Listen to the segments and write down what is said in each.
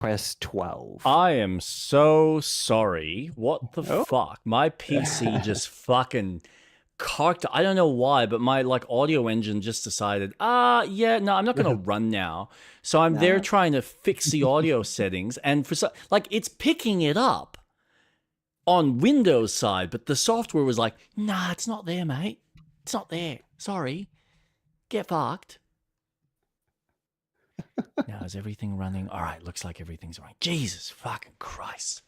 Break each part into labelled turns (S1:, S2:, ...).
S1: Quest 12.
S2: I am so sorry. What the
S1: Oh.
S2: fuck? My PC just fucking cocked. I don't know why, but my audio engine just decided, yeah, no, I'm not gonna run now. So I'm there trying to fix the audio settings, and for it's picking it up on Windows side, but the software was like, nah, it's not there, mate. It's not there. Sorry. Get fucked. Now, is everything running? All right, looks like everything's running. Jesus fucking Christ.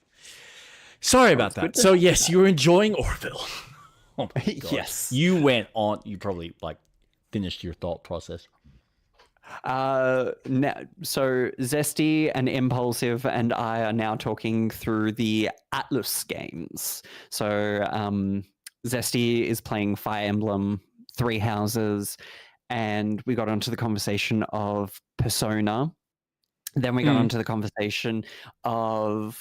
S2: Sorry about that. So, yes, you were enjoying Orville. Oh my God.
S1: Yes.
S2: You went on, you probably finished your thought process.
S1: Now, so Zesty and Impulsive and I are now talking through the Atlas games. So Zesty is playing Fire Emblem, Three Houses, and we got onto the conversation of Persona. Then we got onto the conversation of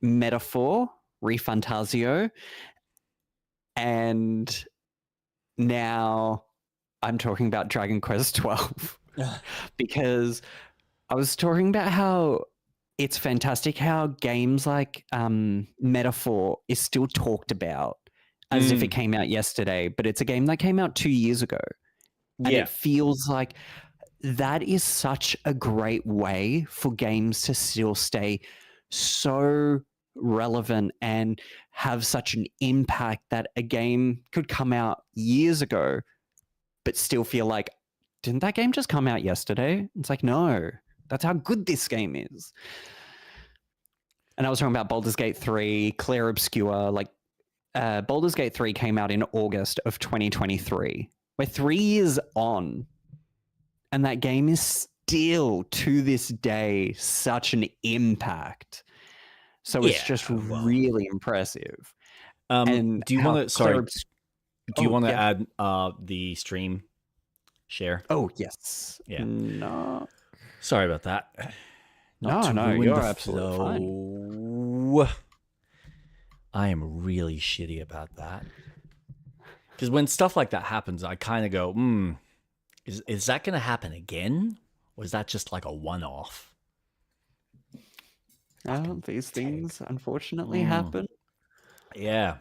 S1: Metaphor, Refantasio, and now I'm talking about Dragon Quest 12 because I was talking about how it's fantastic how games like Metaphor is still talked about as if it came out yesterday, but it's a game that came out 2 years ago. And it feels like that is such a great way for games to still stay so relevant and have such an impact that a game could come out years ago but still feel like, didn't that game just come out yesterday? It's like, no, that's how good this game is. And I was talking about Baldur's Gate 3, Clair Obscur. Baldur's Gate 3 came out in August of 2023. We're 3 years on, and that game is still, to this day, such an impact. So it's just really impressive.
S2: Do you want to add the stream share?
S1: Oh, yes.
S2: Yeah.
S1: No.
S2: Sorry about that.
S1: No, you're absolutely fine.
S2: I am really shitty about that. Because when stuff like that happens, I kind of go, is that going to happen again? Or is that just like a one-off?
S1: These things, unfortunately, happen.
S2: Yeah.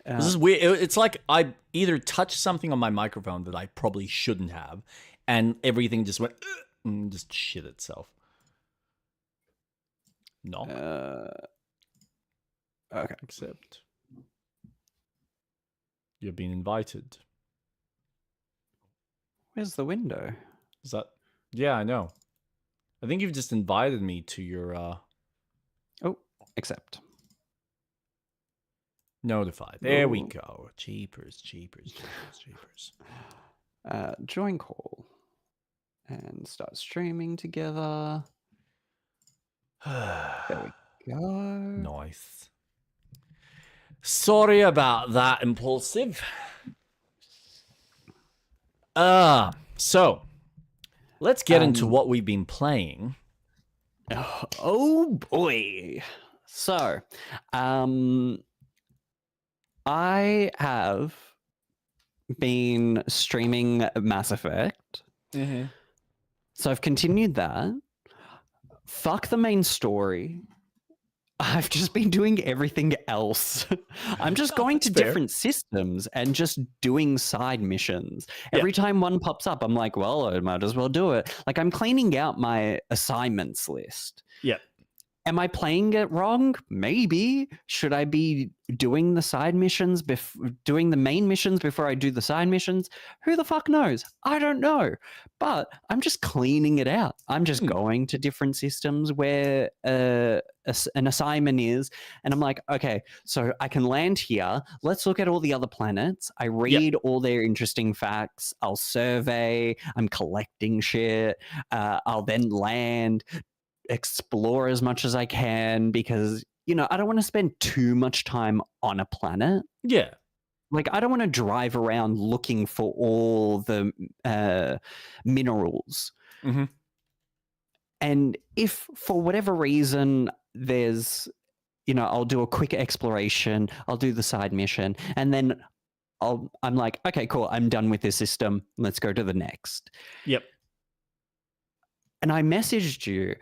S2: This is weird. It's like I either touched something on my microphone that I probably shouldn't have, and everything just went, and just shit itself. No.
S1: Okay.
S2: Accept. You've been invited.
S1: Where's the window?
S2: Is that? Yeah, I know. I think you've just invited me to your.
S1: Oh, accept.
S2: Notified. There we go. Cheapers.
S1: Join call. And start streaming together. There we go.
S2: Nice. Sorry about that, Impulsive. So let's get into what we've been playing.
S1: Oh boy. So, I have been streaming Mass Effect.
S2: Mm-hmm.
S1: So I've continued that. Fuck the main story. I've just been doing everything else. I'm just going to different systems and just doing side missions. Every time one pops up, I'm like, well, I might as well do it. Like, I'm cleaning out my assignments list.
S2: Yep.
S1: Am I playing it wrong? Maybe. Should I be doing the side missions, doing the main missions before I do the side missions? Who the fuck knows? I don't know. But I'm just cleaning it out. I'm just going to different systems where an assignment is, and I'm like, okay, so I can land here. Let's look at all the other planets. I read all their interesting facts. I'll survey. I'm collecting shit. I'll then land, explore as much as I can because, I don't want to spend too much time on a planet.
S2: Yeah.
S1: Like, I don't want to drive around looking for all the minerals.
S2: Mm-hmm.
S1: And if for whatever reason there's, I'll do a quick exploration, I'll do the side mission, and then I'm like, okay, cool, I'm done with this system. Let's go to the next.
S2: Yep.
S1: And I messaged you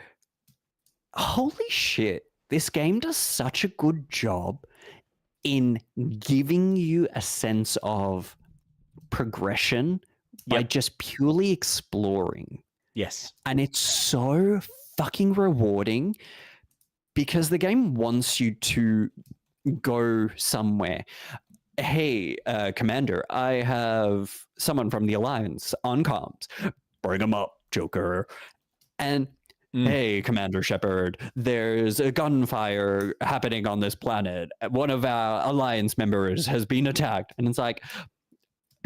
S1: holy shit, this game does such a good job in giving you a sense of progression by
S2: Yep.
S1: just purely exploring.
S2: Yes.
S1: And it's so fucking rewarding because the game wants you to go somewhere. Hey, Commander, I have someone from the Alliance on comms. Bring him up, Joker. And hey, Commander Shepard, there's a gunfire happening on this planet. One of our Alliance members has been attacked. And it's like,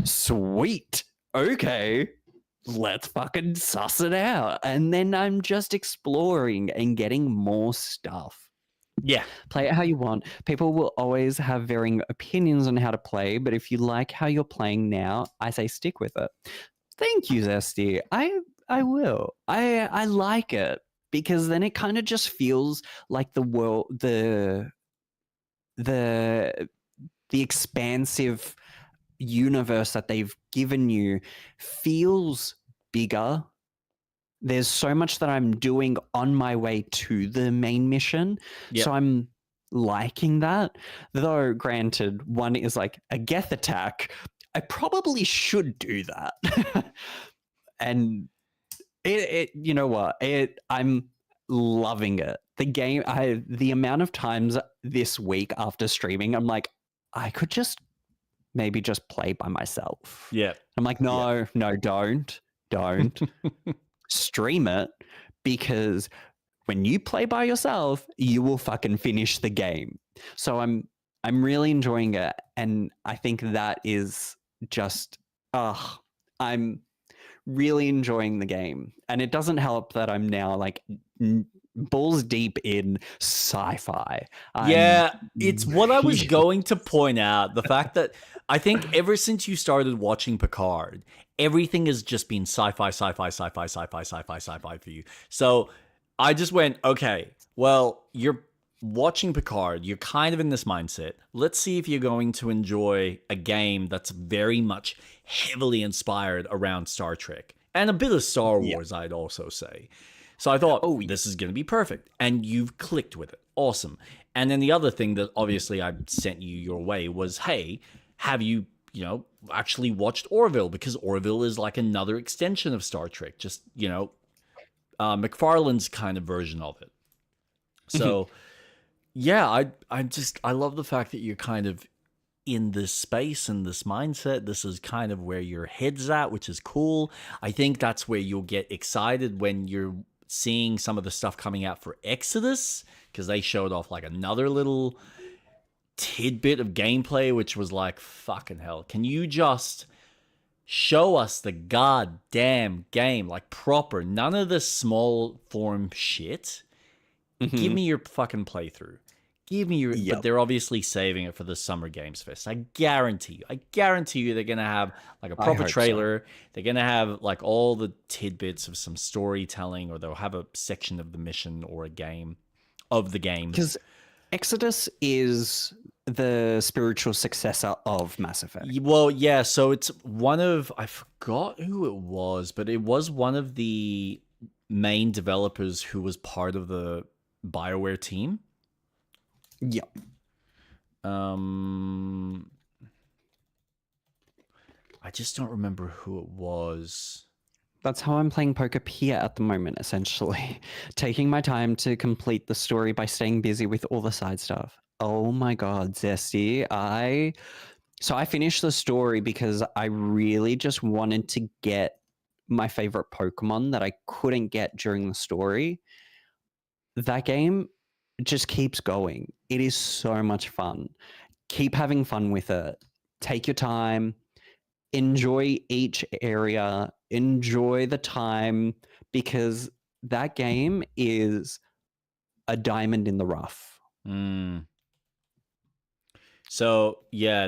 S1: sweet. Okay. Let's fucking suss it out. And then I'm just exploring and getting more stuff.
S2: Yeah.
S1: Play it how you want. People will always have varying opinions on how to play, but if you like how you're playing now, I say stick with it. Thank you, Zesty. I will. I like it because then it kind of just feels like the world, the expansive universe that they've given you feels bigger. There's so much that I'm doing on my way to the main mission.
S2: Yep.
S1: So I'm liking that. Though, granted, one is like a Geth attack. I probably should do that. And it you know what? I'm loving it. The game, the amount of times this week after streaming, I'm like, I could just maybe just play by myself.
S2: Yeah.
S1: I'm like, no, don't stream it, because when you play by yourself, you will fucking finish the game. So I'm really enjoying it, and I think that is just I'm really enjoying the game. And it doesn't help that I'm now like balls deep in sci-fi.
S2: Yeah, it's what I was going to point out. The fact that I think ever since you started watching Picard, everything has just been sci-fi for you. So I just went, okay, well, you're watching Picard, you're kind of in this mindset. Let's see if you're going to enjoy a game that's very much heavily inspired around Star Trek and a bit of Star Wars, I'd also say. So I thought, this is going to be perfect. And you've clicked with it. Awesome. And then the other thing that obviously I sent you your way was, hey, have you, actually watched Orville? Because Orville is like another extension of Star Trek. Just, McFarlane's kind of version of it. So, yeah, I love the fact that you're kind of in this space and this mindset. This is kind of where your head's at, which is cool. I think that's where you'll get excited when you're seeing some of the stuff coming out for Exodus, because they showed off like another little tidbit of gameplay, which was like, fucking hell, can you just show us the goddamn game, like proper, none of this small form shit. Give me your fucking playthrough. Give me your, but they're obviously saving it for the Summer Games Fest. I guarantee you they're going to have like a proper trailer. So. They're going to have like all the tidbits of some storytelling, or they'll have a section of the mission or a game of the games.
S1: Because Exodus is the spiritual successor of Mass Effect.
S2: Well, yeah, so it's one of, I forgot who it was, but it was one of the main developers who was part of the BioWare team.
S1: Yep.
S2: I just don't remember who it was.
S1: That's how I'm playing Poker Pier at the moment, essentially. Taking my time to complete the story by staying busy with all the side stuff. Oh my god, Zesty. So I finished the story because I really just wanted to get my favorite Pokemon that I couldn't get during the story. That game just keeps going. It is so much fun. Keep having fun with it. Take your time. Enjoy each area. Enjoy the time, because that game is a diamond in the rough.
S2: So, yeah,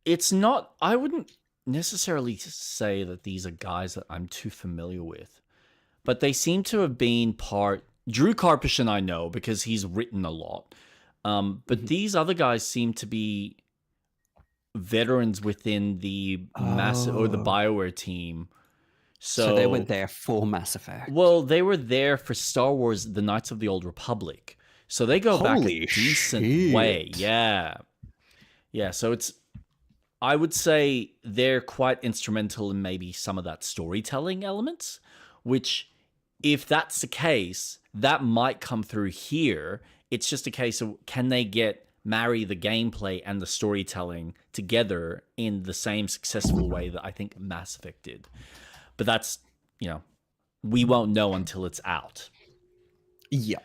S2: it's not, I wouldn't necessarily say that these are guys that I'm too familiar with, but they seem to have been part. Drew Karpyshyn I know because he's written a lot. But these other guys seem to be veterans within the massive or the BioWare team.
S1: So they were
S2: So,
S1: there for Mass Effect.
S2: well, they were there for Star Wars: The Knights of the Old Republic. So they go back a
S1: Holy
S2: decent way.
S1: shit.
S2: Yeah. Yeah, so I would say they're quite instrumental in maybe some of that storytelling elements, which, if that's the case, that might come through here. It's just a case of, can they marry the gameplay and the storytelling together in the same successful way that I think Mass Effect did. But that's, you know, we won't know until it's out.
S1: Yeah.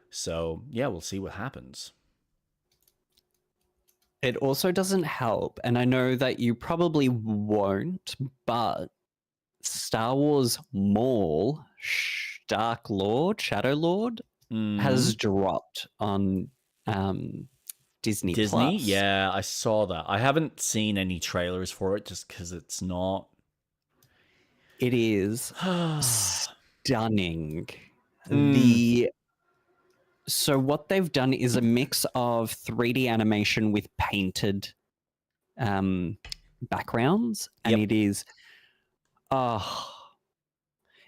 S2: So, yeah, we'll see what happens.
S1: It also doesn't help, and I know that you probably won't, but Star Wars Maul, Dark Lord, Shadow Lord, has dropped on Disney
S2: Disney?
S1: Plus.
S2: Yeah, I saw that. I haven't seen any trailers for it just because it's not.
S1: It is stunning.
S2: Mm,
S1: So what they've done is a mix of 3D animation with painted backgrounds, and
S2: yep.
S1: it is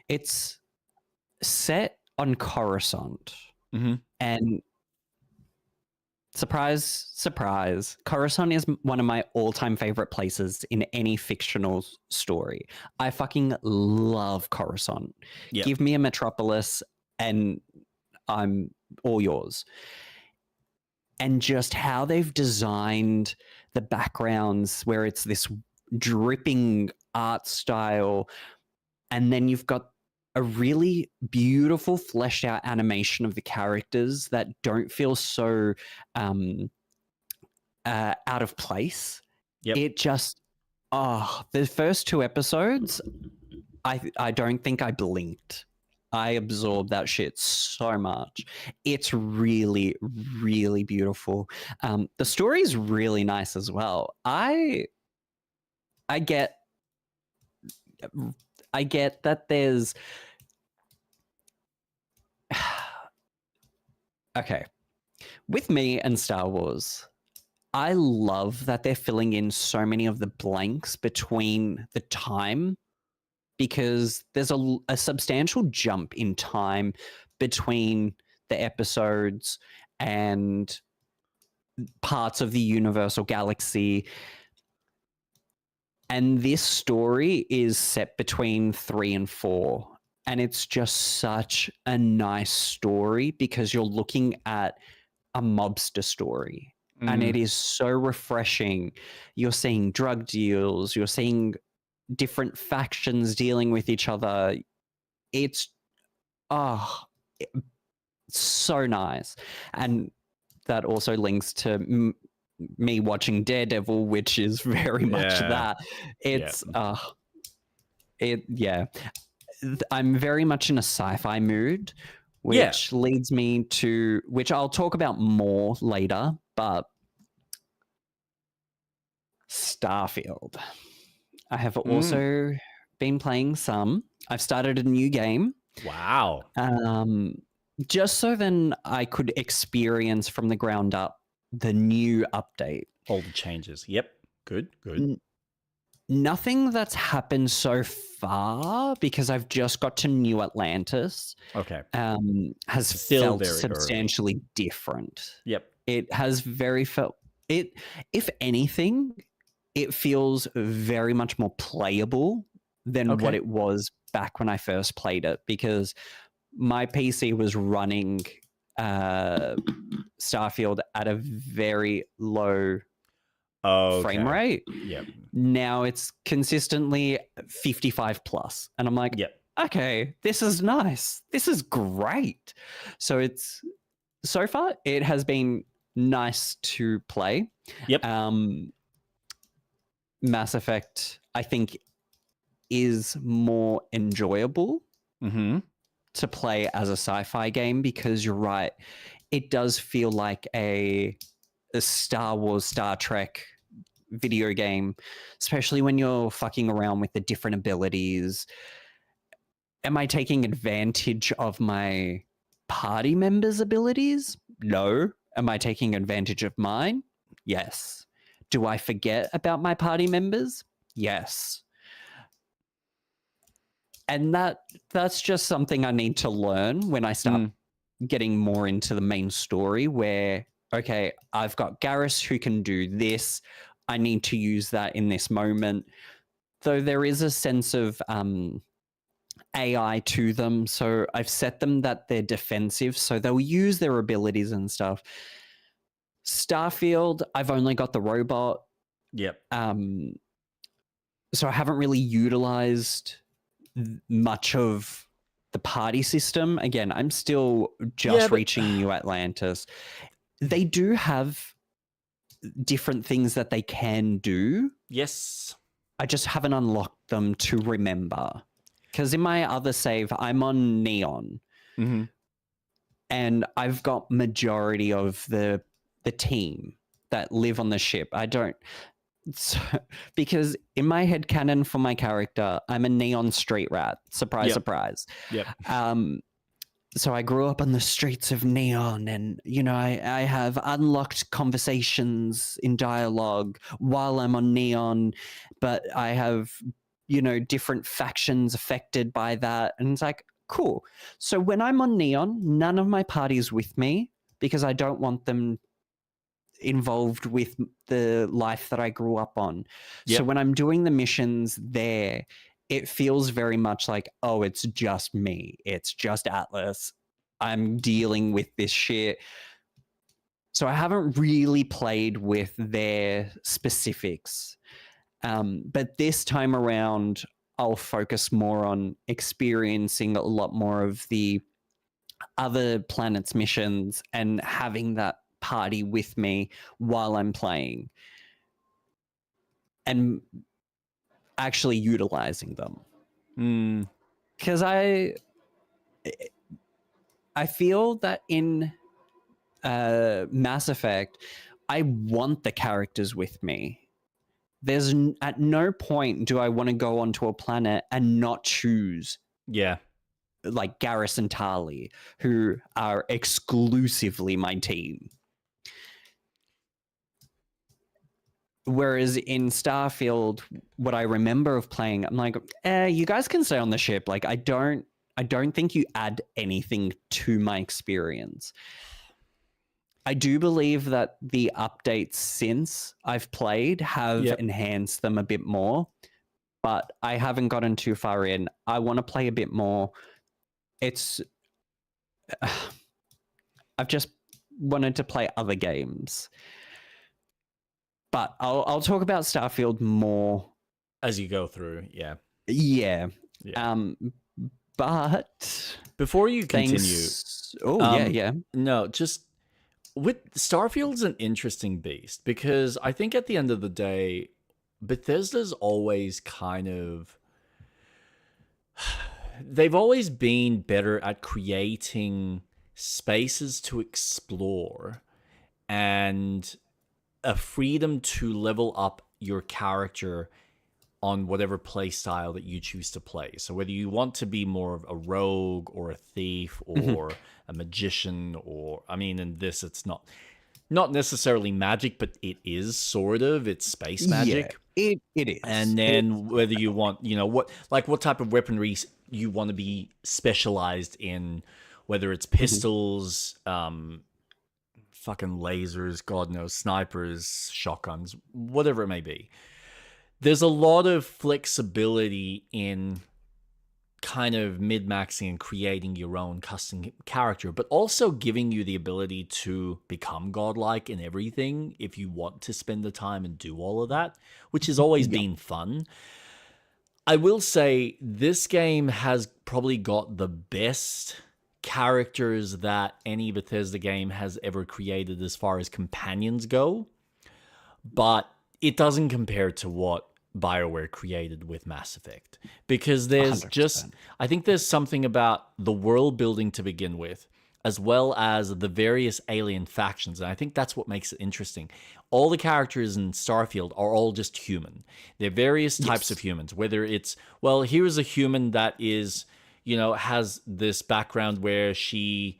S1: it's set on Coruscant.
S2: Mm-hmm.
S1: And surprise, surprise, Coruscant is one of my all-time favorite places in any fictional story. I fucking love Coruscant.
S2: Yep.
S1: Give me a metropolis and I'm all yours. And just how they've designed the backgrounds where it's this dripping art style, and then you've got a really beautiful fleshed out animation of the characters that don't feel so out of place.
S2: Yep.
S1: It just the first 2 episodes, I don't think I blinked. I absorbed that shit so much. It's really, really beautiful. The story is really nice as well. I get that there's okay. With me and Star Wars, I love that they're filling in so many of the blanks between the time, because there's a substantial jump in time between the episodes and parts of the universal galaxy. And this story is set between 3 and 4. And it's just such a nice story because you're looking at a mobster story. And it is so refreshing. You're seeing drug deals, you're seeing different factions dealing with each other. It's so nice. And that also links to me watching Daredevil, which is very much that. It's I'm very much in a sci-fi mood, which leads me to, which I'll talk about more later, but Starfield. I have also been playing some. I've started a new game.
S2: Wow.
S1: Just so then I could experience from the ground up the new update.
S2: All the changes. Yep. Good.
S1: Nothing that's happened so far, because I've just got to New Atlantis.
S2: Okay.
S1: Has
S2: Still
S1: felt
S2: very
S1: substantially different.
S2: Yep.
S1: It has it. If anything, it feels very much more playable than what it was back when I first played it, because my PC was running Starfield at a very low frame rate.
S2: Yep.
S1: Now it's consistently 55 plus. And I'm like, okay, this is nice. This is great. So so far, it has been nice to play.
S2: Yep.
S1: Mass Effect, I think, is more enjoyable to play as a sci-fi game, because you're right, it does feel like a Star Wars, Star Trek video game, especially when you're fucking around with the different abilities. Am I taking advantage of my party members' abilities? No. Am I taking advantage of mine? Yes. Do I forget about my party members? Yes. And that's just something I need to learn when I start getting more into the main story, where, okay, I've got Garrus who can do this. I need to use that in this moment. Though there is a sense of AI to them. So I've set them that they're defensive. So they'll use their abilities and stuff. Starfield, I've only got the robot.
S2: Yep.
S1: So I haven't really utilized much of the party system. Again, I'm still just reaching New Atlantis. They do have different things that they can do.
S2: Yes.
S1: I just haven't unlocked them to remember. Because in my other save, I'm on Neon.
S2: Mm-hmm.
S1: And I've got majority of the team that live on the ship. I don't... So, because in my head canon for my character, I'm a neon street rat. Surprise, surprise.
S2: Yep.
S1: So I grew up on the streets of Neon, and I have unlocked conversations in dialogue while I'm on Neon, but I have different factions affected by that, and it's like, cool. So when I'm on Neon, none of my party's with me because I don't want them involved with the life that I grew up on. Yep. So when I'm doing the missions there, it feels very much like, oh, it's just me. It's just Atlas. I'm dealing with this shit. So I haven't really played with their specifics. But this time around, I'll focus more on experiencing a lot more of the other planets' missions and having that party with me while I'm playing and actually utilizing them. Because I feel that in Mass Effect, I want the characters with me. There's at no point do I want to go onto a planet and not choose like Garrus and Tali, who are exclusively my team. Whereas in Starfield, what I remember of playing, I'm like, you guys can stay on the ship. Like, I don't think you add anything to my experience. I do believe that the updates since I've played have enhanced them a bit more, but I haven't gotten too far in. I want to play a bit more. I've just wanted to play other games. But I'll talk about Starfield more
S2: as you go through.
S1: Yeah. But
S2: before you continue, no, just with Starfield's an interesting beast because I think at the end of the day, Bethesda's always they've always been better at creating spaces to explore and a freedom to level up your character on whatever play style that you choose to play. So whether you want to be more of a rogue or a thief or a magician, or I mean, in this it's not necessarily magic, but it is sort of, it's space magic.
S1: Yeah, it is.
S2: And then whether you want, what type of weaponry you want to be specialized in, whether it's pistols, fucking lasers, God knows, snipers, shotguns, whatever it may be. There's a lot of flexibility in kind of min-maxing and creating your own custom character, but also giving you the ability to become godlike in everything if you want to spend the time and do all of that, which has always been fun. I will say this game has probably got the best characters that any Bethesda game has ever created as far as companions go, but it doesn't compare to what BioWare created with Mass Effect, because there's 100%. I think there's something about the world building to begin with, as well as the various alien factions, and I think that's what makes it interesting. All the characters in Starfield are all just human. They're various types of humans, whether it's, well, here's a human that is, has this background where she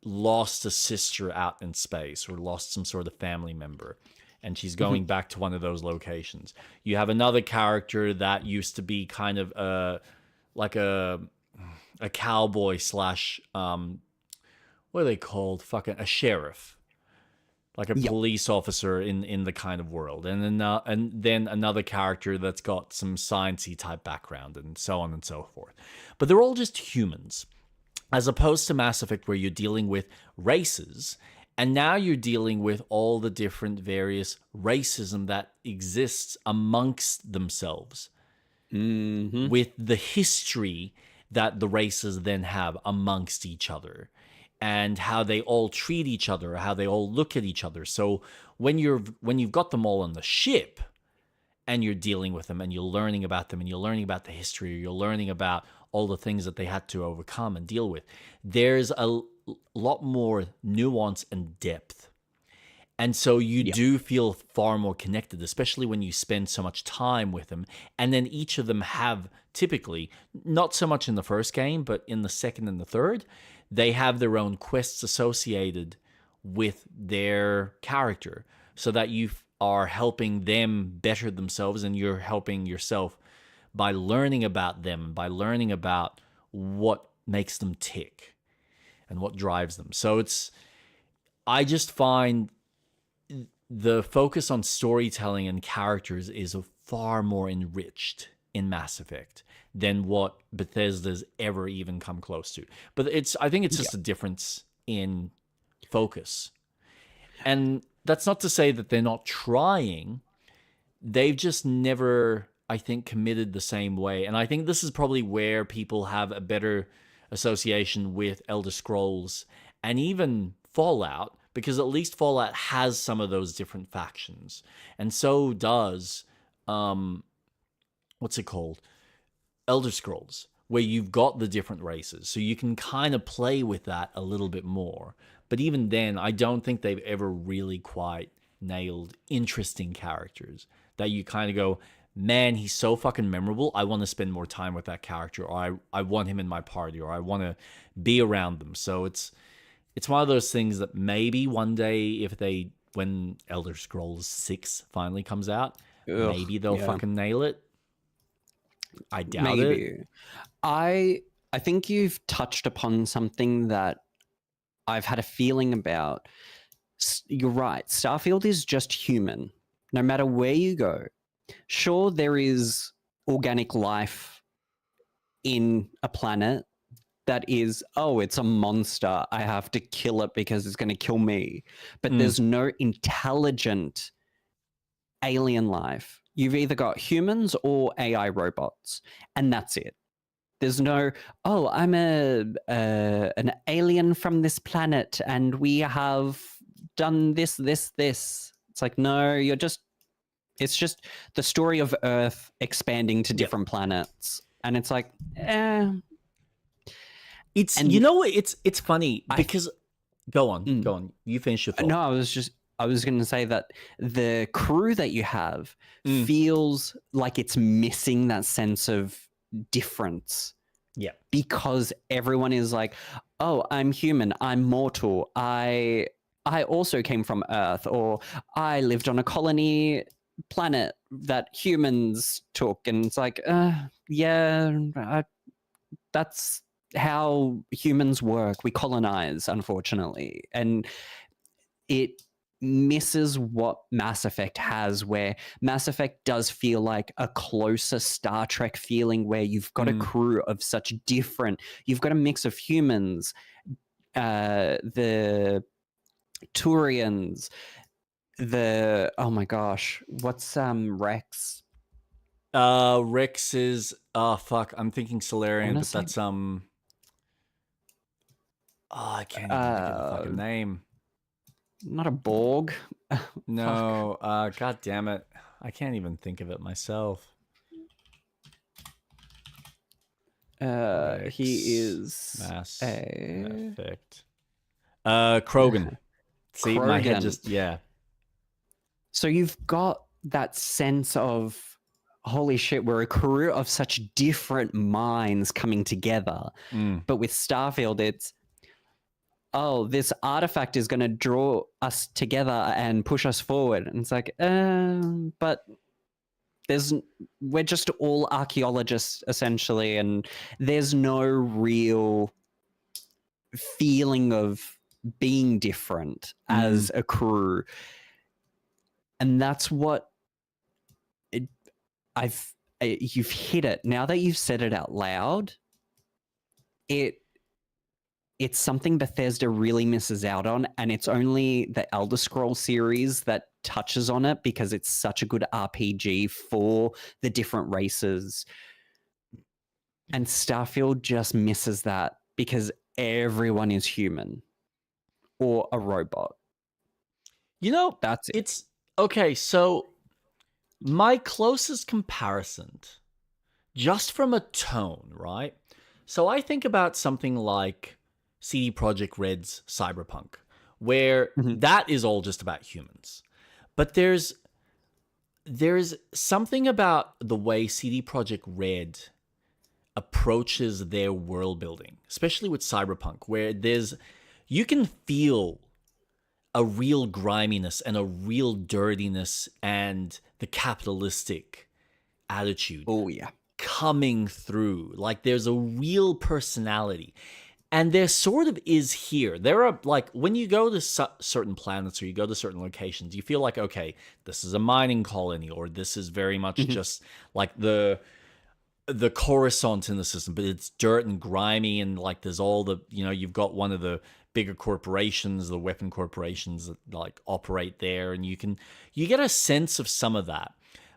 S2: lost a sister out in space or lost some sort of family member. and she's going back to one of those locations. You have another character that used to be kind of like a cowboy slash what are they called? Fucking a sheriff, like a police officer in the kind of world, and then another character that's got some sciencey type background, and so on and so forth. But they're all just humans, as opposed to Mass Effect, where you're dealing with races, and now you're dealing with all the different various racism that exists amongst themselves, with the history that the races then have amongst each other, and how they all treat each other, how they all look at each other. So when you've got them all on the ship and you're dealing with them and you're learning about them and you're learning about the history, or you're learning about all the things that they had to overcome and deal with, there's a lot more nuance and depth. And so you do feel far more connected, especially when you spend so much time with them. And then each of them have typically, not so much in the first game, but in the second and the third, they have their own quests associated with their character, so that you are helping them better themselves, and you're helping yourself by learning about them, by learning about what makes them tick and what drives them. So I just find the focus on storytelling and characters is far more enriched in Mass Effect than what Bethesda's ever even come close to. But I think it's just a difference in focus. And that's not to say that they're not trying. They've just never, I think, committed the same way. And I think this is probably where people have a better association with Elder Scrolls and even Fallout, because at least Fallout has some of those different factions. And so does, what's it called? Elder Scrolls, where you've got the different races. So you can kind of play with that a little bit more. But even then, I don't think they've ever really quite nailed interesting characters that you kind of go, man, he's so fucking memorable. I want to spend more time with that character, or I want him in my party, or I want to be around them. So it's one of those things that maybe one day, when Elder Scrolls 6 finally comes out, maybe they'll fucking nail it. I doubt it.
S1: I think you've touched upon something that I've had a feeling about. You're right. Starfield is just human. No matter where you go. Sure, there is organic life in a planet that is, it's a monster. I have to kill it because it's going to kill me. But there's no intelligent alien life. You've either got humans or AI robots, and that's it. There's no, I'm an alien from this planet, and we have done this. It's like, no, it's just the story of Earth expanding to different planets. And it's like,
S2: It's funny because go on. You finish your thought.
S1: No, I was going to say that the crew that you have feels like it's missing that sense of difference.
S2: Yeah.
S1: Because everyone is like, I'm human, I'm mortal, I also came from Earth, or I lived on a colony planet that humans took. And it's like, that's how humans work. We colonize, unfortunately. And it misses what Mass Effect has, where Mass Effect does feel like a closer Star Trek feeling, where you've got a crew of such different, you've got a mix of humans, the Turians, oh my gosh, what's Rex?
S2: Rex is I'm thinking Solarian, but that's I can't even think of the fucking name.
S1: Not a Borg.
S2: No, god damn it. I can't even think of it myself. Rex,
S1: he is
S2: Mass Effect. Krogan. See, Krogan. My head just
S1: So you've got that sense of, holy shit, we're a crew of such different minds coming together. But with Starfield, it's, oh, this artifact is going to draw us together and push us forward. And it's like, but we're just all archaeologists essentially, and there's no real feeling of being different as a crew. And that's what you've hit it. Now that you've said it out loud, it's something Bethesda really misses out on, and it's only the Elder Scrolls series that touches on it because it's such a good RPG for the different races. And Starfield just misses that because everyone is human or a robot.
S2: You know,
S1: that's it.
S2: It's okay. So my closest comparison, just from a tone, right? So I think about something like CD Projekt Red's Cyberpunk, where that is all just about humans. But there's something about the way CD Projekt Red approaches their world building, especially with Cyberpunk, where you can feel a real griminess and a real dirtiness and the capitalistic attitude.
S1: Oh yeah.
S2: Coming through. Like there's a real personality. And there sort of is here. There are, like, when you go to certain planets or you go to certain locations, you feel like, okay, this is a mining colony, or this is very much just like the Coruscant in the system, but it's dirt and grimy, and like there's all the, you've got one of the bigger corporations, the weapon corporations that like operate there, and you get a sense of some of that.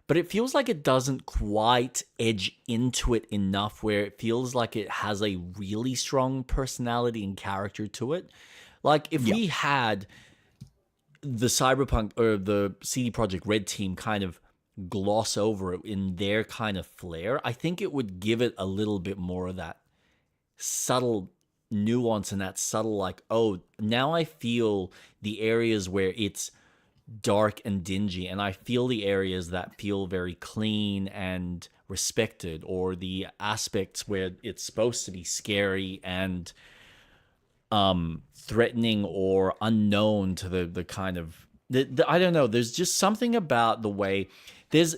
S2: But it feels like it doesn't quite edge into it enough where it feels like it has a really strong personality and character to it. Like if we had the Cyberpunk or the CD Projekt Red team kind of gloss over it in their kind of flair, I think it would give it a little bit more of that subtle nuance and that subtle, like, oh, now I feel the areas where it's dark and dingy, and I feel the areas that feel very clean and respected, or the aspects where it's supposed to be scary and threatening or unknown to the kind of I don't know. There's just something about the way it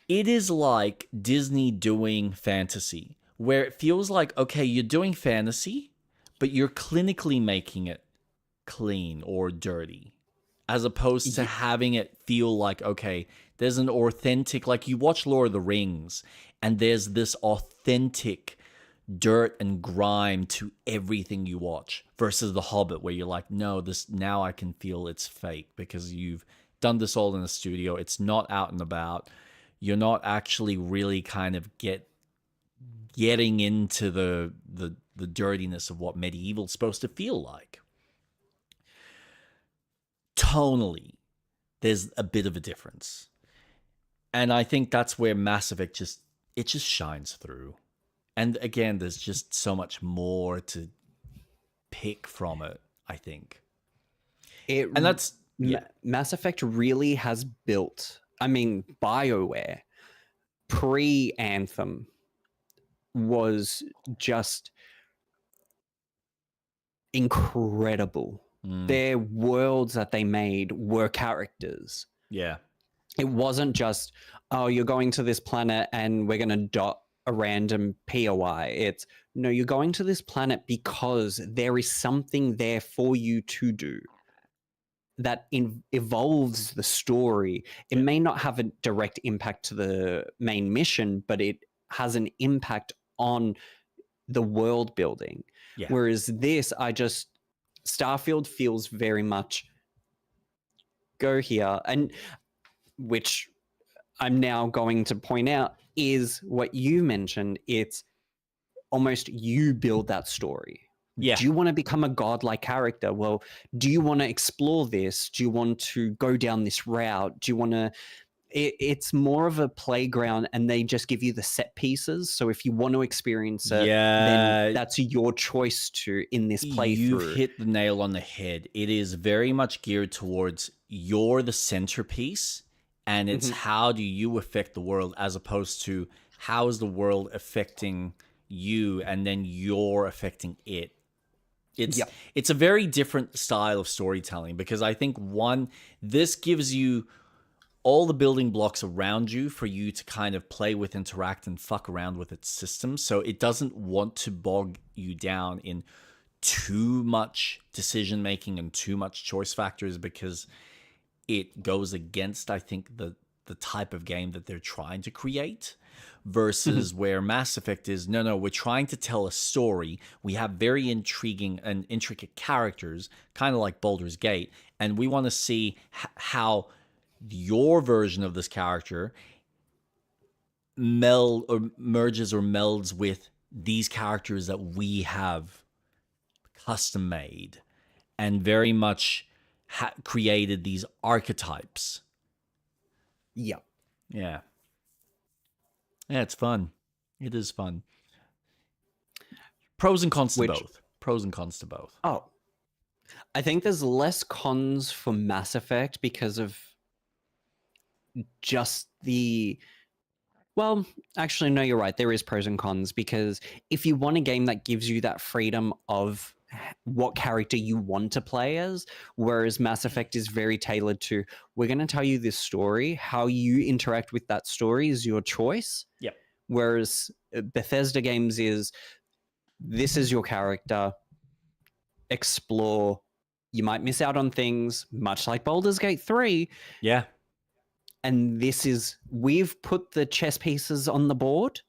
S2: is like Disney doing fantasy, where it feels like, okay, you're doing fantasy, but you're clinically making it clean or dirty, as opposed to having it feel like, okay, there's an authentic, like you watch Lord of the Rings, and there's this authentic dirt and grime to everything you watch, versus The Hobbit, where you're like, no, now I can feel it's fake because you've done this all in a studio. It's not out and about. You're not actually really kind of getting into the dirtiness of what medieval's supposed to feel like. Tonally, there's a bit of a difference. And I think that's where Mass Effect just shines through. And again, there's just so much more to pick from it, I think.
S1: Mass Effect really has built, BioWare pre-Anthem was just incredible. Their worlds that they made were characters.
S2: Yeah.
S1: It wasn't just, oh, you're going to this planet and we're going to dot a random POI. It's, no, you're going to this planet because there is something there for you to do that evolves the story. It may not have a direct impact to the main mission, but it has an impact on the world building. Yeah. Whereas this, Starfield feels very much go here, and which I'm now going to point out is what you mentioned. It's almost you build that story. Yeah. Do you want to become a godlike character? Well, do you want to explore this? Do you want to go down this route? Do you want to... It's more of a playground, and they just give you the set pieces. So if you want to experience it, then that's your choice to in this playthrough.
S2: You've hit the nail on the head. It is very much geared towards you're the centerpiece, and it's how do you affect the world, as opposed to how is the world affecting you, and then you're affecting it. It's
S1: Yep.
S2: it's a very different style of storytelling because I think this gives you all the building blocks around you for you to kind of play with, interact, and fuck around with its system. So it doesn't want to bog you down in too much decision making and too much choice factors because it goes against, I think, the type of game that they're trying to create. Versus where Mass Effect is, no, we're trying to tell a story. We have very intriguing and intricate characters, kind of like Baldur's Gate, and we want to see how your version of this character merges or melds with these characters that we have custom made and very much created these archetypes.
S1: Yep.
S2: Yeah, it's fun. It is fun. Pros and cons to both. Pros and cons to both.
S1: Oh, I think there's less cons for Mass Effect because of just well, actually, no, you're right. There is pros and cons because if you want a game that gives you that freedom of what character you want to play as, whereas Mass Effect is very tailored to, we're going to tell you this story. How you interact with that story is your choice.
S2: Yep.
S1: Whereas Bethesda games is, this is your character. Explore. You might miss out on things, much like Baldur's Gate 3.
S2: Yeah.
S1: And we've put the chess pieces on the board.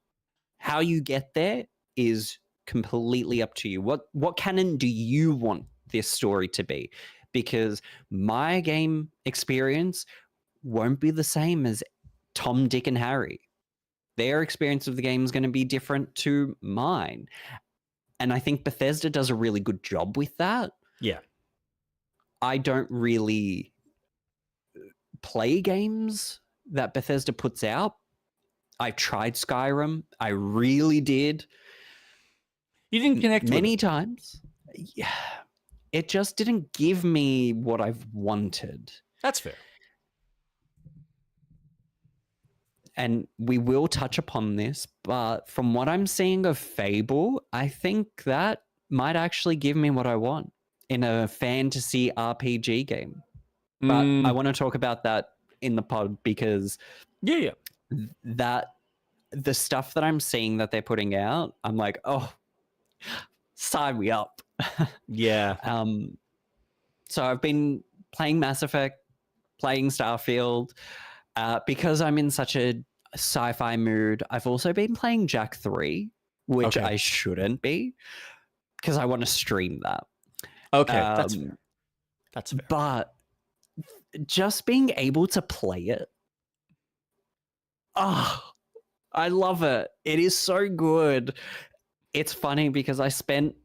S1: How you get there is completely up to you. What canon do you want this story to be? Because my game experience won't be the same as Tom, Dick, and Harry. Their experience of the game is going to be different to mine. And I think Bethesda does a really good job with that.
S2: Yeah.
S1: I don't really play games that Bethesda puts out. I've tried Skyrim. I really did.
S2: You didn't connect
S1: many times. Yeah. It just didn't give me what I've wanted.
S2: That's fair.
S1: And we will touch upon this, but from what I'm seeing of Fable, I think that might actually give me what I want in a fantasy RPG game. But I want to talk about that in the pod because that the stuff that I'm seeing that they're putting out, I'm like, oh, sign me up.
S2: Yeah.
S1: So I've been playing Mass Effect, playing Starfield, because I'm in such a sci-fi mood. I've also been playing Jack 3, which I shouldn't be because I want to stream that.
S2: Okay, that's fair. That's fair.
S1: But just being able to play it, I love it. It is so good. It's funny because I spent,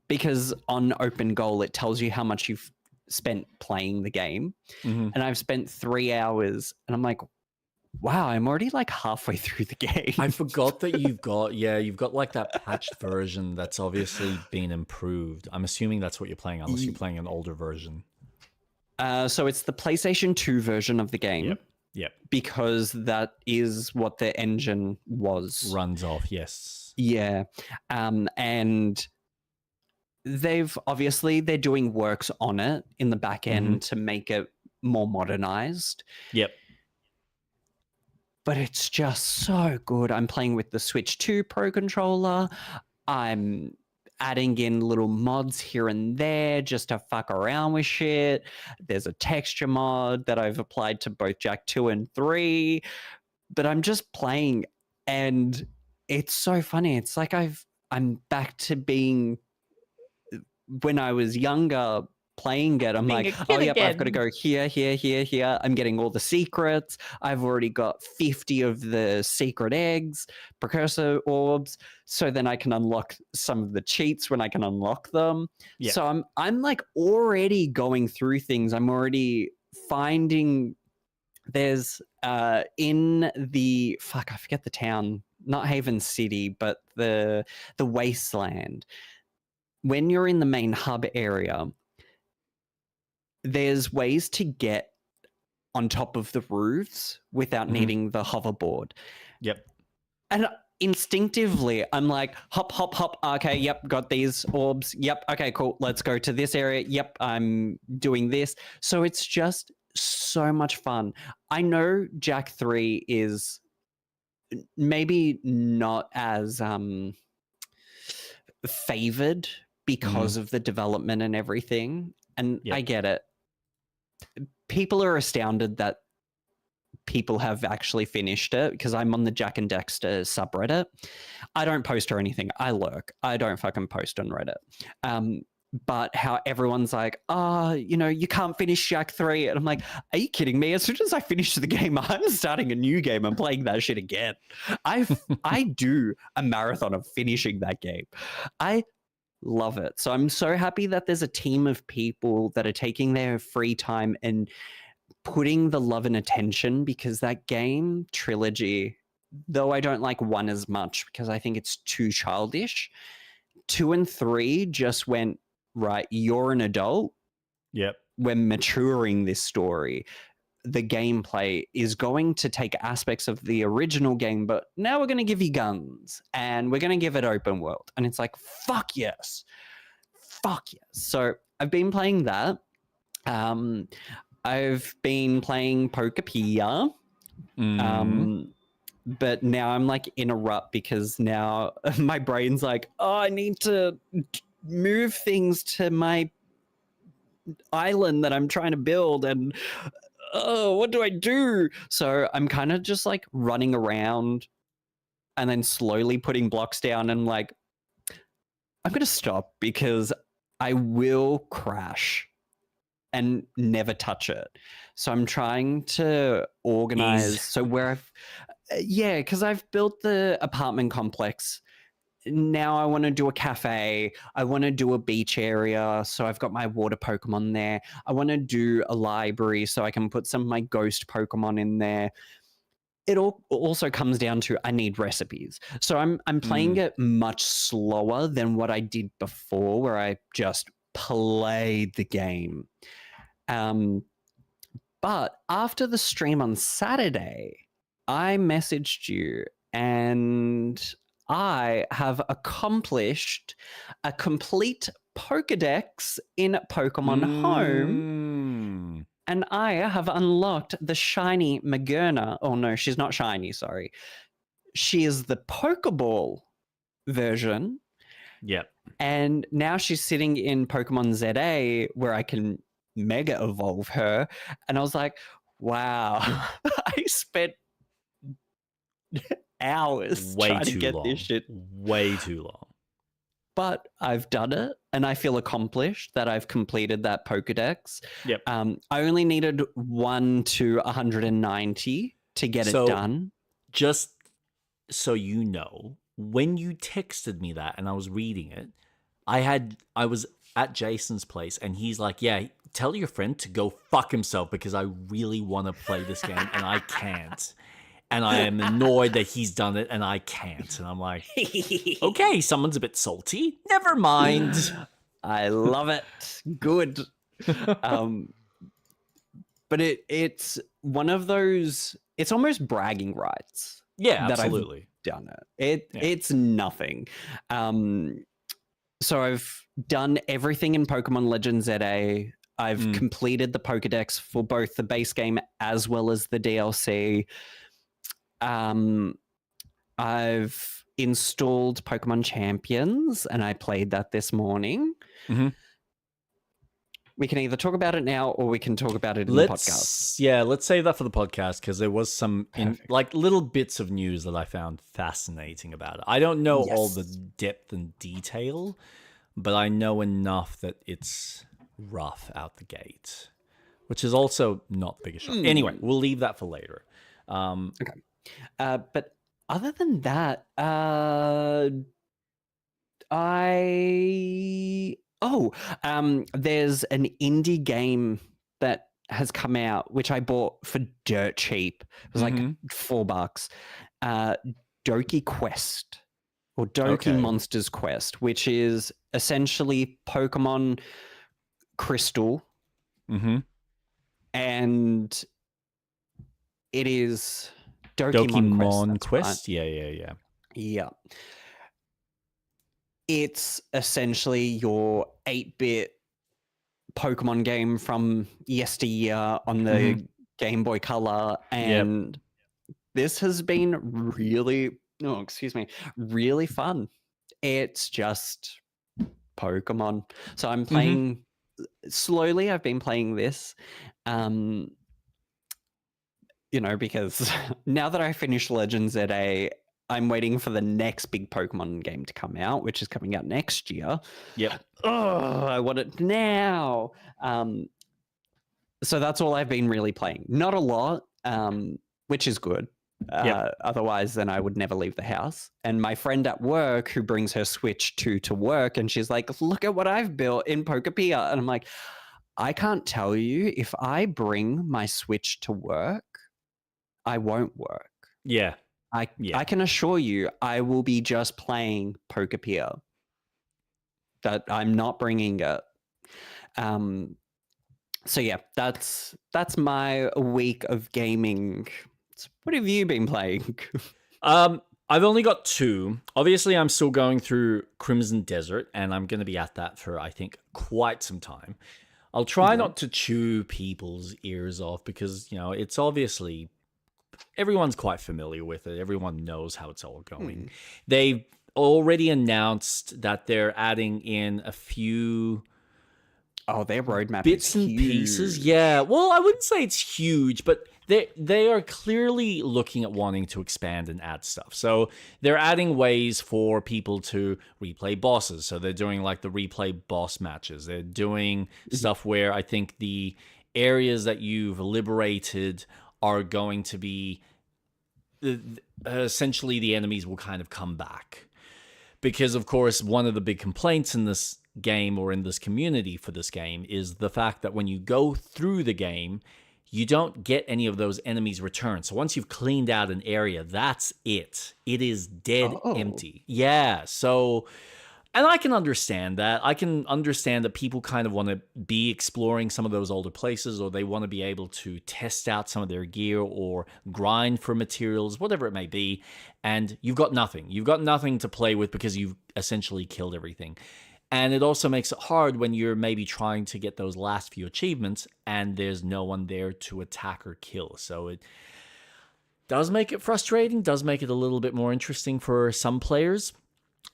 S1: because on Open Goal, it tells you how much you've spent playing the game. And I've spent 3 hours and I'm like, wow, I'm already like halfway through the game.
S2: I forgot that you've got like that patched version that's obviously been improved. I'm assuming that's what you're playing, unless you're playing an older version.
S1: So it's the PlayStation 2 version of the game.
S2: Yep.
S1: Because that is what the engine
S2: runs off, yes.
S1: Yeah. And they're doing works on it in the back end to make it more modernized.
S2: Yep.
S1: But it's just so good. I'm playing with the Switch 2 Pro controller. I'm adding in little mods here and there just to fuck around with shit. There's a texture mod that I've applied to both Jack 2 and 3. But I'm just playing and it's so funny. It's like I'm back to being when I was younger playing it. I'm like, oh, yep, I've got to go here, here, here, here. I'm getting all the secrets. I've already got 50 of the secret eggs, precursor orbs. So then I can unlock some of the cheats when I can unlock them. Yeah. So I'm like already going through things. I'm already finding there's in the I forget the town, not Haven City, but the wasteland. When you're in the main hub area, there's ways to get on top of the roofs without needing the hoverboard.
S2: Yep.
S1: And instinctively, I'm like, hop, hop, hop. Okay, yep, got these orbs. Yep, okay, cool. Let's go to this area. Yep, I'm doing this. So it's just so much fun. I know Jak 3 is maybe not as favored because of the development and everything. And I get it. People are astounded that people have actually finished it because I'm on the Jack and Dexter subreddit. I don't post or anything. I lurk. I don't fucking post on Reddit. But how everyone's like, you can't finish Jak 3. And I'm like, are you kidding me? As soon as I finish the game, I'm starting a new game and playing that shit again. I do a marathon of finishing that game. I love it. So I'm so happy that there's a team of people that are taking their free time and putting the love and attention, because that game trilogy, though I don't like 1 as much because I think it's too childish, 2 and 3 just went, right, you're an adult.
S2: Yep.
S1: We're maturing this story. The gameplay is going to take aspects of the original game, but now we're going to give you guns and we're going to give it open world. And it's like, fuck yes. Fuck yes. So I've been playing that. I've been playing Pokepedia. But now I'm like in a rut because now my brain's like, I need to move things to my island that I'm trying to build, and what do I do? So I'm kind of just like running around and then slowly putting blocks down, and like, I'm going to stop because I will crash and never touch it. So I'm trying to organize. So where because I've built the apartment complex. Now I want to do a cafe. I want to do a beach area. So I've got my water Pokemon there. I want to do a library so I can put some of my ghost Pokemon in there. It all also comes down to I need recipes. So I'm playing it much slower than what I did before, where I just played the game. But after the stream on Saturday, I messaged you and I have accomplished a complete Pokedex in Pokemon Home. And I have unlocked the shiny Magerna. Oh, no, she's not shiny, sorry. She is the Pokeball version.
S2: Yep.
S1: And now she's sitting in Pokemon ZA where I can Mega Evolve her. And I was like, wow, I spent hours trying to get this shit.
S2: Way too long.
S1: But I've done it, and I feel accomplished that I've completed that Pokedex.
S2: Yep.
S1: I only needed 1 to 190 to get it done.
S2: Just so you know, when you texted me that and I was reading it, I was at Jason's place, and he's like, yeah, tell your friend to go fuck himself because I really want to play this game and I can't. And I am annoyed that he's done it and I can't. And I'm like, okay, someone's a bit salty. Never mind.
S1: I love it. Good. But it's one of those, it's almost bragging rights.
S2: Yeah, absolutely.
S1: That I've done it. It's nothing. So I've done everything in Pokemon Legends ZA. I've completed the Pokedex for both the base game as well as the DLC. I've installed Pokemon Champions, and I played that this morning. We can either talk about it now or we can talk about it in the podcast.
S2: Yeah, let's save that for the podcast because there was some like little bits of news that I found fascinating about it. I don't know all the depth and detail, but I know enough that it's rough out the gate, which is also not the biggest shock. Anyway, we'll leave that for later.
S1: Okay. But other than that, there's an indie game that has come out, which I bought for dirt cheap. It was like $4. Doki Quest, or Doki Monsters Quest, which is essentially Pokemon Crystal. And it is Dokimon
S2: Quest.
S1: Right.
S2: Yeah.
S1: Yeah. It's essentially your 8-bit Pokemon game from yesteryear on the Game Boy Color, and this has been really fun. It's just Pokemon. So I'm playing slowly. I've been playing this, because now that I finished Legends ZA, I'm waiting for the next big Pokemon game to come out, which is coming out next year.
S2: Yep.
S1: Oh, I want it now. So that's all I've been really playing. Not a lot, which is good. Otherwise, then I would never leave the house. And my friend at work who brings her Switch 2 to work, and she's like, look at what I've built in Pokepia. And I'm like, I can't tell you, if I bring my Switch to work, I won't work.
S2: Yeah.
S1: I can assure you I will be just playing Pokepia. That I'm not bringing it. So yeah, that's my week of gaming. What have you been playing?
S2: I've only got 2. Obviously, I'm still going through Crimson Desert, and I'm going to be at that for, I think, quite some time. I'll try not to chew people's ears off because, it's obviously... everyone's quite familiar with it. Everyone knows how it's all going. They've already announced that they're adding in a few...
S1: oh, their roadmap
S2: bits and pieces. Yeah. Well, I wouldn't say it's huge, but they are clearly looking at wanting to expand and add stuff. So they're adding ways for people to replay bosses. So they're doing like the replay boss matches. They're doing stuff where I think the areas that you've liberated are going to be essentially the enemies will kind of come back. Because, of course, one of the big complaints in this game or in this community for this game is the fact that when you go through the game, you don't get any of those enemies returned. So once you've cleaned out an area, that's it. It is dead empty. Yeah, so... and I can understand that. I can understand that people kind of want to be exploring some of those older places, or they want to be able to test out some of their gear or grind for materials, whatever it may be, and you've got nothing. You've got nothing to play with because you've essentially killed everything. And it also makes it hard when you're maybe trying to get those last few achievements and there's no one there to attack or kill. So it does make it frustrating, does make it a little bit more interesting for some players.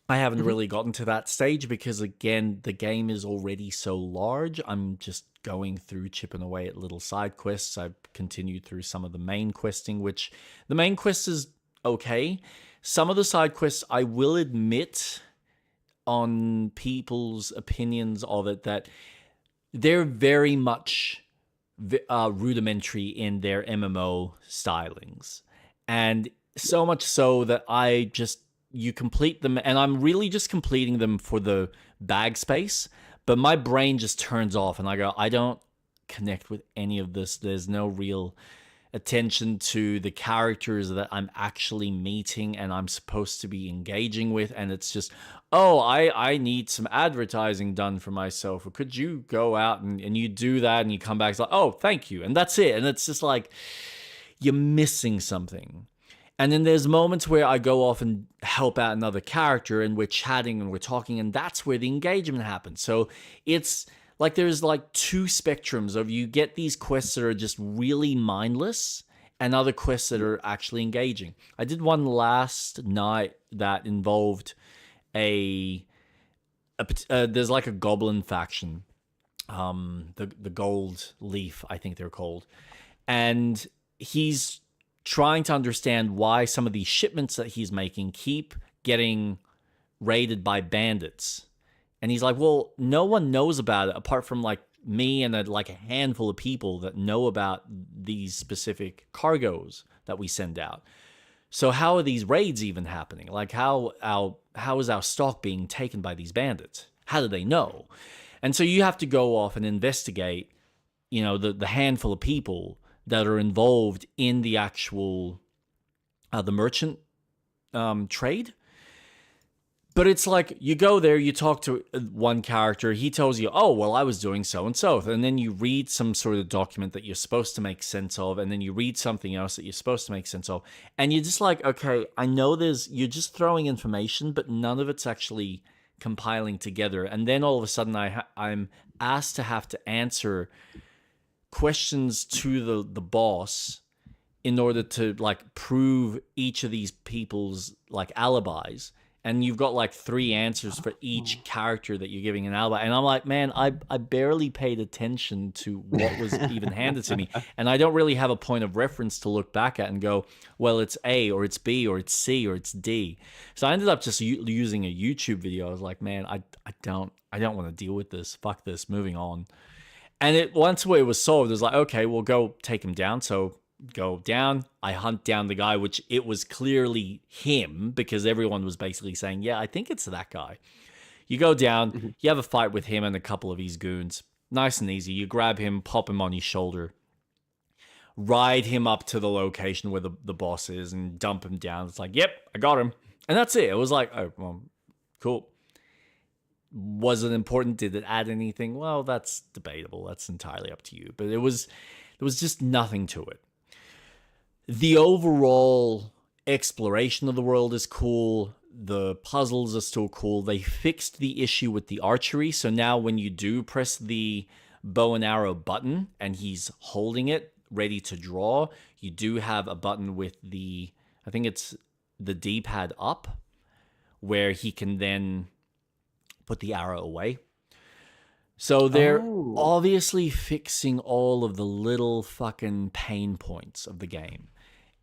S2: I haven't really gotten to that stage because, again, the game is already so large. I'm just going through, chipping away at little side quests. I've continued through some of the main questing, which the main quest is okay. Some of the side quests, I will admit, on people's opinions of it, that they're very much rudimentary in their MMO stylings. And so much so that you complete them, and I'm really just completing them for the bag space, but my brain just turns off and I go, I don't connect with any of this. There's no real attention to the characters that I'm actually meeting and I'm supposed to be engaging with, and it's just, oh, I need some advertising done for myself, or could you go out and you do that and you come back, it's like, oh, thank you, and that's it. And it's just like, you're missing something. And then there's moments where I go off and help out another character and we're chatting and we're talking, and that's where the engagement happens. So it's like there's like 2 spectrums of, you get these quests that are just really mindless and other quests that are actually engaging. I did one last night that involved there's like a goblin faction, the Gold Leaf, I think they're called, and he's trying to understand why some of these shipments that he's making keep getting raided by bandits. And he's like, well, no one knows about it apart from like me and a handful of people that know about these specific cargoes that we send out. So how are these raids even happening? Like how is our stock being taken by these bandits? How do they know? And so you have to go off and investigate, the handful of people that are involved in the actual the merchant trade. But it's like you go there, you talk to one character, he tells you, oh, well, I was doing so and so. And then you read some sort of document that you're supposed to make sense of. And then you read something else that you're supposed to make sense of. And you're just like, okay, I know you're just throwing information, but none of it's actually compiling together. And then all of a sudden I'm asked to have to answer questions to the boss in order to like prove each of these people's like alibis. And you've got like 3 answers for each character that you're giving an alibi. And I'm like, man, I barely paid attention to what was even handed to me. And I don't really have a point of reference to look back at and go, well, it's A or it's B or it's C or it's D. So I ended up just using a YouTube video. I was like, man, I don't want to deal with this. Fuck this, moving on. And once it was solved, it was like, okay, we'll go take him down. So go down, I hunt down the guy, which it was clearly him because everyone was basically saying, yeah, I think it's that guy. You go down, you have a fight with him and a couple of his goons. Nice and easy. You grab him, pop him on his shoulder, ride him up to the location where the boss is and dump him down. It's like, yep, I got him. And that's it. It was like, oh, well, cool. Was it important? Did it add anything? Well, that's debatable. That's entirely up to you. But there was just nothing to it. The overall exploration of the world is cool. The puzzles are still cool. They fixed the issue with the archery. So now when you do press the bow and arrow button and he's holding it ready to draw, you do have a button with I think it's the D-pad up, where he can then put the arrow away. So they're obviously fixing all of the little fucking pain points of the game.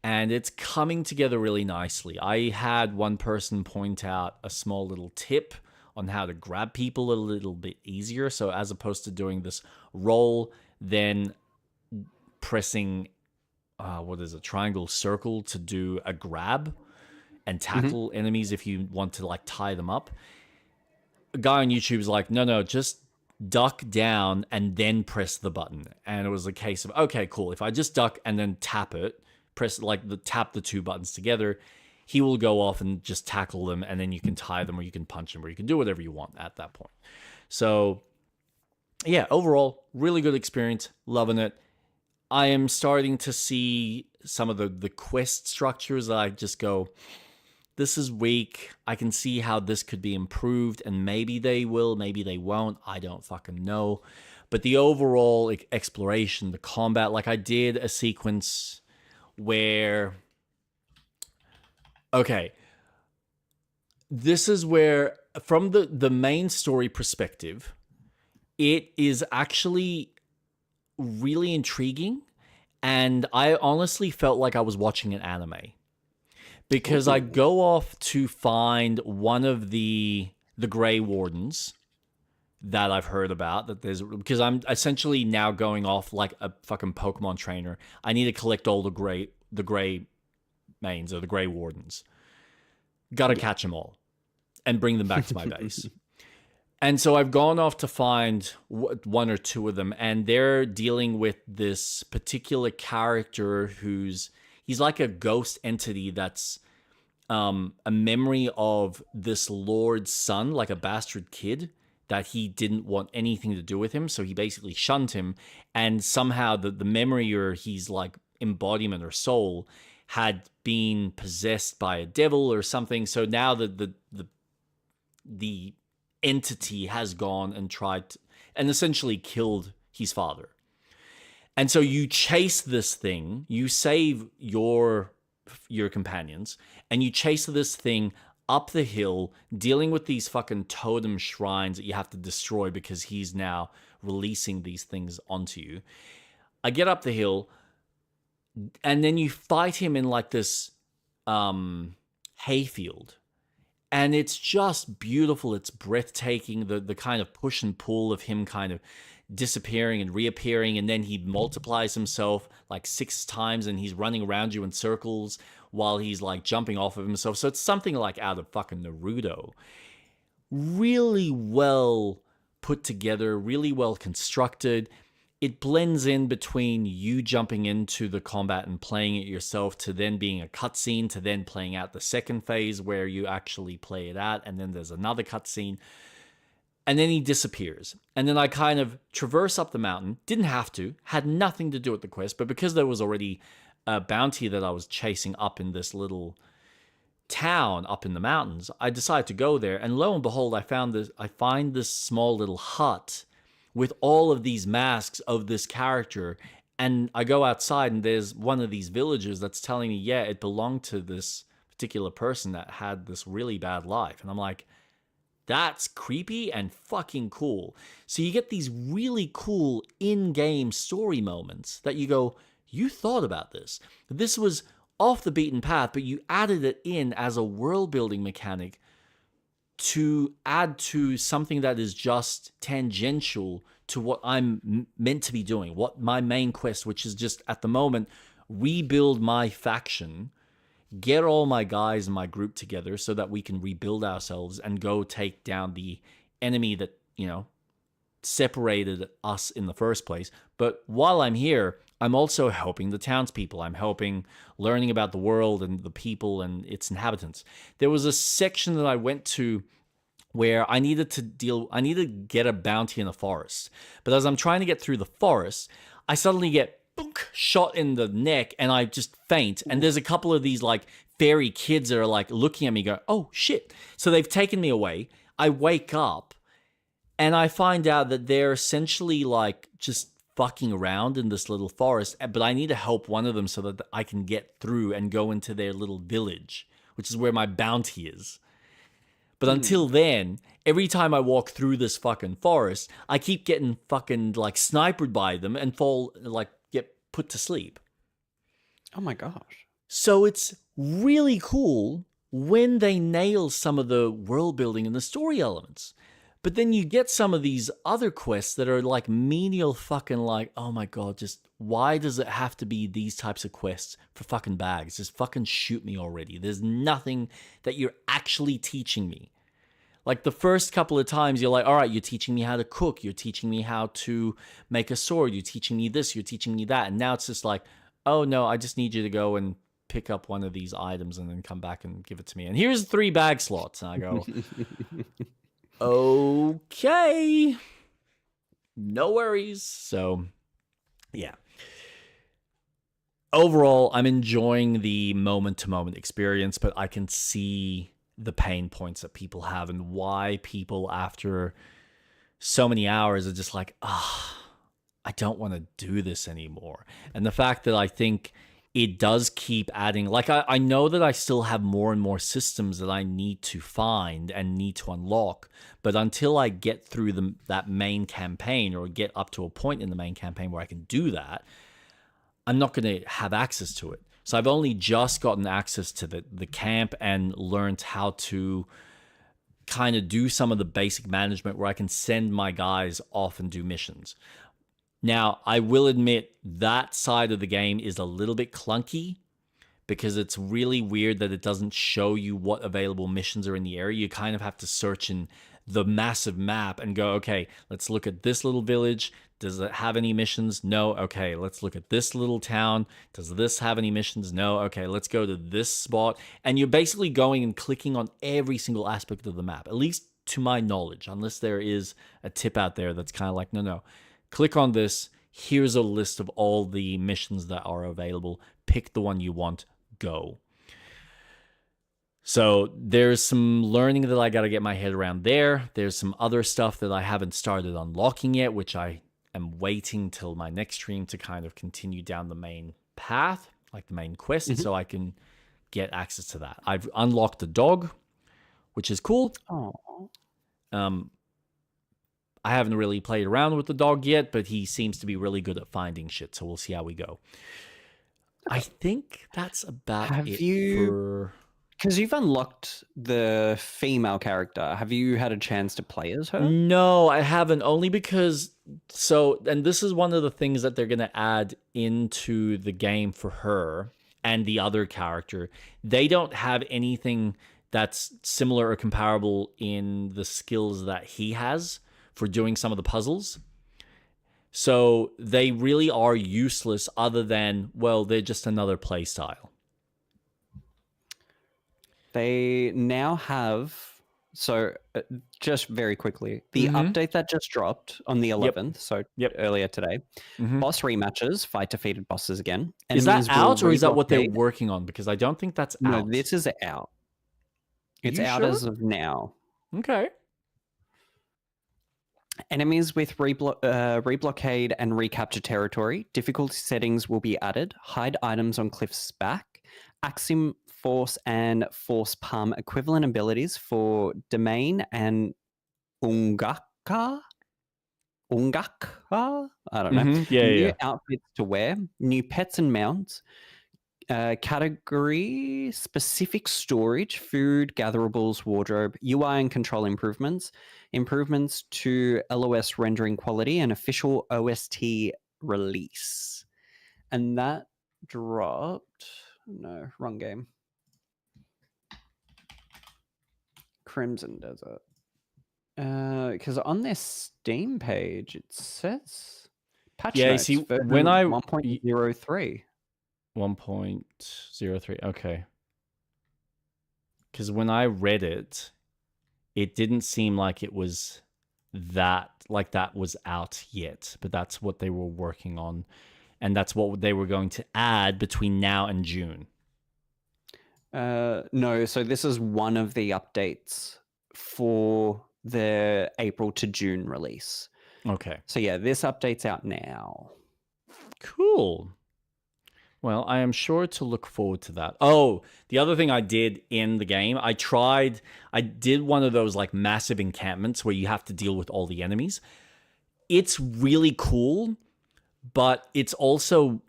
S2: And it's coming together really nicely. I had one person point out a small little tip on how to grab people a little bit easier. So as opposed to doing this roll, then pressing, triangle circle to do a grab and tackle enemies if you want to like tie them up. A guy on YouTube is like, no, just duck down and then press the button. And it was a case of, okay, cool. If I just duck and then tap it, tap the 2 buttons together, he will go off and just tackle them, and then you can tie them or you can punch them or you can do whatever you want at that point. So yeah, overall, really good experience. Loving it. I am starting to see some of the quest structures that I just go, this is weak. I can see how this could be improved, and maybe they will, maybe they won't. I don't fucking know. But the overall exploration, the combat, like I did a sequence where, okay, this is where, from the main story perspective, it is actually really intriguing, and I honestly felt like I was watching an anime. Because I go off to find one of the Grey Wardens that I've heard about. Because I'm essentially now going off like a fucking Pokemon trainer. I need to collect all the Grey Mains or the Grey Wardens. Gotta catch them all and bring them back to my base. And so I've gone off to find 1 or 2 of them, and they're dealing with this particular character he's like a ghost entity that's a memory of this lord's son, like a bastard kid, that he didn't want anything to do with him. So he basically shunned him. And somehow the memory, or his like embodiment or soul, had been possessed by a devil or something. So now the entity has gone and and essentially killed his father. And so you chase this thing, you save your companions, and you chase this thing up the hill, dealing with these fucking totem shrines that you have to destroy because he's now releasing these things onto you. I get up the hill, and then you fight him in like this hayfield. And it's just beautiful. It's breathtaking. The kind of push and pull of him kind of disappearing and reappearing, and then he multiplies himself like 6 times and he's running around you in circles while he's like jumping off of himself. So it's something like out of fucking Naruto. Really well put together, really well constructed. it blends in between you jumping into the combat and playing it yourself to then being a cutscene to then playing out the second phase where you actually play it out, and then there's another cutscene. And then he disappears. And then I kind of traverse up the mountain. Didn't have to. Had nothing to do with the quest. But because there was already a bounty that I was chasing up in this little town up in the mountains, I decided to go there. And lo and behold, I find this small little hut with all of these masks of this character. And I go outside and there's one of these villagers that's telling me, yeah, it belonged to this particular person that had this really bad life. And I'm like, that's creepy and fucking cool. So you get these really cool in-game story moments that you go, you thought about this. This was off the beaten path, but you added it in as a world-building mechanic to add to something that is just tangential to what I'm meant to be doing, what my main quest, which is just at the moment, rebuild my faction, get all my guys and my group together so that we can rebuild ourselves and go take down the enemy that, separated us in the first place. But while I'm here, I'm also helping the townspeople. I'm helping learning about the world and the people and its inhabitants. There was a section that I went to where I needed to get a bounty in the forest. But as I'm trying to get through the forest, I suddenly get shot in the neck and I just faint. And there's a couple of these like fairy kids that are like looking at me go, oh shit. So they've taken me away. I wake up and I find out that they're essentially like just fucking around in this little forest, but I need to help one of them so that I can get through and go into their little village, which is where my bounty is. But until then, every time I walk through this fucking forest, I keep getting fucking like sniped by them and get put to sleep.
S1: Oh my gosh.
S2: So it's really cool when they nail some of the world building and the story elements. But then you get some of these other quests that are like menial fucking like, oh my god, just why does it have to be these types of quests for fucking bags? Just fucking shoot me already. There's nothing that you're actually teaching me. Like the first couple of times you're like, all right, you're teaching me how to cook. You're teaching me how to make a sword. You're teaching me this. You're teaching me that. And now it's just like, oh no, I just need you to go and pick up one of these items and then come back and give it to me. And here's 3 bag slots. And I go, okay, no worries. So, yeah. Overall, I'm enjoying the moment-to-moment experience, but I can see the pain points that people have and why people, after so many hours, are just like, I don't want to do this anymore. And the fact that I think it does keep adding, like I know that I still have more and more systems that I need to find and need to unlock, but until I get through that main campaign or get up to a point in the main campaign where I can do that, I'm not going to have access to it. So I've only just gotten access to the camp and learned how to kind of do some of the basic management where I can send my guys off and do missions. Now, I will admit that side of the game is a little bit clunky because it's really weird that it doesn't show you what available missions are in the area. You kind of have to search in the massive map and go, okay, let's look at this little village. Does it have any missions? No. Okay, let's look at this little town. Does this have any missions? No. Okay, let's go to this spot. And you're basically going and clicking on every single aspect of the map, at least to my knowledge, unless there is a tip out there that's kind of like, no. Click on this. Here's a list of all the missions that are available. Pick the one you want. Go. So there's some learning that I got to get my head around there. There's some other stuff that I haven't started unlocking yet, which I am waiting till my next stream to kind of continue down the main path, like the main quest, so I can get access to that. I've unlocked the dog, which is cool. I haven't really played around with the dog yet, but he seems to be really good at finding shit, so we'll see how we go. I think that's about for...
S1: Because you've unlocked the female character. Have you had a chance to play as her?
S2: No, I haven't, only because... and this is one of the things that they're going to add into the game for her and the other character. They don't have anything that's similar or comparable in the skills that he has for doing some of the puzzles. So they really are useless other than, well, they're just another play style.
S1: They now have, so just very quickly, the update that just dropped on the 11th, so earlier today, boss rematches, fight defeated bosses again.
S2: Is that
S1: Enemies will
S2: out, or is that what they're
S1: reblockade.
S2: working on? Because I don't think that's
S1: No,
S2: out.
S1: this is out. It's
S2: You
S1: out
S2: sure?
S1: as of now.
S2: Okay.
S1: Enemies with reblockade and recapture territory. Difficulty settings will be added. Hide items on Cliff's back. Axiom Force and Force Palm equivalent abilities for Domain and Ungaka? Ungaka? I don't know. New outfits to wear. New pets and mounts. Category specific storage, food, gatherables, wardrobe, UI and control improvements, improvements to LOS rendering quality, and official OST release. And that dropped. No, wrong game. Crimson Desert. Because on their Steam page it says patch notes
S2: see,
S1: version
S2: when I
S1: 1.03.
S2: 1.03. Okay. Because when I read it, it didn't seem like it was that was out yet, but that's what they were working on, and that's what they were going to add between now and June.
S1: No, so this is one of the updates for the April to June release.
S2: Okay.
S1: So yeah, this update's out now.
S2: Cool. Well, I am sure to look forward to that. Oh, the other thing I did in the game, I did one of those like massive encampments where you have to deal with all the enemies. It's really cool, but it's also,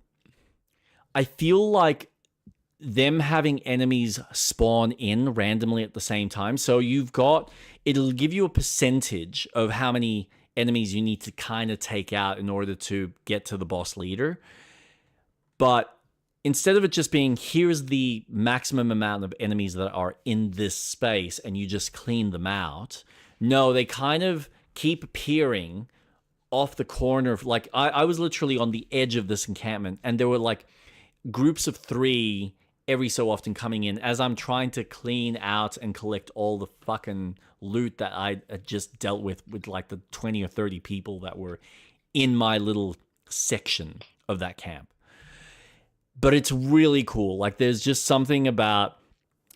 S2: I feel like them having enemies spawn in randomly at the same time. So it'll give you a percentage of how many enemies you need to kind of take out in order to get to the boss leader. But instead of it just being, here's the maximum amount of enemies that are in this space and you just clean them out, no, they kind of keep appearing off the corner. Like, I was literally on the edge of this encampment, and there were like groups of 3 every so often coming in as I'm trying to clean out and collect all the fucking loot that I had just dealt with like the 20 or 30 people that were in my little section of that camp. But it's really cool. Like, there's just something about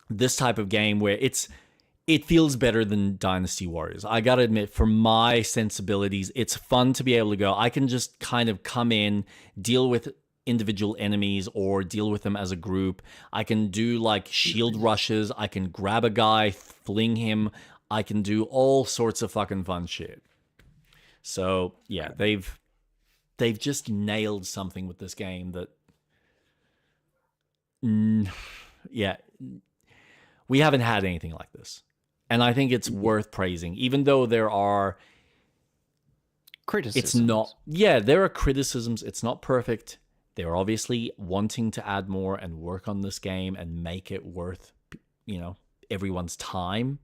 S2: this type of game where it feels better than Dynasty Warriors. I gotta admit, for my sensibilities, it's fun to be able to go, I can just kind of come in, deal with individual enemies or deal with them as a group. I can do like shield rushes. I can grab a guy, fling him. I can do all sorts of fucking fun shit. So yeah, they've just nailed something with this game that, yeah, we haven't had anything like this. And I think it's worth praising, even though there are
S1: criticisms.
S2: There are criticisms. It's not perfect. They're obviously wanting to add more and work on this game and make it worth, everyone's time.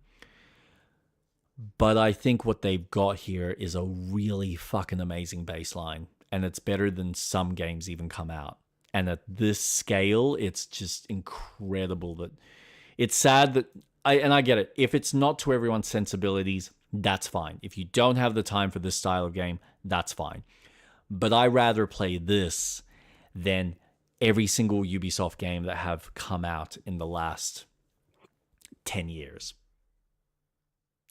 S2: But I think what they've got here is a really fucking amazing baseline, and it's better than some games even come out. And at this scale, it's just incredible. That it's sad that I get it. If it's not to everyone's sensibilities, that's fine. If you don't have the time for this style of game, that's fine. But I rather play this than every single Ubisoft game that have come out in the last 10 years.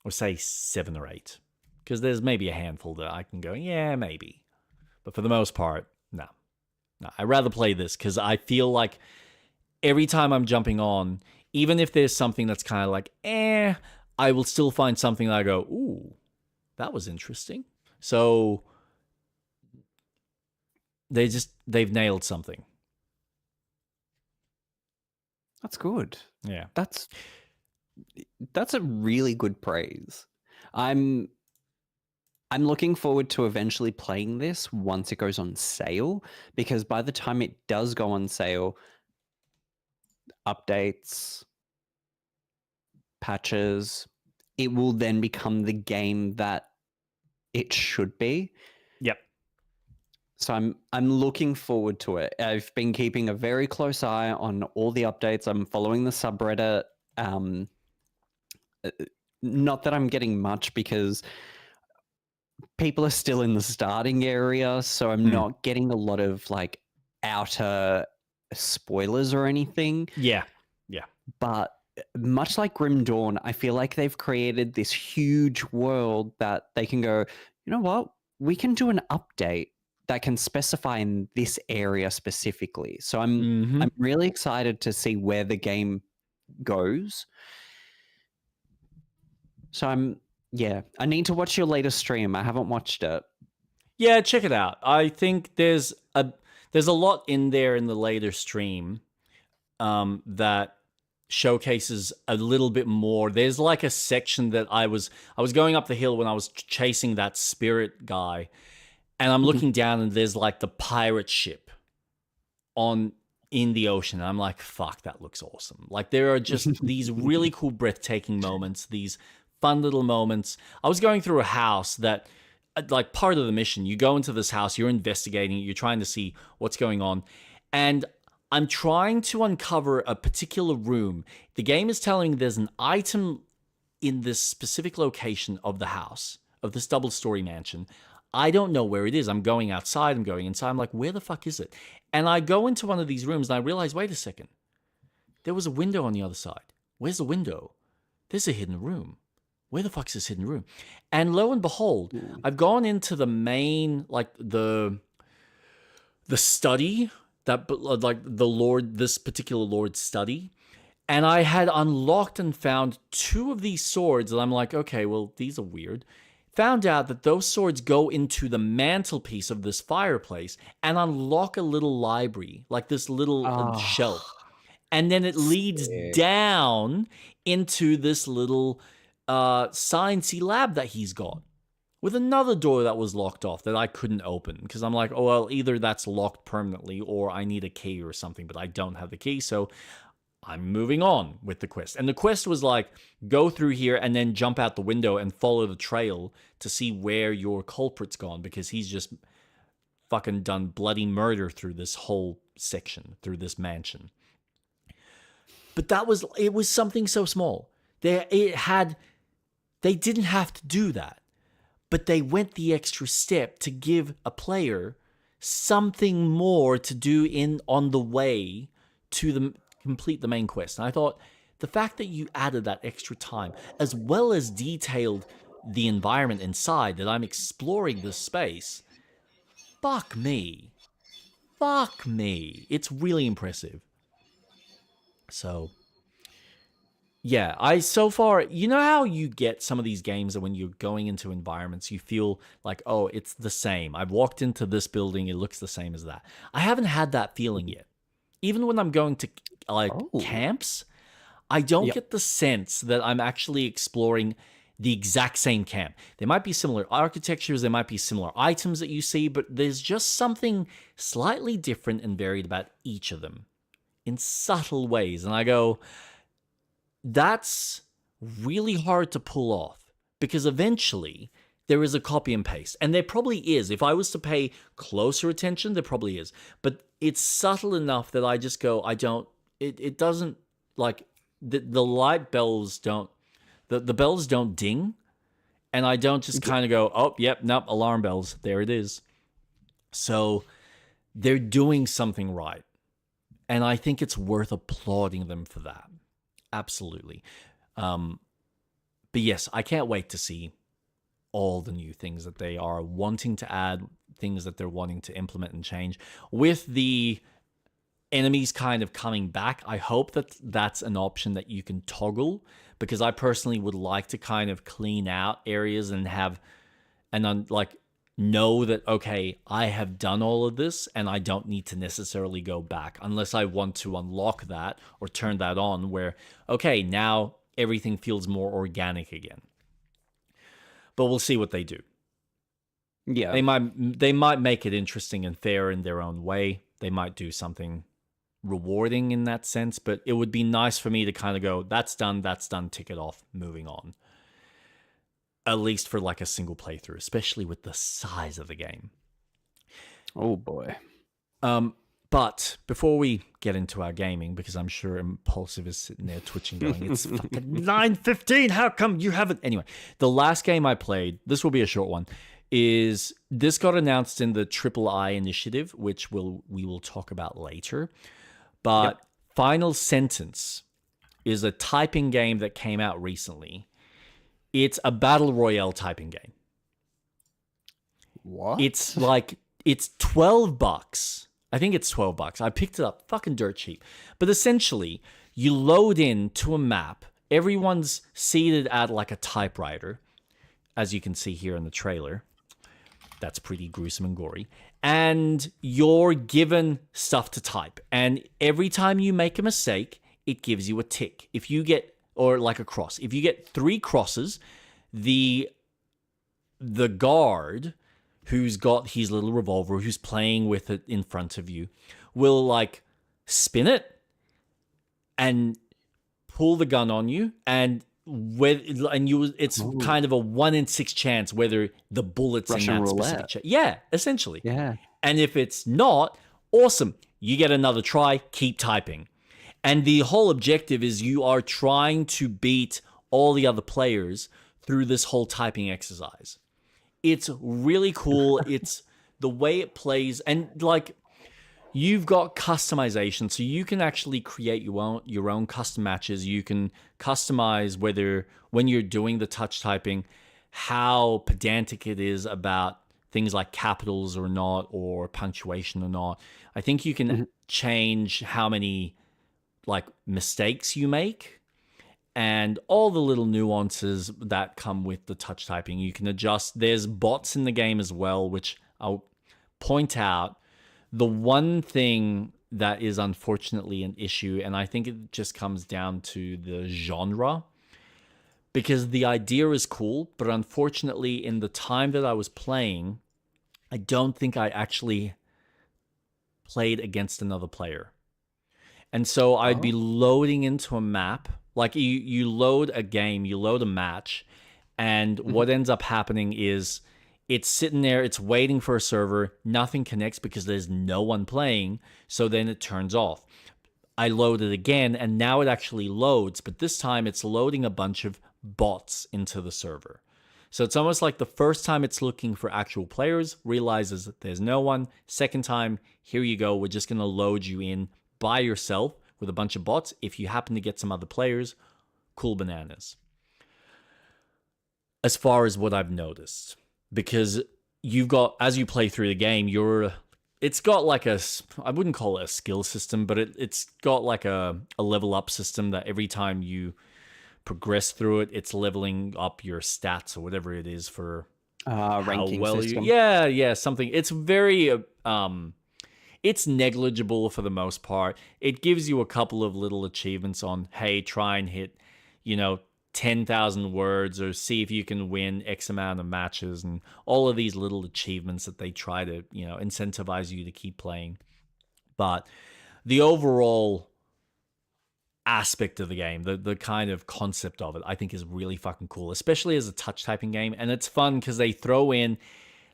S2: Or say 7 or 8. Because there's maybe a handful that I can go, yeah, maybe. But for the most part, no. I'd rather play this because I feel like every time I'm jumping on, even if there's something that's kind of like, I will still find something that I go, ooh, that was interesting. So they've nailed something.
S1: That's good.
S2: Yeah.
S1: That's a really good praise. I'm looking forward to eventually playing this once it goes on sale, because by the time it does go on sale, updates, patches, it will then become the game that it should be.
S2: Yep.
S1: So I'm looking forward to it. I've been keeping a very close eye on all the updates. I'm following the subreddit. Not that I'm getting much because people are still in the starting area, so I'm not getting a lot of like outer spoilers or anything.
S2: Yeah.
S1: But much like Grim Dawn, I feel like they've created this huge world that they can go, you know what? We can do an update that can specify in this area specifically. So I'm really excited to see where the game goes. So I need to watch your latest stream. I haven't watched it.
S2: Yeah, check it out. I think there's a lot in there in the later stream that showcases a little bit more. There's like a section that I was going up the hill when I was chasing that spirit guy, and I'm looking down and there's like the pirate ship in the ocean. And I'm like, fuck, that looks awesome. Like there are just these really cool, breathtaking moments, these fun little moments. I was going through a house that, like, part of the mission, you go into this house, you're investigating, you're trying to see what's going on, and I'm trying to uncover a particular room. The game is telling me there's an item in this specific location of the house, of this double-story mansion. I don't know where it is. I'm going outside, I'm going inside. I'm like, where the fuck is it? And I go into one of these rooms and I realize, wait a second. There was a window on the other side. Where's the window? There's a hidden room. Where the fuck's this hidden room? And lo and behold, I've gone into the main, like the study, that like this particular lord's study. And I had unlocked and found 2 of these swords. And I'm like, okay, well, these are weird. Found out that those swords go into the mantelpiece of this fireplace and unlock a little library, like this little shelf. And then it leads down into this little sciencey lab that he's got, with another door that was locked off that I couldn't open because I'm like, oh, well, either that's locked permanently or I need a key or something, but I don't have the key. So I'm moving on with the quest. And the quest was like, go through here and then jump out the window and follow the trail to see where your culprit's gone, because he's just fucking done bloody murder through this whole section, through this mansion. But it was something so small. They didn't have to do that, but they went the extra step to give a player something more to do on the way to complete the main quest. And I thought the fact that you added that extra time, as well as detailed the environment inside, that I'm exploring this space, fuck me. It's really impressive. So yeah, so far, you know how you get some of these games that when you're going into environments, you feel like, oh, it's the same. I've walked into this building, it looks the same as that. I haven't had that feeling yet. Even when I'm going to camps, I don't get the sense that I'm actually exploring the exact same camp. There might be similar architectures, there might be similar items that you see, but there's just something slightly different and varied about each of them in subtle ways. And I go, that's really hard to pull off, because eventually there is a copy and paste. And there probably is. If I was to pay closer attention, there probably is. But it's subtle enough that I just go, it doesn't, like, the light bells don't, the bells don't ding. And I don't just kind of go, oh, yep, nope, alarm bells. There it is. So they're doing something right. And I think it's worth applauding them for that. Absolutely. But yes, I can't wait to see all the new things that they are wanting to add, things that they're wanting to implement and change. With the enemies kind of coming back, I hope that that's an option that you can toggle, because I personally would like to kind of clean out areas and know that, okay, I have done all of this and I don't need to necessarily go back unless I want to unlock that or turn that on where, okay, now everything feels more organic again. But we'll see what they do. Yeah. They might make it interesting and fair in their own way. They might do something rewarding in that sense, but it would be nice for me to kind of go, that's done, tick it off, moving on. At least for like a single playthrough, especially with the size of the game.
S1: Oh boy.
S2: But before we get into our gaming, because I'm sure Impulsive is sitting there twitching going, it's fucking 9:15, how come you haven't? Anyway, the last game I played, this will be a short one, is this got announced in the Triple I initiative, which we will talk about later. But Final Sentence is a typing game that came out recently. It's a battle royale typing game.
S1: What?
S2: It's like, it's $12. I think it's $12. I picked it up fucking dirt cheap. But essentially, you load in to a map. Everyone's seated at like a typewriter, as you can see here in the trailer. That's pretty gruesome and gory. And you're given stuff to type. And every time you make a mistake, it gives you a tick. If you get, or like a cross. If you get 3 crosses, the guard who's got his little revolver, who's playing with it in front of you, will like spin it and pull the gun on you, and it's kind of a 1 in 6 chance whether the bullets
S1: Russian
S2: in that
S1: roulette.
S2: specific yeah, essentially.
S1: Yeah.
S2: And if it's not, awesome. You get another try, keep typing. And the whole objective is you are trying to beat all the other players through this whole typing exercise. It's really cool. It's the way it plays, and like you've got customization, so you can actually create your own custom matches. You can customize whether when you're doing the touch typing, how pedantic it is about things like capitals or not, or punctuation or not. I think you can change how many like mistakes you make, and all the little nuances that come with the touch typing. You can adjust. There's bots in the game as well, which I'll point out. The one thing that is unfortunately an issue, and I think it just comes down to the genre, because the idea is cool, but unfortunately in the time that I was playing, I don't think I actually played against another player. And so I'd be loading into a map. Like you load a game, you load a match, and what ends up happening is it's sitting there, it's waiting for a server, nothing connects because there's no one playing, so then it turns off. I load it again, and now it actually loads, but this time it's loading a bunch of bots into the server. So it's almost like the first time it's looking for actual players, realizes that there's no one. Second time, here you go, we're just going to load you in by yourself with a bunch of bots. If you happen to get some other players, cool bananas. As far as what I've noticed, because you've got, as you play through the game, it's got like I wouldn't call it a skill system, but it's got like a level up system that every time you progress through it, it's leveling up your stats or whatever it is for
S1: ranking
S2: how well
S1: system.
S2: Something. It's very it's negligible for the most part. It gives you a couple of little achievements on, hey, try and hit, 10,000 words, or see if you can win X amount of matches, and all of these little achievements that they try to, incentivize you to keep playing. But the overall aspect of the game, the kind of concept of it, I think is really fucking cool, especially as a touch typing game. And it's fun because they throw in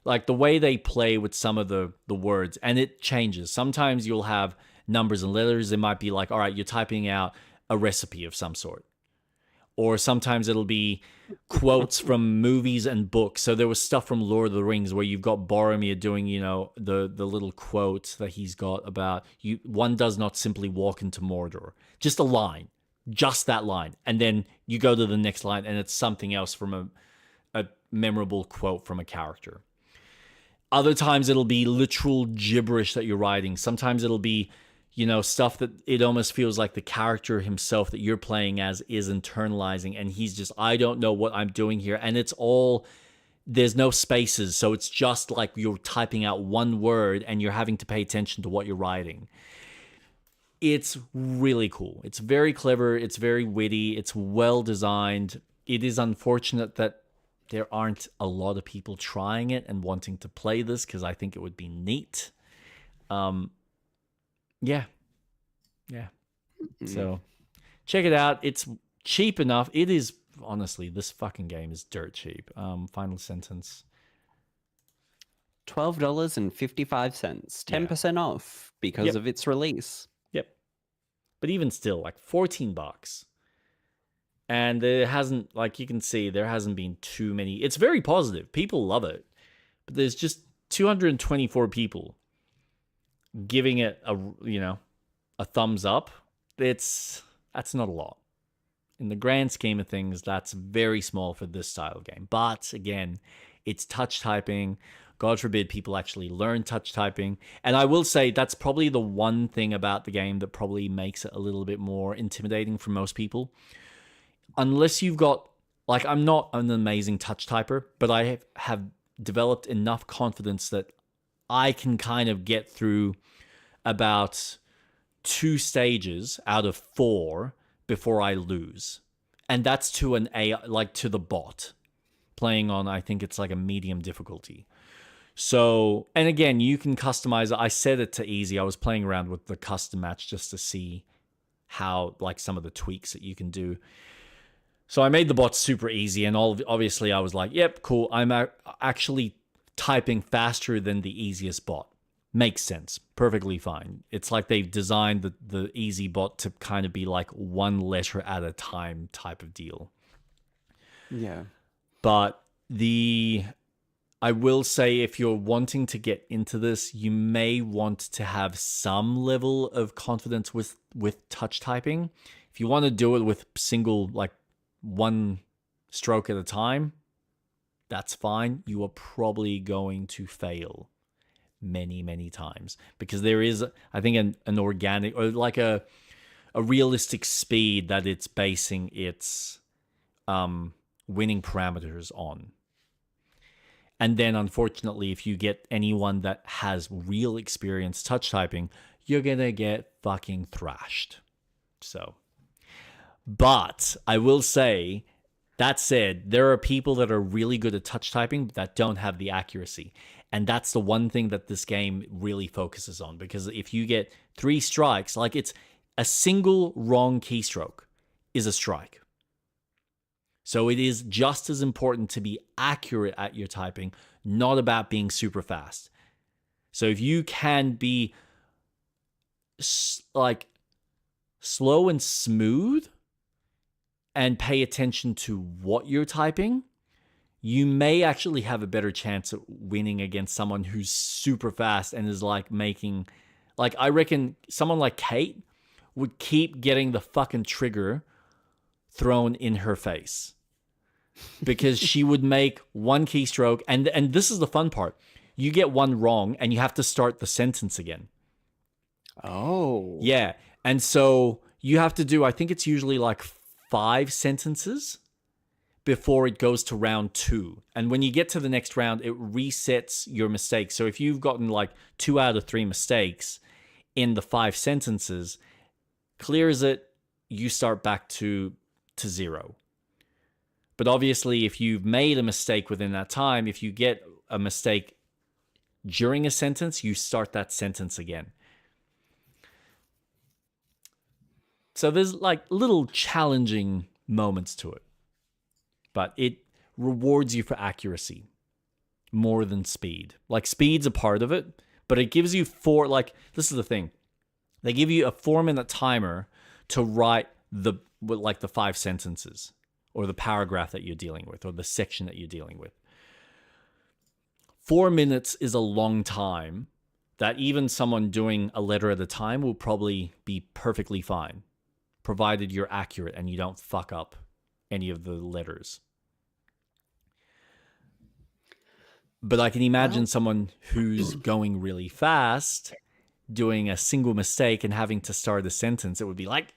S2: like the way they play with some of the words, and it changes. Sometimes you'll have numbers and letters. It might be like, all right, you're typing out a recipe of some sort. Or sometimes it'll be quotes from movies and books. So there was stuff from Lord of the Rings where you've got Boromir doing, the little quote that he's got about, one does not simply walk into Mordor. Just a line. Just that line. And then you go to the next line and it's something else from a memorable quote from a character. Other times it'll be literal gibberish that you're writing. Sometimes it'll be, stuff that it almost feels like the character himself that you're playing as is internalizing, and he's just, I don't know what I'm doing here. And it's all, there's no spaces. So it's just like you're typing out one word and you're having to pay attention to what you're writing. It's really cool. It's very clever. It's very witty. It's well designed. It is unfortunate that there aren't a lot of people trying it and wanting to play this, because I think it would be neat. Yeah. So check it out. It's cheap enough. It is, honestly, this fucking game is dirt cheap. Final Sentence.
S1: $12.55, 10% off because of its release.
S2: Yep. But even still, like $14. And there hasn't, like you can see, there hasn't been too many. It's very positive. People love it. But there's just 224 people giving it a thumbs up. That's not a lot. In the grand scheme of things, that's very small for this style of game. But again, it's touch typing. God forbid people actually learn touch typing. And I will say that's probably the one thing about the game that probably makes it a little bit more intimidating for most people. Unless you've got, like, I'm not an amazing touch typer, but I have developed enough confidence that I can kind of get through about 2 stages out of 4 before I lose. And that's to an AI, like to the bot playing on, I think it's like a medium difficulty. So, and again, you can customize it. I set it to easy. I was playing around with the custom match just to see how, like, some of the tweaks that you can do. So I made the bot super easy, and obviously I was like, yep, cool. I'm actually typing faster than the easiest bot. Makes sense. Perfectly fine. It's like they've designed the easy bot to kind of be like 1 letter at a time type of deal.
S1: Yeah.
S2: But I will say, if you're wanting to get into this, you may want to have some level of confidence with touch typing. If you want to do it with single, like 1 stroke at a time, that's fine. You are probably going to fail many, many times because there is, I think, an organic or like a realistic speed that it's basing its winning parameters on. And then, unfortunately, if you get anyone that has real experience touch typing, you're going to get fucking thrashed. So, but I will say, that said, there are people that are really good at touch typing that don't have the accuracy. And that's the one thing that this game really focuses on. Because if you get 3 strikes, like, it's a single wrong keystroke is a strike. So it is just as important to be accurate at your typing, not about being super fast. So if you can be like slow and smooth and pay attention to what you're typing, you may actually have a better chance of winning against someone who's super fast and is like making, like, I reckon someone like Kate would keep getting the fucking trigger thrown in her face because she would make 1 keystroke. And this is the fun part. You get 1 wrong and you have to start the sentence again.
S1: Oh.
S2: Yeah. And so you have to do, I think it's usually like 5 sentences before it goes to round 2. And when you get to the next round, it resets your mistakes. So if you've gotten like 2 out of 3 mistakes in the 5 sentences, clears it, you start back to 0. But obviously, if you've made a mistake within that time, if you get a mistake during a sentence, you start that sentence again. So there's like little challenging moments to it. But it rewards you for accuracy more than speed. Like, speed's a part of it, but it gives you 4, like, this is the thing. They give you a 4-minute timer to write the 5 sentences or the paragraph that you're dealing with or the section that you're dealing with. 4 minutes is a long time that even someone doing a letter at a time will probably be perfectly fine, provided you're accurate and you don't fuck up any of the letters. But I can imagine someone who's going really fast doing a single mistake and having to start a sentence. It would be like,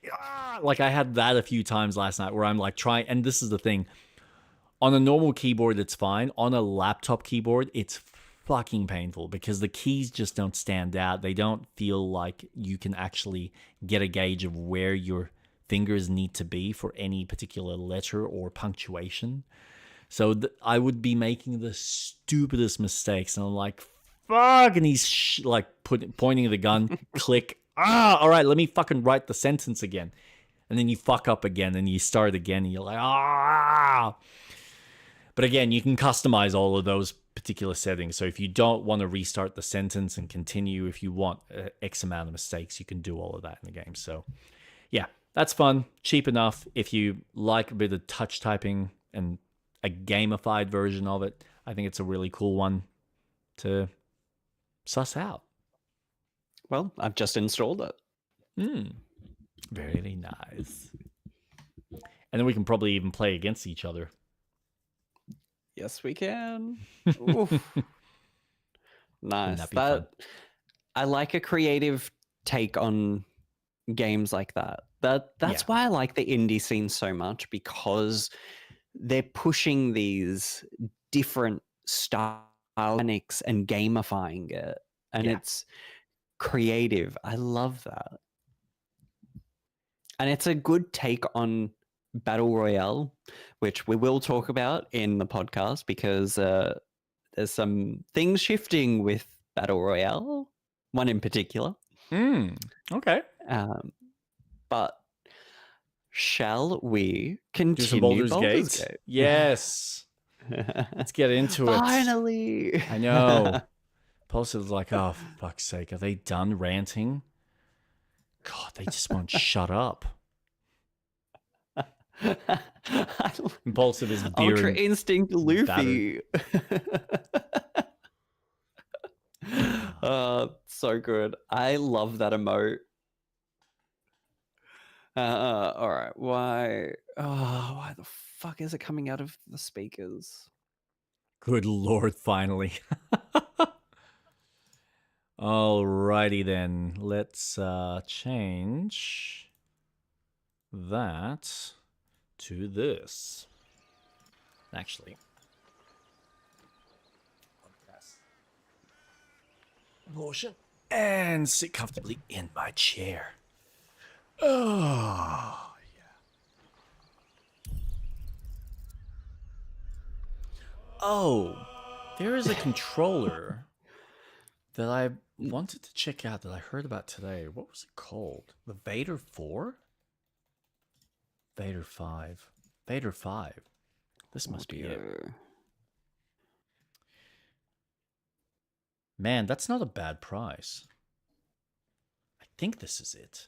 S2: like I had that a few times last night where I'm like trying, and this is the thing. On a normal keyboard, it's fine. On a laptop keyboard, it's fucking painful because the keys just don't stand out. They don't feel like you can actually get a gauge of where your fingers need to be for any particular letter or punctuation. So I would be making the stupidest mistakes, and I'm like, fuck, and he's pointing the gun, click, all right, let me fucking write the sentence again. And then you fuck up again, and you start again, and you're like, But again, you can customize all of those particular settings. So if you don't want to restart the sentence and continue, if you want X amount of mistakes, you can do all of that in the game. So yeah, that's fun, cheap enough. If you like a bit of touch typing and a gamified version of it, I think it's a really cool one to suss out.
S1: Well, I've just installed it.
S2: Very nice. And then we can probably even play against each other.
S1: Yes, we can. Oof. Nice.
S2: Fun?
S1: I like a creative take on games like that. That's why I like the indie scene so much, because they're pushing these different style mechanics and gamifying it, and it's creative. I love that. And it's a good take on Battle Royale, which we will talk about in the podcast, because there's some things shifting with Battle Royale, one in particular.
S2: Okay.
S1: But shall we continue
S2: do some Baldur's Gate? Yes. Let's get into it.
S1: Finally.
S2: I know. Pulsive's like, oh, for fuck's sake, are they done ranting? God, they just won't shut up. Impulsive is beer.
S1: Ultra Instinct Luffy. So good. I love that emote. All right. Why the fuck is it coming out of the speakers?
S2: Good Lord, finally. Alrighty then. Let's change that to this. Actually. Motion. And sit comfortably in my chair. Oh, yeah. Oh, there is a controller that I wanted to check out that I heard about today. What was it called? The Vader 4? Vader 5. Vader 5. This must be it. Man, that's not a bad price. I think this is it.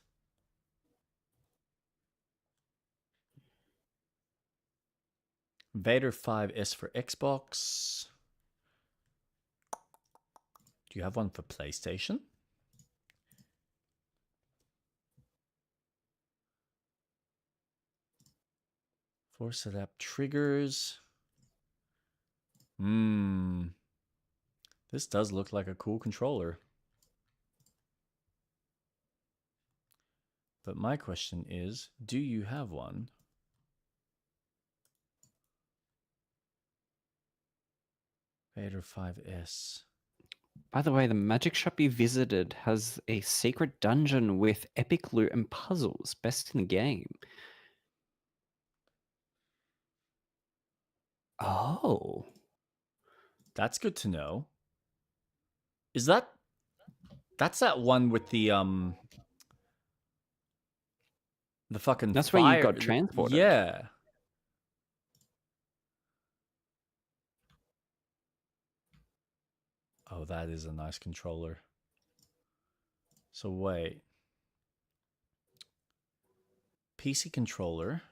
S2: Vader 5S for Xbox. Do you have one for PlayStation? Force adapt triggers. This does look like a cool controller. But my question is, do you have one? Vader 5S.
S1: By the way, the magic shop you visited has a secret dungeon with epic loot and puzzles. Best in the game. Oh.
S2: That's good to know. Is that... That's that one with the fucking
S1: That's
S2: fire.
S1: where you got transported.
S2: Yeah. Oh, that is a nice controller. So wait. PC controller.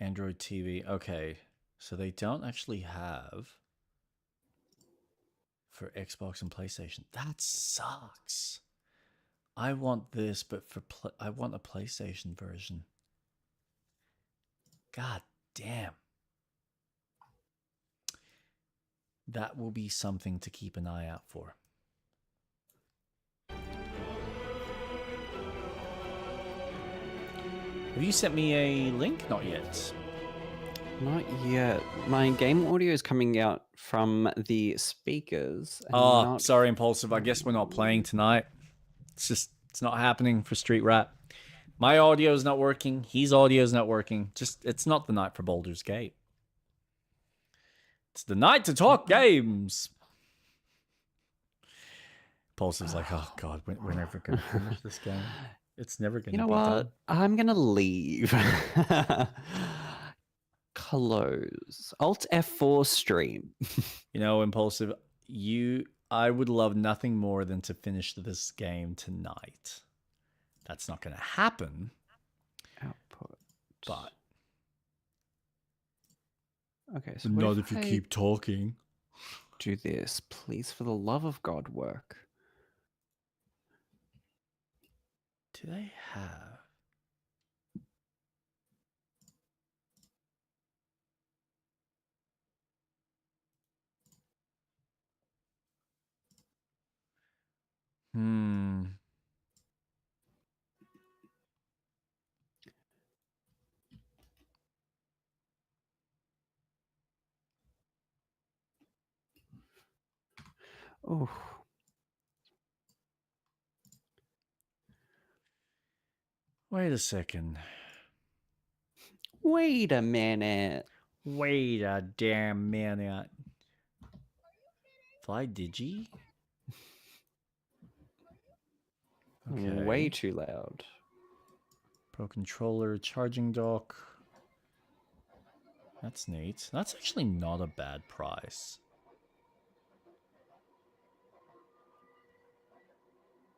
S2: Android TV. Okay. So they don't actually have for Xbox and PlayStation. That sucks. I want this, but I want a PlayStation version. God damn. That will be something to keep an eye out for. Have you sent me a link? Not yet.
S1: Not yet. My game audio is coming out from the speakers.
S2: Oh, sorry, Impulsive. I guess we're not playing tonight. It's not happening for Street Rat. My audio is not working. His audio is not working. It's not the night for Baldur's Gate. It's the night to talk games. Impulsive's like, oh God, we're never going to finish this game. It's never going to be done.
S1: You know what? I'm going to leave. close. Alt F4 stream.
S2: You know, Impulsive, I would love nothing more than to finish this game tonight. That's not going to happen.
S1: Output.
S2: But
S1: okay, so
S2: not if you keep talking.
S1: Do this, please, for the love of God, work.
S2: Do they have?
S1: Oh.
S2: Wait a second.
S1: Wait a minute.
S2: Wait a damn minute. Fly Digi?
S1: Okay. Way too loud.
S2: Pro controller, charging dock. That's neat. That's actually not a bad price.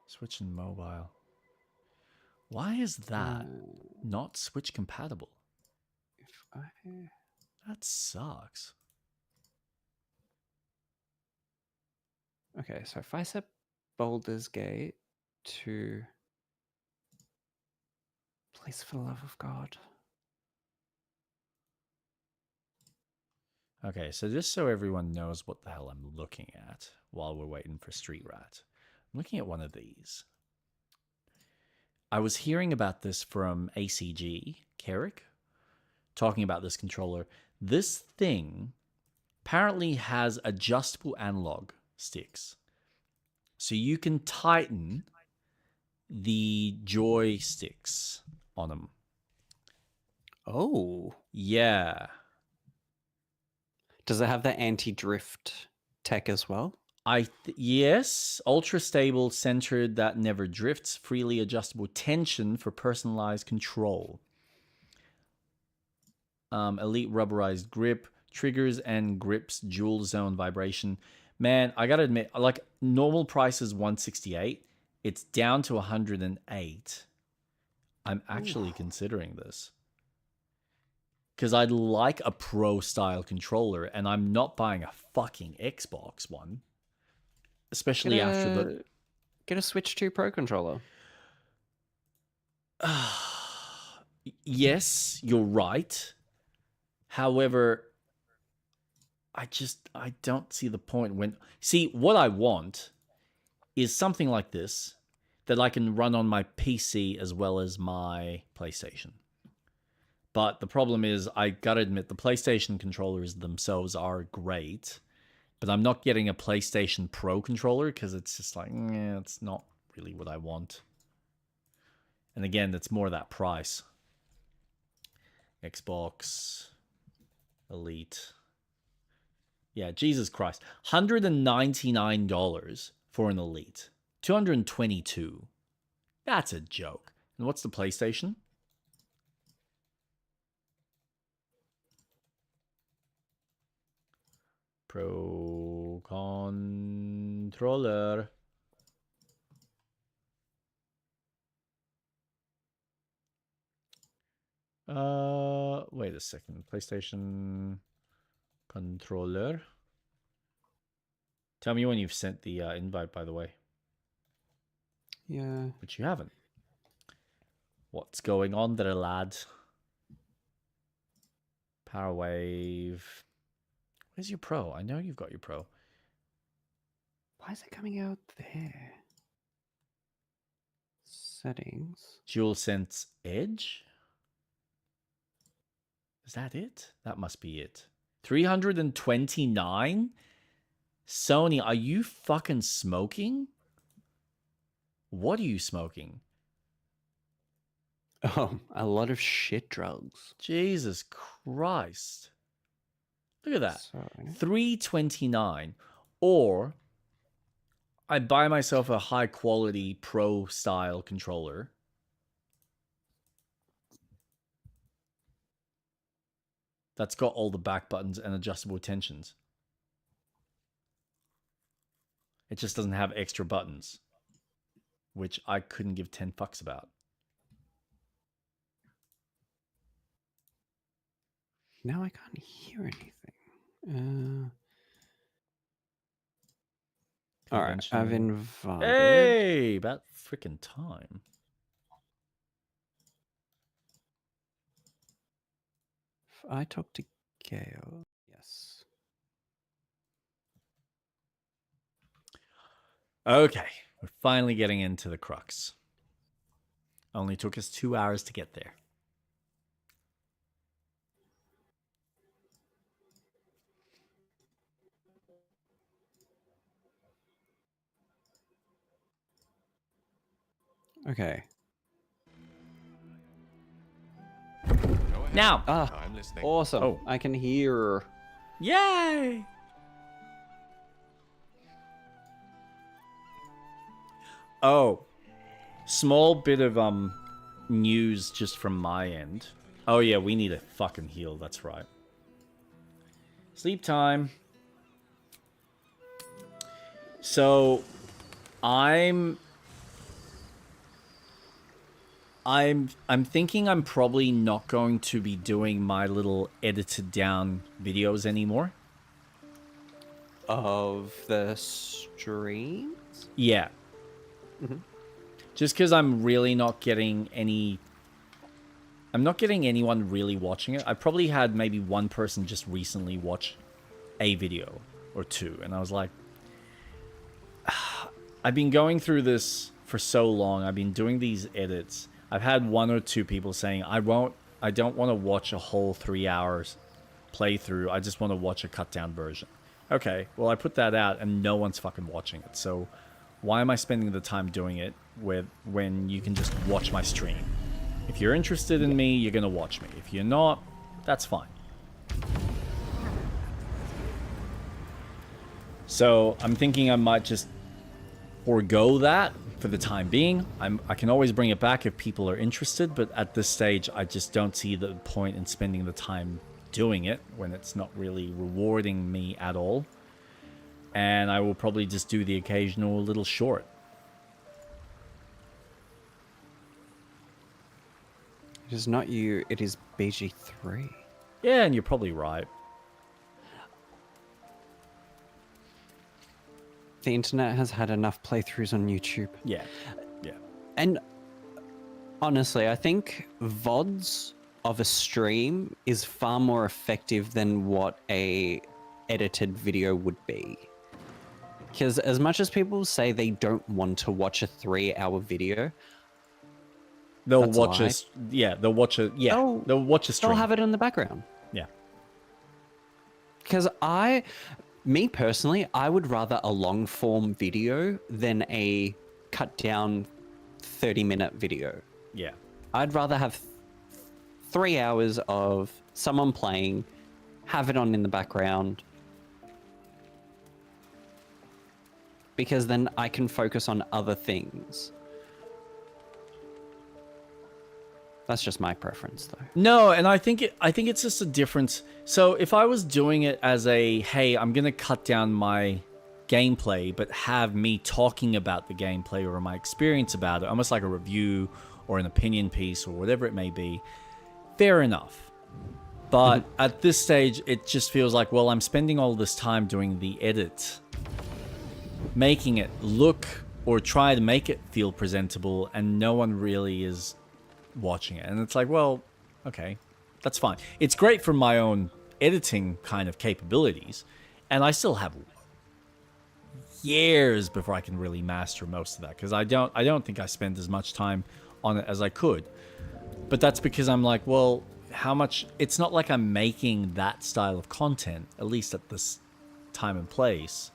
S2: Switch and mobile. Why is that not Switch compatible? That sucks.
S1: Okay, so if I set Baldur's Gate to... Please, for the love of God.
S2: Okay, so just so everyone knows what the hell I'm looking at while we're waiting for Street Rat, I'm looking at one of these. I was hearing about this from ACG, Carrick, talking about this controller. This thing apparently has adjustable analog sticks. So you can tighten the joysticks on them.
S1: Oh.
S2: Yeah.
S1: Does it have the anti-drift tech as well?
S2: Yes, ultra stable, centered that never drifts, freely adjustable tension for personalized control. Elite rubberized grip, triggers and grips, dual zone vibration. Man, I gotta admit, like normal price is $168. It's down to $108. I'm actually considering this. Because I'd like a pro style controller, and I'm not buying a fucking Xbox one. Especially after the...
S1: Get a Switch 2 Pro controller.
S2: Yes, you're right. However, I don't see the point when... See, what I want is something like this that I can run on my PC as well as my PlayStation. But the problem is, I gotta admit, the PlayStation controllers themselves are great, but I'm not getting a PlayStation Pro controller because it's just like, it's not really what I want. And again, it's more that price. Xbox Elite. Yeah, Jesus Christ. $199 for an Elite. $222. That's a joke. And what's the PlayStation? Pro controller. Wait a second. PlayStation controller. Tell me when you've sent the invite, by the way.
S1: Yeah.
S2: But you haven't. What's going on there, lad? Power Wave. Where's your Pro? I know you've got your Pro.
S1: Why is it coming out there? Settings.
S2: DualSense Edge? Is that it? That must be it. 329? Sony, are you fucking smoking? What are you smoking?
S1: Oh, a lot of shit drugs.
S2: Jesus Christ. Look at that.
S1: Sorry.
S2: 329. Or I buy myself a high quality pro style controller. That's got all the back buttons and adjustable tensions. It just doesn't have extra buttons, which I couldn't give 10 fucks about.
S1: Now I can't hear anything. All right, I've invited.
S2: Hey, about freaking time.
S1: I talked to Gail. Yes.
S2: Okay, we're finally getting into the crux. Only took us 2 hours to get there.
S1: Okay.
S2: Now.
S3: I'm listening.
S1: Awesome.
S2: Oh.
S1: I can hear.
S2: Yay! Oh, small bit of news just from my end. Oh yeah, we need a fucking heal. That's right. Sleep time. So, I'm thinking I'm probably not going to be doing my little edited down videos anymore.
S1: Of the streams?
S2: Yeah. Just because I'm really not getting any... I'm not getting anyone really watching it. I probably had maybe one person just recently watch a video or two. And I was like... I've been going through this for so long. I've been doing these edits. I've had one or two people saying, I don't want to watch a whole 3 hours playthrough. I just want to watch a cut down version. Okay, well I put that out and no one's fucking watching it. So why am I spending the time doing it when you can just watch my stream? If you're interested in me, you're going to watch me. If you're not, that's fine. So I'm thinking I might just forego that for the time being. I can always bring it back if people are interested, but at this stage, I just don't see the point in spending the time doing it when it's not really rewarding me at all. And I will probably just do the occasional little short.
S1: It is not you, it is BG3.
S2: Yeah, and you're probably right.
S1: The internet has had enough playthroughs on YouTube.
S2: Yeah, yeah.
S1: And honestly, I think VODs of a stream is far more effective than what a edited video would be. Because as much as people say they don't want to watch a 3-hour video,
S2: They'll
S1: that's
S2: watch
S1: a lie.
S2: us. Yeah, they'll watch a. Yeah, they'll watch a stream.
S1: They'll have it in the background.
S2: Yeah.
S1: Because me personally, I would rather a long form video than a cut down 30-minute video.
S2: Yeah.
S1: I'd rather have 3 hours of someone playing, have it on in the background, because then I can focus on other things. That's just my preference, though.
S2: No, and I think it's just a difference. So if I was doing it as a, hey, I'm gonna cut down my gameplay, but have me talking about the gameplay or my experience about it, almost like a review or an opinion piece or whatever it may be, fair enough. But at this stage, it just feels like, well, I'm spending all this time doing the edit, making it look or try to make it feel presentable, and no one really is watching it. And it's like, well, okay, that's fine. It's great for my own editing kind of capabilities, and I still have years before I can really master most of that, because I don't think I spend as much time on it as I could. But that's because I'm like, well, how much... It's not like I'm making that style of content, at least at this time and place.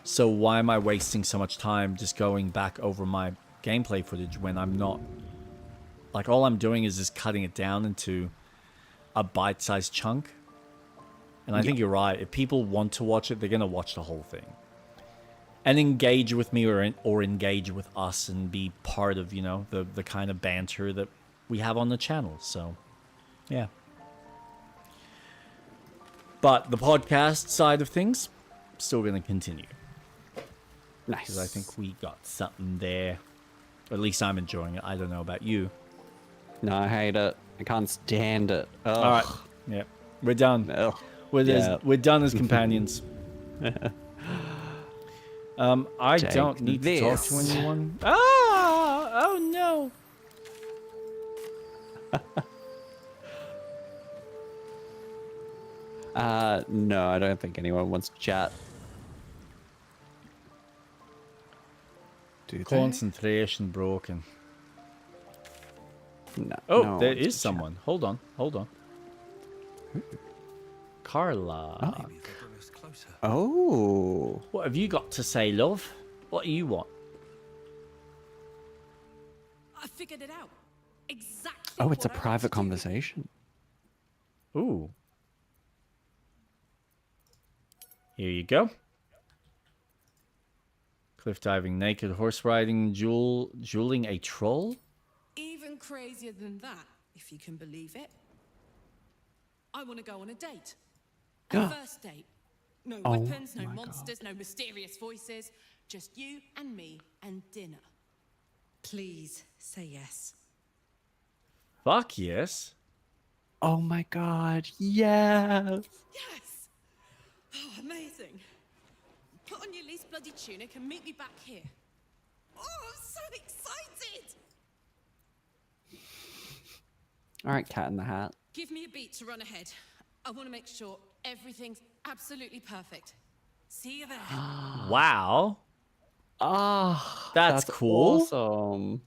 S2: So why am I wasting so much time just going back over my gameplay footage when I'm not... Like, all I'm doing is just cutting it down into a bite-sized chunk. And I think you're right. If people want to watch it, they're going to watch the whole thing. And engage with me or engage with us and be part of, you know, the kind of banter that we have on the channel. So, yeah. But the podcast side of things, still going to continue.
S1: Nice.
S2: Because I think we got something there. At least I'm enjoying it. I don't know about you.
S1: No, I hate it. I can't stand it. Ugh.
S2: All right. Yeah. We're done.
S1: Ugh.
S2: We're done as companions. I
S1: Take
S2: don't need to talk to
S1: this.
S2: anyone. Oh no.
S1: No, I don't think anyone wants to chat. Do they?
S2: Concentration broken.
S1: No.
S2: Oh,
S1: no one
S2: there
S1: wants to
S2: is
S1: chat.
S2: someone. Hold on. Carla.
S3: Maybe they'll bring us closer.
S1: Oh.
S2: What have you got to say, love? What do you want?
S4: I figured it out. Exactly.
S1: Oh, it's a
S4: what I want
S1: private
S4: to do.
S1: conversation.
S2: Ooh. Here you go. Cliff diving, naked, horse riding, dueling a troll?
S4: Even crazier than that, if you can believe it. I want to go on a date. A first date. No
S1: Oh
S4: weapons, no
S1: my
S4: monsters, no mysterious voices. Just you and me and dinner. Please say yes.
S2: Fuck yes.
S1: Oh my god, yes.
S4: Yes! Oh, amazing. Put on your least bloody tunic and meet me back here. Oh, I'm so excited!
S1: All right, Cat in the Hat.
S4: Give me a beat to run ahead. I want to make sure everything's absolutely perfect. See you there.
S2: Wow.
S1: Ah,
S2: That's cool.
S1: Awesome.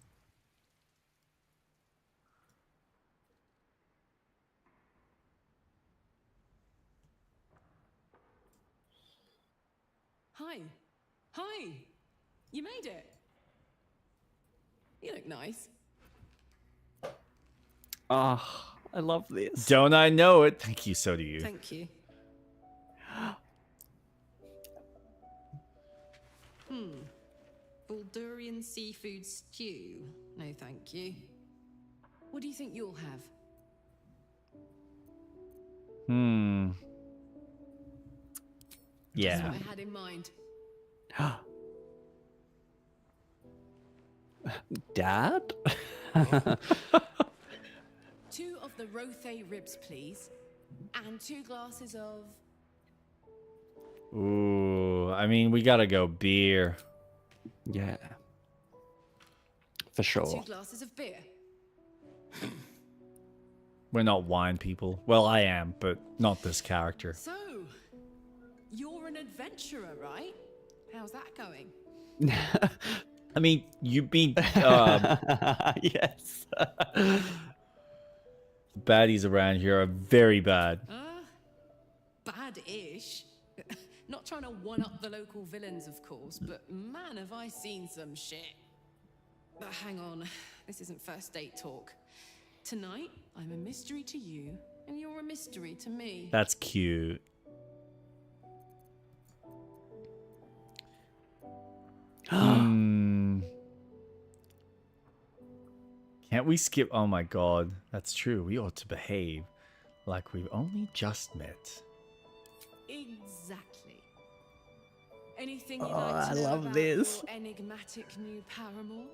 S4: Hi. Hi. You made it. You look nice.
S1: Ah, I love this.
S2: Don't I know it? Thank you, so do you.
S4: Thank you. Baldurian seafood stew. No, thank you. What do you think you'll have? That's
S2: Yeah.
S4: what I had in mind.
S1: Dad?
S4: 2 of the rothe ribs, please. And 2 glasses of...
S2: Ooh, I mean, we gotta go beer.
S1: Yeah. For
S4: 2
S1: sure.
S4: glasses of beer.
S2: We're not wine people. Well, I am, but not this character.
S4: So, you're an adventurer, right? How's that going?
S2: I mean, you've been
S1: Yes.
S2: baddies around here are very bad.
S4: Bad-ish. Not trying to one-up the local villains, of course, but man, have I seen some shit. But hang on, this isn't first date talk. Tonight, I'm a mystery to you, and you're a mystery to me.
S2: That's cute. Can't we skip? Oh my god, that's true. We ought to behave like we've only just met.
S4: Exactly. Anything you'd
S1: Oh,
S4: like to
S1: I
S4: know
S1: love
S4: about
S1: this.
S4: your enigmatic new paramour?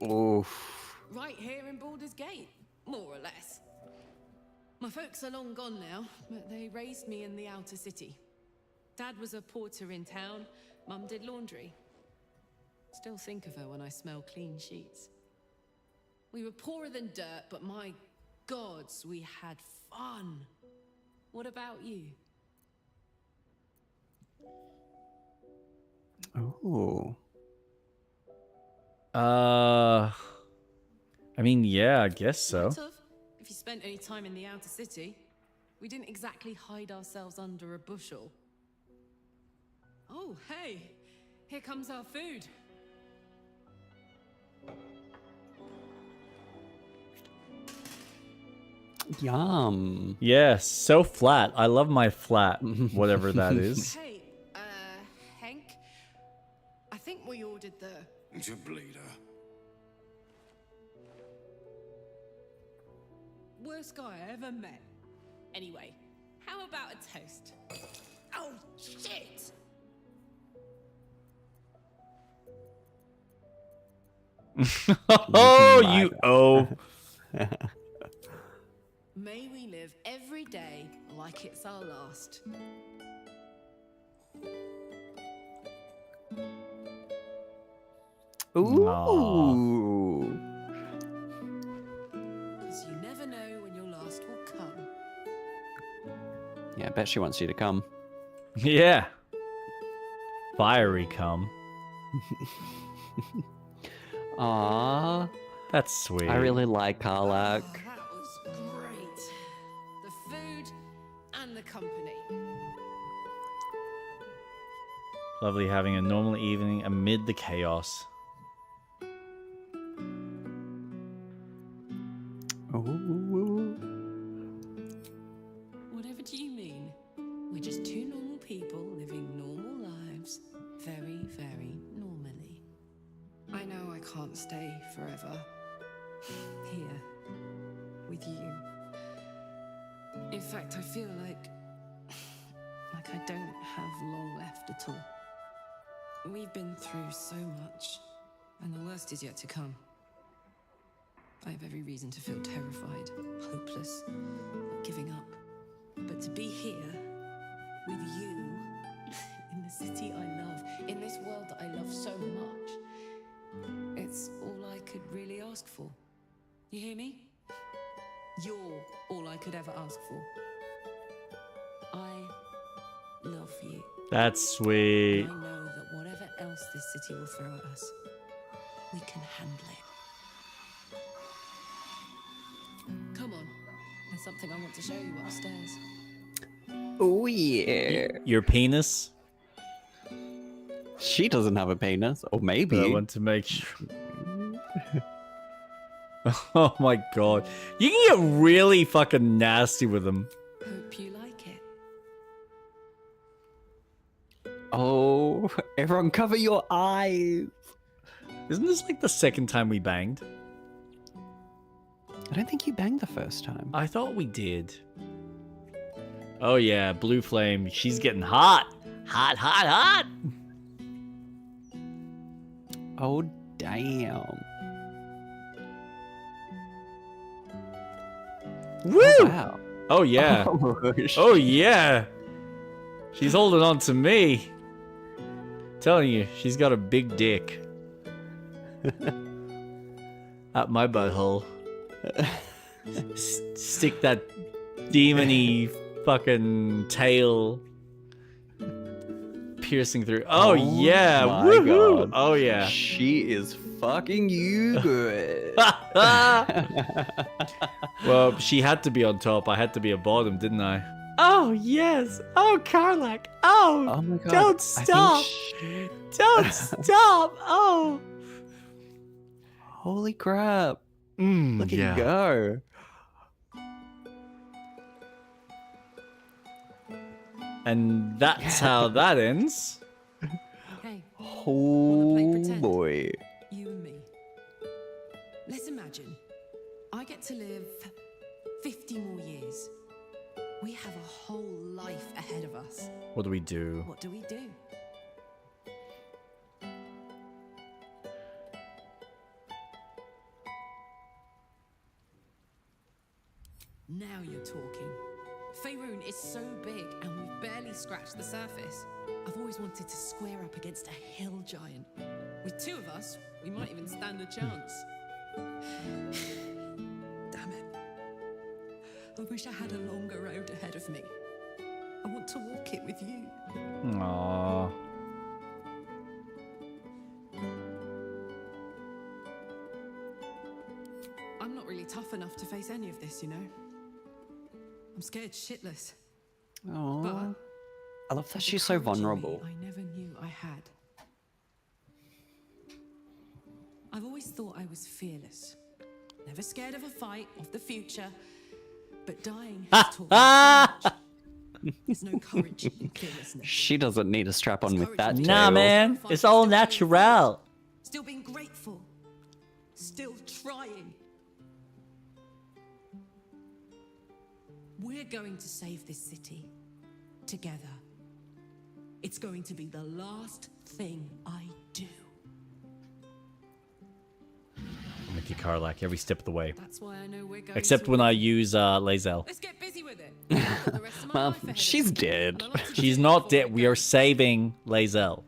S1: Oof.
S4: Right here in Baldur's Gate, more or less. My folks are long gone now, but they raised me in the outer city. Dad was a porter in town, Mum did laundry. Still think of her when I smell clean sheets. We were poorer than dirt, but my gods, we had fun. What about you?
S1: Ooh.
S2: I mean, yeah, I guess so.
S4: Might have, if you spent any time in the outer city. We didn't exactly hide ourselves under a bushel. Oh, hey, here comes our food.
S1: Yum.
S2: Yeah, so flat. I love my flat, whatever that is.
S4: Hey, Hank, I think we ordered the...
S3: To bleed her.
S4: Worst guy I ever met. Anyway, how about a toast? Oh, shit!
S2: Oh, you oh.
S4: May we live every day like it's our last.
S1: Ooh.
S4: Because you never know when your last will come.
S1: Yeah, I bet she wants you to come.
S2: Yeah. Fiery cum.
S1: Aww.
S2: That's sweet.
S1: I really like Karlak.
S4: Oh, that was great. The food and the company.
S2: Lovely having a normal evening amid the chaos.
S1: Ooh.
S4: Whatever do you mean? We're just two normal people living normal lives. Very, very normally. I know I can't stay forever. Here. With you. In fact, I feel like I don't have long left at all. We've been through so much, and the worst is yet to come. I have every reason to feel terrified, hopeless, giving up. But to be here, with you, in the city I love, in this world that I love so much, it's all I could really ask for. You hear me? You're all I could ever ask for. I love you.
S2: That's sweet.
S4: And I know that whatever else this city will throw at us, we can handle it. Come on. There's something I want to show you upstairs.
S1: Oh yeah.
S2: Your penis?
S1: She doesn't have a penis, or maybe.
S2: But I want to make sure. Oh my god. You can get really fucking nasty with them.
S4: Hope you like it.
S1: Oh, everyone, cover your eyes.
S2: Isn't this like the second time we banged?
S1: I don't think you banged the first time.
S2: I thought we did. Oh yeah, Blue Flame. She's getting hot. Hot, hot, hot.
S1: Oh, damn.
S2: Woo!
S1: Oh, wow.
S2: Oh yeah. Oh yeah. She's holding on to me. Telling you, she's got a big dick. At my butthole. Stick that demony fucking tail piercing through. Oh yeah.
S1: My
S2: Woohoo!
S1: God.
S2: Oh yeah.
S1: She is fucking you good.
S2: Well, she had to be on top. I had to be a bottom, didn't I? Oh, yes. Oh, Karlak. Oh,
S1: Oh my God.
S2: don't stop. Don't stop. Oh.
S1: Holy crap. Look at
S2: yeah.
S1: you go.
S2: And that's how that ends.
S4: Hey,
S1: Oh
S4: pretend?
S1: boy.
S4: you and me. Let's imagine I get to live 50 more years. We have a whole life ahead of us.
S2: What do we do?
S4: What do we do? Now you're talking. Faerun is so big and we've barely scratched the surface. I've always wanted to square up against a hill giant. With two of us, we might even stand a chance. Damn it. I wish I had a longer road ahead of me. I want to walk it with you.
S2: Aww.
S4: I'm not really tough enough to face any of this, you know. I'm scared shitless.
S1: Oh,
S4: But
S1: I love that
S4: the
S1: she's so
S4: courage in me
S1: vulnerable.
S4: I never knew I had. I've always thought I was fearless. Never scared of a fight, of the future. But dying has taught me so much. There's no courage in fearlessness.
S1: She doesn't need a strap on with that tail.
S2: Nah, man. It's all natural.
S4: Still being grateful. Still trying. We're going to save this city. Together. It's going to be the last thing I do.
S2: I'm with you, Karlak, every step of the way.
S4: That's why I know we're going
S2: Except
S4: to
S2: when I
S4: win.
S2: use Lae'zel.
S4: Let's get busy with it. I've got the rest of my
S1: Well,
S4: life ahead of
S1: she's
S4: me,
S1: dead.
S4: and I like to
S2: She's
S4: do it
S2: not
S4: before
S2: dead.
S4: it
S2: We are
S4: goes.
S2: saving Lae'zel.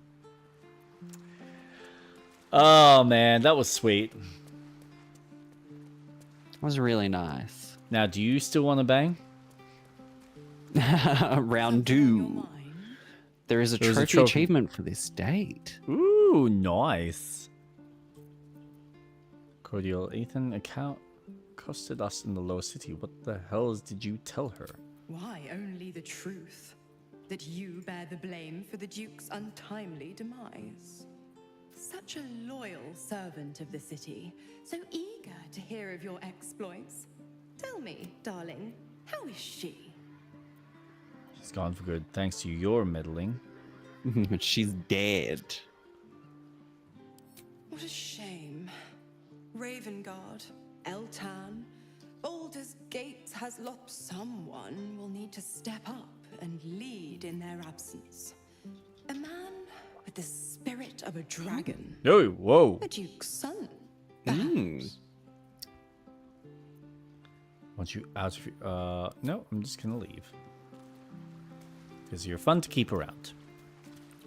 S2: Oh, man, that was sweet.
S1: It was really nice.
S2: Now, do you still want to bang?
S1: Round
S4: Something on your
S1: 2.
S4: mind?
S1: There is a
S2: There is a
S1: trophy
S2: trophy.
S1: achievement for this date.
S2: Ooh, nice. Cordial Ethan account accosted us in the lower city. What the hells did you tell her?
S3: Why, only the truth. That you bear the blame for the Duke's untimely demise. Such a loyal servant of the city, so eager to hear of your exploits. Tell me, darling, how is she?
S2: She's gone for good, thanks to your meddling.
S1: She's dead.
S3: What a shame. Ravengard, Eltan, Baldur's Gate has lost someone will need to step up and lead in their absence. A man with the spirit of a dragon.
S2: Oh, whoa.
S3: A duke's son.
S2: Want you out of your... no, I'm just gonna leave. Because you're fun to keep around.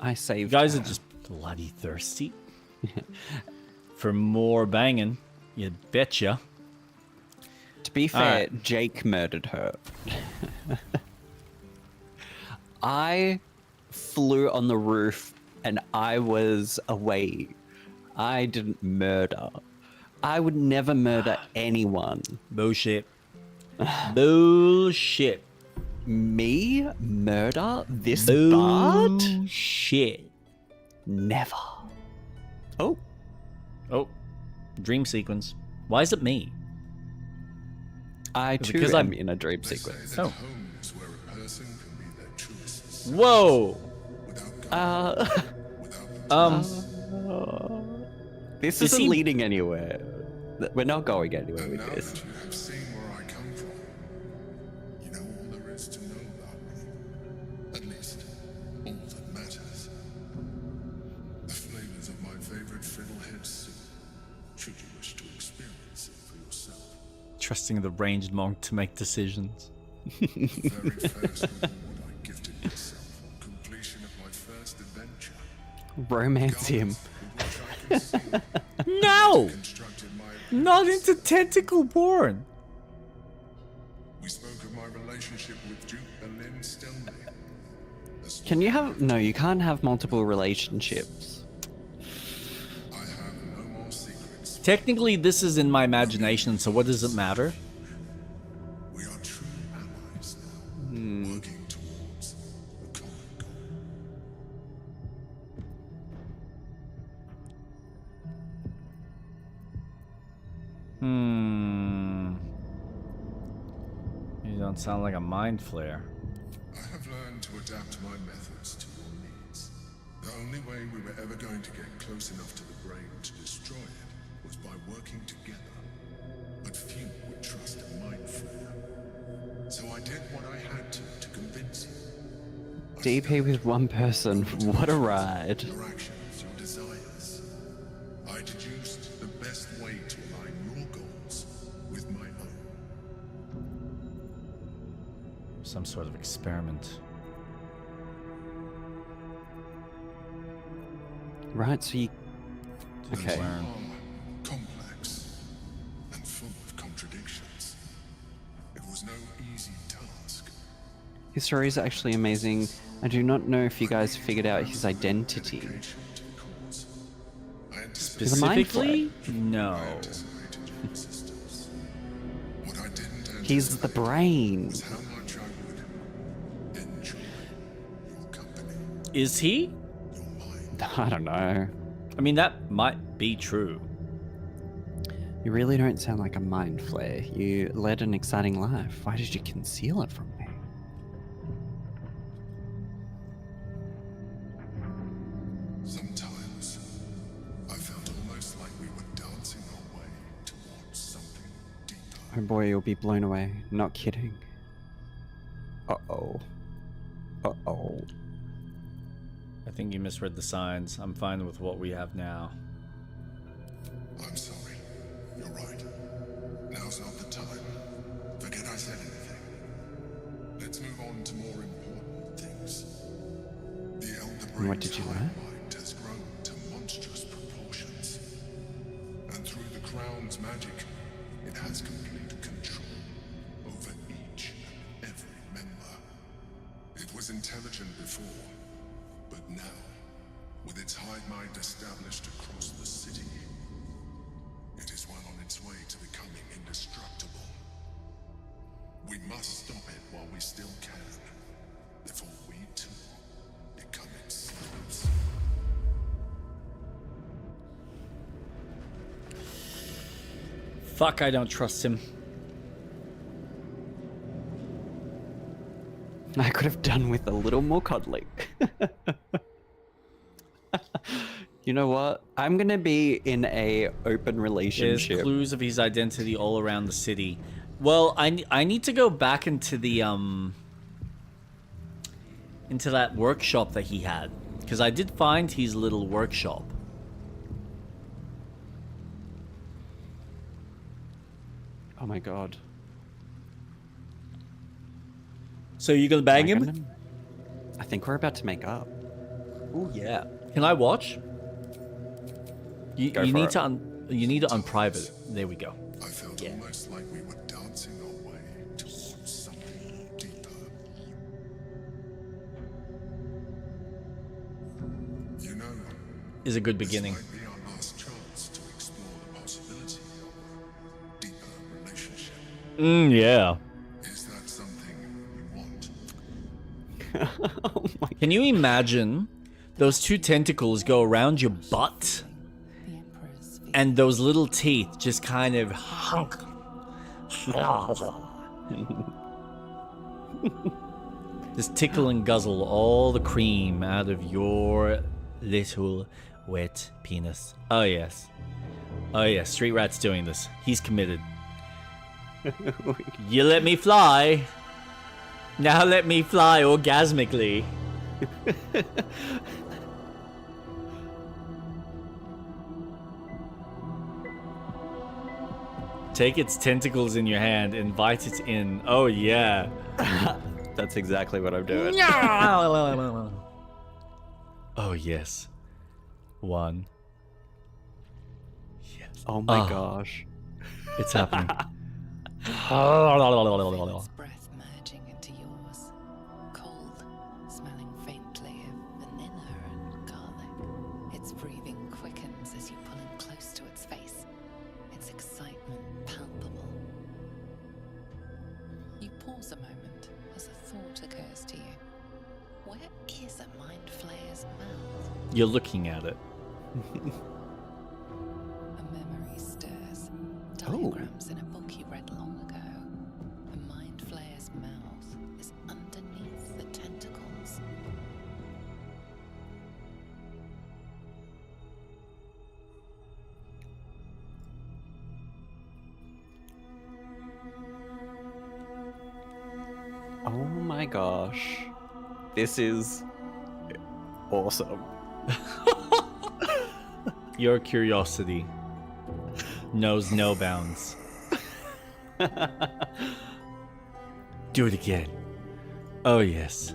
S1: I
S2: You
S1: saved
S2: guys
S1: her.
S2: are just bloody thirsty. For more banging. You betcha.
S1: To be fair,
S2: Alright.
S1: Jake murdered her. I flew on the roof and I was away. I didn't murder. I would never murder anyone.
S2: Bullshit. Bullshit.
S1: Me murder this bard?
S2: Bullshit.
S1: Never. Oh,
S2: Oh, dream sequence. Why is it me?
S1: I too
S2: because
S1: am
S2: I'm-
S1: in a dream sequence.
S2: Oh.
S5: Home is where a person can be their truest self
S2: Whoa.
S5: without
S1: This
S2: Is
S1: isn't
S2: he-
S1: leading anywhere. We're not going anywhere
S5: And
S1: with
S5: now
S1: this.
S5: that you have seen where I come from, you know all there is to know about me. At least, all that matters. The flavors of my favorite fiddlehead soup, should you wish to experience it for yourself.
S2: Trusting the ranged monk to make decisions.
S5: The very first reward I gifted myself on completion of my first adventure.
S1: Romance him.
S5: With which I concealed
S2: No!
S5: constructed my
S2: Not into tentacle porn.
S5: We spoke of my relationship with Duke Berlin Stelny.
S1: Can you have... No, you can't have multiple relationships.
S5: I have no more secrets.
S2: Technically, this is in my imagination, so what does it matter?
S5: We are true allies now, working towards a common goal.
S2: You don't sound like a mind flayer.
S5: I have learned to adapt my methods to your needs. The only way we were ever going to get close enough to the brain to destroy it was by working together. But few would trust a mind flayer. So I did what I had to convince you. I
S1: DP with one person. What a ride.
S5: your actions, your desires. I deduced the best way to align your goals with my own.
S2: Some sort of experiment.
S1: Right, so you...
S2: To
S1: Okay.
S2: learn.
S5: Complex and full of contradictions. It was no easy task.
S1: His story is actually amazing. I do not know if you guys figured out his identity.
S5: Dedication to the cause. I
S1: He's a mind
S2: Specifically? No.
S5: anticipated your existence. What I didn't
S1: He's the
S5: anticipate
S1: brain.
S5: was how much I would enjoy your company,
S2: Is he?
S5: your mind.
S1: I don't know.
S2: I mean, that might be true.
S1: You really don't sound like a mind flayer. You led an exciting life. Why did you conceal it from me?
S5: Sometimes I felt almost like we were dancing our way towards something deeper.
S1: Oh boy, you'll be blown away. Not kidding. Uh-oh. Uh-oh.
S2: I think you misread the signs. I'm fine with what we have now.
S5: I'm sorry. You're right. Now's not the time. Forget I said anything. Let's move on to more important things. The Elder
S1: And what
S5: Brain's
S1: did you
S5: hive
S1: learn?
S5: mind has grown to monstrous proportions. And through the Crown's magic, it has complete control over each and every member. It was intelligent before, but now, with its hive mind established across the city, it is well on its way to becoming indestructible. We must stop it while we still can, before we too become its slaves.
S2: Fuck, I don't trust him.
S1: I could have done with a little more cuddling. You know what? I'm gonna be in a open
S2: There's
S1: relationship.
S2: clues of his identity all around the city. Well, I need to go back into the into that workshop that he had, because I did find his little workshop.
S1: Oh my god.
S2: So you gonna bang
S1: Am I
S2: him?
S1: gonna- I think we're about to make up.
S2: Oh yeah. Can I watch? You
S1: Go
S2: you
S1: for
S2: need
S1: it.
S2: to you need to unprivate it. There we go.
S5: I felt almost like we were dancing our way towards something deeper. You know,
S2: Is a good
S5: this
S2: beginning.
S5: might be our last chance to explore the possibility of a deeper relationship.
S2: Yeah.
S5: Is that something you want?
S1: Oh my.
S2: Can you imagine those two tentacles go around your butt
S3: The Emperor's feet.
S2: and those little teeth just kind of just tickle and guzzle all the cream out of your little wet penis. Oh yes. Oh yes, Street Rat's doing this. He's committed. You let me fly. Now let me fly orgasmically. Take its tentacles in your hand, invite it in. Oh yeah.
S1: That's exactly what I'm doing.
S2: Oh yes. One. Yes.
S1: Oh my
S2: Ah.
S1: gosh.
S2: It's happening.
S3: Its breath merging into yours. Cold, smelling faintly of vanilla and garlic. Its breathing quickens as you pull in close to its face. Its excitement palpable. You pause a moment as a thought occurs to you. Where is a Mind Flayer's mouth?
S2: You're looking at it.
S3: A memory stirs. Diagrams in a book you read long ago. A Mind Flayer's mouth is underneath the tentacles.
S1: Oh my gosh. This is awesome.
S2: Your curiosity knows no bounds. Do it again. Oh yes.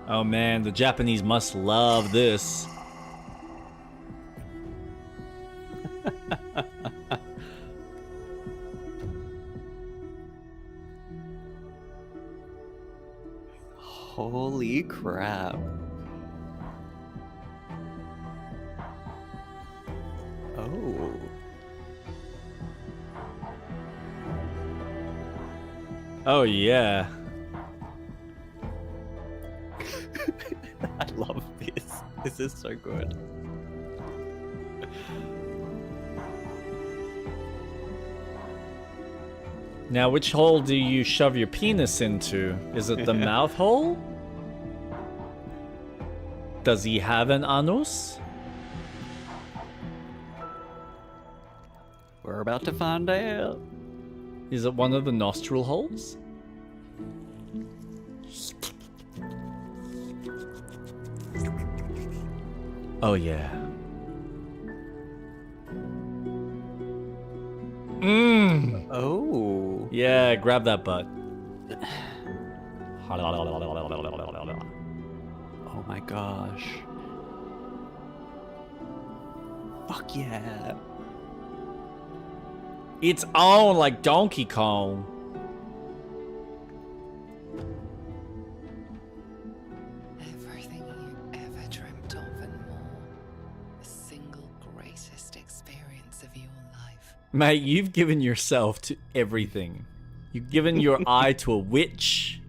S2: Oh man, the Japanese must love this.
S1: Holy crap. Oh.
S2: Oh yeah.
S1: I love this. This is so good.
S2: Now, which hole do you shove your penis into? Is it the mouth hole? Does he have an anus?
S1: We're about to find out.
S2: Is it one of the nostril holes? Oh yeah. Mmm.
S1: Oh.
S2: Yeah, grab that butt.
S1: Oh my gosh. Fuck yeah.
S2: It's on like Donkey Kong.
S6: Everything you ever dreamt of and more. The single greatest experience of your life.
S2: Mate, you've given yourself to everything. You've given your eye to a witch.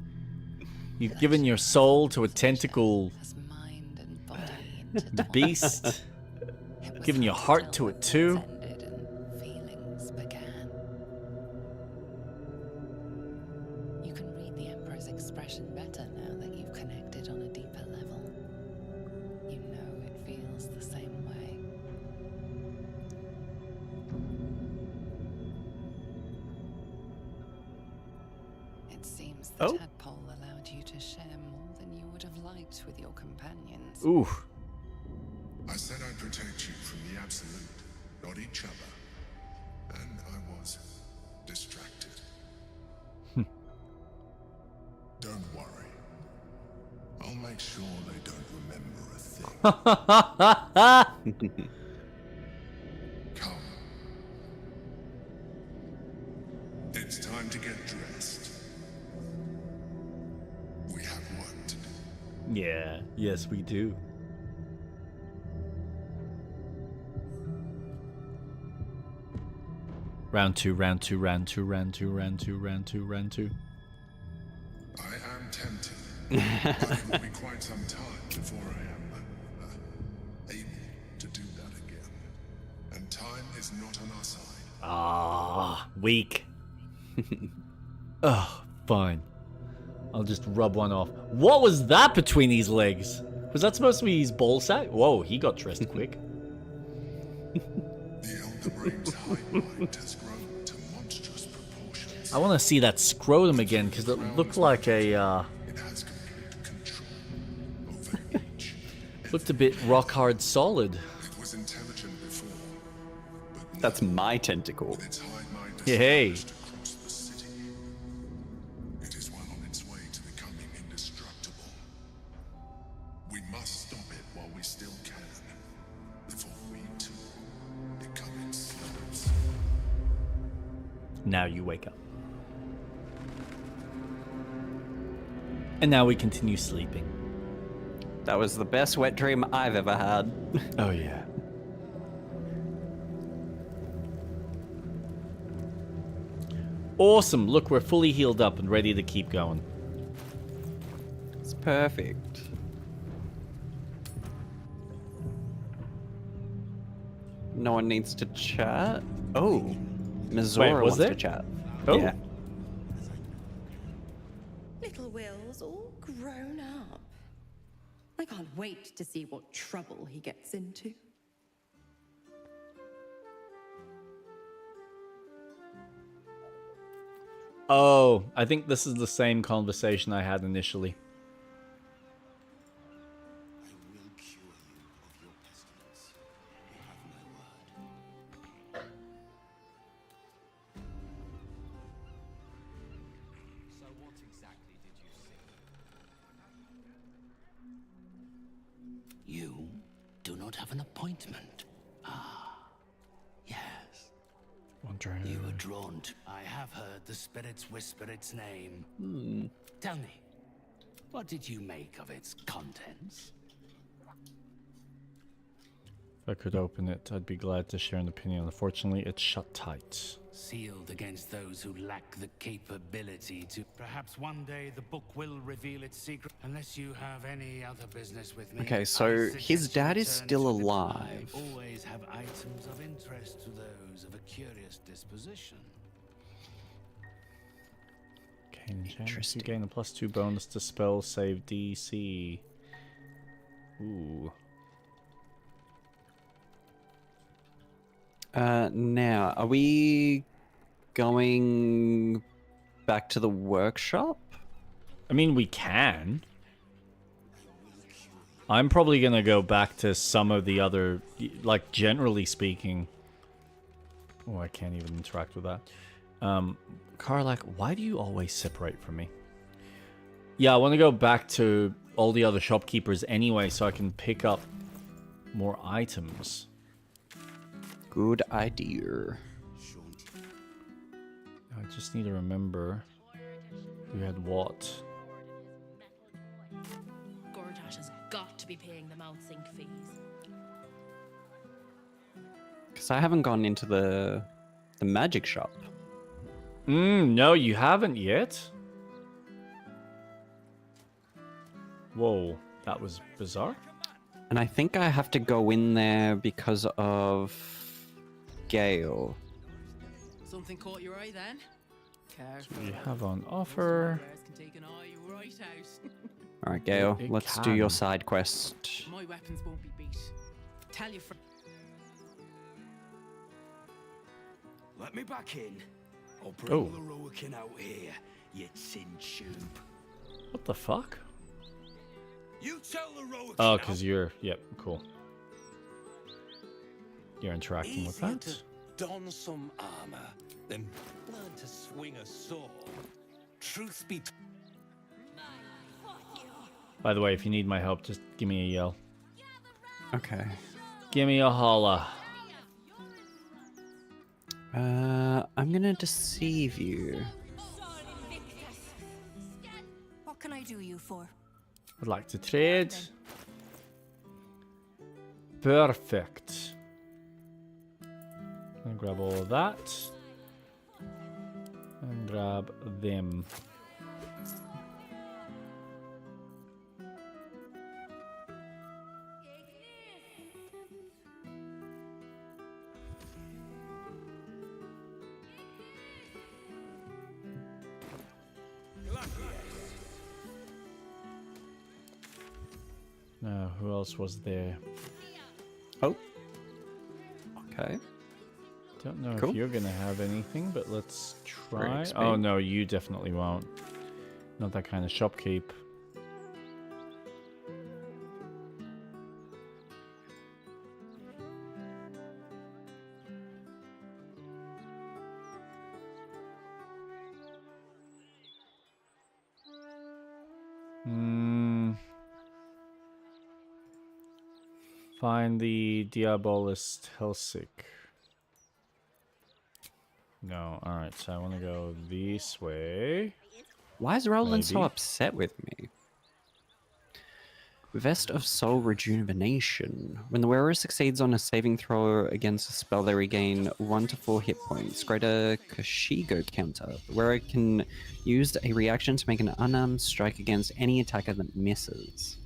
S2: You've given your soul to a tentacle
S6: As mind and body intertwined.
S2: beast.
S6: It was
S2: Given your
S6: hard to
S2: heart
S6: tell
S2: to
S6: when
S2: it too.
S6: things ended and feelings began. You can read the Emperor's expression better now that you've connected on a deeper level. You know it feels the same way. It seems the
S1: Oh.
S6: tadpole allowed you to share more than you would have liked with your companions.
S2: Ooh.
S5: I said I'd protect you from the absolute, not each other. And I was distracted. Don't worry. I'll make sure they don't remember a thing. Come. It's time to get dressed. We have work to do.
S2: Yeah. Yes, we do. Round two, round two, round two, round two, round two, round two, round two.
S5: I am tempted, but it will be quite some time before I am able to do that again. And time is not on our side.
S2: Ah, weak. Oh, fine. I'll just rub one off. What was that between his legs? Was that supposed to be his ball sack? Whoa, he got dressed quick.
S5: The Elder Brain's hive mind has grown to monstrous proportions.
S2: I want to see that scrotum again because it looked like a
S5: It has complete control over each.
S2: looked a bit rock hard solid.
S5: It was intelligent before, but
S1: That's my tentacle.
S5: its hive mind has
S2: Hey.
S5: flourished across the city. It is well on its way to becoming indestructible. We must stop it while we still can, before we too become its slaves.
S2: Now you wake up. And now we continue sleeping.
S1: That was the best wet dream I've ever had.
S2: Oh yeah. Awesome. Look, we're fully healed up and ready to keep going.
S1: It's perfect. No one needs to chat. Oh, Mizora
S2: was
S1: wants
S2: there?
S1: to chat.
S2: Oh.
S1: Yeah.
S3: Little Will's all grown up. I can't wait to see what trouble he gets into.
S2: Oh, I think this is the same conversation I had initially.
S7: I will cure you of your pestilence. You have my word. So what exactly did you see? You do not have an appointment. Ah, yes. You were drawn to. I have heard the spirits whisper its name. Tell me, what did you make of its contents?
S2: If I could open it, I'd be glad to share an opinion. Unfortunately, it's shut tight.
S7: Sealed against those who lack the capability to. Perhaps one day the book will reveal its secret. Unless you have any other business with me.
S1: Okay, so
S7: I
S1: his
S7: suggest
S1: dad
S7: you
S1: is
S7: return
S1: still
S7: to the-
S1: alive.
S7: I always have items of interest to those of a curious disposition.
S2: Okay, enchantments. You
S1: Interesting.
S2: gain a +2 bonus to spell save DC. Ooh.
S1: Now, are we going back to the workshop?
S2: I mean, we can. I'm probably going to go back to some of the other, like, generally speaking. Oh, I can't even interact with that. Karlak, why do you always separate from me? Yeah, I want to go back to all the other shopkeepers anyway, so I can pick up more items.
S1: Good idea.
S2: I just need to remember who had what.
S4: Gortash has got to be paying them out sync fees.
S1: Because I haven't gone into the magic shop.
S2: No, you haven't yet. Whoa, that was bizarre.
S1: And I think I have to go in there because of Gale.
S4: Something caught your eye then? Careful.
S2: We have on offer.
S4: Can take an eye right out.
S1: All right, Gale,
S2: It
S1: let's do
S2: can.
S1: your side quest.
S4: My weapons won't be beat. Tell your friend.
S7: Let me back in. I'll
S2: Oh.
S7: bring the Roakin out here, you tin tube.
S2: What the fuck?
S7: You tell the Roakin
S2: Oh, because you're... Yep, cool. You're interacting with
S7: Easier
S2: that.
S7: to don some armor than learn to swing a sword. Truth be
S2: By the way, if you need my help, just give me a yell.
S1: Okay.
S2: Give me a holla.
S1: I'm gonna deceive you.
S8: What can I do you for?
S2: Would like to trade. Perfect. And grab all of that. And grab them. Now, who else was there?
S1: Oh. Okay.
S2: Don't know
S1: Cool.
S2: if you're gonna have anything, but let's try.
S1: XP.
S2: Oh no, you definitely won't. Not that kind of shopkeep. Find the Diabolist Helsik. No, alright, so I want to go this way.
S1: Why is Roland so
S2: Maybe.
S1: upset with me? Vest of Soul Rejuvenation. When the wearer succeeds on a saving throw against a spell, they regain 1 to 4 hit points. Greater Kashigo counter. The wearer can use a reaction to make an unarmed strike against any attacker that misses.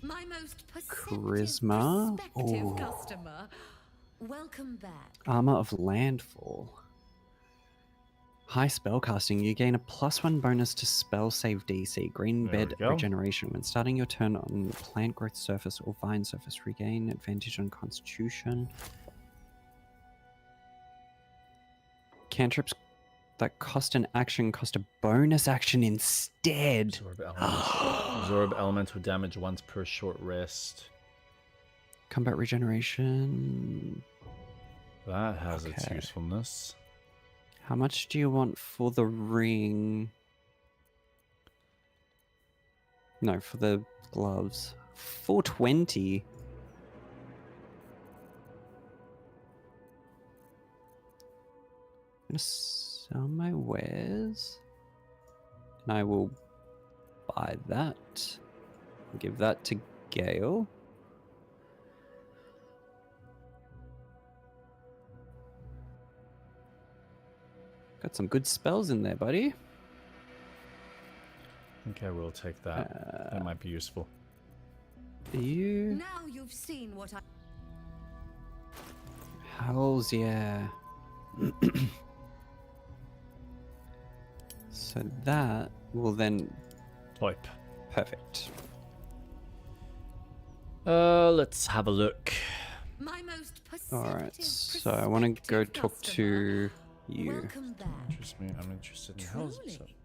S8: My most
S1: Charisma?
S8: prospective
S1: Ooh.
S8: customer. Welcome back.
S1: Armor of Landfall. High spellcasting. You gain a +1 bonus to spell save DC. Green
S2: There we
S1: bed
S2: go.
S1: regeneration. When starting your turn on plant growth surface or vine surface, regain advantage on Constitution. Cantrips that cost an action cost a bonus action instead.
S2: Absorb absorb elemental damage once per short rest.
S1: Combat regeneration.
S2: That has its
S1: Okay.
S2: usefulness.
S1: How much do you want for the ring? No, for the gloves. 420. I'm gonna sell my wares. And I will buy that. Give that to Gale. Got some good spells in there, buddy.
S2: I think I will take that. That might be useful.
S1: You.
S8: Now you've seen what I.
S1: Hells yeah. So that will then.
S2: Type.
S1: Perfect.
S2: Let's have a look.
S8: My most
S1: Alright,
S8: perceptive,
S1: so I want to go
S8: prospective
S1: talk to you.
S8: Welcome back.
S2: I'm interested in houses.
S8: Truly.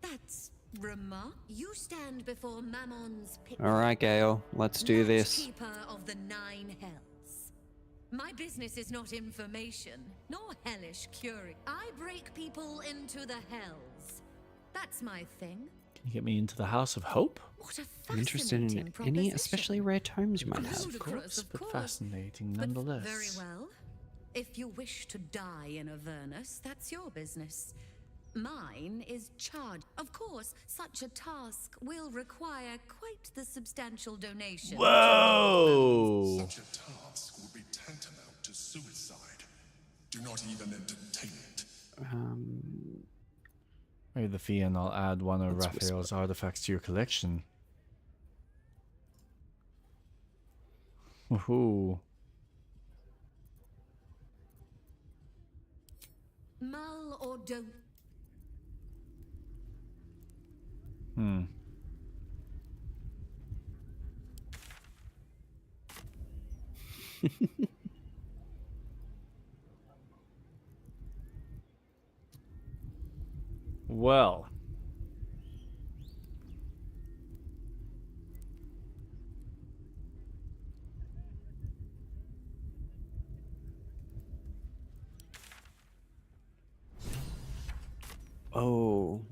S8: That's remark. You stand before Mammon's picnic.
S1: Alright, Gale, let's do this.
S8: Keeper of the 9 hells. My business is not information, nor hellish curiosity. I break people into the hells. That's my thing.
S2: Can you get me into the House of Hope?
S8: What a
S1: I'm interested in
S8: fascinating
S1: any
S8: proposition.
S1: especially rare tomes you might have.
S2: Of
S8: Ludicrous,
S2: course,
S8: of
S2: but
S8: course.
S2: fascinating
S8: But
S2: nonetheless.
S8: very well. If you wish to die in Avernus, that's your business. Mine is charged. Of course, such a task will require quite the substantial donation.
S2: Whoa!
S5: Such a task would be tantamount to suicide. Do not even entertain it.
S2: Pay the fee and I'll add one of
S1: Let's
S2: Raphael's artifacts to your collection. Woohoo.
S8: Mull or don't.
S2: Well.
S1: Oh,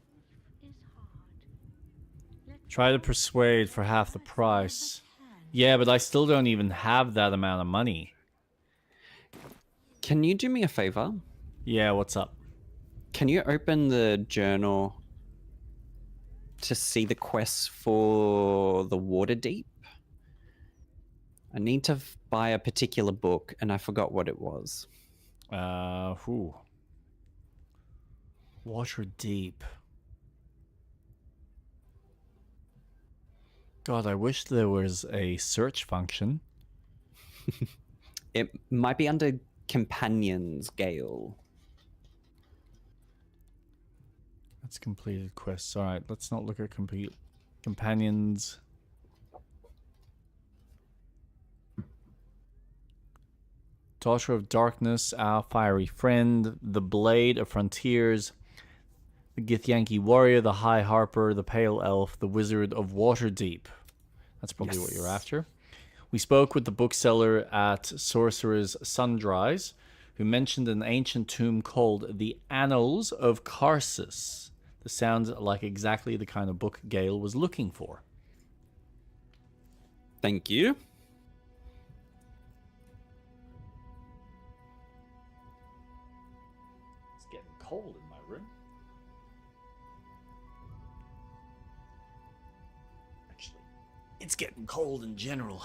S2: Try to persuade for half the price. Yeah, but I still don't even have that amount of money.
S1: can you do me a favor?
S2: Yeah, what's up?
S1: Can you open the journal to see the quests for the Waterdeep? I need to buy a particular book, and I forgot what it was.
S2: Whew. Water Deep. God, I wish there was a search function.
S1: It might be under Companions, Gale.
S2: That's completed quests. Alright, let's not look at complete companions. Daughter of Darkness, our fiery friend, the Blade of Frontiers, the Githyanki Warrior, the High Harper, the Pale Elf, the Wizard of Waterdeep. That's probably what you're after. We spoke with the bookseller at Sorcerer's Sundries, who mentioned an ancient tomb called the Annals of Karsus. This sounds like exactly the kind of book Gale was looking for.
S1: Thank you.
S2: It's getting cold in my room. Actually, it's getting cold in general.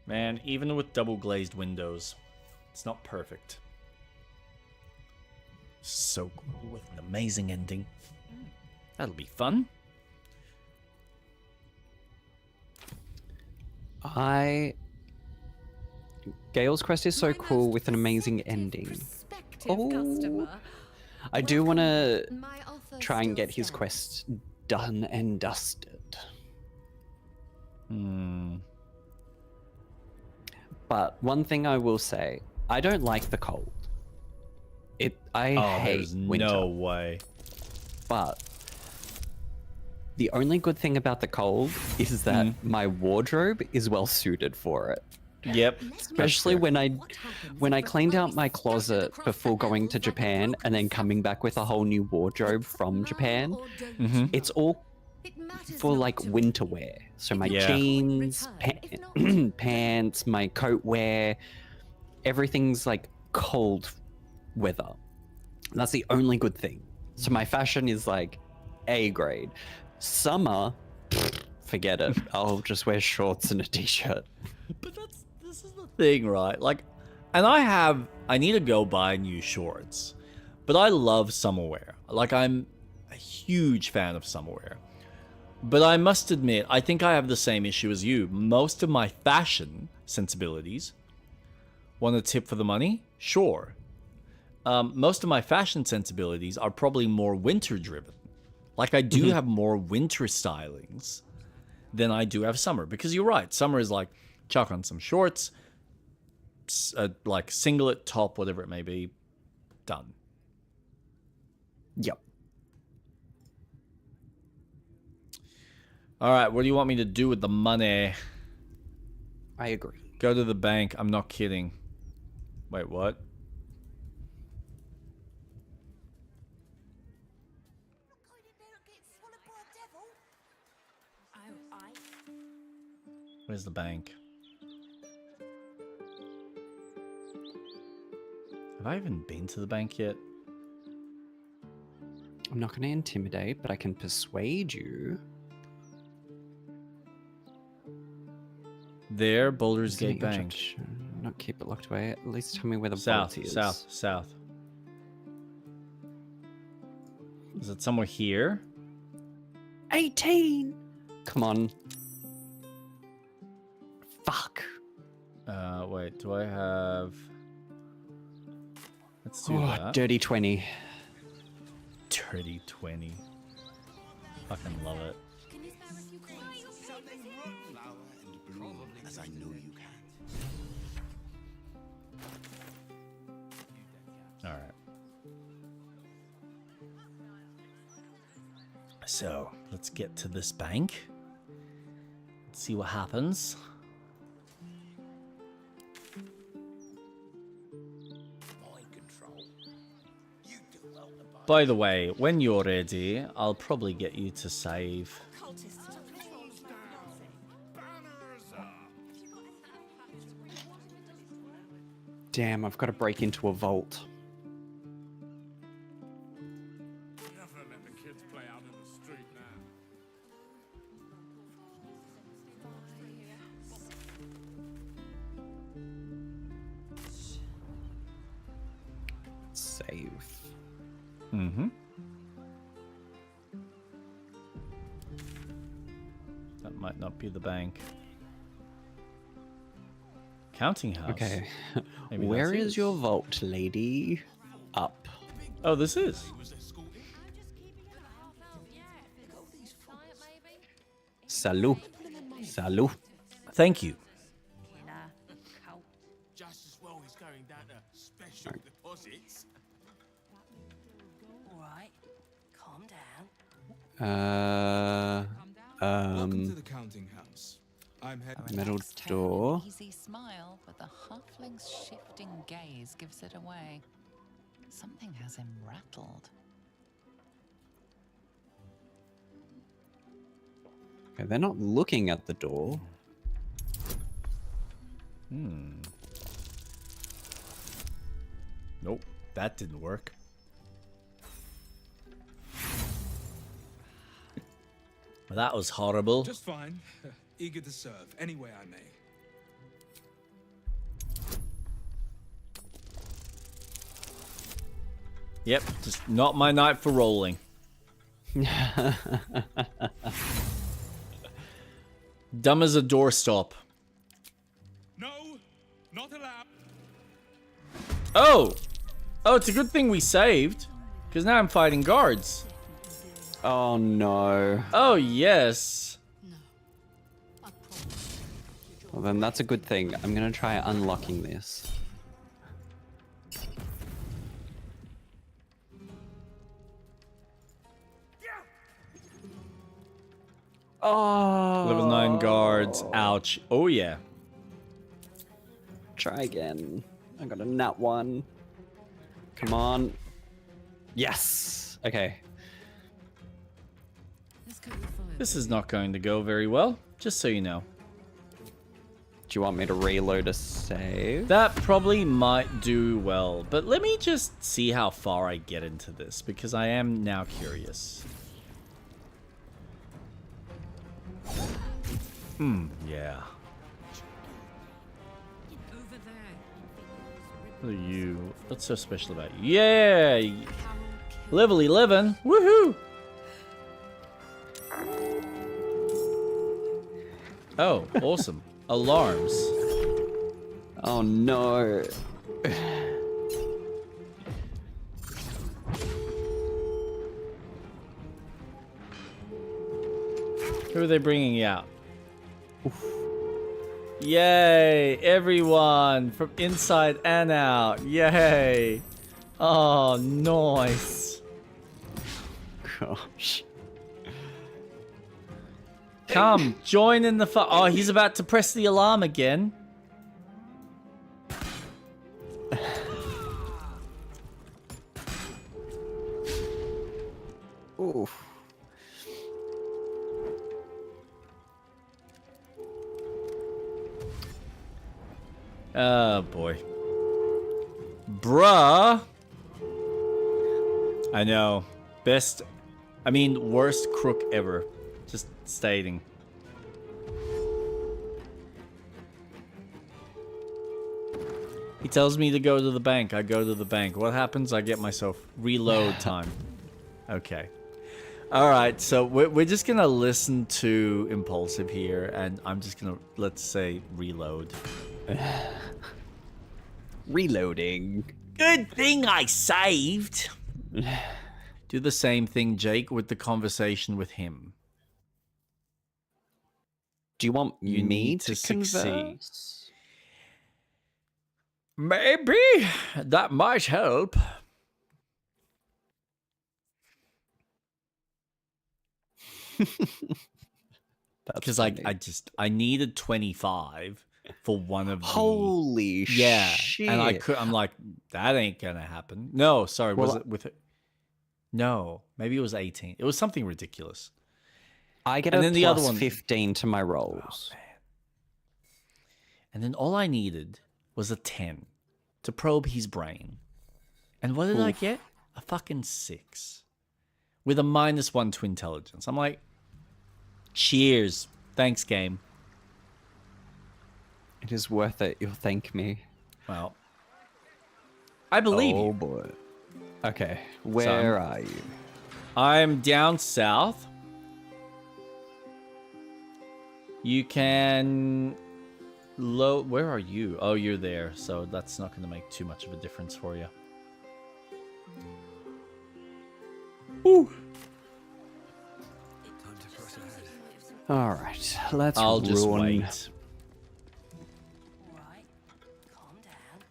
S2: Man, even with double glazed windows, it's not perfect. So cool with an amazing ending. That'll be fun.
S1: Gale's quest is so cool with an amazing ending. I do want to try and get his quest done and dusted. But one thing I will say, I don't like the cold. I hate
S2: there's
S1: winter.
S2: no way.
S1: But the only good thing about the cold is that my wardrobe is well suited for it.
S2: Yep.
S1: Especially when I cleaned out my closet before going to Japan and then coming back with a whole new wardrobe from Japan. It's all for like winter wear. So my jeans, pants, my coat wear, everything's like cold weather. And that's the only good thing. So my fashion is like A grade. Summer, forget it. I'll just wear shorts and a t-shirt.
S2: But this is the thing, right? Like, and I need to go buy new shorts. But I love summer wear. Like, I'm a huge fan of summer wear. But I must admit, I think I have the same issue as you. Most of my fashion sensibilities, want a tip for the money? Sure. most of my fashion sensibilities are probably more winter-driven. Like, I do have more winter stylings than I do have summer. Because you're right, summer is like, chuck on some shorts, like singlet, top, whatever it may be, done.
S1: Yep.
S2: All right, what do you want me to do with the money?
S1: I agree.
S2: Go to the bank. I'm not kidding. Wait, what? Where's the bank? Have I even been to the bank yet?
S1: I'm not going to intimidate, but I can persuade you.
S2: There, Baldur's
S1: Is there
S2: Gate
S1: any
S2: Bank.
S1: objection? Not keep it locked away. At least tell me where the
S2: South,
S1: vault is.
S2: south. Is it somewhere here?
S1: 18! Come on. Fuck.
S2: Wait, do I have... Let's do
S1: Oh,
S2: that.
S1: dirty 20.
S2: Dirty 20. Fucking love it.
S7: As I know you can.
S2: Alright. So, let's get to this bank. Let's see what happens. By the way, when you're ready, I'll probably get you to save.
S1: Damn, I've got to break into a vault.
S5: Never let the kids play out in the street now.
S1: Save.
S2: Mm-hmm. That might not be the bank. Counting house.
S1: Okay.
S2: Maybe
S1: Where
S2: that's
S1: is
S2: it.
S1: your vault, lady? Up.
S2: Oh, this is.
S1: Salut. Salut.
S2: Thank you.
S7: Just as well he's going down to special deposits.
S9: All right, calm down.
S10: Welcome to the counting house. I'm head.
S1: Metal
S6: Relaxed tone
S1: door.
S6: and easy smile, but the halfling's shifting gaze gives it away. Something has him rattled.
S1: Okay, they're not looking at the door.
S2: Nope, that didn't work. That was horrible.
S10: Just fine. Eager to serve any way I may.
S2: Yep, just not my night for rolling. Dumb as a doorstop.
S10: No, not allowed.
S2: Oh! Oh, it's a good thing we saved. Because now I'm fighting guards.
S1: Oh no.
S2: Oh, yes.
S1: Well, then that's a good thing. I'm gonna try unlocking this. Oh.
S2: Level 9 guards. Ouch. Oh, yeah.
S1: Try again. I got a nat 1. Come on. Yes. Okay.
S4: Let's go with fire.
S2: This is not going to go very well, just so you know.
S1: Do you want me to reload a save?
S2: That probably might do well, but let me just see how far I get into this, because I am now curious. Yeah.
S4: Over there.
S2: What are you? What's so special about you? Yeah! Level 11! Woohoo! Oh, awesome. Alarms.
S1: Oh no.
S2: Who are they bringing out? Yay! Everyone from inside and out. Yay! Oh, nice.
S1: Gosh.
S2: Come, join in the fun. Oh, he's about to press the alarm again.
S1: Oof.
S2: Oh, boy. Bruh. I know. Worst crook ever. Just stating. He tells me to go to the bank. I go to the bank. What happens? I get myself reload time. Okay. Alright, so we're just gonna listen to Impulsive here, and I'm just gonna, let's say, reload.
S1: Reloading.
S2: Good thing I saved. Do the same thing, Jake, with the conversation with him.
S1: Do you want
S2: You
S1: me
S2: need
S1: to
S2: succeed.
S1: converse?
S2: Maybe that might help. Because I needed 25 for one of the...
S1: Holy shit.
S2: And I'm like, that ain't gonna happen. No, sorry, was it with it? No, maybe it was 18. It was something ridiculous.
S1: I get
S2: and
S1: a
S2: then
S1: plus
S2: the other one,
S1: 15 to my rolls.
S2: Oh, man. And then all I needed was a 10 to probe his brain. And what did I get? A fucking 6. With a -1 to intelligence. I'm like, cheers. Thanks, game.
S1: It is worth it. You'll thank me.
S2: Well, I believe you.
S1: Oh, boy. Okay, where are you?
S2: I'm down south. You can... Where are you? Oh, you're there. So that's not going to make too much of a difference for you. Ooh.
S1: All right, let's
S2: I'll just
S1: run.
S2: wait.
S9: Alright, calm down.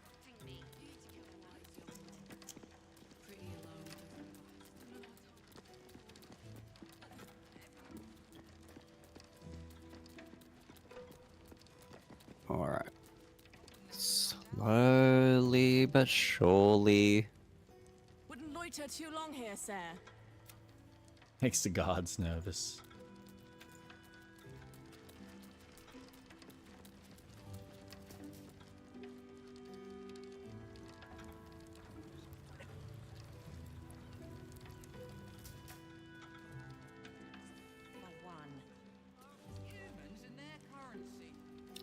S1: All right. Slowly but surely.
S4: Wouldn't loiter too long here, sir.
S2: Makes the guards nervous.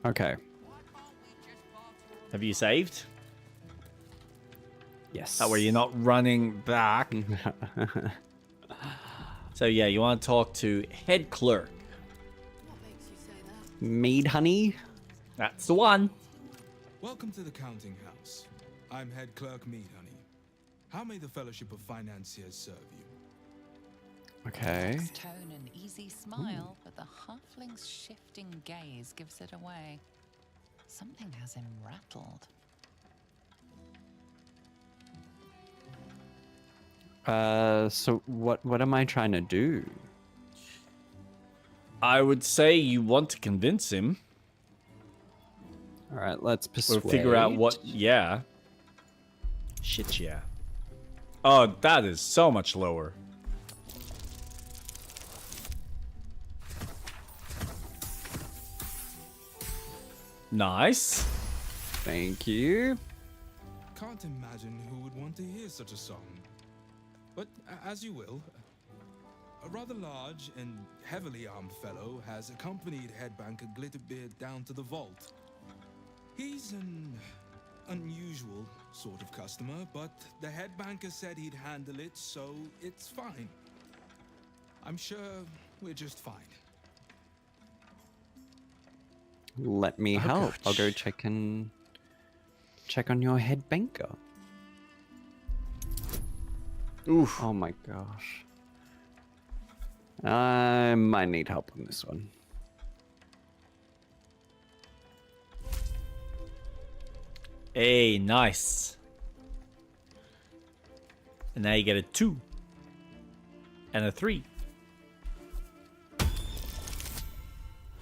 S1: Okay.
S2: Have you saved?
S1: Yes.
S2: That way you're not running back. So yeah, you want to talk to head clerk.
S4: What makes you say that?
S1: Mead honey?
S2: That's the one.
S10: Welcome to the counting house. I'm head clerk Mead Honey. How may the Fellowship of Financiers serve you?
S1: Okay.
S6: Relaxed tone and easy smile, but the halfling's shifting gaze gives it away. Something has him rattled.
S1: So what am I trying to do?
S2: I would say you want to convince him.
S1: All right, let's persuade.
S2: Or figure out what... Yeah. Shit, yeah. Oh, that is so much lower. Nice.
S1: Thank you.
S10: Can't imagine who would want to hear such a song. But as you will. A rather large and heavily armed fellow has accompanied headbanker Glitterbeard down to the vault. He's an unusual sort of customer, but the headbanker said he'd handle it, so it's fine. I'm sure we're just fine.
S1: Let me help. I'll go check on your head banker.
S2: Oof.
S1: Oh my gosh. I might need help on this one.
S2: Hey, nice. And now you get a 2. And a 3.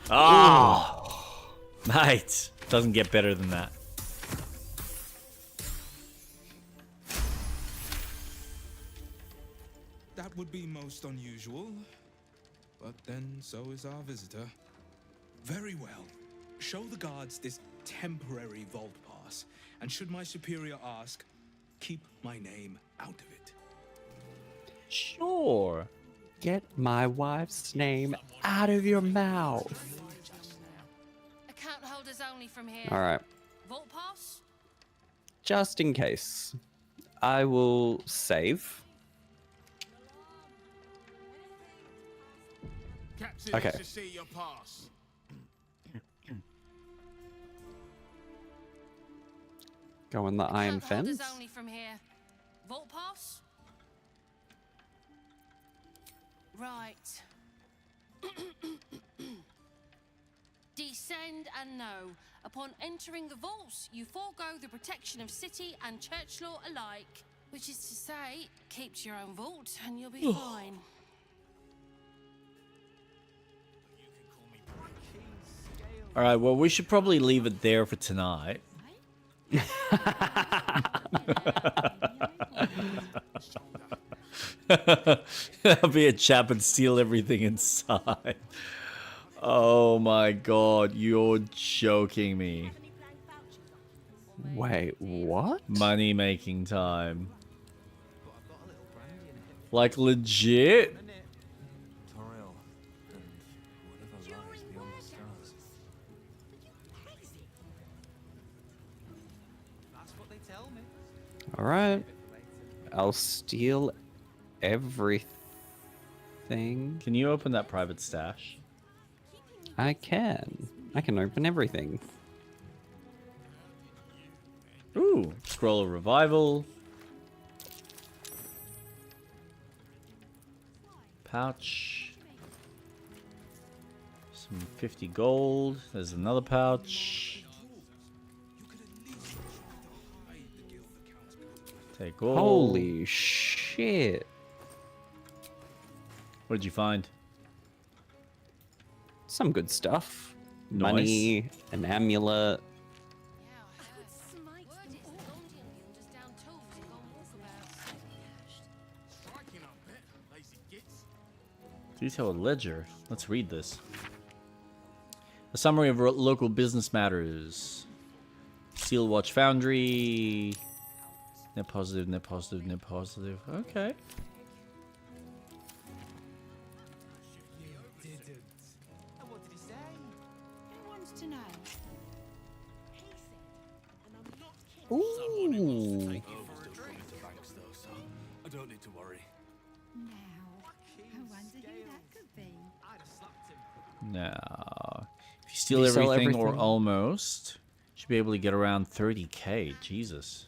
S2: Oh! Mate, doesn't get better than that.
S10: That would be most unusual. But then so is our visitor. Very well. Show the guards this temporary vault pass, and should my superior ask, keep my name out of it.
S2: Sure.
S1: Get my wife's name out of your mouth.
S9: Account holders only from here.
S1: All right.
S9: Vault pass?
S1: Just in case, I will save.
S5: Captain,
S1: Okay.
S5: to see your pass.
S1: Go on the iron
S9: Account holders
S1: fence.
S9: only from here. Vault pass? Right. Descend and know. Upon entering the vaults, you forego the protection of city and church law alike. Which is to say, keep to your own vault and you'll be fine.
S2: All right, well, we should probably leave it there for tonight. I'll be a chap and steal everything inside. Oh my god, you're joking me.
S1: Wait, what?
S2: Money making time. Like legit?
S1: All right. I'll steal everything.
S2: Can you open that private stash?
S1: I can. I can open everything.
S2: Ooh, scroll of revival. Pouch. Some 50 gold. There's another pouch. Take all.
S1: Holy shit.
S2: What did you find?
S1: Some good stuff.
S2: Nice.
S1: Money, an amulet.
S2: Detailed ledger. Let's read this. A summary of local business matters. Seal Watch Foundry. Net positive, net positive, net positive. Okay.
S1: Ooh.
S7: I don't need to worry.
S2: Now, if you steal
S1: You sell
S2: everything or
S1: everything?
S2: almost, you should be able to get around 30k. Jesus.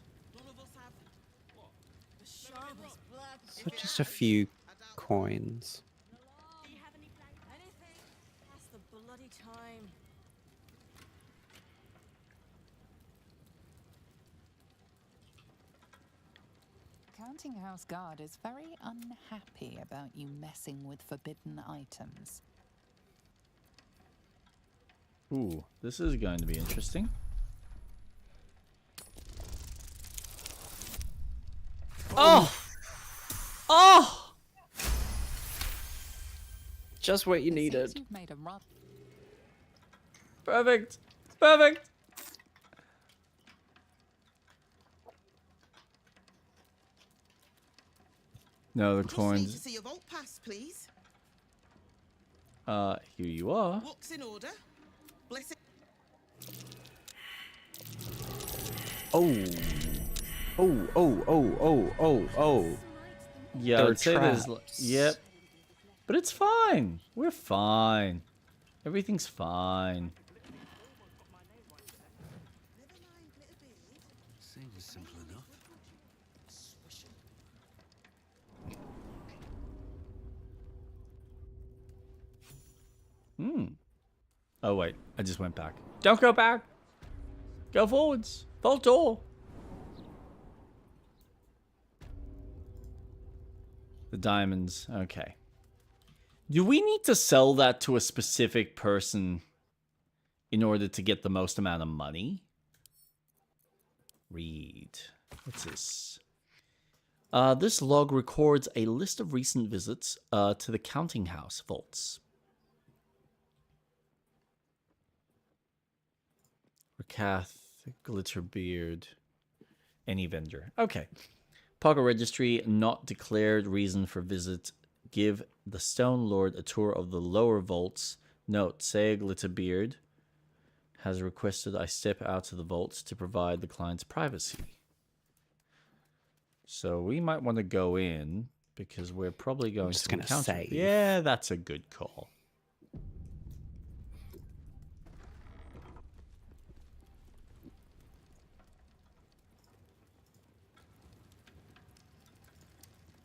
S1: So just a few coins.
S9: That's the bloody time.
S6: Counting House Guard is very unhappy about you messing with forbidden items.
S2: Ooh, this is going to be interesting. Oh! Oh!
S1: Just what you
S6: It seems
S1: needed.
S6: you've made a run.
S2: Perfect. Perfect. No, the
S11: Just need to
S2: coins.
S11: see your vault pass, please.
S2: Here you are.
S11: Looks in order. Bless it.
S1: Oh. Oh, oh, oh, oh, oh, oh.
S2: Yeah,
S1: There
S2: I'd
S1: are
S2: say there's.
S1: traps.
S2: Yep. But it's fine. We're fine. Everything's fine.
S7: Seems simple enough.
S2: Oh, wait. I just went back. Don't go back. Go forwards. Vault door. The diamonds. Okay. Do we need to sell that to a specific person in order to get the most amount of money? Read. What's this? This log records a list of recent visits to the counting house vaults. Rakath, Glitterbeard, any vendor. Okay. Pocket registry, not declared reason for visit. Give the Stone Lord a tour of the lower vaults. Note, say Glitterbeard has requested I step out to the vaults to provide the client's privacy. So we might want to go in because we're probably going to encounter.
S1: Save.
S2: Yeah, that's a good call.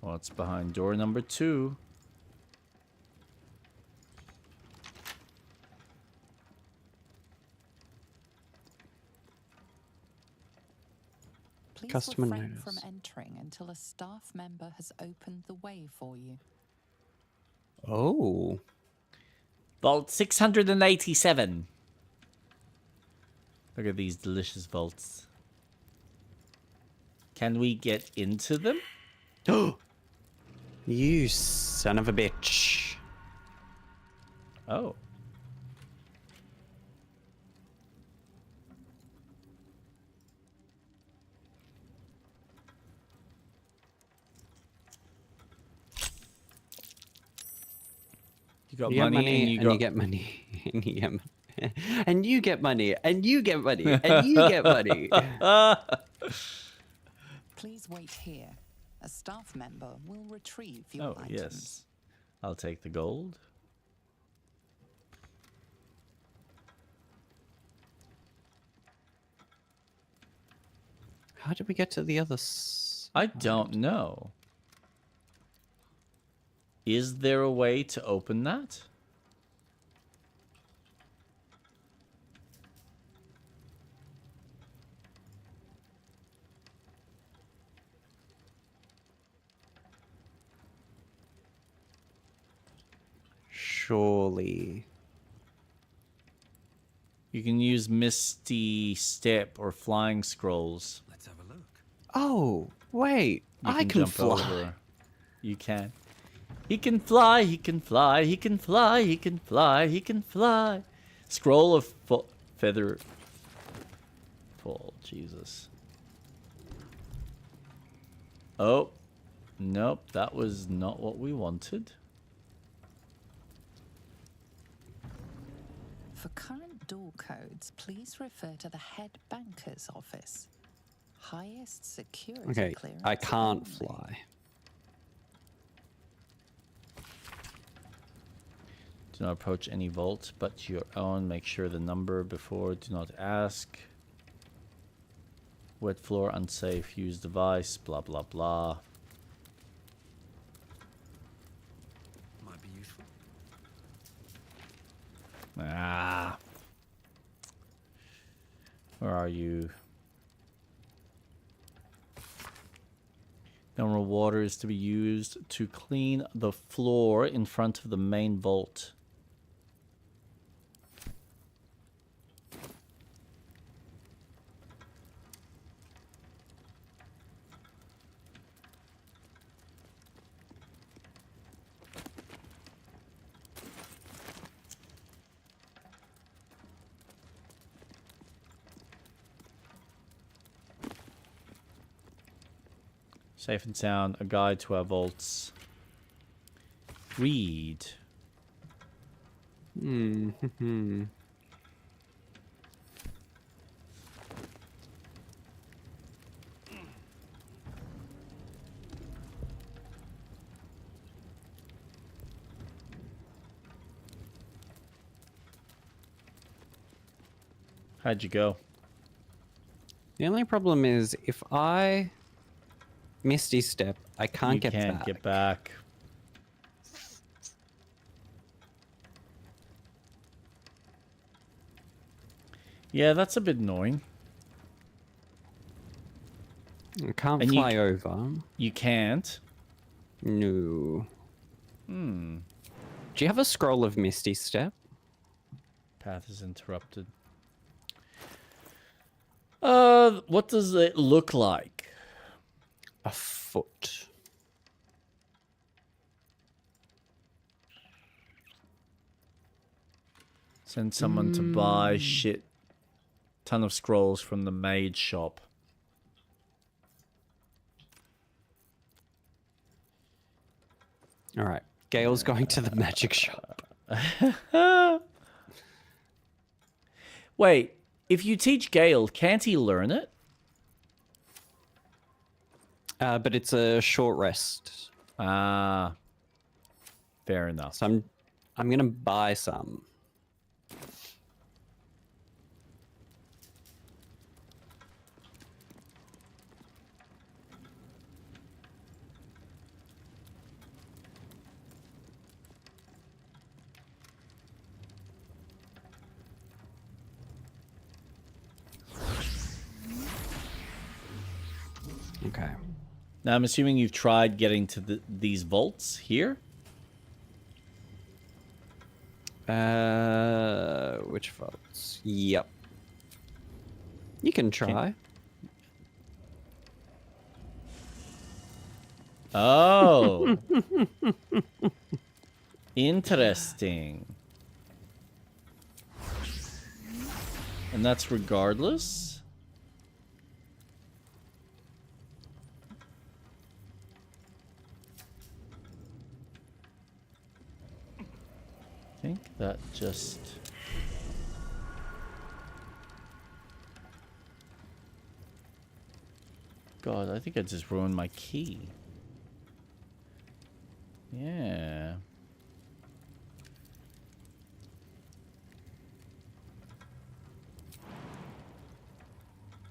S2: What's behind door number 2?
S6: Please
S1: Customer
S6: refrain
S1: notice.
S6: from entering until a staff member has opened the way for you.
S1: Oh.
S2: Vault 687. Look at these delicious vaults. Can we get into them?
S1: You son of a bitch.
S2: Oh. You got money, and you
S1: get money, and you get money, and you get money, and you get money, and you get money.
S6: Please wait here. A staff member will retrieve your
S2: Oh,
S6: items.
S2: yes. I'll take the gold.
S1: How did we get to the other side?
S2: I don't know. Is there a way to open that?
S1: Surely.
S2: You can use Misty Step or Flying Scrolls.
S7: Let's have a look.
S1: Oh, wait.
S2: You
S1: I can
S2: jump
S1: fly.
S2: over. You can. He can fly, he can fly, he can fly, he can fly, he can fly. Scroll of feather fall. Jesus. Oh. Nope, that was not what we wanted.
S6: For current door codes, please refer to the head banker's office. Highest security
S1: Okay,
S6: clearance.
S1: I can't
S6: only.
S1: fly.
S2: Do not approach any vault but your own. Make sure the number before. Do not ask. Wet floor, unsafe. Use device. Blah, blah, blah.
S7: Might be useful.
S2: Ah. Where are you? Mineral water is to be used to clean the floor in front of the main vault. Safe and sound, a guide to our vaults. Read. How'd you go?
S1: The only problem is if I Misty Step, I can't
S2: You
S1: get
S2: can't
S1: back.
S2: get back. Yeah, that's a bit annoying.
S1: I can't fly over.
S2: You can't?
S1: No.
S2: Hmm.
S1: Do you have a scroll of Misty Step?
S2: Path is interrupted. What does it look like?
S1: A foot.
S2: Send someone to buy shit. Ton of scrolls from the maid shop.
S1: All right. Gale's going to the magic shop.
S2: Wait, if you teach Gale, can't he learn it?
S1: But it's a short rest.
S2: Ah. Fair enough.
S1: So I'm gonna buy some. Okay.
S2: Now, I'm assuming you've tried getting to these vaults here?
S1: Which vaults? Yep. You can try.
S2: Oh. Interesting. And that's regardless? I think that just... God, I think I just ruined my key. Yeah.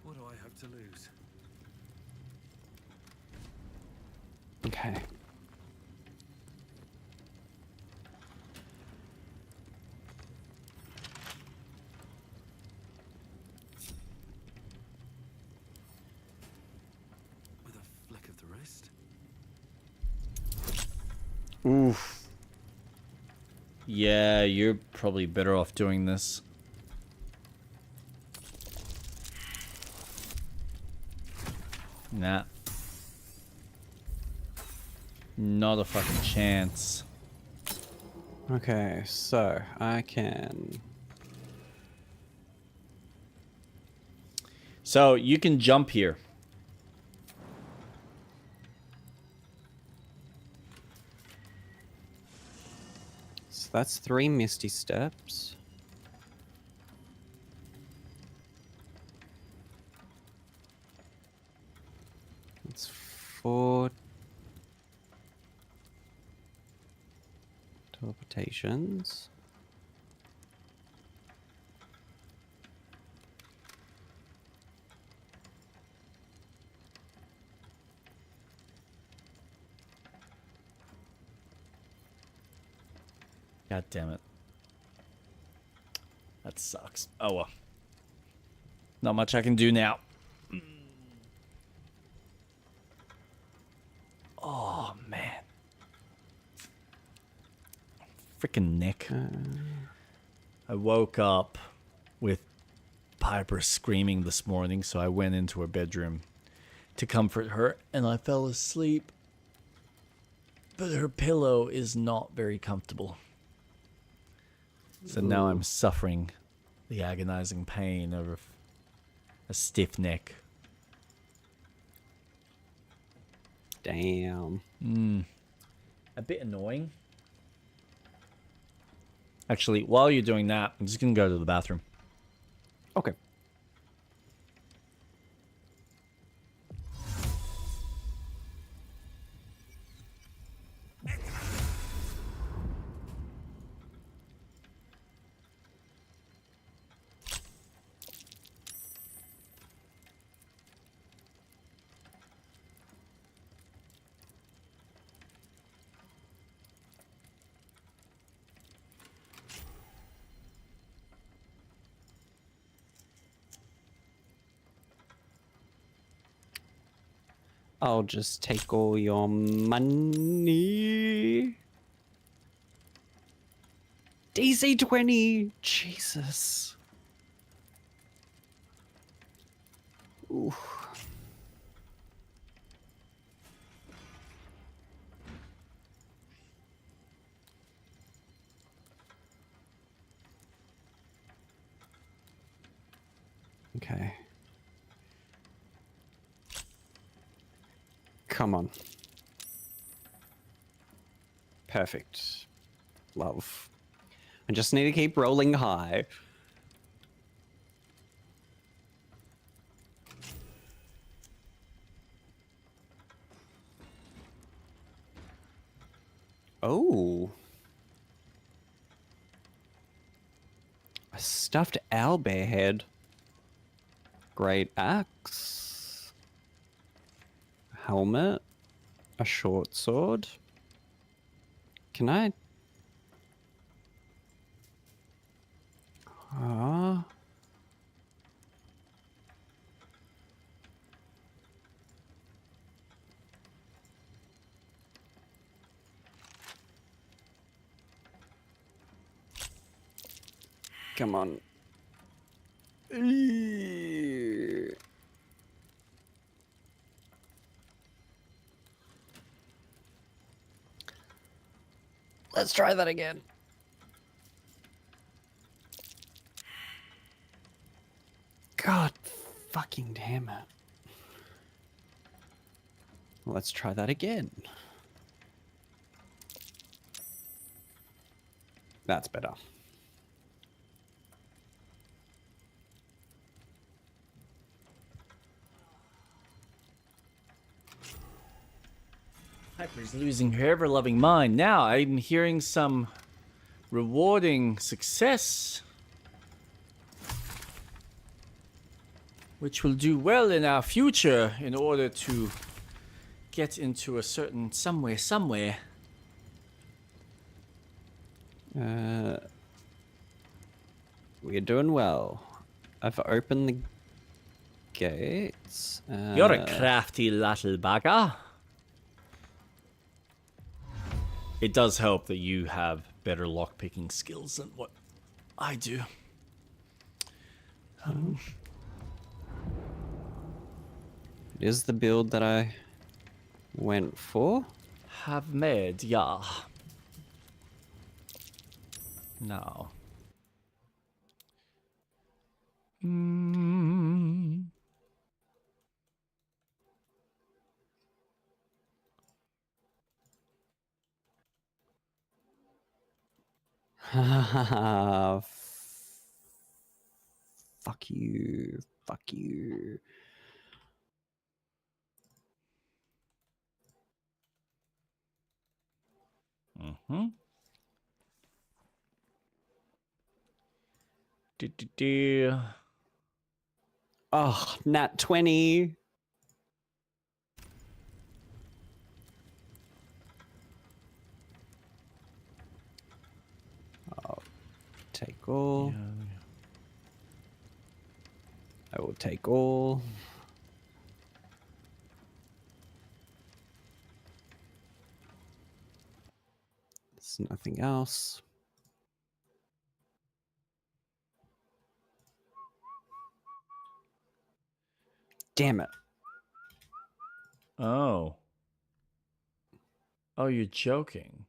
S12: What do I have to lose?
S1: Okay.
S12: With a flick of the wrist?
S2: Oof. Yeah, you're probably better off doing this. Nah. Not a fucking chance.
S1: Okay, so I can...
S2: So, you can jump here.
S1: So that's 3 Misty Steps. That's 4 teleportations.
S2: God damn it. That sucks. Oh well. Not much I can do now. Oh, man. Freaking neck. I woke up with Piper screaming this morning, so I went into her bedroom to comfort her, and I fell asleep. But her pillow is not very comfortable. So now I'm suffering the agonizing pain of a stiff neck.
S1: Damn.
S2: A bit annoying. Actually, while you're doing that, I'm just going to go to the bathroom.
S1: Okay. I'll just take all your money. DC 20. Jesus. Ooh. Okay. Come on. Perfect. Love. I just need to keep rolling high. Oh. A stuffed owlbear head. Great axe. Helmet. A short sword. Can I? Come on. Let's try that again. God fucking damn it. Let's try that again. That's better.
S2: Hyper's losing her ever-loving mind. Now I'm hearing some rewarding success, which will do well in our future in order to get into a certain somewhere.
S1: We're doing well. I've opened the gates.
S2: You're a crafty little bugger. It does help that you have better lockpicking skills than what I do.
S1: It is the build that I went for.
S2: Have made, yeah. No.
S1: Fuck you. Fuck you. Oh, nat 20. I'll take all. I will take all. There's nothing else. Damn it.
S2: Oh. Oh, you're joking.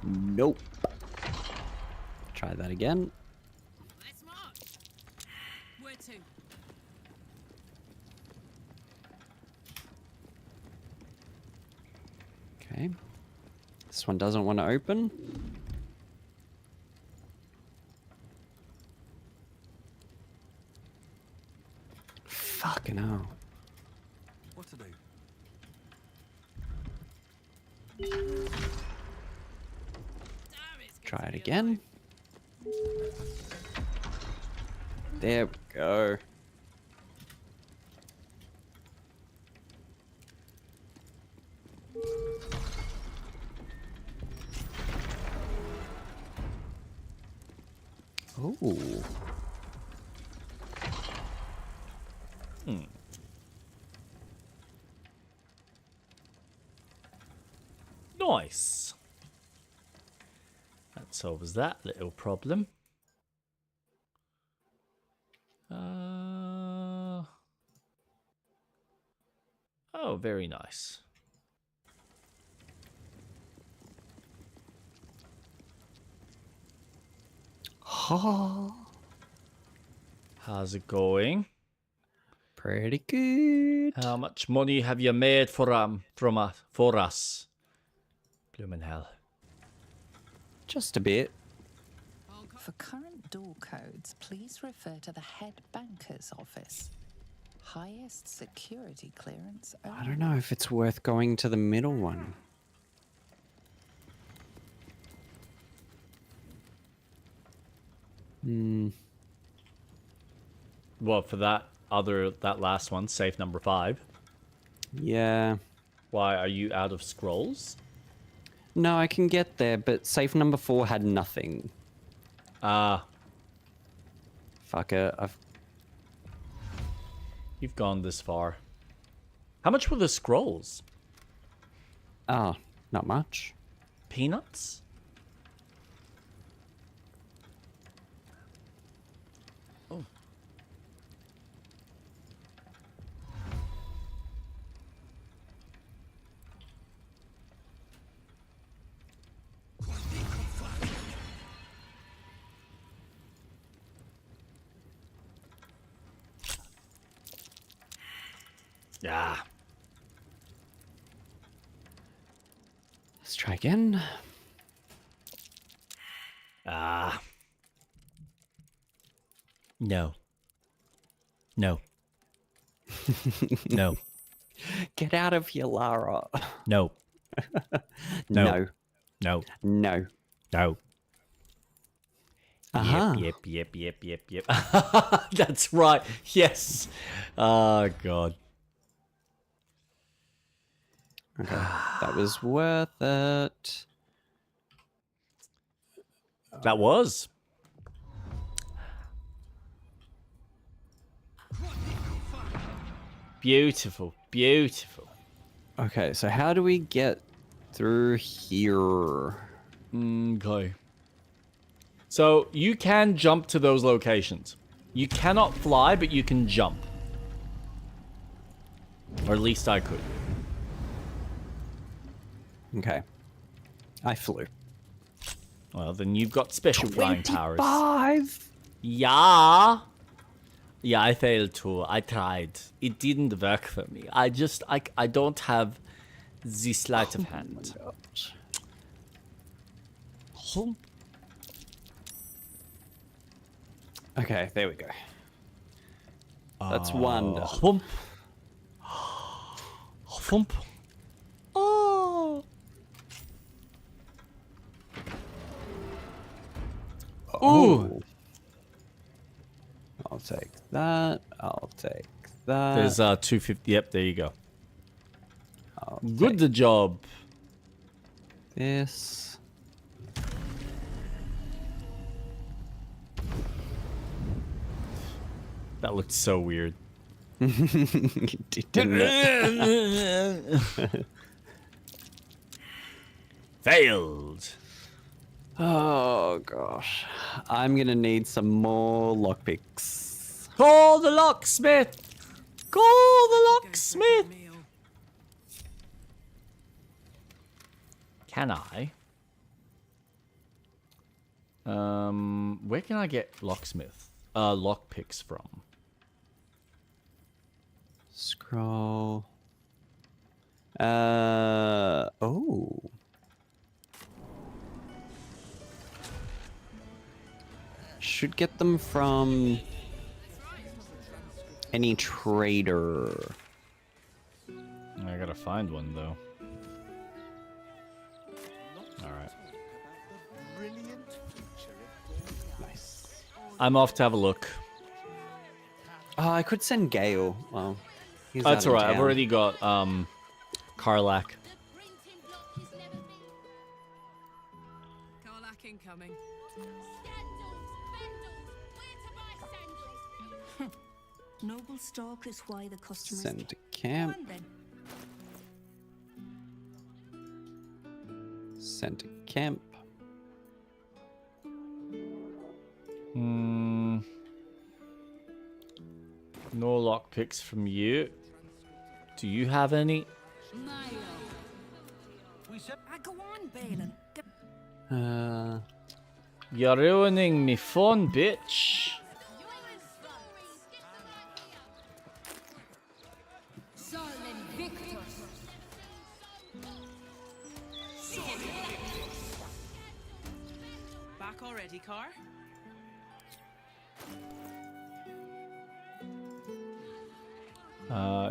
S1: Nope. Try that again.
S4: Let's march. Where to?
S1: Okay. This one doesn't want to open. Fucking hell.
S12: What to do?
S1: Try it again. There we go. Ooh.
S2: Nice. That solves that little problem. Oh, very nice. How's it going?
S1: Pretty good.
S2: How much money have you made for us? Bloomin' hell.
S1: Just a bit.
S6: For current door codes, please refer to the head banker's office. Highest security clearance only.
S1: I don't know if it's worth going to the middle one.
S2: Well, for that last one, safe number 5.
S1: Yeah.
S2: Why, are you out of scrolls?
S1: No, I can get there, but safe number 4 had nothing.
S2: Ah.
S1: Fuck it.
S2: You've gone this far. How much were the scrolls?
S1: Oh, not much.
S2: Peanuts? Oh. Yeah.
S1: Let's try again.
S2: Ah. No. No. No.
S1: Get out of here, Lara.
S2: No.
S1: No.
S2: No.
S1: No.
S2: No.
S1: Uh-huh.
S2: Yep. That's right. Yes. Oh, God.
S1: Okay. That was worth it.
S2: That was. Beautiful. Beautiful.
S1: Okay, so how do we get through here?
S2: Okay. So you can jump to those locations. You cannot fly, but you can jump. Or at least I could.
S1: Okay. I flew.
S2: Well, then you've got special flying powers.
S1: 25!
S2: Yeah. Yeah, I failed too. I tried. It didn't work for me. I don't have the sleight of hand.
S1: Okay, there we go. That's one done.
S2: Thump. Thump. Oh. Ooh.
S1: I'll take that. I'll take that.
S2: There's 250. Yep, there you go.
S1: I'll
S2: Good job.
S1: This.
S2: That looked so weird.
S1: Didn't it?
S2: Failed.
S1: Oh gosh. I'm gonna need some more lockpicks.
S2: Call the locksmith. Call the locksmith. Can I? Where can I get lockpicks from?
S1: Scroll. Oh. Should get them from any trader.
S2: I gotta find one though. Alright.
S1: Nice.
S2: I'm off to have a look.
S1: Oh, I could send Gale. Well, he's
S2: That's
S1: out of
S2: alright. I've
S1: town.
S2: already got Karlak.
S4: Karlak incoming.
S13: Noble stock is why the customers
S1: Send to camp.
S13: Go on, then.
S1: Send to camp.
S2: No lockpicks from you. Do you have any?
S13: Go on, Balin.
S2: You're ruining me fun, bitch.
S11: Back already, Car?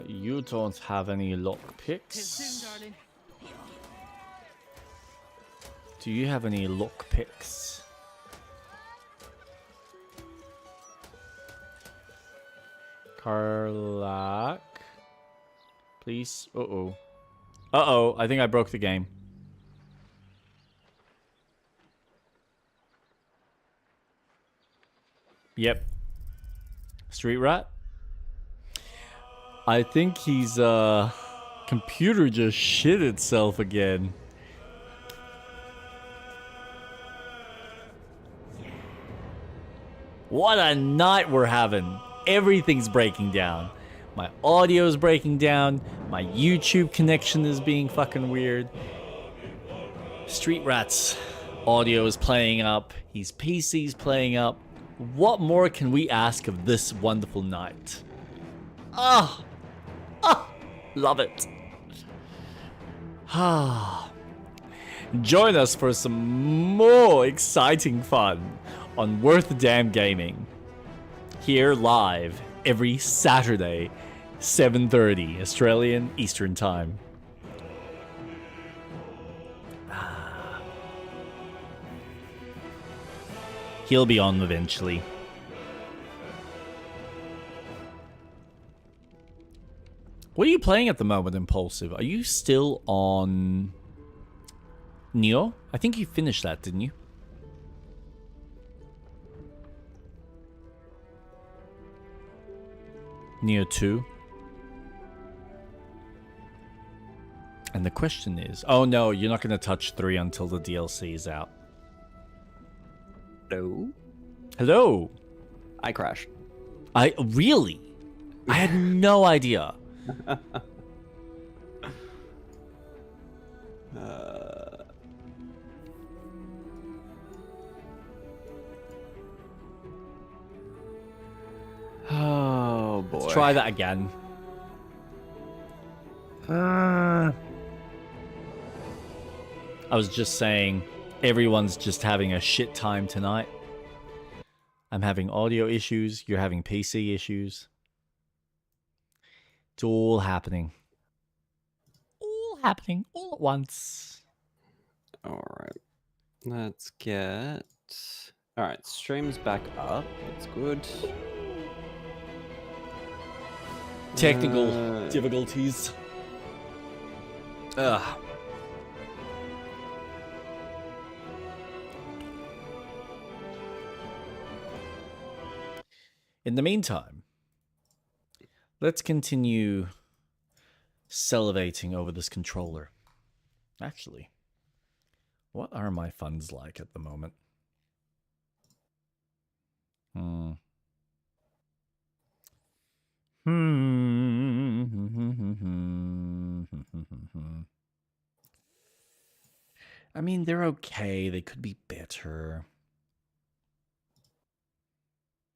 S2: You don't have any
S11: Till
S2: lockpicks.
S11: soon, darling.
S2: Do you have any lockpicks? Karlak. Please. Uh-oh. Uh-oh. I think I broke the game. Yep. Street rat. I think he's computer just shit itself again. What a night we're having. Everything's breaking down. My audio's breaking down. My YouTube connection is being fucking weird. Street Rat's audio is playing up. His PC's playing up. What more can we ask of this wonderful night? Ah! Ah! Love it. Ah. Join us for some more exciting fun on Worth Damn Gaming. Here live every Saturday, 7:30 Australian Eastern Time. He'll be on eventually. What are you playing at the moment, Impulsive? Are you still on Neo? I think you finished that, didn't you? Neo 2. And the question is... Oh no, you're not going to touch 3 until the DLC is out.
S1: Hello?
S2: Hello?
S1: I crashed.
S2: Really? I had no idea.
S1: Oh boy.
S2: Let's try that again. I was just saying, everyone's just having a shit time tonight. I'm having audio issues, you're having PC issues. It's all happening. All happening all at once.
S1: Alright. Let's get... Alright, stream's back up. That's good.
S2: Technical difficulties. Ugh. In the meantime, let's continue salivating over this controller. Actually, what are my funds like at the moment? I mean, they're okay. They could be better.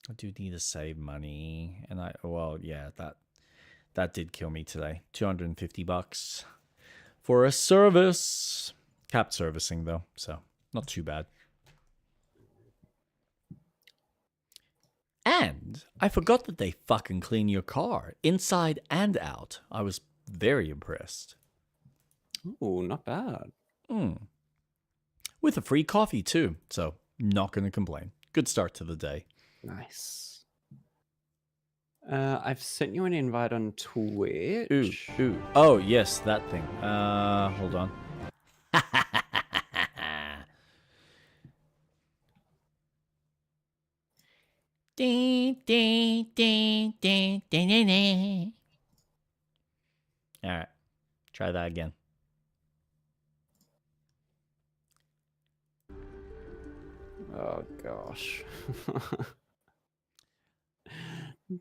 S2: I do need to save money, and well, yeah, that did kill me today. $250 for a service. Capped servicing though, so not too bad. And I forgot that they fucking clean your car inside and out. I was very impressed.
S1: Ooh, not bad.
S2: With a free coffee too, so not gonna complain. Good start to the day.
S1: Nice. I've sent you an invite on Twitch.
S2: Ooh. Oh, yes, that thing. Hold on. All right, try that again.
S1: Oh gosh.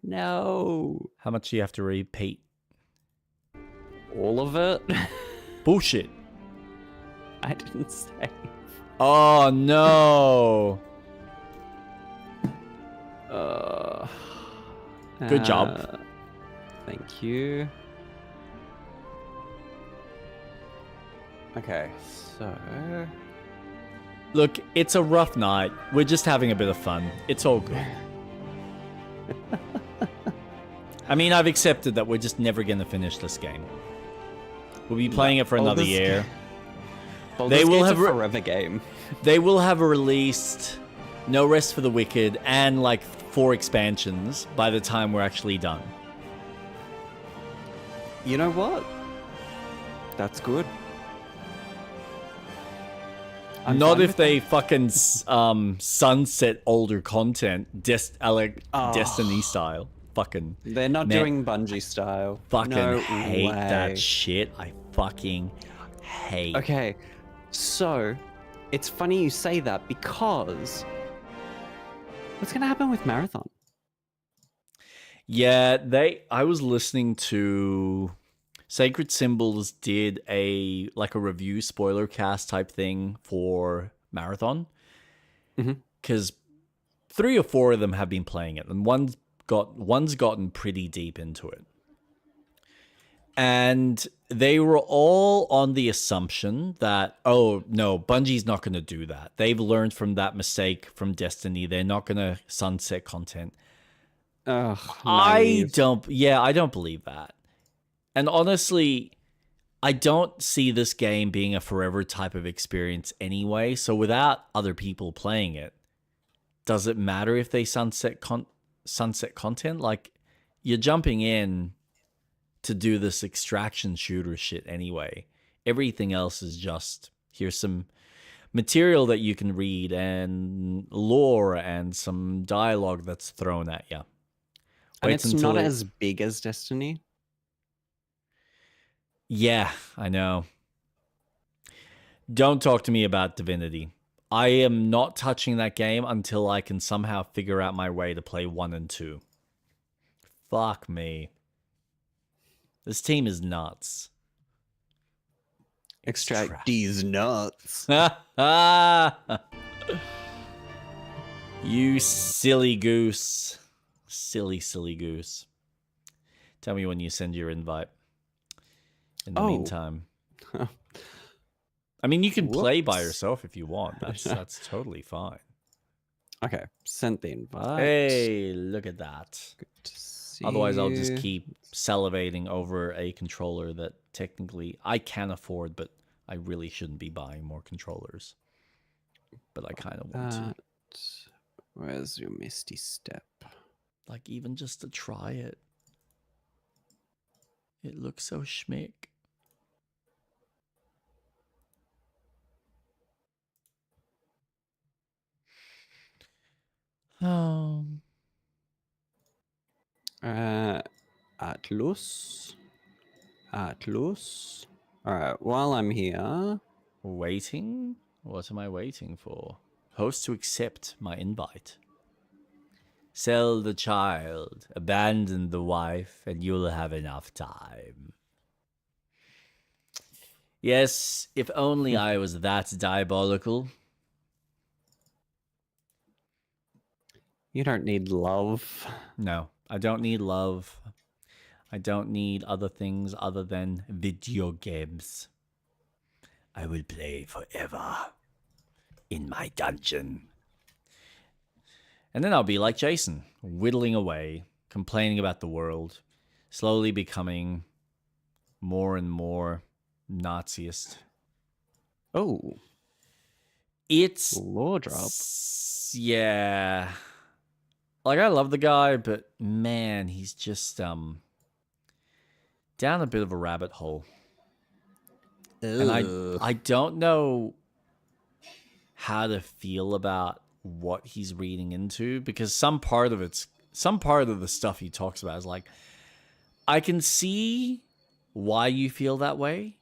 S1: No.
S2: How much do you have to repeat?
S1: All of it?
S2: Bullshit.
S1: I didn't say.
S2: Oh no. Good job.
S1: Thank you. Okay, so...
S2: Look, it's a rough night. We're just having a bit of fun. It's all good. I mean, I've accepted that we're just never going to finish this game. We'll be playing it for another year.
S1: They will have a forever game.
S2: They will have released No Rest for the Wicked and like 4 expansions by the time we're actually done.
S1: You know what? That's good.
S2: Not if they fucking sunset older content, Destiny style. Fucking.
S1: They're not doing Bungie style.
S2: Fucking hate that shit. I fucking hate.
S1: Okay, so it's funny you say that because what's gonna happen with Marathon?
S2: Yeah, I was listening to Sacred Symbols did a review spoiler cast type thing for Marathon. Because 3 or 4 of them have been playing it, and one's gotten pretty deep into it. And they were all on the assumption that, oh no, Bungie's not going to do that. They've learned from that mistake from Destiny. They're not going to sunset content. I don't believe that. And honestly, I don't see this game being a forever type of experience anyway. So without other people playing it, does it matter if they sunset content? Like, you're jumping in to do this extraction shooter shit anyway. Everything else is just, here's some material that you can read and lore and some dialogue that's thrown at you.
S1: And it's not as big as Destiny.
S2: Yeah, I know. Don't talk to me about Divinity. I am not touching that game until I can somehow figure out my way to play 1 and 2. Fuck me. This team is nuts.
S1: Extract these nuts.
S2: You silly goose. Silly goose. Tell me when you send your invite. In the meantime. I mean, you can play by yourself if you want. That's totally fine.
S1: Okay, sent the invite.
S2: Hey, look at that.
S1: Good to see
S2: Otherwise, I'll just
S1: you.
S2: keep salivating over a controller that technically I can afford, but I really shouldn't be buying more controllers. But I kind of want to.
S1: Where's your Misty Step?
S2: Like, even just to try it. It looks so schmick.
S1: Atlus. All right, while I'm here.
S2: Waiting? What am I waiting for? Host to accept my invite. Sell the child, abandon the wife, and you'll have enough time. Yes, if only I was that diabolical.
S1: You don't need love.
S2: No, I don't need love. I don't need other things other than video games. I will play forever in my dungeon. And then I'll be like Jason, whittling away, complaining about the world, slowly becoming more and more Naziist.
S1: Oh.
S2: It's
S1: lore drop.
S2: Yeah. Like, I love the guy, but man, he's just down a bit of a rabbit hole.
S1: Ugh.
S2: And I don't know how to feel about what he's reading into, because some part of the stuff he talks about is like, I can see why you feel that way,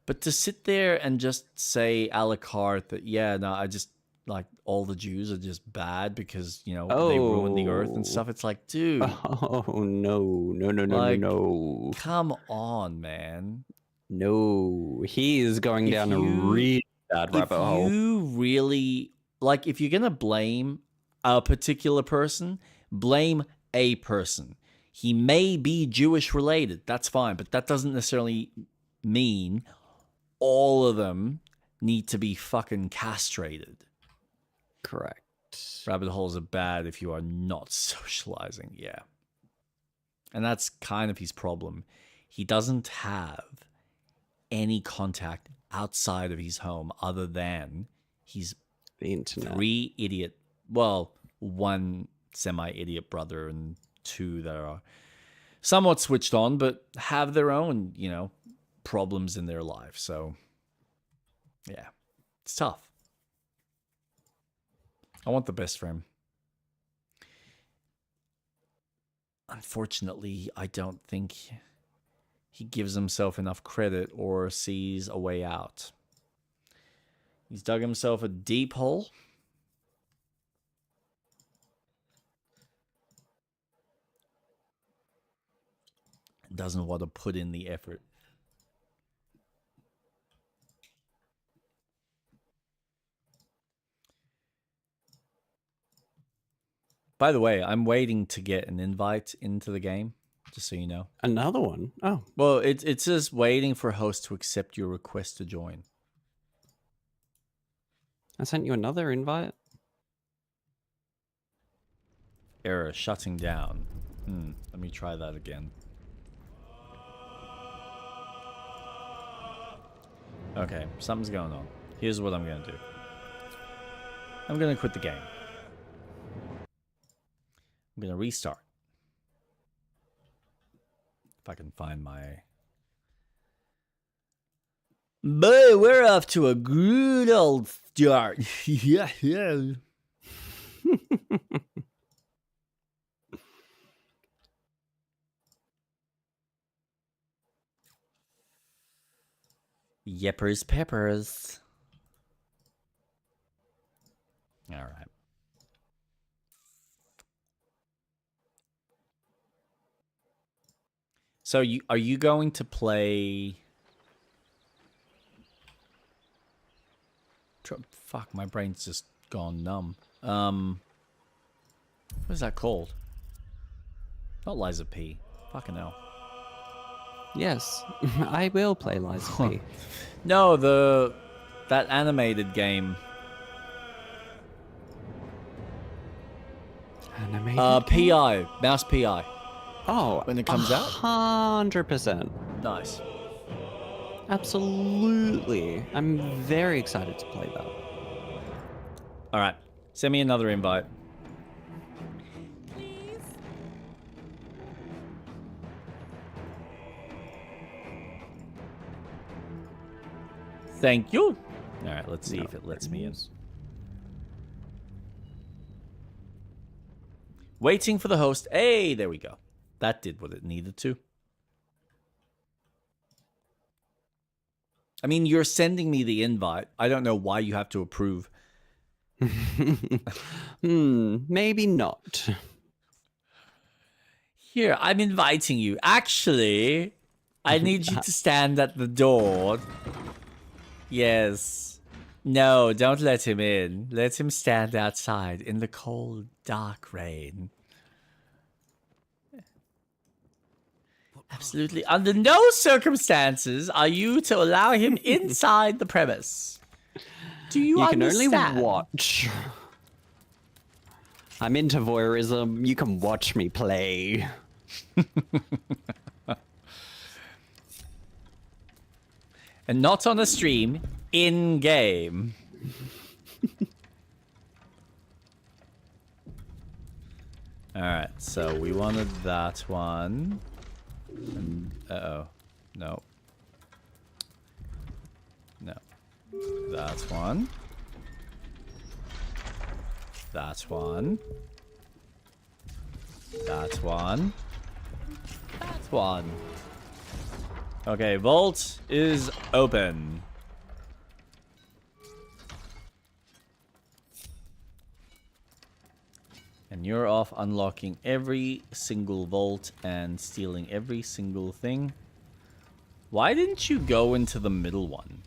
S2: but to sit there and just say a la carte that, yeah, no, I just like all the Jews are just bad because, you know, they ruin the earth and stuff. It's like, dude.
S1: Oh, no.
S2: Like,
S1: No.
S2: come on, man.
S1: No. He is going down a really bad rabbit hole.
S2: If you really, like, if you're going to blame a particular person, blame a person. He may be Jewish related. That's fine. But that doesn't necessarily mean all of them need to be fucking castrated.
S1: Correct.
S2: Rabbit holes are bad if you are not socializing. Yeah. And that's kind of his problem. He doesn't have any contact outside of his home other than his
S1: the internet.
S2: One semi-idiot brother and two that are somewhat switched on, but have their own, you know, problems in their life. So, yeah, it's tough. I want the best for him. Unfortunately, I don't think he gives himself enough credit or sees a way out. He's dug himself a deep hole. Doesn't want to put in the effort. By the way, I'm waiting to get an invite into the game, just so you know.
S1: Another one? Oh.
S2: Well, it's just waiting for host to accept your request to join.
S1: I sent you another invite.
S2: Error, shutting down. Let me try that again. Okay, something's going on. Here's what I'm going to do. I'm going to quit the game. I'm going to restart. If I can find my... Boy, we're off to a good old start. Yeah. Yeppers peppers. All right. So are you going to play? Fuck, my brain's just gone numb. What is that called? Not Liza P. Fucking hell.
S1: Yes, I will play Liza P.
S2: No, that animated game.
S1: Animated
S2: PI, Mouse PI.
S1: Oh,
S2: when it comes out?
S1: 100%.
S2: Nice.
S1: Absolutely. I'm very excited to play that.
S2: All right, send me another invite. Thank you. All right, let's see if it lets me in. Waiting for the host. Hey, there we go. That did what it needed to. I mean, you're sending me the invite. I don't know why you have to approve.
S1: Maybe not.
S2: Here, I'm inviting you. Actually, I need you to stand at the door. Yes. No, don't let him in. Let him stand outside in the cold, dark rain. Absolutely. Under no circumstances are you to allow him inside the premise. Do you understand?
S1: You can only watch. I'm into voyeurism. You can watch me play.
S2: And not on a stream, in-game. Alright, so we wanted that one. And, uh-oh. No. No. That one. That's one. That's one. That's one. Okay, vault is open. And you're off unlocking every single vault and stealing every single thing. Why didn't you go into the middle one?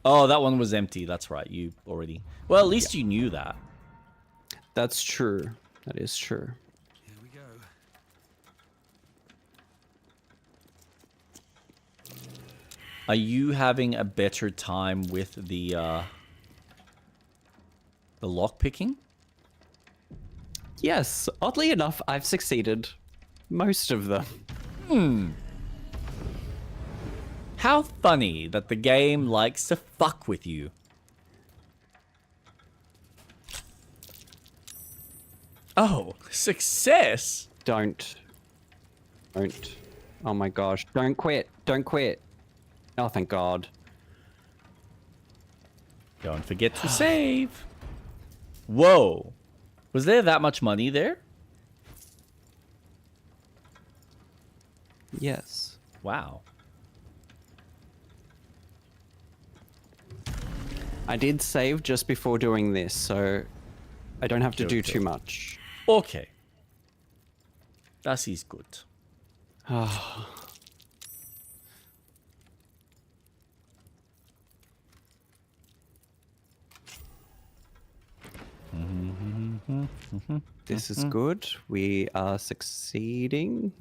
S2: Oh, that one was empty. That's right. You already... Well, at least you knew that.
S1: That's true. That is true.
S12: Here we go.
S2: Are you having a better time with the lockpicking?
S1: Yes, oddly enough, I've succeeded most of them.
S2: How funny that the game likes to fuck with you. Oh, success!
S1: Don't. Oh my gosh, don't quit. Don't quit. Oh, thank God.
S2: Don't forget to save. Whoa. Was there that much money there?
S1: Yes.
S2: Wow.
S1: I did save just before doing this, so I don't have to do too much.
S2: Okay. Das ist gut.
S1: This is good. We are succeeding.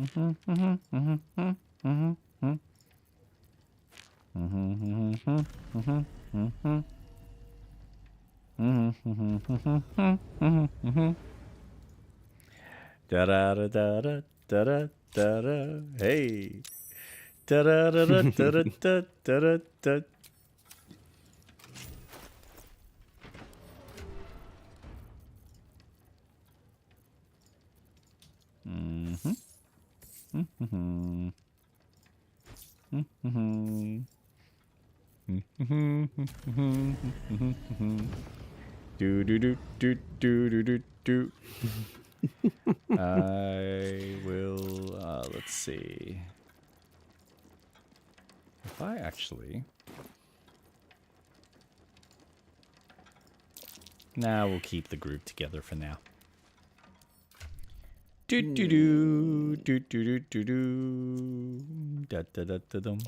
S2: Da da da da da da da da. Hey. Da da da da da da da da. Do do do do do do do do. I will. Let's see. If I actually. Nah, we'll keep the group together for now. Do do do do do do do do da da da da dum.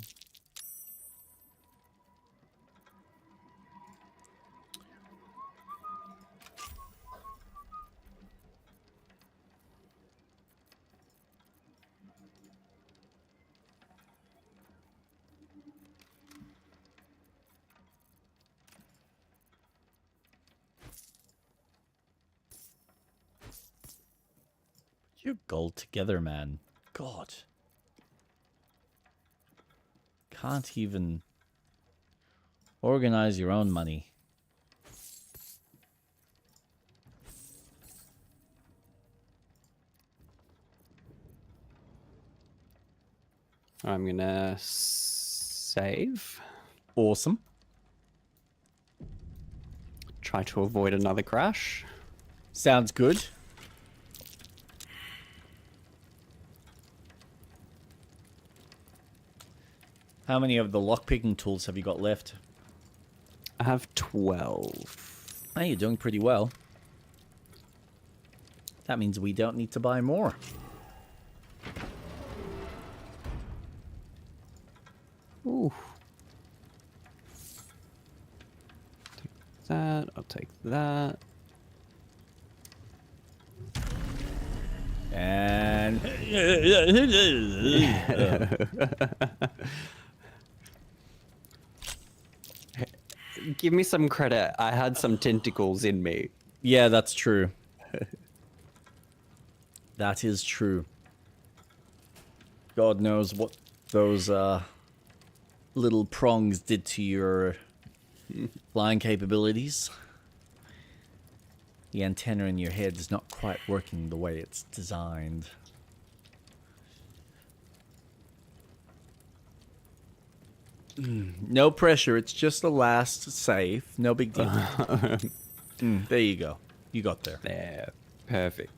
S2: Your gold together, man. God. Can't even organize your own money.
S1: I'm gonna save.
S2: Awesome.
S1: Try to avoid another crash.
S2: Sounds good. How many of the lockpicking tools have you got left?
S1: I have 12.
S2: Hey, you're doing pretty well. That means we don't need to buy more.
S1: Ooh. Take that. I'll take that.
S2: And...
S1: Give me some credit. I had some tentacles in me.
S2: Yeah, that's true. That is true. God knows what those little prongs did to your flying capabilities. The antenna in your head is not quite working the way it's designed. No pressure, it's just the last save. No big deal. There you go. You got there.
S1: There. Perfect.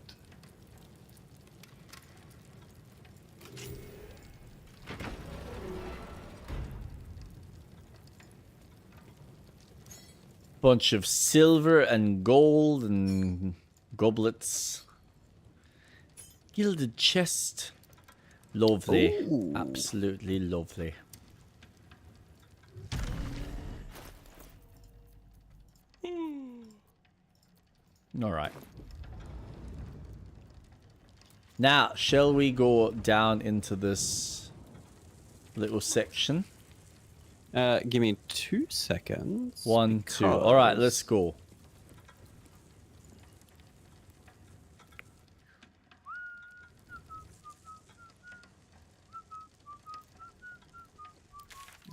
S2: Bunch of silver and gold and goblets. Gilded chest. Lovely.
S1: Ooh.
S2: Absolutely lovely. Alright. Now, shall we go down into this little section?
S1: Give me 2 seconds.
S2: 1, 2. Alright, let's go.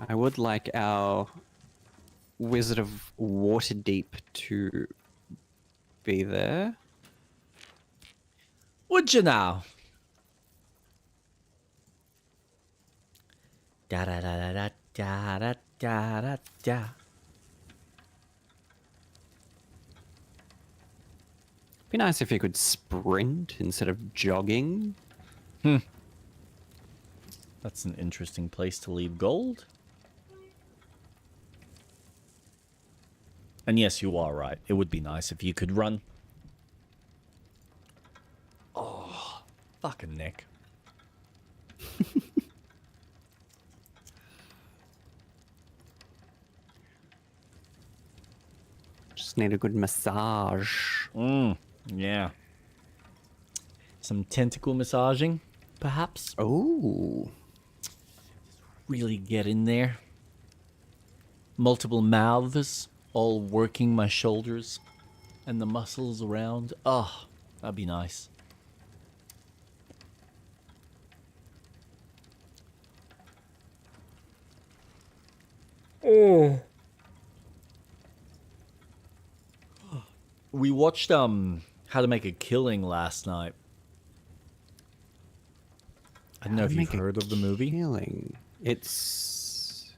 S1: I would like our Wizard of Waterdeep to be there.
S2: Would you now? Da da da da da da da da da.
S1: Be nice if you could sprint instead of jogging.
S2: That's an interesting place to leave gold. And yes, you are right. It would be nice if you could run. Oh, fucking neck.
S1: Just need a good massage.
S2: Yeah. Some tentacle massaging, perhaps.
S1: Oh.
S2: Really get in there. Multiple mouths all working my shoulders and the muscles around. Oh, that'd be nice. Oh. We watched How to Make a Killing last night. I don't know if you've heard of the movie.
S1: Killing. It's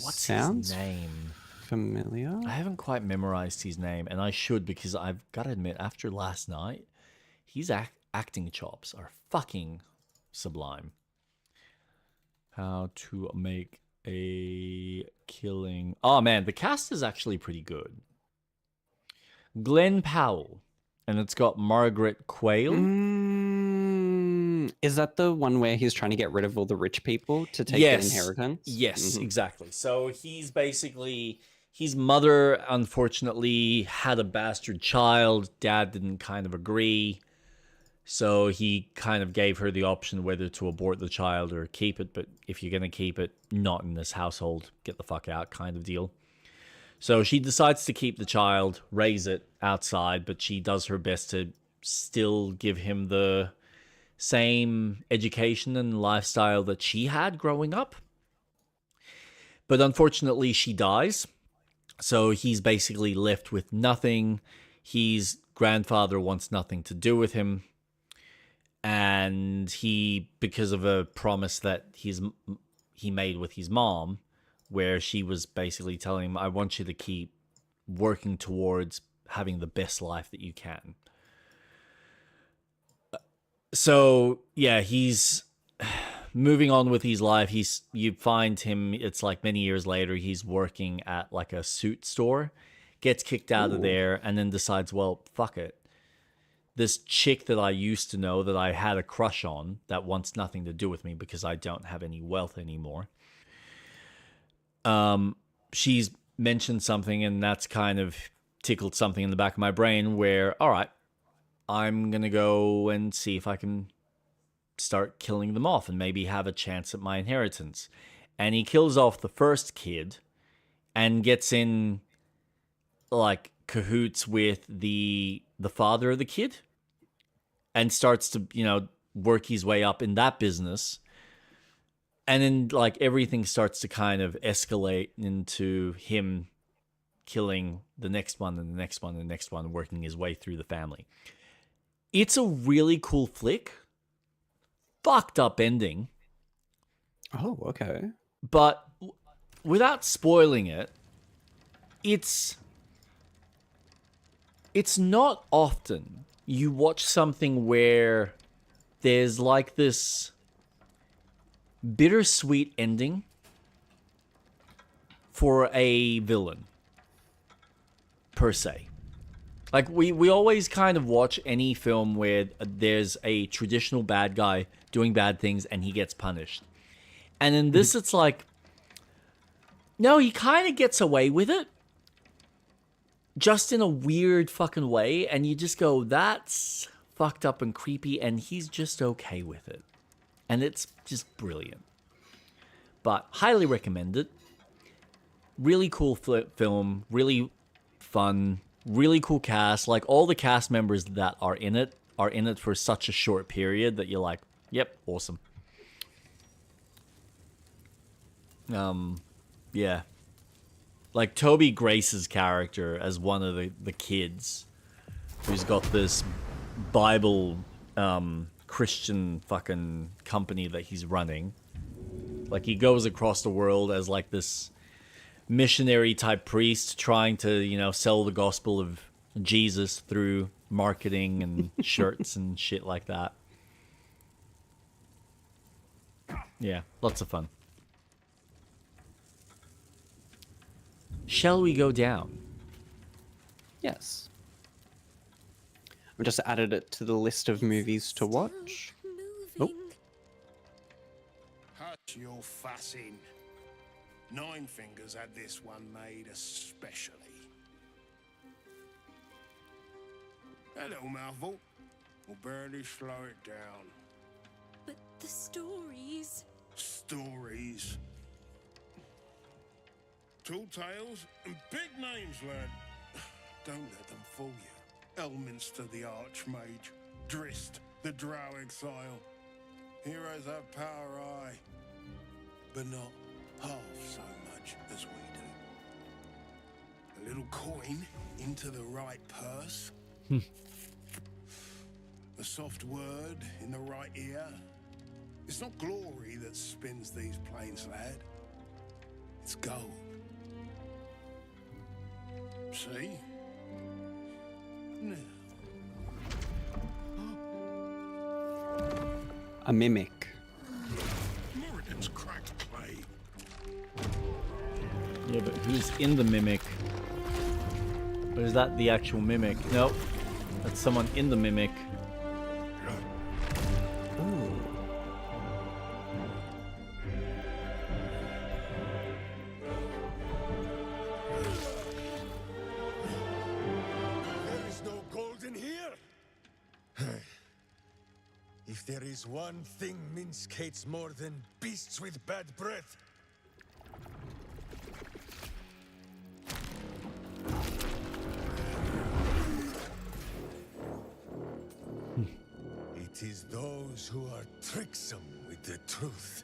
S2: What's
S1: sounds
S2: his name?
S1: familiar.
S2: I haven't quite memorized his name, and I should, because I've got to admit, after last night, his acting chops are fucking sublime. How to Make a Killing. Oh man, the cast is actually pretty good. Glenn Powell, and it's got Margaret Quayle.
S1: Is that the one where he's trying to get rid of all the rich people to take the inheritance?
S2: Yes, exactly. So he's basically, his mother unfortunately had a bastard child. Dad didn't kind of agree. So he kind of gave her the option whether to abort the child or keep it. But if you're going to keep it, not in this household, get the fuck out kind of deal. So she decides to keep the child, raise it outside, but she does her best to still give him the same education and lifestyle that she had growing up. But unfortunately, she dies. So he's basically left with nothing. His grandfather wants nothing to do with him. And he, because of a promise that he made with his mom, where she was basically telling him, I want you to keep working towards having the best life that you can. So, yeah, he's moving on with his life. You find him, it's like many years later, he's working at like a suit store, gets kicked out of there, and then decides, well, fuck it. This chick that I used to know that I had a crush on that wants nothing to do with me because I don't have any wealth anymore. She's mentioned something, and that's kind of tickled something in the back of my brain where, all right, I'm going to go and see if I can start killing them off and maybe have a chance at my inheritance. And he kills off the first kid and gets in like cahoots with the father of the kid and starts to, work his way up in that business. And then, like, everything starts to kind of escalate into him killing the next one and the next one and the next one, working his way through the family. It's a really cool flick. Fucked up ending.
S1: Oh, okay.
S2: But without spoiling it, it's it's not often you watch something where there's like this bittersweet ending for a villain, per se. Like, we always kind of watch any film where there's a traditional bad guy doing bad things and he gets punished. And in this, it's like, no, he kind of gets away with it. Just in a weird fucking way. And you just go, that's fucked up and creepy. And he's just okay with it. And it's just brilliant. But highly recommend it. Really cool film. Really fun. Really cool cast. Like, all the cast members that are in it for such a short period that you're like, yep, awesome. Yeah. Like, Toby Grace's character as one of the kids who's got this Bible Christian fucking company that he's running. Like, he goes across the world as like this missionary type priest trying to, you know, sell the gospel of Jesus through marketing and shirts and shit like that. Yeah, lots of fun. Shall we go down?
S1: Yes. I've just added it to the list of movies to watch. Oh.
S7: Hush your fussing. Nine Fingers had this one made especially. A little mouthful will barely slow it down.
S14: But the stories...
S7: Stories. Tall tales and big names, lad. Don't let them fool you. Elminster the Archmage, Drist the Drow Exile. Heroes have power, aye, but not half so much as we do. A little coin into the right purse. A soft word in the right ear. It's not glory that spins these plains, lad. It's gold. See? Now.
S1: A mimic.
S7: Moradin's cracked clay.
S2: Yeah, but who's in the mimic? Or is that the actual mimic? Nope. That's someone in the mimic.
S15: There is no gold in here. If there is one thing Minsk hates more than beasts with bad breath, it is those who are tricksome with the truth.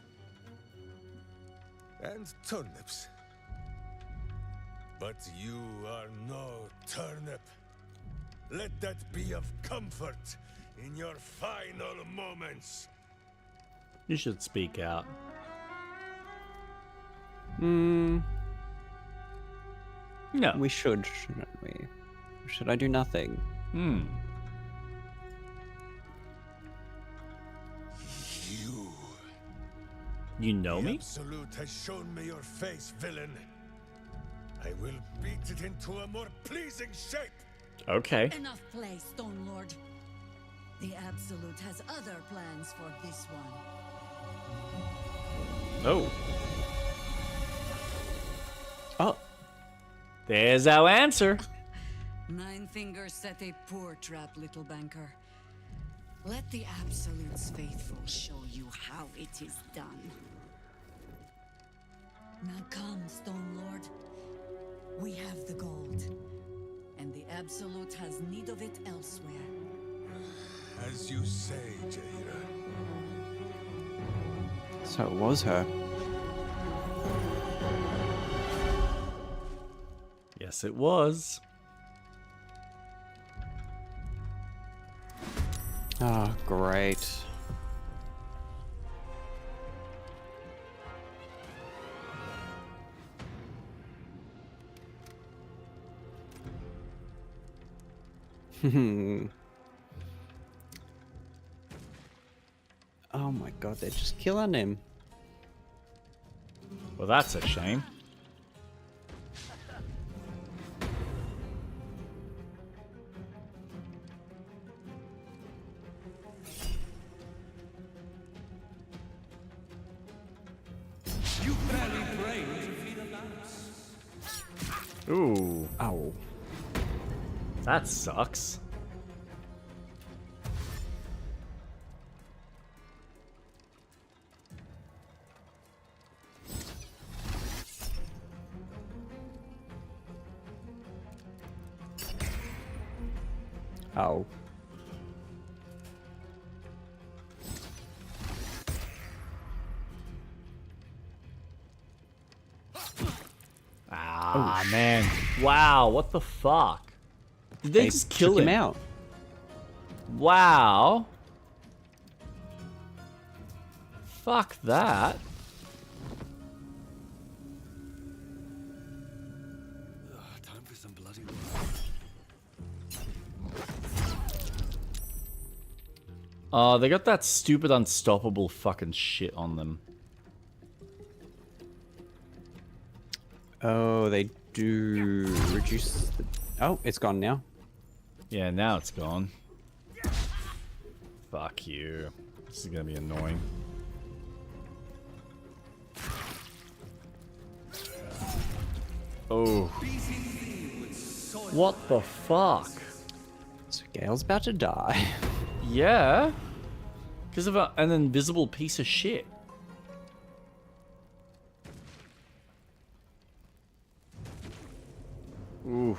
S15: And turnips. But you are no turnip. Let that be of comfort in your final moments.
S2: You should speak out.
S1: No.
S2: No.
S1: We should, shouldn't we? Or should I do nothing?
S2: You know
S15: the
S2: me?
S15: Absolute has shown me your face, villain. I will beat it into a more pleasing shape.
S2: Okay.
S8: Enough play, Stone Lord. The Absolute has other plans for this one.
S2: Oh. Oh. There's our answer.
S8: Nine Fingers set a poor trap, little banker. Let the Absolute's faithful show you how it is done. Now come, Stone Lord. We have the gold, and the Absolute has need of it elsewhere.
S15: As you say, Jaheira.
S1: So it was her.
S2: Yes, it was.
S1: Ah, great. Oh my god, they're just killing him.
S2: Well, that's a shame.
S12: You barely prayed to feed a mouse.
S2: Ooh.
S1: Ow.
S2: That sucks.
S1: Oh.
S2: Ah, man. Wow, what the fuck? Did they just kill
S1: him out?
S2: Wow. Fuck that.
S12: Time for some bloody work.
S2: Oh, they got that stupid unstoppable fucking shit on them.
S1: Oh, they do reduce the... Oh, it's gone now.
S2: Yeah, now it's gone. Fuck you. This is gonna be annoying. Oh. What the fuck?
S1: So Gale's about to die.
S2: Yeah. Because of an invisible piece of shit. Ooh.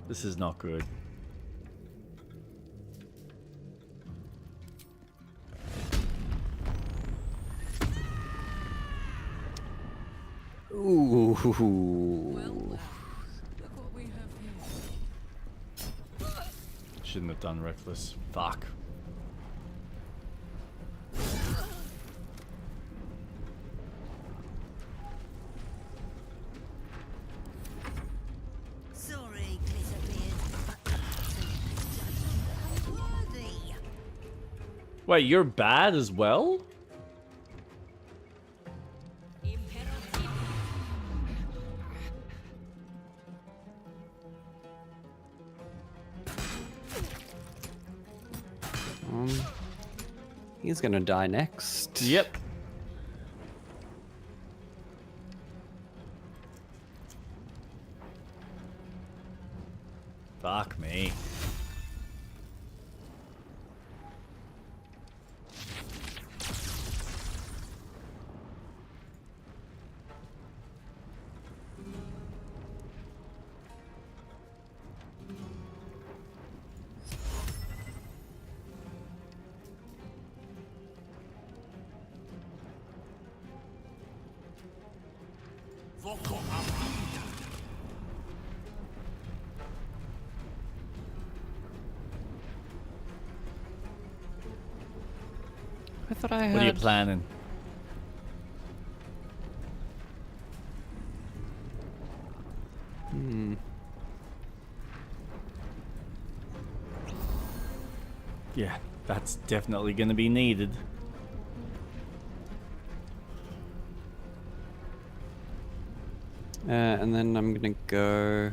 S2: This is not good.
S1: Ooh.
S2: Shouldn't have done reckless. Fuck.
S13: Sorry, Glitterbeard, but unworthy.
S2: Wait, you're bad as well?
S1: He's gonna die next.
S2: Yep. Fuck me.
S1: I thought I had...
S2: What are you planning? Yeah, that's definitely gonna be needed.
S1: And then I'm gonna go...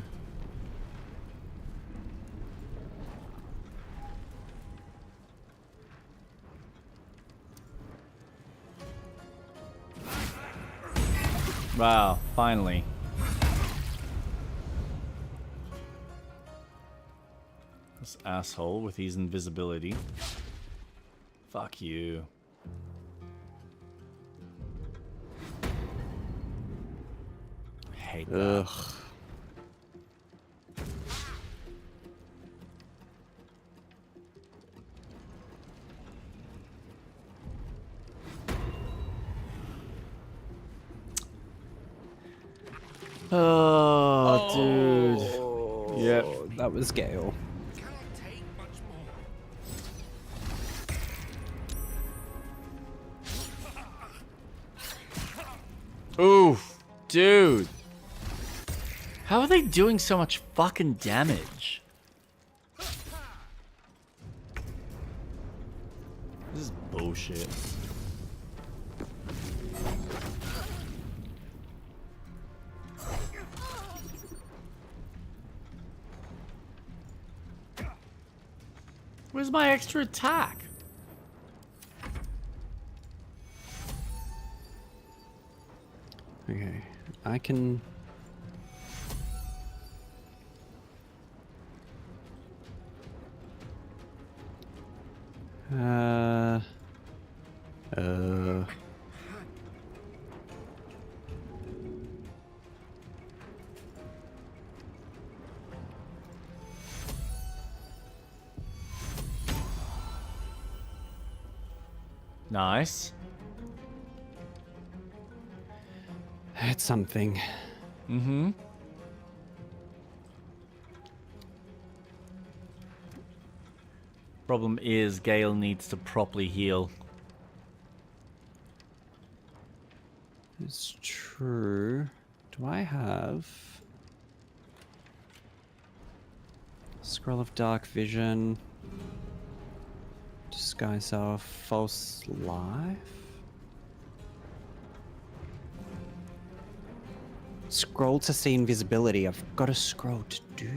S2: Wow, finally. This asshole with his invisibility. Fuck you. I hate that.
S1: Ugh.
S2: Oh, dude. Yep.
S1: That was Gale.
S2: Oof, dude. How are they doing so much fucking damage? This is bullshit. Where's my extra attack?
S1: Okay, I can...
S2: Nice.
S1: It's something.
S2: Mm-hmm. Problem is, Gale needs to properly heal.
S1: It's true. Do I have... Scroll of Dark Vision... Disguise Self, False Life? Scroll to see invisibility. I've got to scroll to do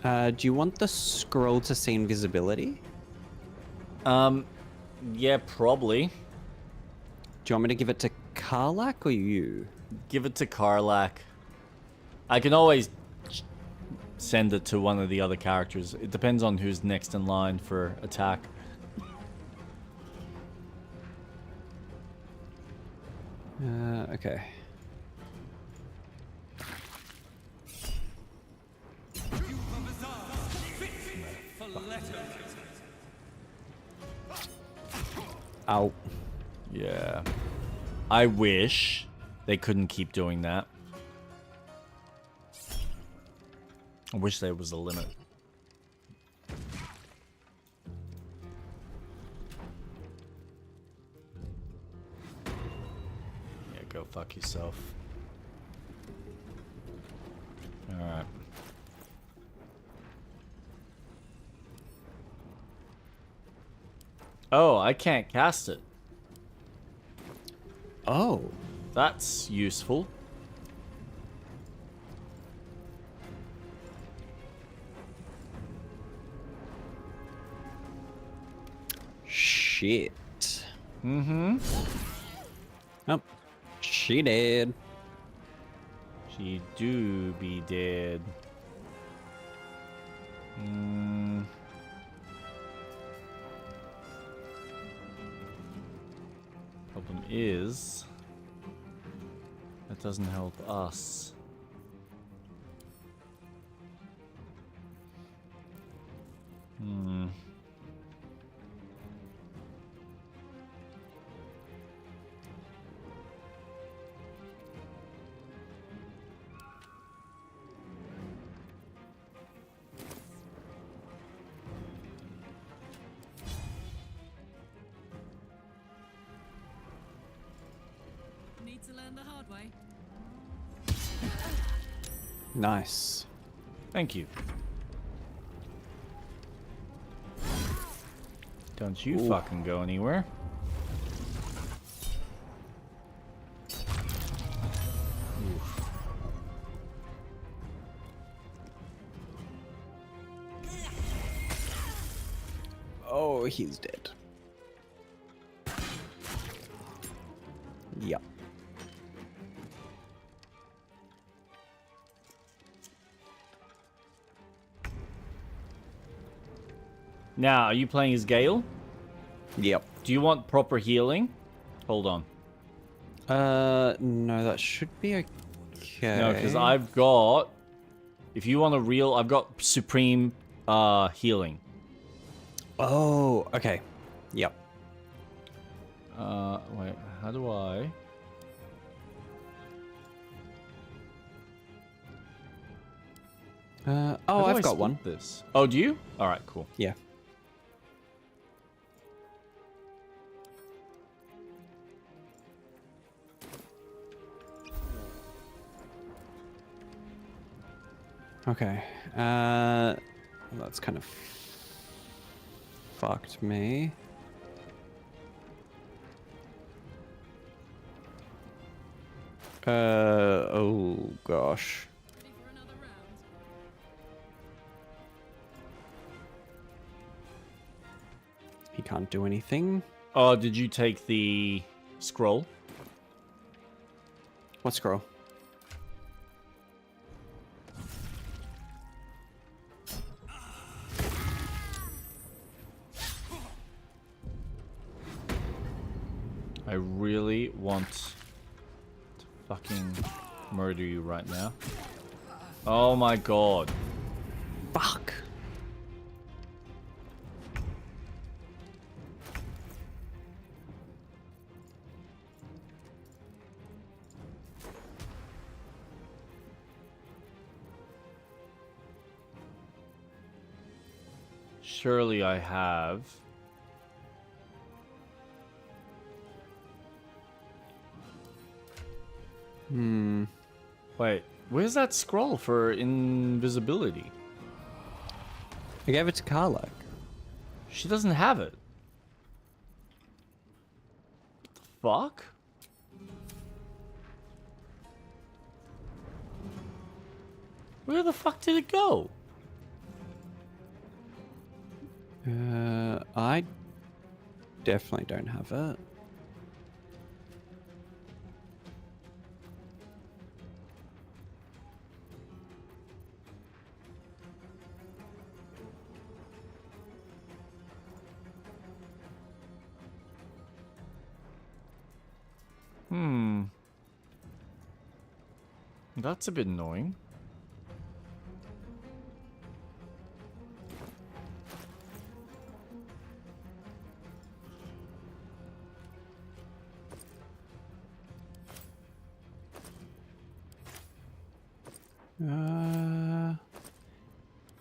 S1: that. Do you want the scroll to see invisibility?
S2: Yeah, probably.
S1: Do you want me to give it to Karlak or you?
S2: Give it to Karlak. I can always send it to one of the other characters. It depends on who's next in line for attack.
S1: Okay. Ow.
S2: Yeah. I wish they couldn't keep doing that. I wish there was a limit. Yeah, go fuck yourself. Alright. Oh, I can't cast it.
S1: Oh.
S2: That's useful.
S1: Shit.
S2: Mm-hmm.
S1: Oh, she dead.
S2: She do be dead. Problem is, that doesn't help us.
S4: Need to learn the hard way.
S1: Nice.
S2: Thank you. Don't you fucking go anywhere.
S1: Oh, he's dead. Yep.
S2: Now, are you playing as Gale?
S1: Yep.
S2: Do you want proper healing? Hold on.
S1: No, that should be okay.
S2: No, because I've got... If you want a real... I've got supreme healing.
S1: Oh, okay. Yep.
S2: Wait, how do I...
S1: Oh, I've got one.
S2: This. Oh, do you? All right, cool.
S1: Yeah. Okay. That's kind of fucked me. Oh gosh. He can't do anything.
S2: Oh, did you take the scroll?
S1: What scroll?
S2: I really want to fucking murder you right now. Oh my god.
S1: Fuck.
S2: Surely I have. Wait, where's that scroll for invisibility?
S1: I gave it to Karlak.
S2: She doesn't have it. What the fuck? Where the fuck did it go?
S1: I definitely don't have it.
S2: That's a bit annoying.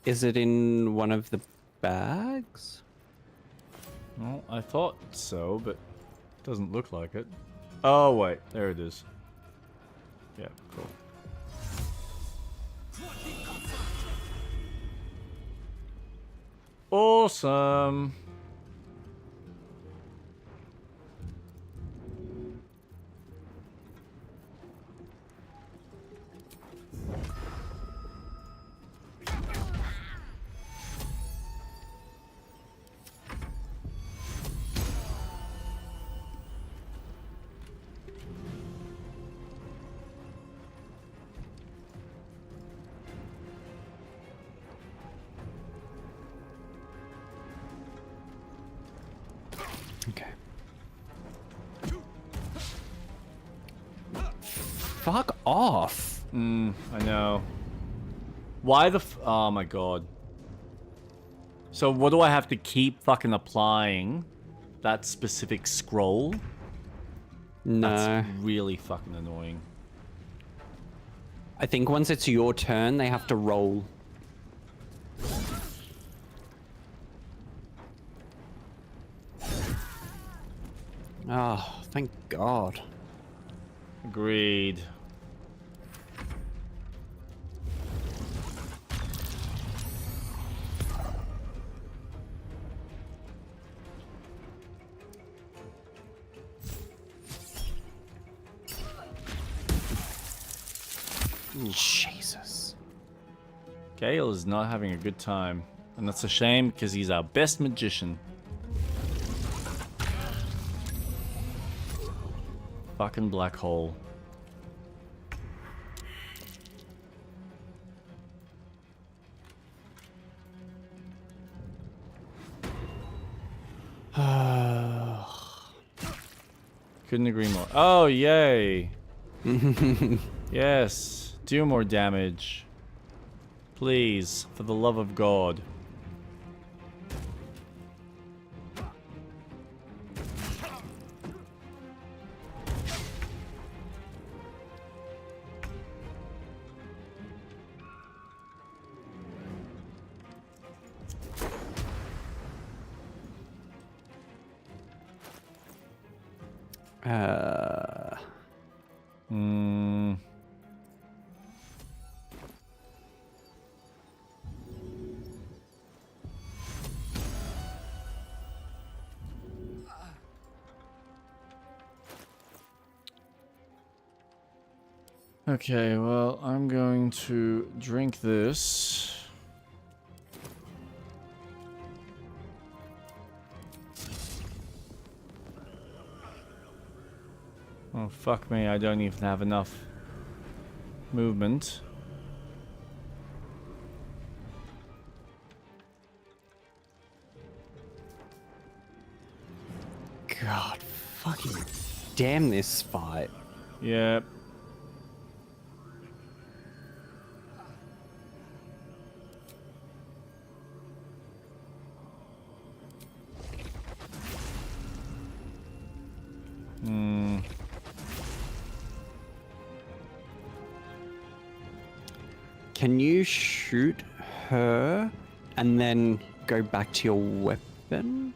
S1: Is it in one of the bags?
S2: Well, I thought so, but it doesn't look like it. Oh, wait. There it is. Yeah, cool. Awesome.
S1: Okay. Fuck off.
S2: I know. Why the oh my god. So what do I have to keep fucking applying? That specific scroll?
S1: No.
S2: That's really fucking annoying.
S1: I think once it's your turn, they have to roll. Oh, thank God.
S2: Agreed.
S1: Jesus.
S2: Gale is not having a good time. And that's a shame because he's our best magician. Fucking black hole. Couldn't agree more. Oh, yay. Yes. Do more damage. Please, for the love of God. Okay, well, I'm going to drink this. Oh, fuck me, I don't even have enough movement.
S1: God, fucking damn this fight.
S2: Yep.
S1: Can you shoot her and then go back to your weapon?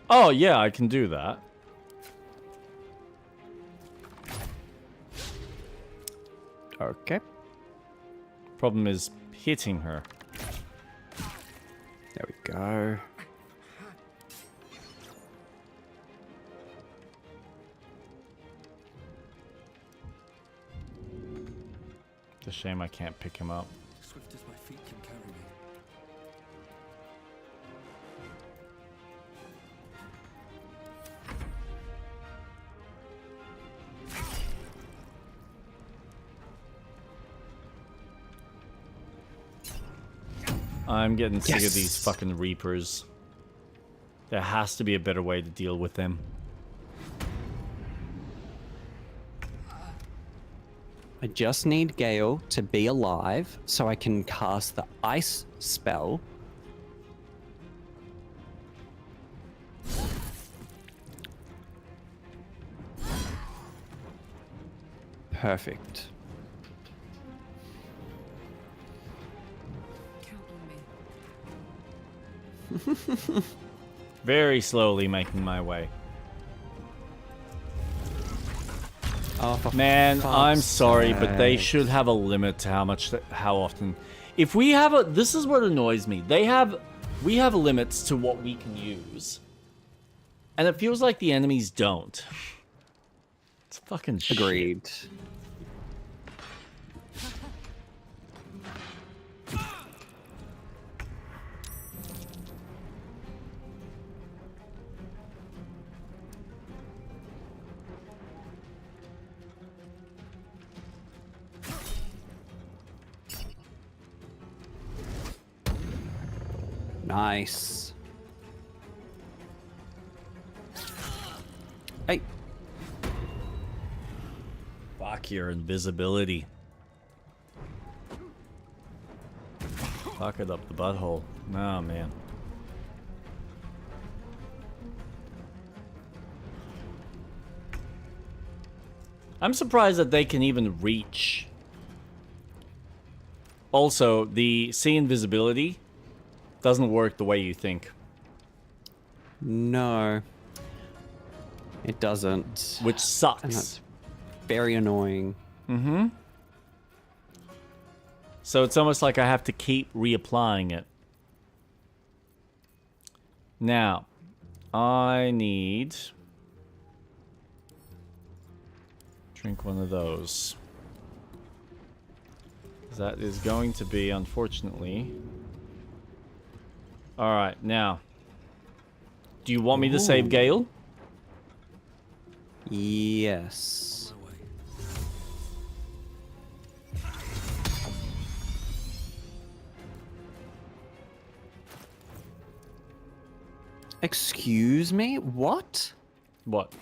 S2: Oh, yeah, I can do that.
S1: Okay.
S2: Problem is hitting her.
S1: There we go.
S2: It's a shame I can't pick him up.
S12: Swift as my feet can carry me.
S2: I'm getting sick of
S1: Yes.
S2: these fucking Reapers. There has to be a better way to deal with them.
S1: I just need Gale to be alive so I can cast the ice spell. Perfect.
S4: Count on me.
S2: Very slowly making my way.
S1: Oh, for
S2: Man,
S1: fuck's
S2: I'm sorry, but they
S1: sake.
S2: should have a limit to how often. If we have a, this is what annoys me. We have limits to what we can use, and it feels like the enemies don't. It's fucking shit.
S1: Agreed. Nice. Hey.
S2: Fuck your invisibility. Fuck it up the butthole. Oh, man. I'm surprised that they can even reach. Also, the see invisibility doesn't work the way you think.
S1: No. It doesn't.
S2: Which sucks.
S1: And that's very annoying.
S2: Mm-hmm. So it's almost like I have to keep reapplying it. Now, I need... drink one of those. That is going to be, unfortunately... Alright, now. Do you want me to save Gale?
S1: Yes. Excuse me? What?
S2: What?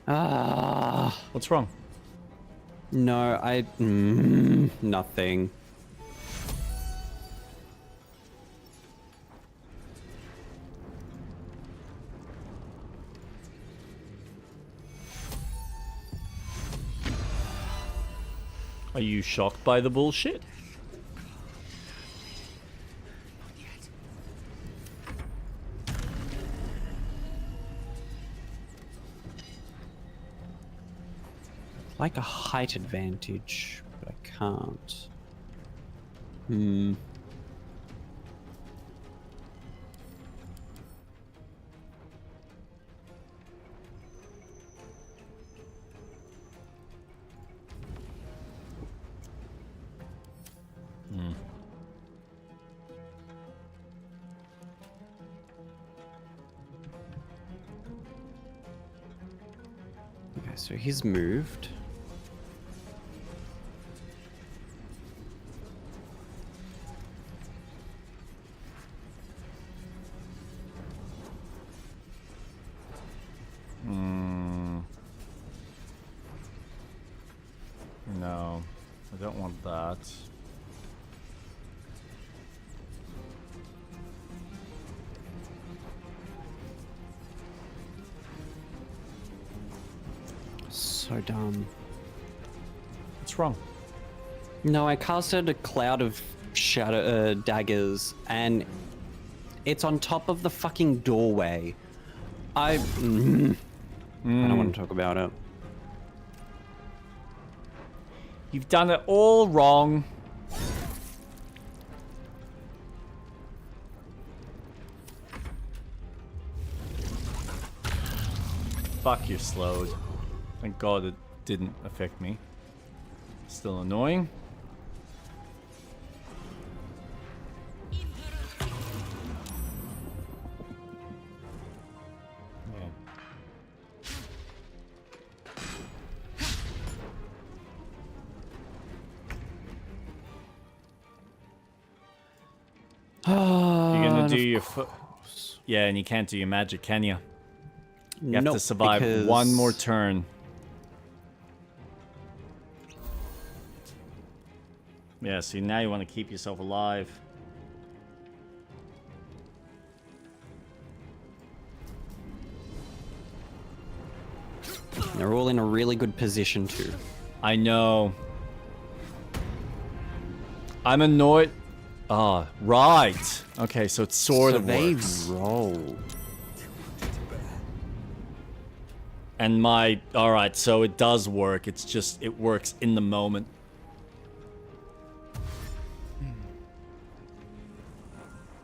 S1: Ah.
S2: What's wrong?
S1: No, nothing.
S2: Are you shocked by the bullshit?
S1: Like a height advantage, but I can't. so he's moved.
S2: No, I don't want that.
S1: So dumb.
S2: What's wrong?
S1: No, I casted a cloud of shadow daggers, and it's on top of the fucking doorway. I don't want to talk about it.
S2: You've done it all wrong. Fuck, you're slowed. Thank God it didn't affect me. Still annoying. You're gonna do your foot. Yeah, and you can't do your magic, can you? You have to survive one more turn. Yeah, see, now you want to keep yourself alive.
S1: They're all in a really good position too.
S2: I know. I'm annoyed. Ah, right. Okay, so it sort of works.
S1: They roll.
S2: And my... Alright, so it does work. It's just, it works in the moment.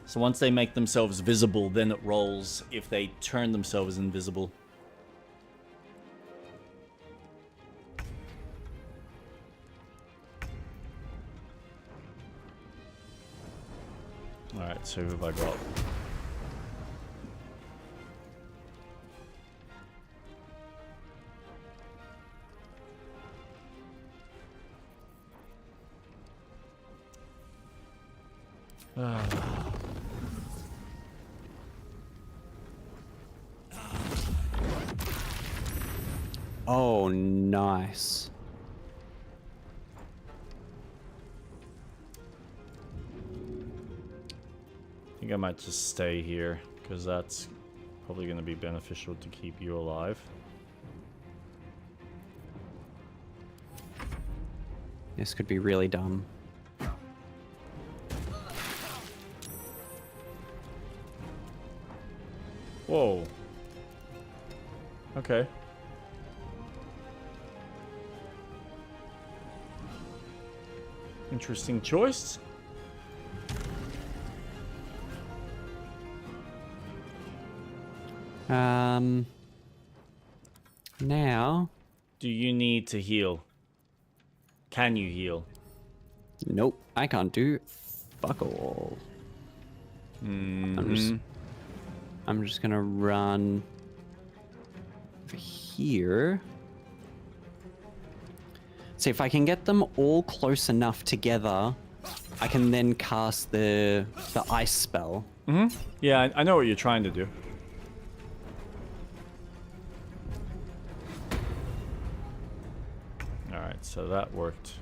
S2: So once they make themselves visible, then it rolls if they turn themselves invisible. Alright, so who have I got?
S1: Oh, nice.
S2: I think I might just stay here, because that's probably going to be beneficial to keep you alive.
S1: This could be really dumb.
S2: Whoa. Okay. Interesting choice.
S1: Now.
S2: Do you need to heal? Can you heal?
S1: Nope, I can't do fuck all. I'm just gonna run over here. See if I can get them all close enough together, I can then cast the ice spell.
S2: Yeah, I know what you're trying to do. Alright, so that worked.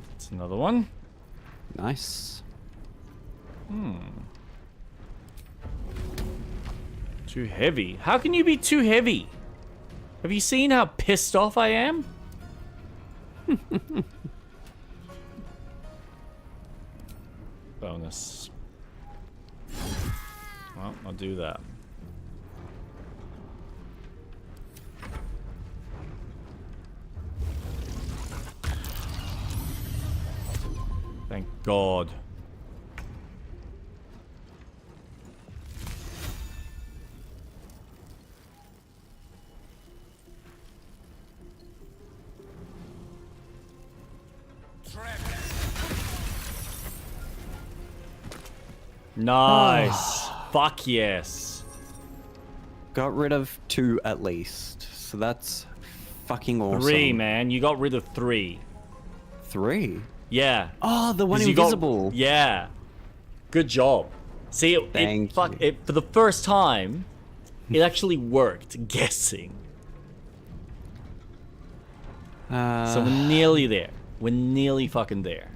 S2: That's another one.
S1: Nice.
S2: Too heavy. How can you be too heavy? Have you seen how pissed off I am? Bonus. Well, I'll do that. Thank God. Nice. Fuck yes.
S1: Got rid of 2 at least. So that's fucking awesome.
S2: 3, man. You got rid of 3.
S1: 3?
S2: Yeah.
S1: Oh, the one
S2: 'Cause you got-
S1: invisible.
S2: yeah. Good job. See, it for the first time, it actually worked guessing. So we're nearly there. We're nearly fucking there.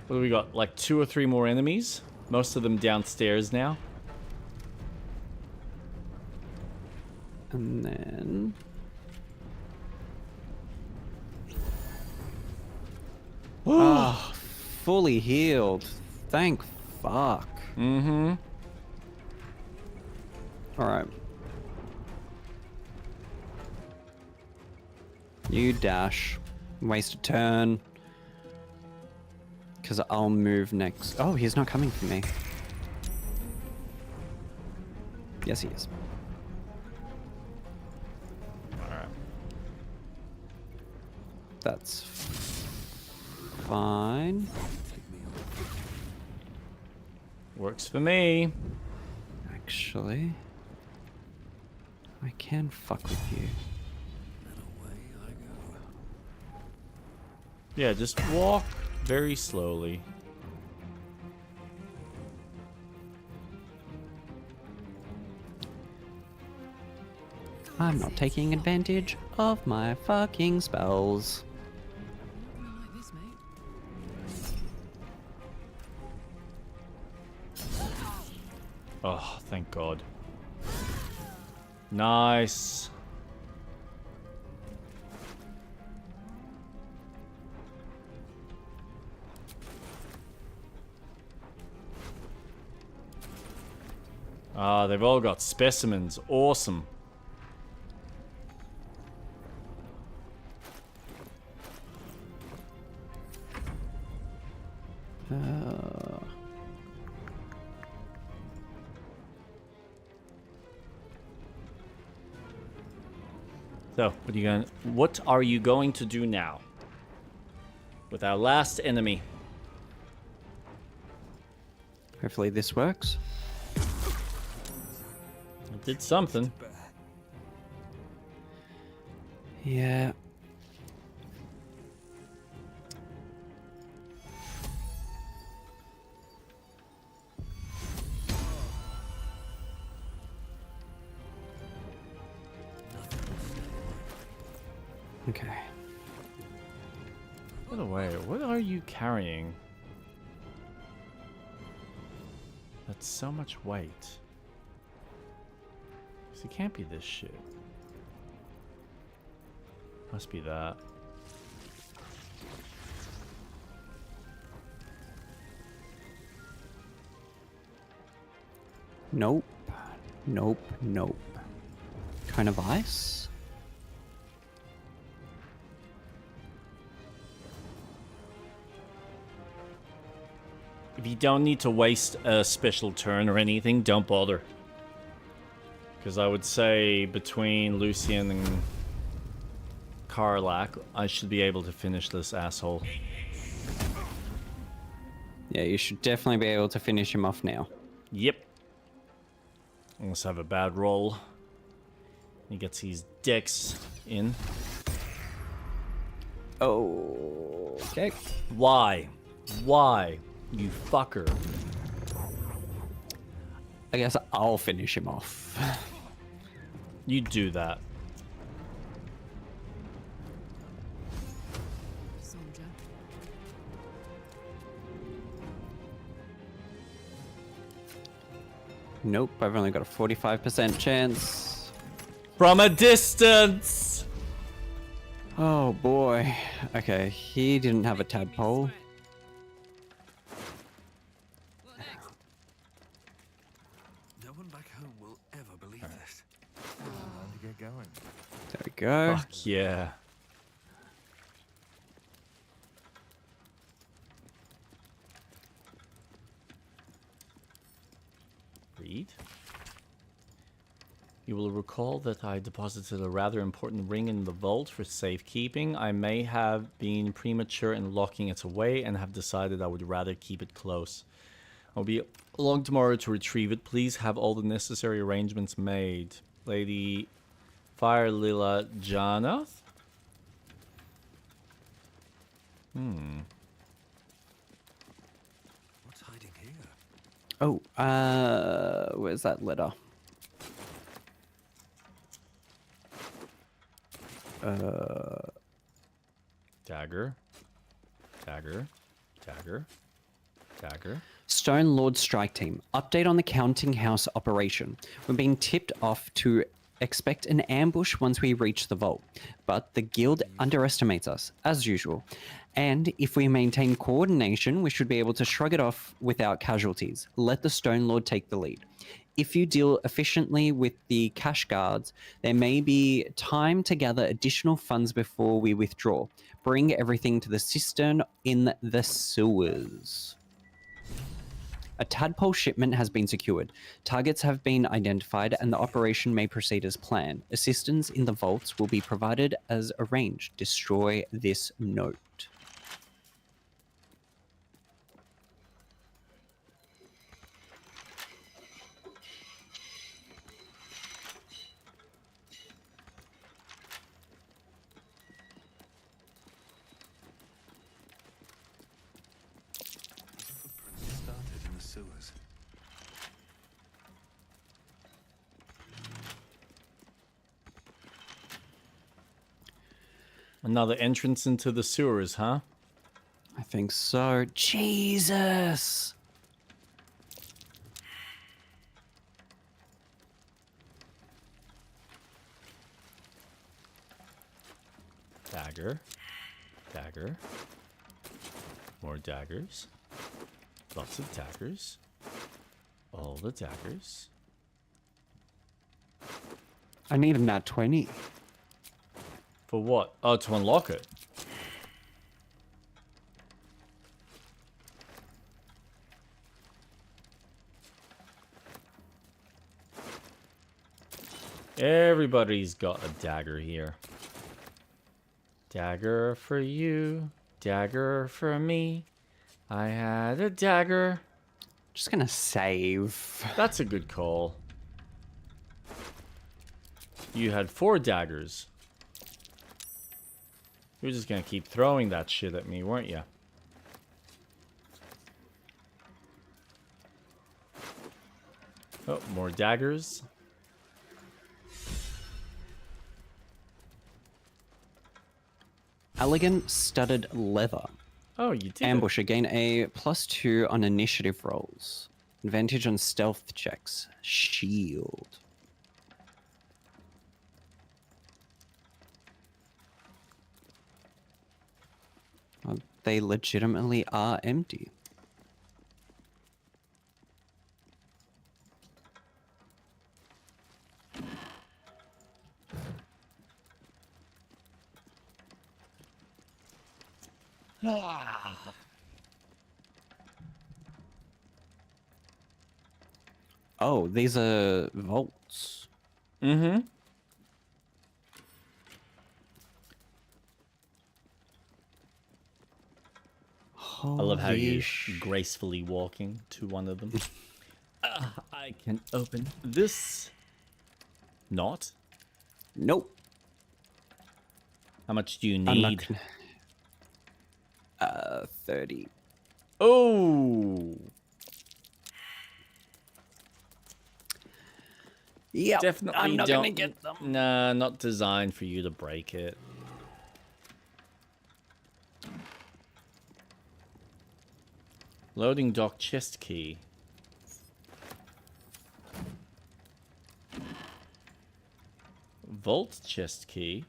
S2: What do we got? Like 2 or 3 more enemies? Most of them downstairs now.
S1: And then... Ah, fully healed. Thank fuck.
S2: Mm-hmm.
S1: Alright. You dash. Waste a turn. Because I'll move next. Oh, he's not coming for me. Yes, he is.
S2: Alright.
S1: That's fine.
S2: Works for me.
S1: Actually, I can fuck with you.
S2: Yeah, just walk very slowly.
S1: I'm not taking advantage of my fucking spells.
S2: Oh, thank God. Nice. Ah, they've all got specimens. Awesome. So, what are you going to do now? With our last enemy.
S1: Hopefully this works.
S2: It did something.
S1: Yeah. Okay.
S2: By the way, what are you carrying? That's so much weight. 'Cause it can't be this shit. Must be that.
S1: Nope. Nope. Nope. Cone of ice?
S2: If you don't need to waste a special turn or anything, don't bother. Because I would say between Lucian and Karlak, I should be able to finish this asshole.
S1: Yeah, you should definitely be able to finish him off now.
S2: Yep. Unless I have a bad roll. He gets his dex in.
S1: Oh, okay.
S2: Why? Why? You fucker.
S1: I guess I'll finish him off.
S2: You do that.
S4: Soldier.
S1: Nope, I've only got a 45% chance.
S2: From a distance!
S1: Oh boy. Okay, he didn't have a tadpole.
S12: No one back home will ever believe this. Time to get going.
S1: There we go.
S2: Fuck yeah. Read. You will recall that I deposited a rather important ring in the vault for safekeeping. I may have been premature in locking it away and have decided I would rather keep it close. I'll be along tomorrow to retrieve it. Please have all the necessary arrangements made. Lady Fire Lila Janath?
S12: What's hiding here?
S1: Oh, where's that letter?
S2: Dagger. Dagger. Dagger. Dagger.
S1: Stone Lord Strike Team. Update on the counting house operation. We're being tipped off to expect an ambush once we reach the vault, but the guild underestimates us, as usual. And if we maintain coordination, we should be able to shrug it off without casualties. Let the Stone Lord take the lead. If you deal efficiently with the cash guards, there may be time to gather additional funds before we withdraw. Bring everything to the cistern in the sewers. A tadpole shipment has been secured. Targets have been identified and the operation may proceed as planned. Assistance in the vaults will be provided as arranged. Destroy this note.
S12: Started in the sewers.
S2: Another entrance into the sewers, huh?
S1: I think so. Jesus!
S2: Dagger. Dagger. More daggers. Lots of daggers. All the daggers.
S1: I need a nat 20.
S2: For what? Oh, to unlock it. Everybody's got a dagger here. Dagger for you. Dagger for me. I had a dagger.
S1: Just gonna save.
S2: That's a good call. You had 4 daggers. You were just gonna keep throwing that shit at me, weren't you? Oh, more daggers.
S1: Elegant studded leather.
S2: Oh, you did.
S1: Ambusher. Gain a +2 on initiative rolls. Advantage on stealth checks. Shield. Well, they legitimately are empty. Oh, these are vaults.
S2: Mm-hmm. I love how you gracefully walking to one of them. I can open this. Not.
S1: Nope.
S2: How much do you
S1: I'm not
S2: need?
S1: gonna... 30.
S2: Oh.
S1: Yeah,
S2: Definitely
S1: I'm not
S2: don't.
S1: gonna get them.
S2: Nah, not designed for you to break it. Loading dock chest key. Vault chest key.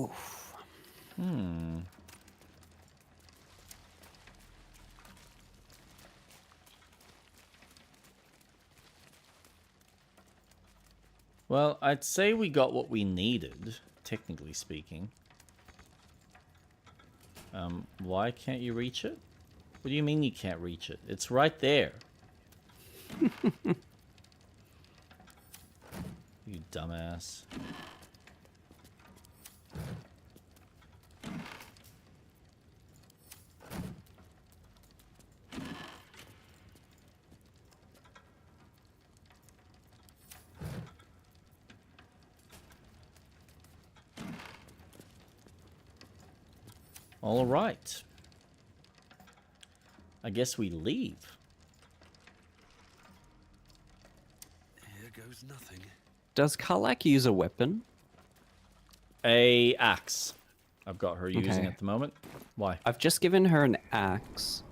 S1: Oof.
S2: Well, I'd say we got what we needed, technically speaking. Why can't you reach it? What do you mean you can't reach it? It's right there. You dumbass. All right. I guess we leave.
S12: Here goes nothing.
S1: Does Karlak use a weapon?
S2: A axe. I've got her using
S1: Okay.
S2: at the moment. Why?
S1: I've just given her an axe.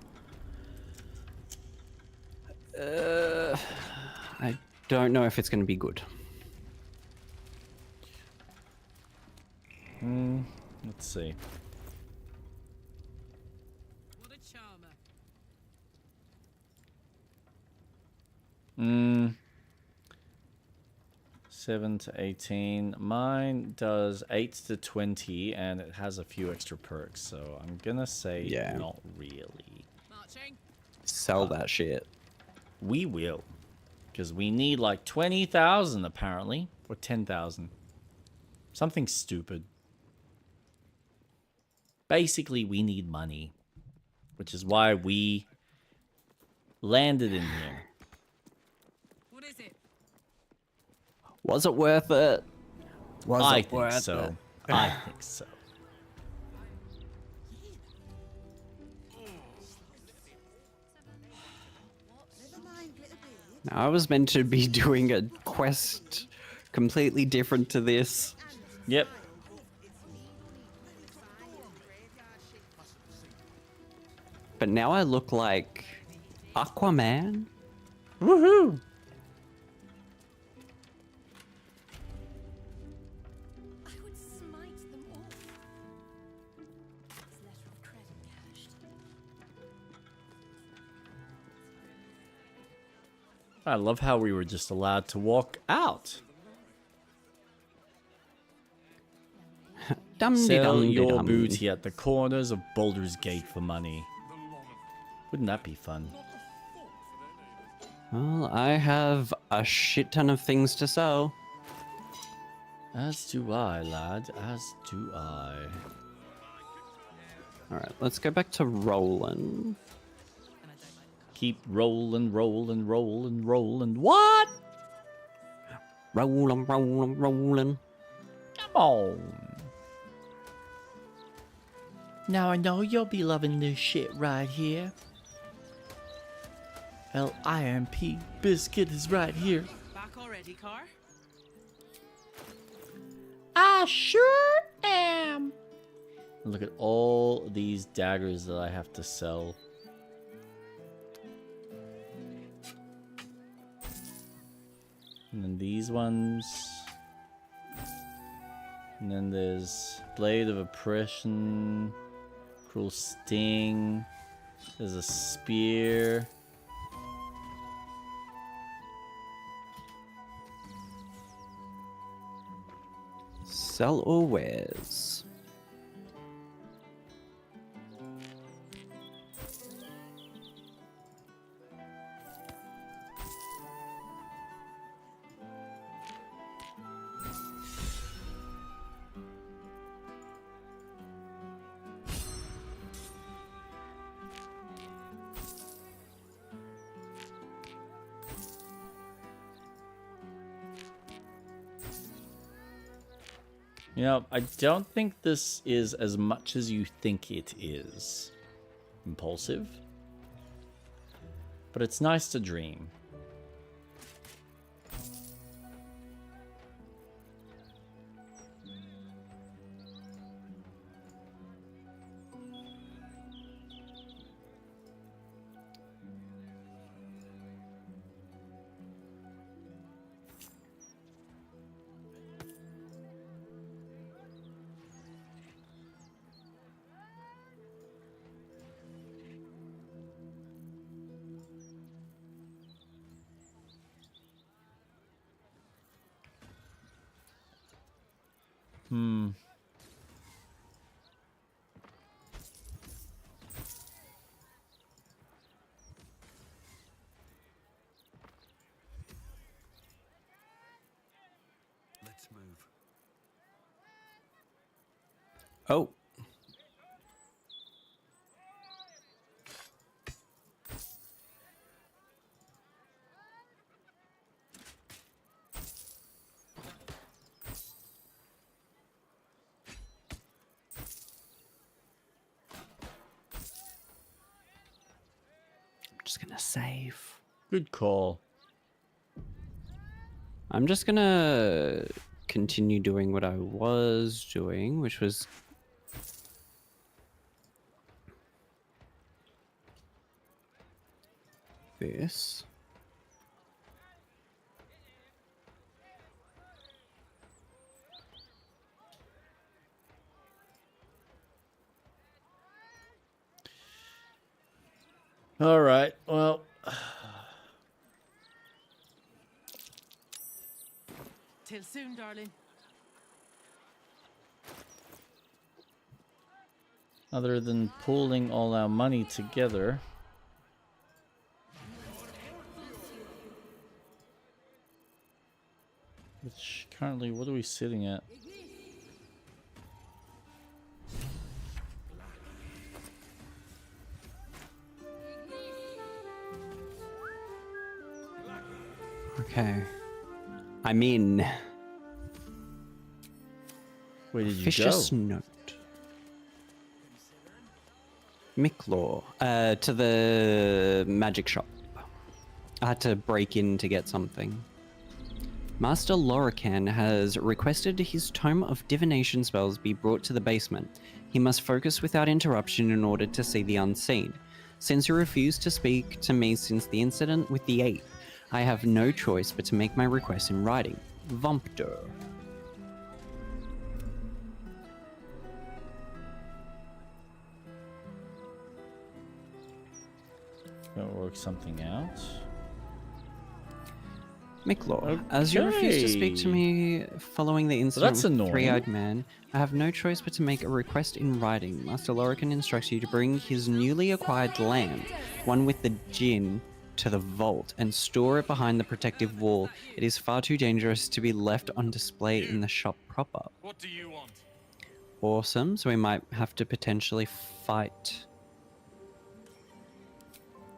S1: I don't know if it's going to be good.
S2: Let's see.
S4: What a charmer.
S2: 7 to 18. Mine does 8 to 20, and it has a few extra perks, so I'm gonna say not really.
S4: Marching.
S1: Sell that shit.
S2: We will. Because we need like 20,000 apparently. Or 10,000. Something stupid. Basically, we need money. Which is why we landed in here.
S4: What is it?
S1: Was it worth it?
S2: I think so. I think so.
S1: Now, I was meant to be doing a quest completely different to this.
S2: Yep.
S1: But now I look like Aquaman?
S2: Woohoo!
S14: I would smite them all. This letter of credit cashed.
S2: I love how we were just allowed to walk out. Sell your booty at the corners of Baldur's Gate for money. Wouldn't that be fun?
S1: Well, I have a shit ton of things to sell.
S2: As do I, lad. As do I.
S1: Alright, let's go back to Roland.
S2: Keep rolling, rolling, rolling, rolling. What?
S1: Rolling, rolling, rolling.
S2: Come on. Now I know you'll be loving this shit right here. LIMP biscuit is right here.
S11: Back already, Car?
S2: I sure am. Look at all these daggers that I have to sell. And then these ones. And then there's Blade of Oppression. Cruel Sting. There's a spear.
S1: Sell or wares?
S2: You know, I don't think this is as much as you think it is. Impulsive. But it's nice to dream.
S12: Let's move.
S1: Oh. I'm just gonna save.
S2: Good call.
S1: I'm just gonna continue doing what I was doing, which was this.
S2: All right. Well,
S4: Till soon, darling.
S2: other than pooling all our money together. Which currently, what are we sitting at?
S1: Okay. I'm in.
S2: Where did you
S1: Vicious
S2: go?
S1: note. Micklaw. To the magic shop. I had to break in to get something. Master Lorican has requested his tome of divination spells be brought to the basement. He must focus without interruption in order to see the unseen. Since he refused to speak to me since the incident with the ape, I have no choice but to make my request in writing. Baldur.
S2: Gonna work something out.
S1: Micklaw, as you refuse to speak to me following the incident
S2: that's
S1: with the
S2: annoying.
S1: three-eyed man, I have no choice but to make a request in writing. Master Lorican instructs you to bring his newly acquired lamb, one with the djinn, to the vault and store it behind the protective wall. It is far too dangerous to be left on display in the shop proper.
S16: What do you want?
S1: Awesome, so we might have to potentially fight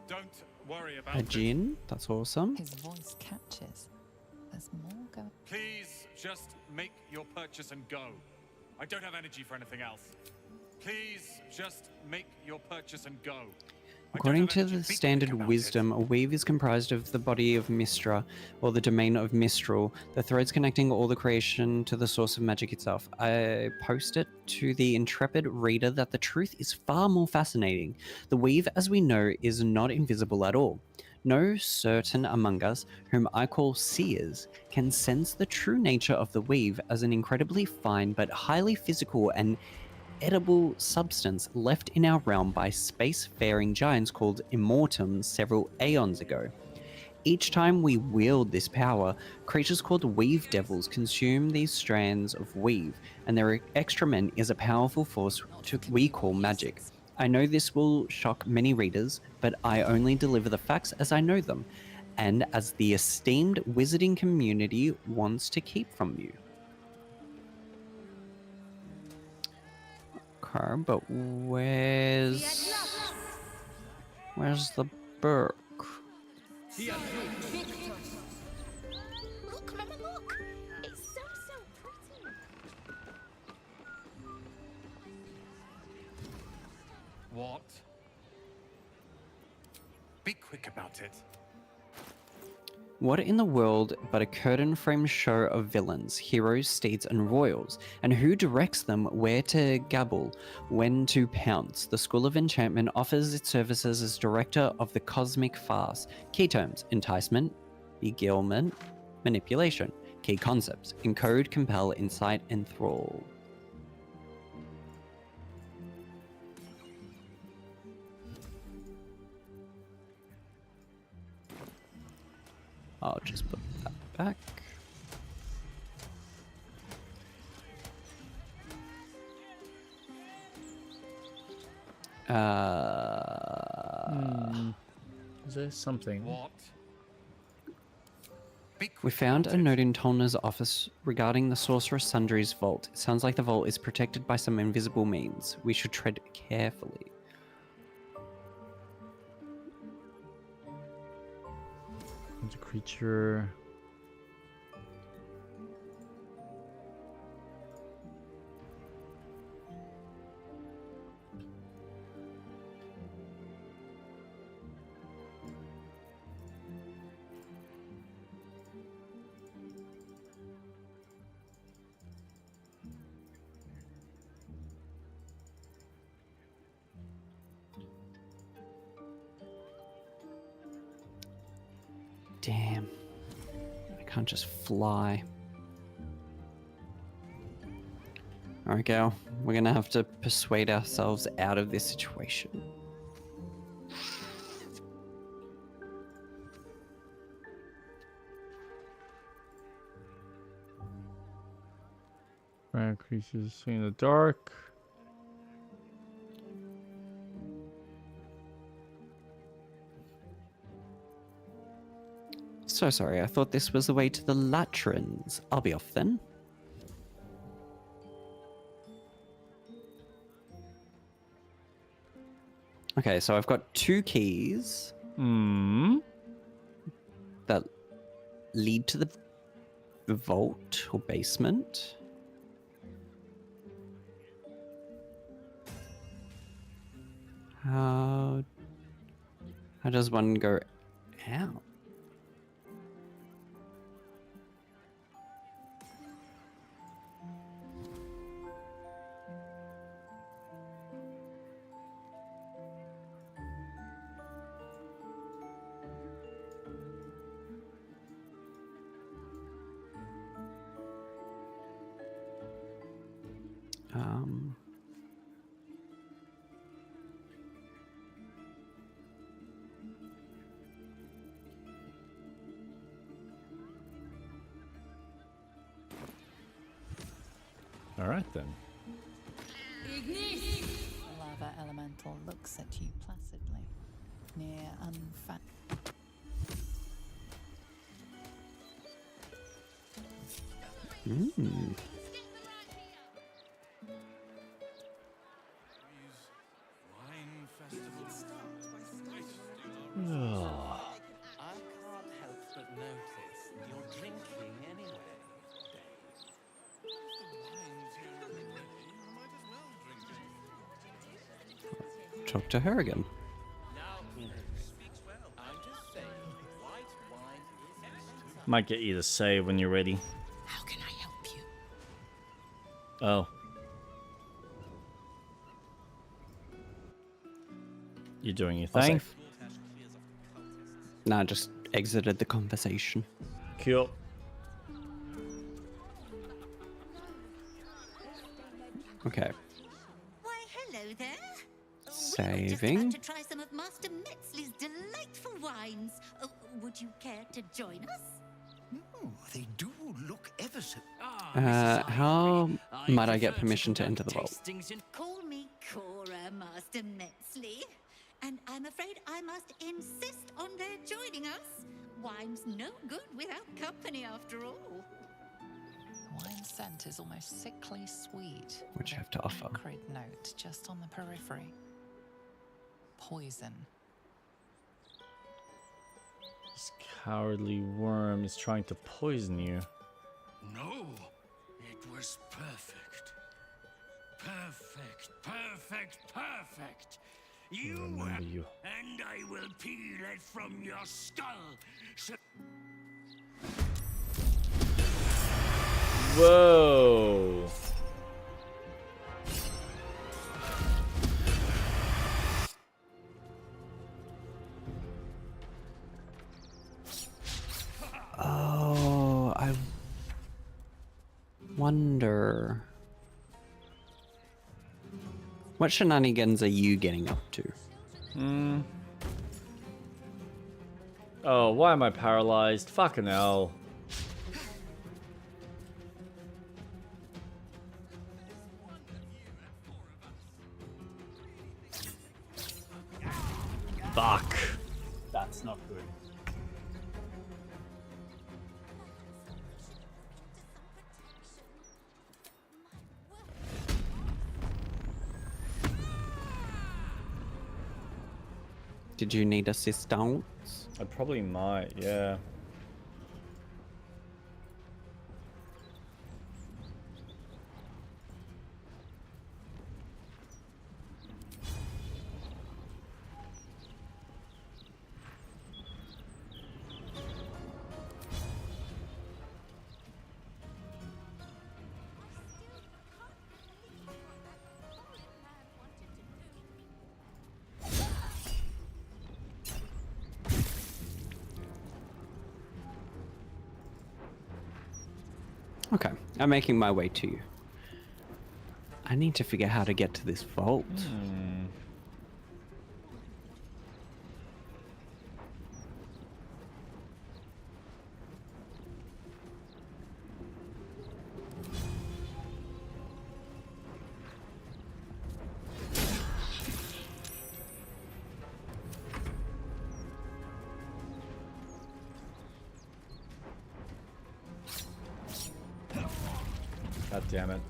S16: Don't worry about
S1: a
S16: it.
S1: djinn. That's awesome.
S6: His voice catches. There's more going.
S16: Please just make your purchase and go. I don't have energy for anything else. Please just make your purchase and go.
S1: According to the standard wisdom, a weave is comprised of the body of Mistra, or the domain of Mistral, the threads connecting all the creation to the source of magic itself. I post it to the intrepid reader that the truth is far more fascinating. The weave, as we know, is not invisible at all. No certain among us, whom I call seers, can sense the true nature of the weave as an incredibly fine but highly physical and edible substance left in our realm by space-faring giants called Immortums several aeons ago. Each time we wield this power, creatures called weave devils consume these strands of weave, and their excrement is a powerful force we call magic. I know this will shock many readers, but I only deliver the facts as I know them, and as the esteemed wizarding community wants to keep from you. But where's the book?
S14: Look, Mama, look! It's so pretty.
S16: What? Be quick about it.
S1: What in the world but a curtain-framed show of villains, heroes, steeds, and royals? And who directs them where to gabble, when to pounce? The School of Enchantment offers its services as director of the cosmic farce. Key terms: enticement, beguilement, manipulation. Key concepts: encode, compel, incite, enthrall. I'll just put that back.
S2: Is there something?
S16: What?
S1: We found a note in Tolna's office regarding the Sorceress Sundry's vault. It sounds like the vault is protected by some invisible means. We should tread carefully.
S2: It's a creature.
S1: Damn. I can't just fly. Alright, Gal. We're gonna have to persuade ourselves out of this situation.
S2: Rare creatures in the dark.
S1: So sorry, I thought this was the way to the latrines. I'll be off then. Okay, so I've got 2 keys that lead to the vault or basement. How does one go out?
S2: All right then.
S6: The lava elemental looks at you placidly, near unfa.
S7: I can't help but notice you're drinking anyway, Dave.
S1: Talk to her again.
S2: Might get you to save when you're ready.
S8: How can I help you?
S2: Oh. You're doing your thing.
S1: Nah, I just exited the conversation.
S2: Cool.
S1: Okay.
S13: Why, hello there.
S1: Saving.
S13: To try some of Master Metzley's delightful wines. Would you care to join us?
S7: Oh, they do look ever so.
S1: How might I get permission to enter the vault?
S13: Call me Cora, Master Metzley. And I'm afraid I must insist on their joining us. Wine's no good without company, after all.
S6: The wine scent is almost sickly sweet.
S1: What you have to offer?
S6: Acrid note just on the periphery. Poison.
S2: This cowardly worm is trying to poison you.
S7: No, it was perfect. Perfect, perfect, perfect. You
S2: Remember you.
S7: and I will peel it from your skull. So
S2: Whoa.
S1: Oh, I wonder. What shenanigans are you getting up to?
S2: Oh, why am I paralyzed? Fucking hell. Fuck. That's not good.
S1: Did you need assistance?
S2: I probably might, yeah.
S1: Okay, I'm making my way to you. I need to figure out how to get to this vault.
S2: God damn it.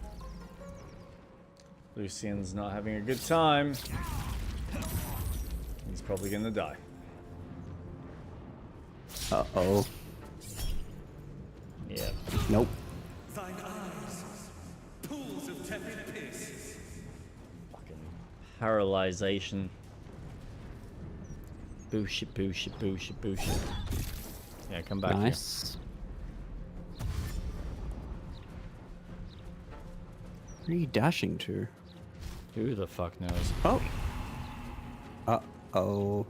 S2: Lucian's not having a good time. He's probably gonna die.
S1: Uh-oh.
S2: Yeah.
S1: Nope.
S12: Thine eyes, pools of tepid piss.
S2: Fucking paralyzation. Booshit, booshit, booshit, booshit. Yeah, come back
S1: Nice. Where are you dashing to?
S2: here. Who the fuck knows?
S1: Oh. Uh-oh.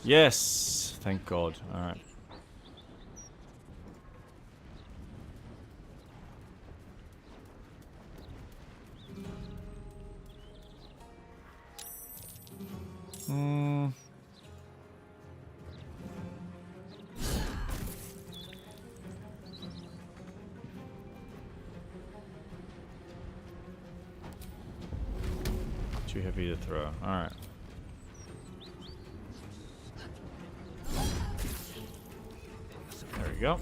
S2: Yes! Thank God. Alright. Too heavy to throw. Alright. There we go.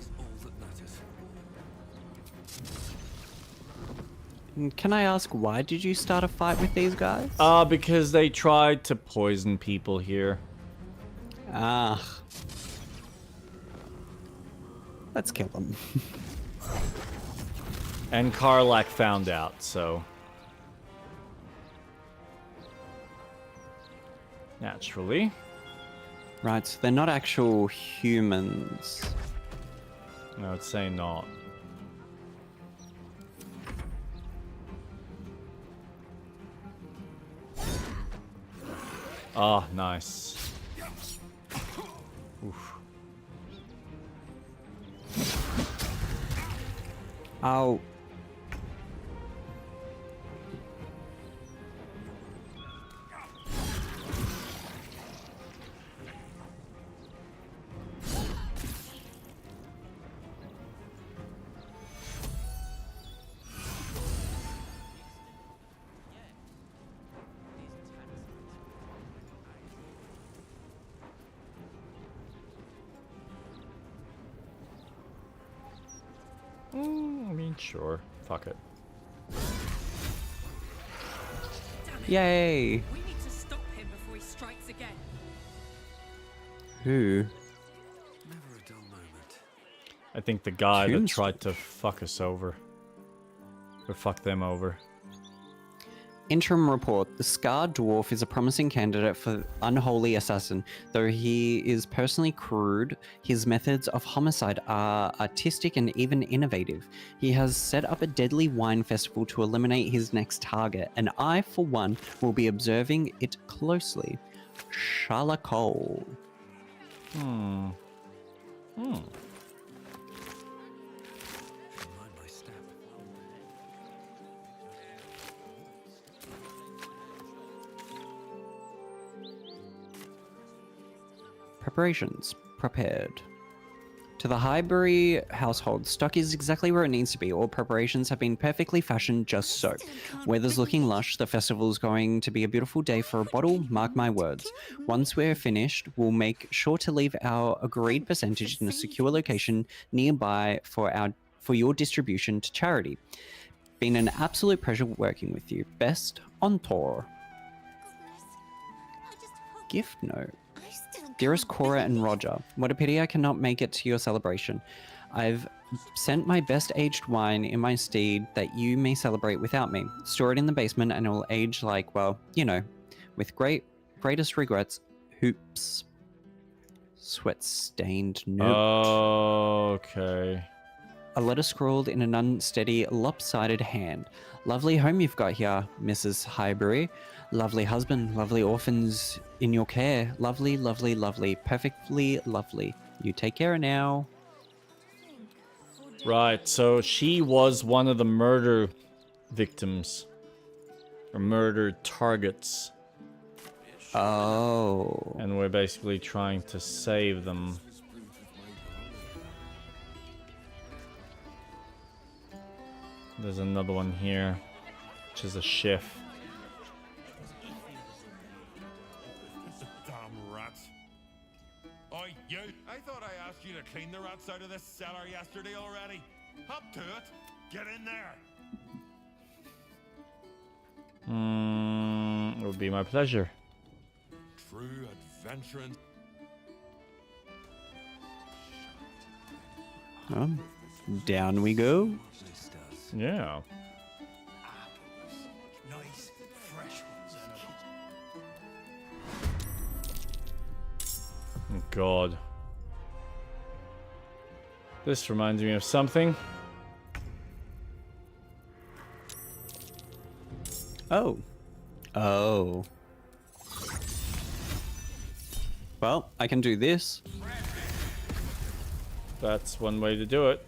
S1: Can I ask, why did you start a fight with these guys?
S2: Because they tried to poison people here.
S1: Ah. Let's kill them.
S2: And Karlak found out, so... Naturally.
S1: Right, so they're not actual humans.
S2: I would say not. Ah, nice. Oof.
S1: Oh.
S2: I mean, sure. Fuck it.
S1: Yay!
S4: We need to stop him before he strikes again.
S1: Who?
S12: Never a dull moment.
S2: I think the guy that
S1: Tunes?
S2: tried to fuck us over. Or fuck them over.
S1: Interim report. The Scar Dwarf is a promising candidate for unholy assassin. Though he is personally crude, his methods of homicide are artistic and even innovative. He has set up a deadly wine festival to eliminate his next target, and I, for one, will be observing it closely. Shalakol. Preparations. Prepared. To the Highbury household, stock is exactly where it needs to be. All preparations have been perfectly fashioned just so. Weather's looking lush. The festival's going to be a beautiful day for a bottle, mark my words. Once we're finished, we'll make sure to leave our agreed percentage in a secure location nearby for your distribution to charity. Been an absolute pleasure working with you. Best on tour. Gift note. Dearest Cora and Roger, what a pity I cannot make it to your celebration. I've sent my best aged wine in my steed that you may celebrate without me. Store it in the basement and it will age like, well, you know, with greatest regrets, Hoops. Sweat-stained note.
S2: Okay.
S1: A letter scrawled in an unsteady, lopsided hand. Lovely home you've got here, Mrs. Highbury. Lovely husband, lovely orphans in your care. Lovely, lovely, lovely. Perfectly lovely. You take care now.
S2: Right, so she was one of the murder victims. Or murdered targets.
S1: Oh.
S2: And we're basically trying to save them. There's another one here, which is a chef.
S17: Damn rats. Oi, you! I thought I asked you to clean the rats out of this cellar yesterday already. Up to it. Get in there.
S2: It would be my pleasure.
S17: True adventuring.
S1: Down we go.
S2: Yeah.
S7: Nice, fresh ones.
S2: Oh, God. This reminds me of something.
S1: Oh. Oh. Well, I can do this.
S2: That's one way to do it.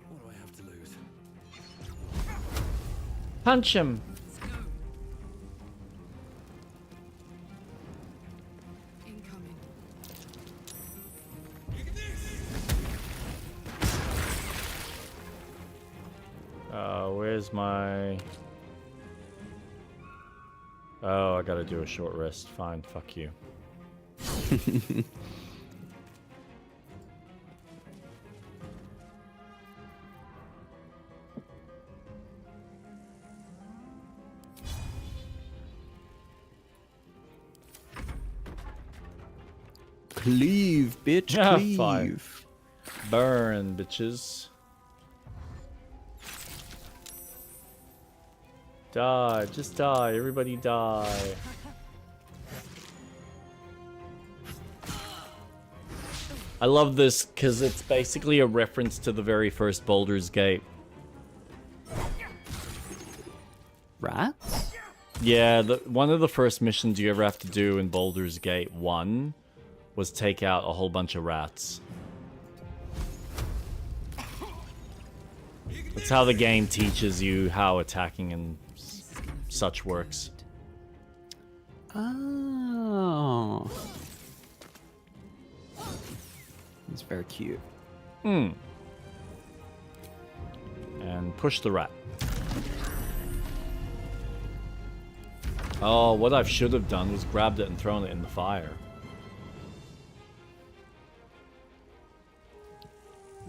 S12: What do I have to lose?
S2: Punch him. Where's my... Oh, I gotta do a short rest. Fine, fuck you.
S1: Cleave, bitch,
S2: Yeah,
S1: cleave.
S2: fine. Burn, bitches. Die, just die, everybody die. I love this because it's basically a reference to the very first Baldur's Gate.
S1: Rats?
S2: Yeah, one of the first missions you ever have to do in Baldur's Gate 1 was take out a whole bunch of rats. That's how the game teaches you how attacking and such works.
S1: Oh. It's very cute.
S2: And push the rat. Oh, what I should have done was grabbed it and thrown it in the fire.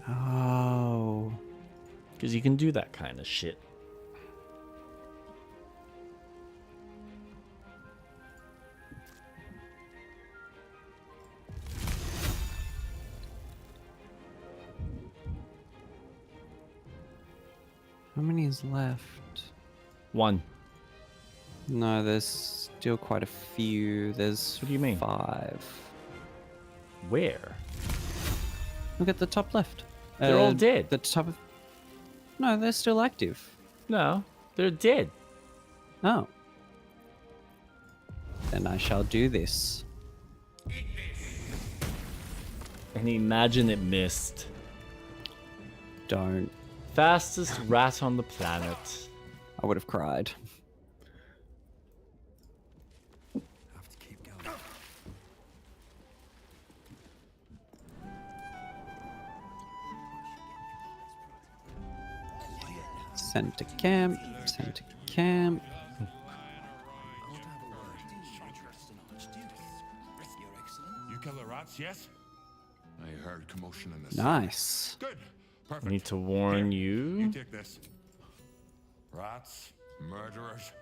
S1: Oh.
S2: Because you can do that kind of shit.
S1: How many is left?
S2: 1.
S1: No, there's still quite a few. There's
S2: What do you mean?
S1: 5.
S2: Where?
S1: Look at the top left.
S2: They're all dead.
S1: The top of... No, they're still active.
S2: No, they're dead.
S1: Oh. Then I shall do this.
S2: And imagine it missed.
S1: Don't.
S2: Fastest rat on the planet.
S1: I would have cried.
S12: Have to keep going.
S1: Send to camp. Send to camp.
S17: You kill the rats, yes?
S5: I heard commotion in the
S1: Nice.
S17: Good.
S2: I
S17: Perfect.
S2: need to warn
S17: You
S2: you.
S17: take this. Rats, murderers,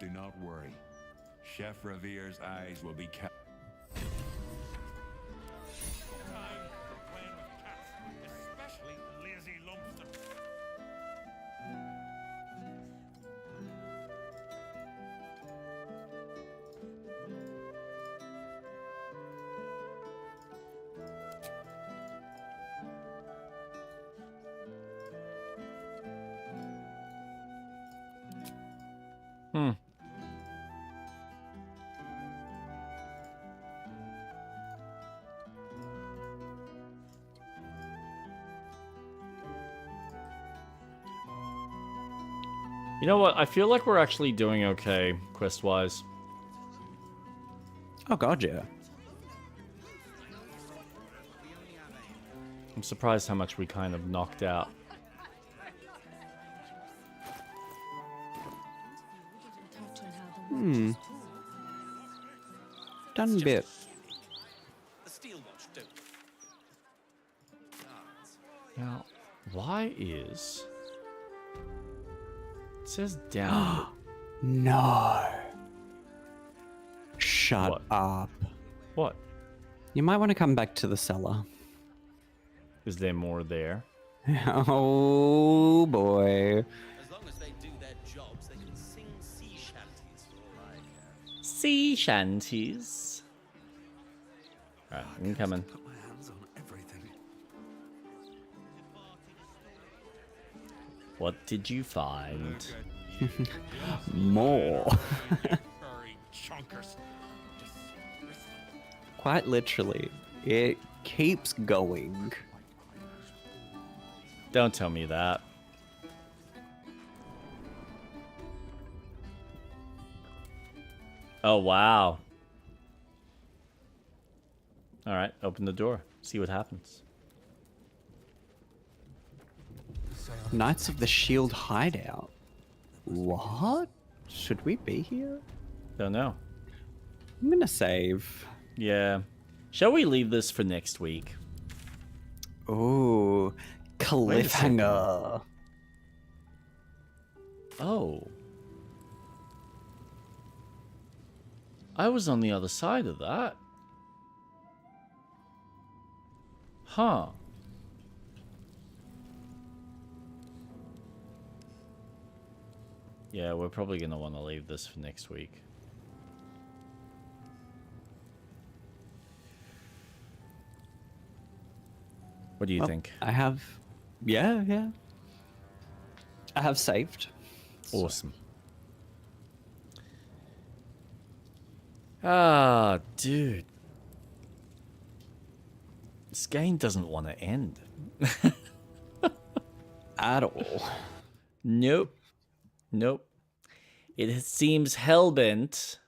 S17: do not worry. Chef Revere's eyes will be kept. Time for playing with cats, especially lazy lumps.
S2: Hmm. You know what? I feel like we're actually doing okay, quest-wise.
S1: Oh god, yeah.
S2: I'm surprised how much we kind of knocked out.
S1: Done a bit.
S2: Now, why is... It says down.
S1: No. Shut
S2: What?
S1: up.
S2: What?
S1: You might want to come back to the cellar.
S2: Is there more there?
S1: Oh boy.
S18: As long as they do their jobs, they can sing sea shanties for all I care.
S2: Sea shanties. Alright, I'm coming.
S12: Put my hands on everything.
S2: What did you find?
S1: More.
S17: Furry chunkers.
S1: Quite literally. It keeps going.
S2: Don't tell me that. Oh, wow. Alright, open the door. See what happens.
S1: Knights of the Shield hideout. What? Should we be here?
S2: Don't know.
S1: I'm gonna save.
S2: Yeah. Shall we leave this for next week?
S1: Ooh,
S2: Wait a second.
S1: cliffhanger.
S2: Oh. I was on the other side of that. Huh. Yeah, we're probably going to want to leave this for next week. What do you
S1: Well,
S2: think?
S1: I have. Yeah. I have saved.
S2: Awesome. Ah, dude. This game doesn't want to end.
S1: At all.
S2: Nope. Nope. It seems hell-bent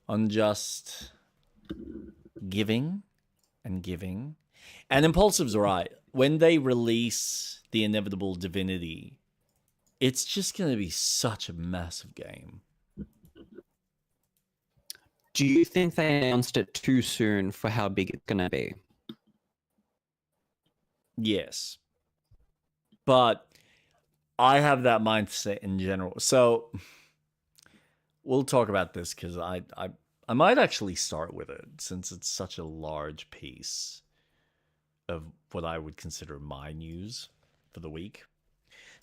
S2: on just giving and giving. And Impulsive's right. When they release the inevitable divinity, it's just going to be such a massive game.
S1: Do you think they announced it too soon for how big it's gonna be?
S2: Yes. But I have that mindset in general. So we'll talk about this because I might actually start with it since it's such a large piece of what I would consider my news for the week.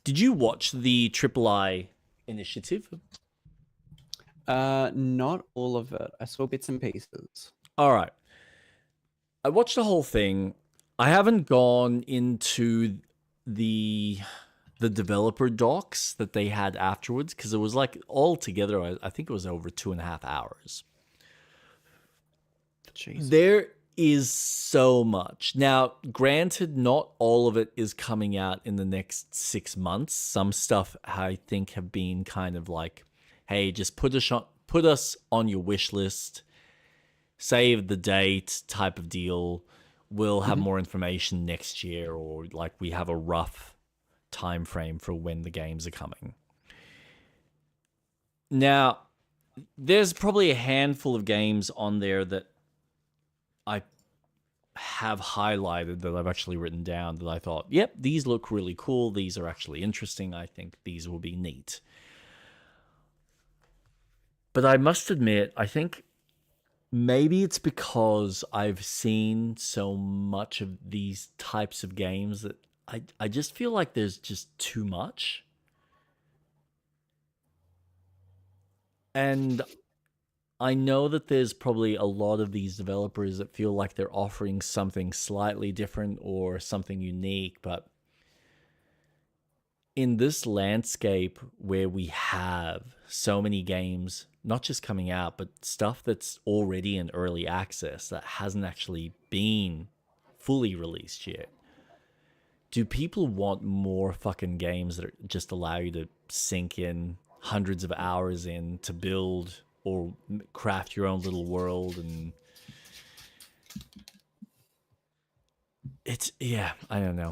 S2: Did you watch the Triple I initiative?
S1: Not all of it. I saw bits and pieces.
S2: All right. I watched the whole thing. I haven't gone into the developer docs that they had afterwards because it was like all together. I think it was over 2.5 hours.
S1: Jeez.
S2: There is so much. Now, granted, not all of it is coming out in the next 6 months. Some stuff I think have been kind of like, hey, just put us on your wish list, save the date type of deal. We'll have more information next year, or like we have a rough time frame for when the games are coming. Now, there's probably a handful of games on there that I have highlighted that I've actually written down that I thought, yep, these look really cool. These are actually interesting. I think these will be neat. But I must admit, I think maybe it's because I've seen so much of these types of games that I just feel like there's just too much. And I know that there's probably a lot of these developers that feel like they're offering something slightly different or something unique, but in this landscape where we have so many games, not just coming out, but stuff that's already in early access that hasn't actually been fully released yet, do people want more fucking games that just allow you to sink in hundreds of hours in to build or craft your own little world? And it's, yeah, I don't know.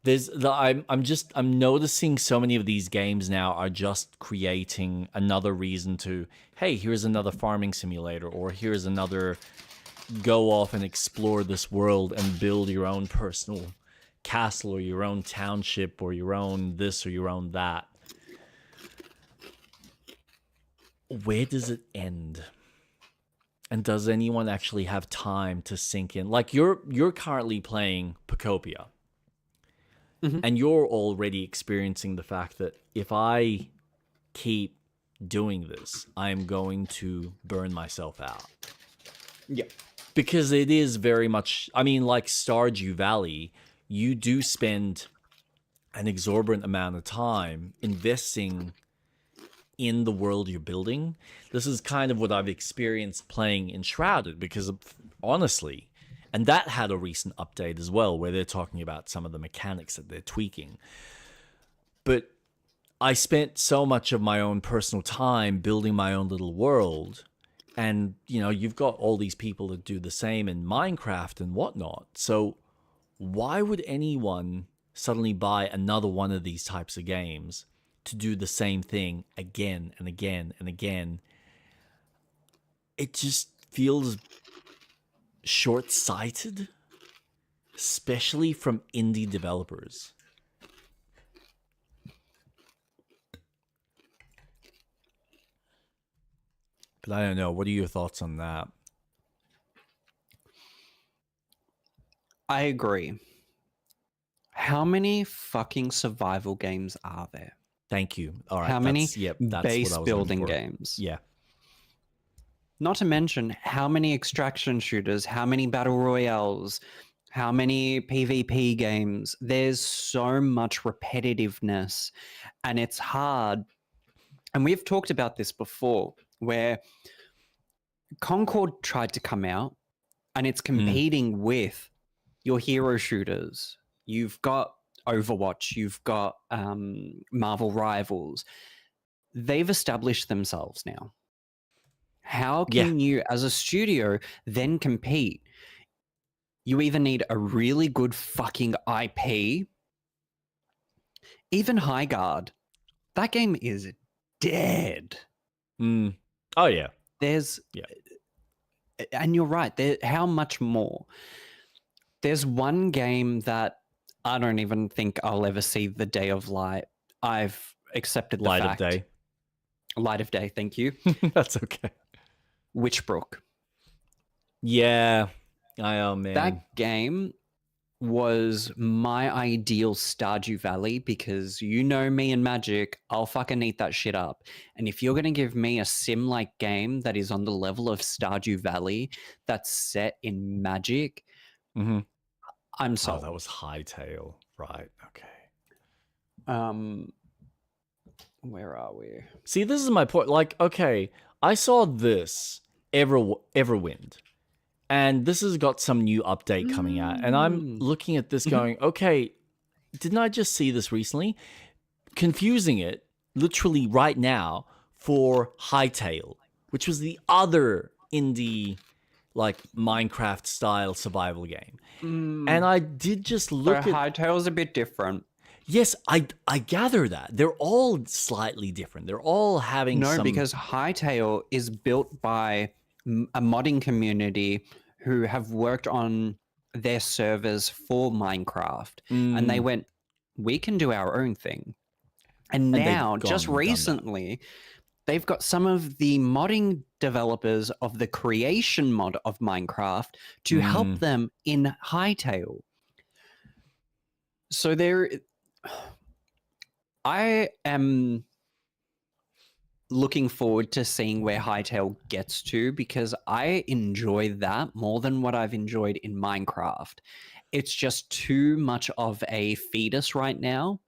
S2: I'm noticing so many of these games now are just creating another reason to, hey, here's another farming simulator, or here's another go off and explore this world and build your own personal castle or your own township or your own this or your own that. Where does it end? And does anyone actually have time to sink in? Like you're currently playing Pacopia. And you're already experiencing the fact that if I keep doing this, I'm going to burn myself out.
S1: Yeah.
S2: Because it is very much, I mean, like Stardew Valley, you do spend an exorbitant amount of time investing in the world you're building. This is kind of what I've experienced playing Enshrouded, because honestly, and that had a recent update as well, where they're talking about some of the mechanics that they're tweaking. But I spent so much of my own personal time building my own little world. And, you know, you've got all these people that do the same in Minecraft and whatnot. So why would anyone suddenly buy another one of these types of games to do the same thing again and again and again? It just feels short-sighted, especially from indie developers. But I don't know. What are your thoughts on that?
S1: I agree. How many fucking survival games are there?
S2: Thank you. All right.
S1: How many
S2: that's
S1: base
S2: what I was
S1: building
S2: looking for.
S1: games?
S2: Yeah.
S1: Not to mention how many extraction shooters, how many battle royales, how many PvP games. There's so much repetitiveness, and it's hard. And we've talked about this before, where Concord tried to come out and it's competing with your hero shooters. You've got Overwatch, you've got Marvel Rivals. They've established themselves now. How can you, as a studio, then compete? You either need a really good fucking IP. Even High Guard, that game is dead.
S2: Oh, yeah.
S1: There's... And you're right. How much more? There's one game that I don't even think I'll ever see the day of light. I've accepted the fact.
S2: Light of day.
S1: Light of day, thank you.
S2: That's okay.
S1: Witchbrook.
S2: Yeah. Oh, man.
S1: That game was my ideal Stardew Valley because you know me and Magic, I'll fucking eat that shit up. And if you're going to give me a sim-like game that is on the level of Stardew Valley that's set in Magic, I'm sold.
S2: Oh, that was Hightail. Right, okay.
S1: Where are we?
S2: See, this is my point. Like, okay, I saw this Everwind, and this has got some new update coming out, and I'm looking at this going, okay, didn't I just see this recently? Confusing it literally right now for Hightail, which was the other indie like Minecraft style survival game. And I did just look at
S1: Hightail's a bit different.
S2: Yes, I gather that. They're all slightly different. They're all having
S1: No,
S2: some...
S1: because Hightail is built by a modding community who have worked on their servers for Minecraft. And they went, we can do our own thing. And now, just recently, they've got some of the modding developers of the creation mod of Minecraft to help them in Hightail. So I am looking forward to seeing where Hightail gets to because I enjoy that more than what I've enjoyed in Minecraft. It's just too much of a fetus right now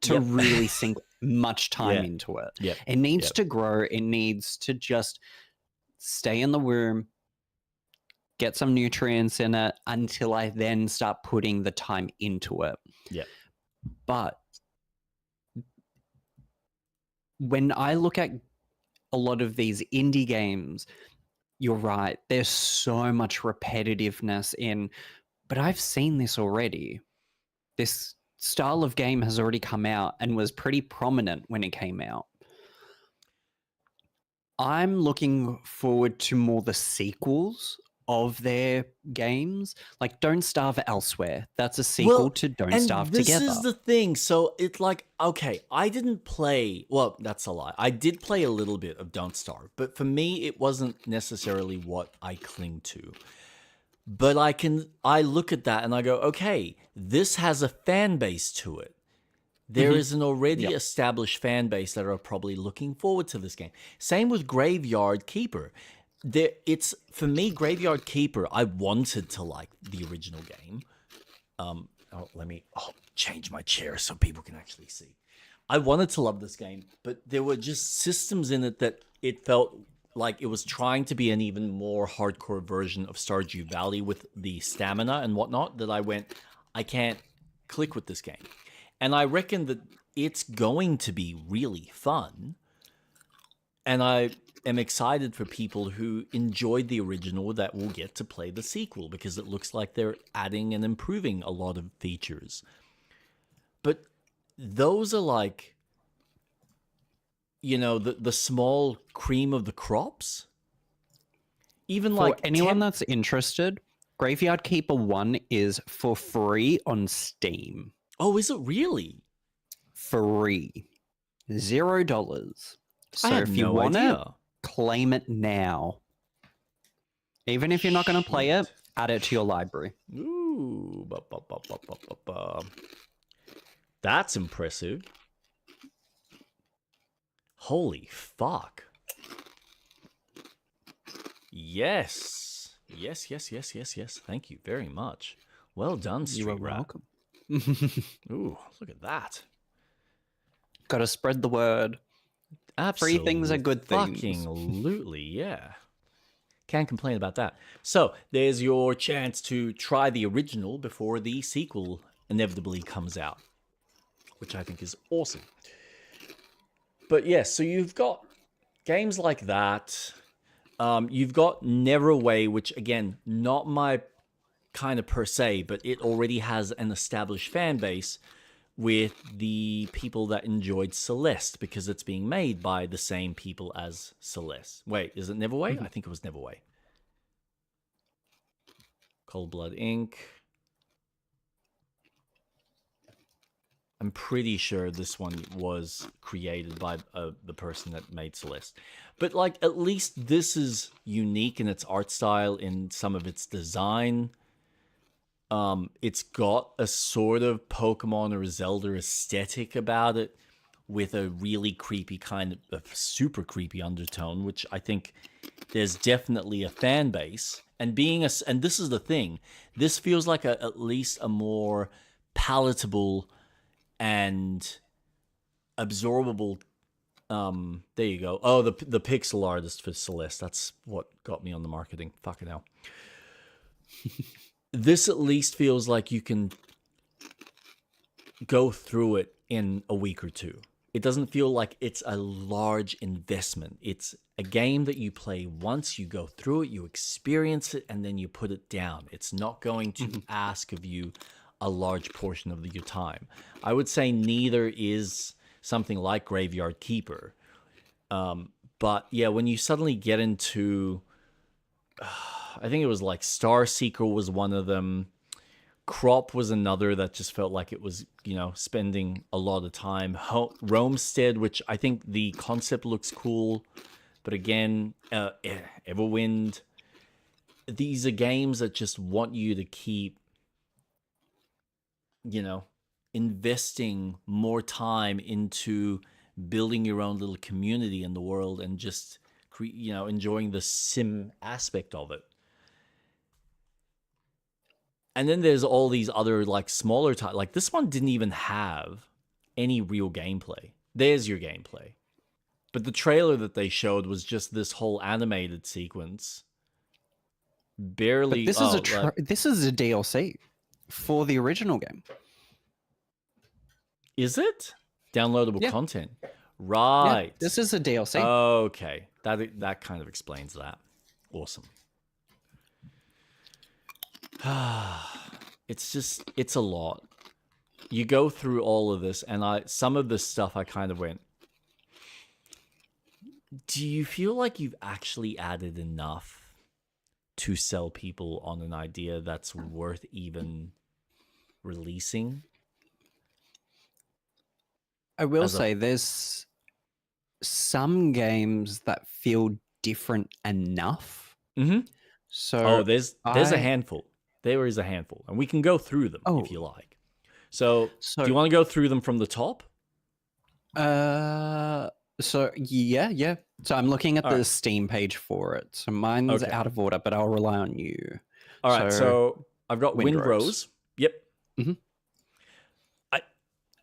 S1: to really sink much time into it. It needs to grow. It needs to just stay in the womb, get some nutrients in it until I then start putting the time into it. But when I look at a lot of these indie games, you're right. There's so much repetitiveness in, but I've seen this already. This style of game has already come out and was pretty prominent when it came out. I'm looking forward to more the sequels of their games, like Don't Starve Elsewhere. That's a sequel to Don't Starve Together.
S2: This is the thing. So it's like, okay, I didn't play, well, that's a lie. I did play a little bit of Don't Starve, but for me, it wasn't necessarily what I cling to. But I look at that and I go, okay, this has a fan base to it. There is an already established fan base that are probably looking forward to this game. Same with Graveyard Keeper. It's for me, Graveyard Keeper, I wanted to like the original game. Let me change my chair so people can actually see. I wanted to love this game, but there were just systems in it that it felt like it was trying to be an even more hardcore version of Stardew Valley with the stamina and whatnot that I went, I can't click with this game. And I reckon that it's going to be really fun. And I am excited for people who enjoyed the original that will get to play the sequel because it looks like they're adding and improving a lot of features. But those are like, you know, the small cream of the crops. Even
S1: for
S2: like
S1: anyone that's interested, Graveyard Keeper 1 is for free on Steam.
S2: Oh, is it really?
S1: Free. $0. So
S2: I had
S1: if you
S2: no
S1: want
S2: idea.
S1: it, claim it now. Even if you're not going to play it, add it to your library.
S2: Ooh. That's impressive. Holy fuck. Yes. Yes. Thank you very much. Well done, Street
S1: You are
S2: Rat.
S1: welcome.
S2: Ooh, look at that.
S1: Got to spread the word.
S2: Absolutely.
S1: Free things are good things.
S2: Fucking-lutely, yeah. Can't complain about that. So, there's your chance to try the original before the sequel inevitably comes out, which I think is awesome. But yes, so you've got games like that. You've got Neverway, which, again, not my kind of per se, but it already has an established fan base with the people that enjoyed Celeste because it's being made by the same people as Celeste. Wait, is it Neverway? I think it was Neverway. Cold Blood Inc. I'm pretty sure this one was created by the person that made Celeste. But like, at least this is unique in its art style, in some of its design. It's got a sort of Pokemon or Zelda aesthetic about it, with a really creepy kind of super creepy undertone, which I think there's definitely a fan base. And and this is the thing, this feels like at least a more palatable and absorbable. There you go. Oh, the pixel artist for Celeste. That's what got me on the marketing. Fucking hell. This at least feels like you can go through it in a week or two. It doesn't feel like it's a large investment. It's a game that you play once, you go through it, you experience it, and then you put it down. It's not going to ask of you a large portion of your time. I would say neither is something like Graveyard Keeper. But yeah, when you suddenly get into... I think it was like Star Seeker was one of them. Crop was another that just felt like it was, spending a lot of time. Roamstead, which I think the concept looks cool, but again, Everwind. These are games that just want you to keep, investing more time into building your own little community in the world and just, enjoying the sim aspect of it. And then there's all these other like smaller titles. Like this one didn't even have any real gameplay. There's your gameplay. But the trailer that they showed was just this whole animated sequence. Barely.
S1: But this is a DLC for the original game.
S2: Is it? Downloadable content. Right.
S1: Yeah, this is a DLC.
S2: Okay. That kind of explains that. Awesome. It's a lot. You go through all of this, and some of this stuff I kind of went, do you feel like you've actually added enough to sell people on an idea that's worth even releasing?
S1: I will say there's some games that feel different enough.
S2: Mm-hmm.
S1: So
S2: there's a handful. There is a handful, and we can go through them if you like. So do you want to go through them from the top?
S1: So yeah. So I'm looking at the Steam page for it. So mine's out of order, but I'll rely on you.
S2: All right. So I've got Windrose. Yep.
S1: Mm-hmm.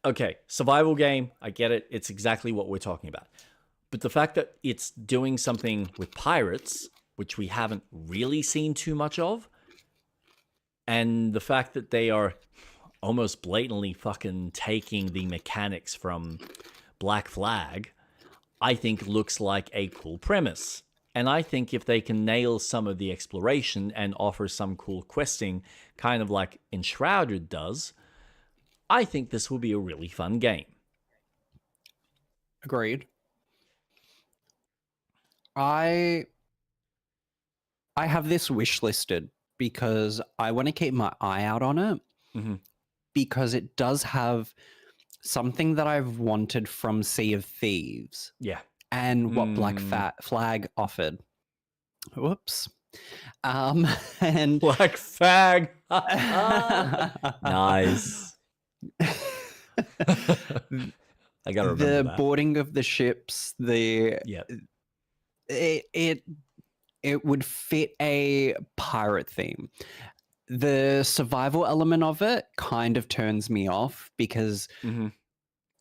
S2: Okay, survival game. I get it. It's exactly what we're talking about. But the fact that it's doing something with pirates, which we haven't really seen too much of, and the fact that they are almost blatantly fucking taking the mechanics from Black Flag, I think looks like a cool premise. And I think if they can nail some of the exploration and offer some cool questing, kind of like Enshrouded does, I think this will be a really fun game.
S1: Agreed. I have this wish listed because I want to keep my eye out on it, because it does have something that I've wanted from Sea of Thieves.
S2: Yeah.
S1: And what Black Flag offered. Whoops. And
S2: Black Flag. Nice. I gotta remember
S1: the
S2: that.
S1: boarding of the ships, it would fit a pirate theme. The survival element of it kind of turns me off because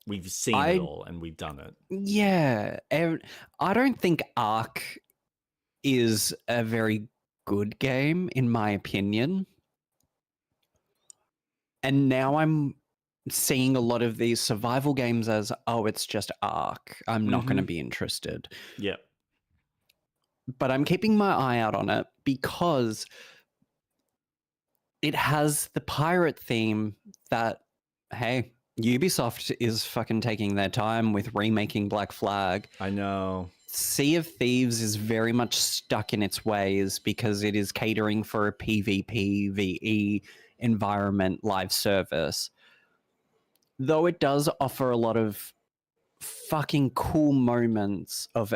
S2: we've seen it all and we've done it.
S1: Yeah, I don't think Ark is a very good game in my opinion. And now I'm seeing a lot of these survival games as, it's just Ark. I'm not going to be interested.
S2: Yeah.
S1: But I'm keeping my eye out on it because it has the pirate theme that, hey, Ubisoft is fucking taking their time with remaking Black Flag.
S2: I know.
S1: Sea of Thieves is very much stuck in its ways because it is catering for a PvP, VE environment live service. Though it does offer a lot of fucking cool moments of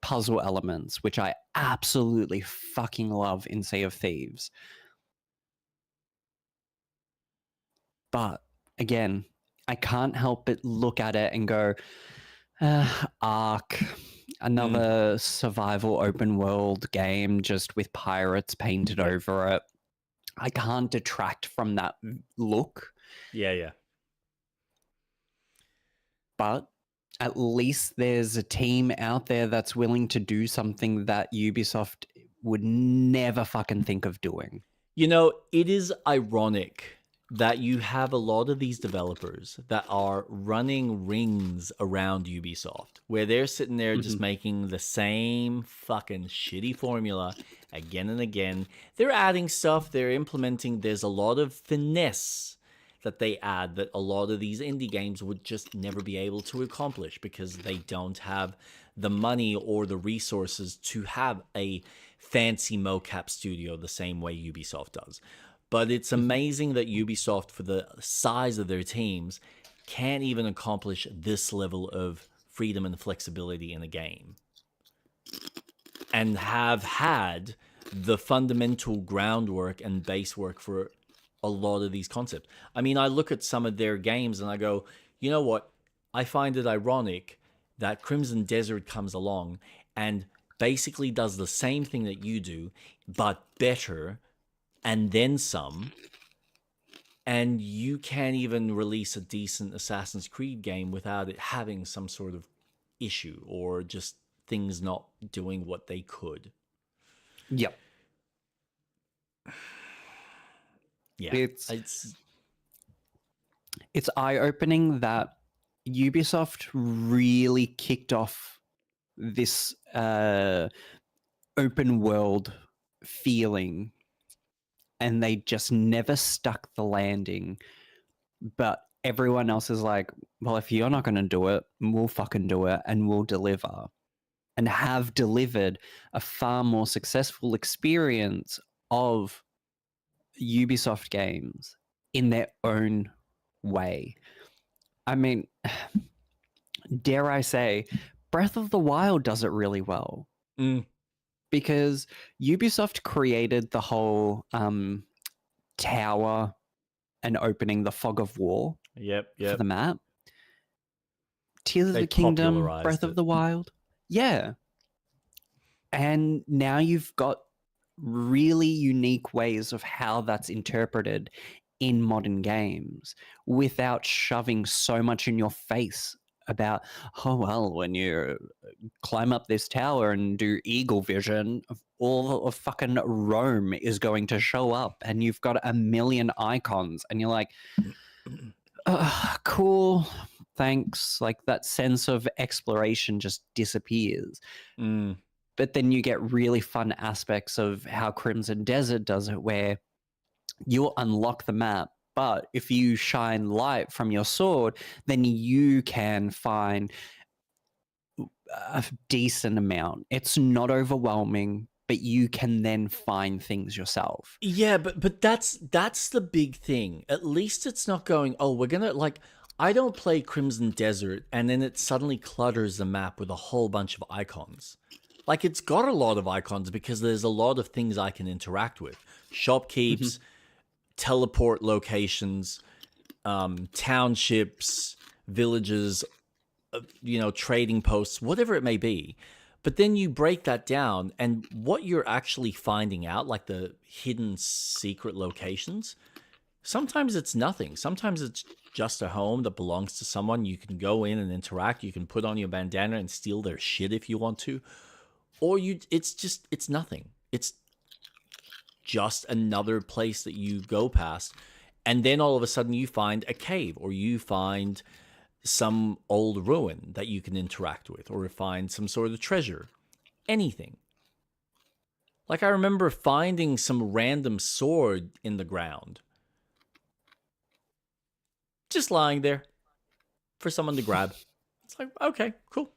S1: puzzle elements, which I absolutely fucking love in Sea of Thieves. But again, I can't help but look at it and go, Ark, another survival open world game just with pirates painted over it. I can't detract from that look.
S2: Yeah.
S1: But at least there's a team out there that's willing to do something that Ubisoft would never fucking think of doing.
S2: You know, it is ironic that you have a lot of these developers that are running rings around Ubisoft, where they're sitting there just making the same fucking shitty formula again and again. They're adding stuff, they're implementing, there's a lot of finesse that they add that a lot of these indie games would just never be able to accomplish because they don't have the money or the resources to have a fancy mocap studio the same way Ubisoft does. But it's amazing that Ubisoft, for the size of their teams, can't even accomplish this level of freedom and flexibility in a game. And have had the fundamental groundwork and base work for a lot of these concepts. I mean, I look at some of their games and I go, you know what? I find it ironic that Crimson Desert comes along and basically does the same thing that you do, but better, and then some, and you can't even release a decent Assassin's Creed game without it having some sort of issue or just things not doing what they could.
S1: Yep.
S2: Yeah.
S1: It's eye-opening that Ubisoft really kicked off this open world feeling, and they just never stuck the landing. But everyone else is like, well, if you're not going to do it, we'll fucking do it and we'll deliver. And have delivered a far more successful experience of Ubisoft games in their own way. I mean, dare I say, Breath of the Wild does it really well. Because Ubisoft created the whole tower and opening the Fog of War for the map. Tears of the Kingdom, Breath of the Wild. Yeah. And now you've got really unique ways of how that's interpreted in modern games without shoving so much in your face about, oh, well, when you climb up this tower and do eagle vision, all of fucking Rome is going to show up and you've got a million icons and you're like, cool, thanks. Like that sense of exploration just disappears. But then you get really fun aspects of how Crimson Desert does it, where you'll unlock the map, but if you shine light from your sword, then you can find a decent amount. It's not overwhelming, but you can then find things yourself.
S2: Yeah, but that's the big thing. At least it's not going, oh, we're gonna, like, I don't play Crimson Desert and then it suddenly clutters the map with a whole bunch of icons. Like, it's got a lot of icons because there's a lot of things I can interact with. Shopkeeps, teleport locations, townships, villages, trading posts, whatever it may be. But then you break that down, and what you're actually finding out, like the hidden secret locations, sometimes it's nothing. Sometimes it's just a home that belongs to someone. You can go in and interact. You can put on your bandana and steal their shit if you want to. Or it's nothing. It's just another place that you go past. And then all of a sudden you find a cave, or you find some old ruin that you can interact with, or find some sort of treasure. Anything. Like, I remember finding some random sword in the ground. Just lying there for someone to grab. It's like, okay, cool.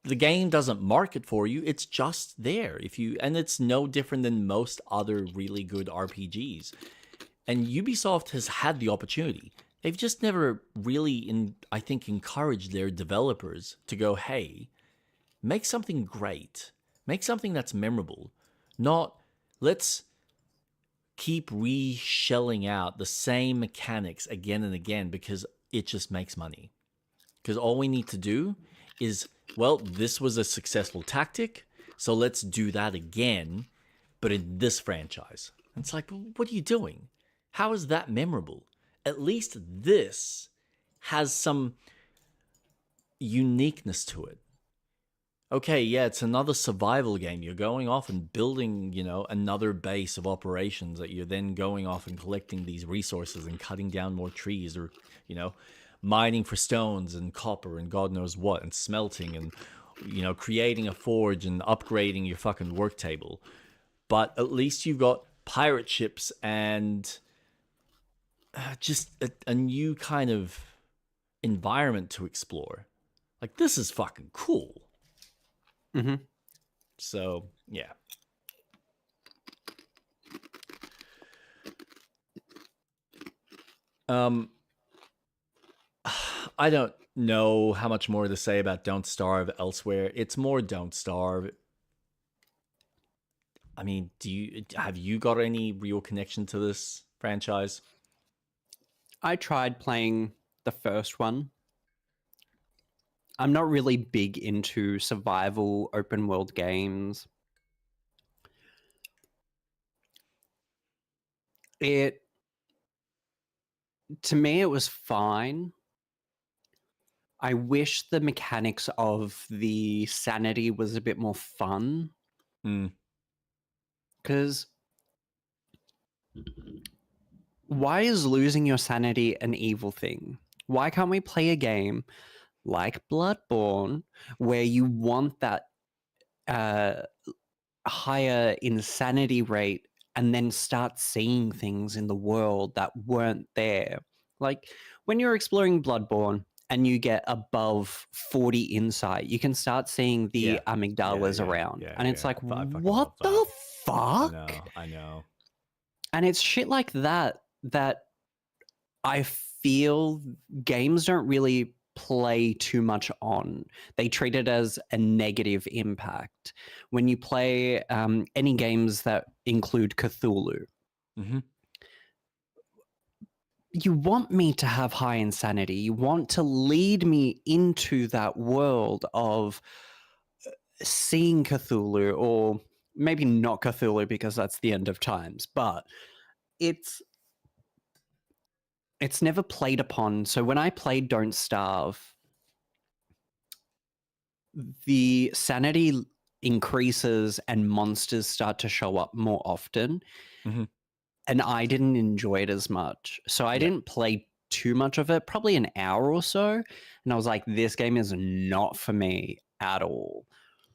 S2: The game doesn't mark it for you. It's just there. And it's no different than most other really good RPGs. And Ubisoft has had the opportunity. They've just never really, I think, encouraged their developers to go, hey, make something great. Make something that's memorable. Not, let's keep re-shelling out the same mechanics again and again because it just makes money. Because all we need to do is, well, this was a successful tactic, so let's do that again, but in this franchise. And it's like, well, what are you doing? How is that memorable? At least this has some uniqueness to it. Okay, yeah, it's another survival game. You're going off and building, you know, another base of operations that you're then going off and collecting these resources and cutting down more trees, or, you know, mining for stones and copper and God knows what, and smelting and, you know, creating a forge and upgrading your fucking work table. But at least you've got pirate ships and just a new kind of environment to explore. Like, this is fucking cool.
S1: Mm-hmm.
S2: So, yeah. I don't know how much more to say about Don't Starve elsewhere. It's more Don't Starve. I mean, have you got any real connection to this franchise?
S1: I tried playing the first one. I'm not really big into survival open world games. To me, it was fine. I wish the mechanics of the sanity was a bit more fun. Because why is losing your sanity an evil thing? Why can't we play a game like Bloodborne where you want that higher insanity rate and then start seeing things in the world that weren't there? Like when you're exploring Bloodborne and you get above 40 insight, you can start seeing the amygdalas around. And it's like, what the fuck?
S2: I know.
S1: And it's shit like that that I feel games don't really play too much on. They treat it as a negative impact. When you play any games that include Cthulhu, you want me to have high insanity. You want to lead me into that world of seeing Cthulhu, or maybe not Cthulhu because that's the end of times, but it's never played upon. So when I played Don't Starve, the sanity increases and monsters start to show up more often. And I didn't enjoy it as much. So I didn't play too much of it, probably an hour or so. And I was like, this game is not for me at all.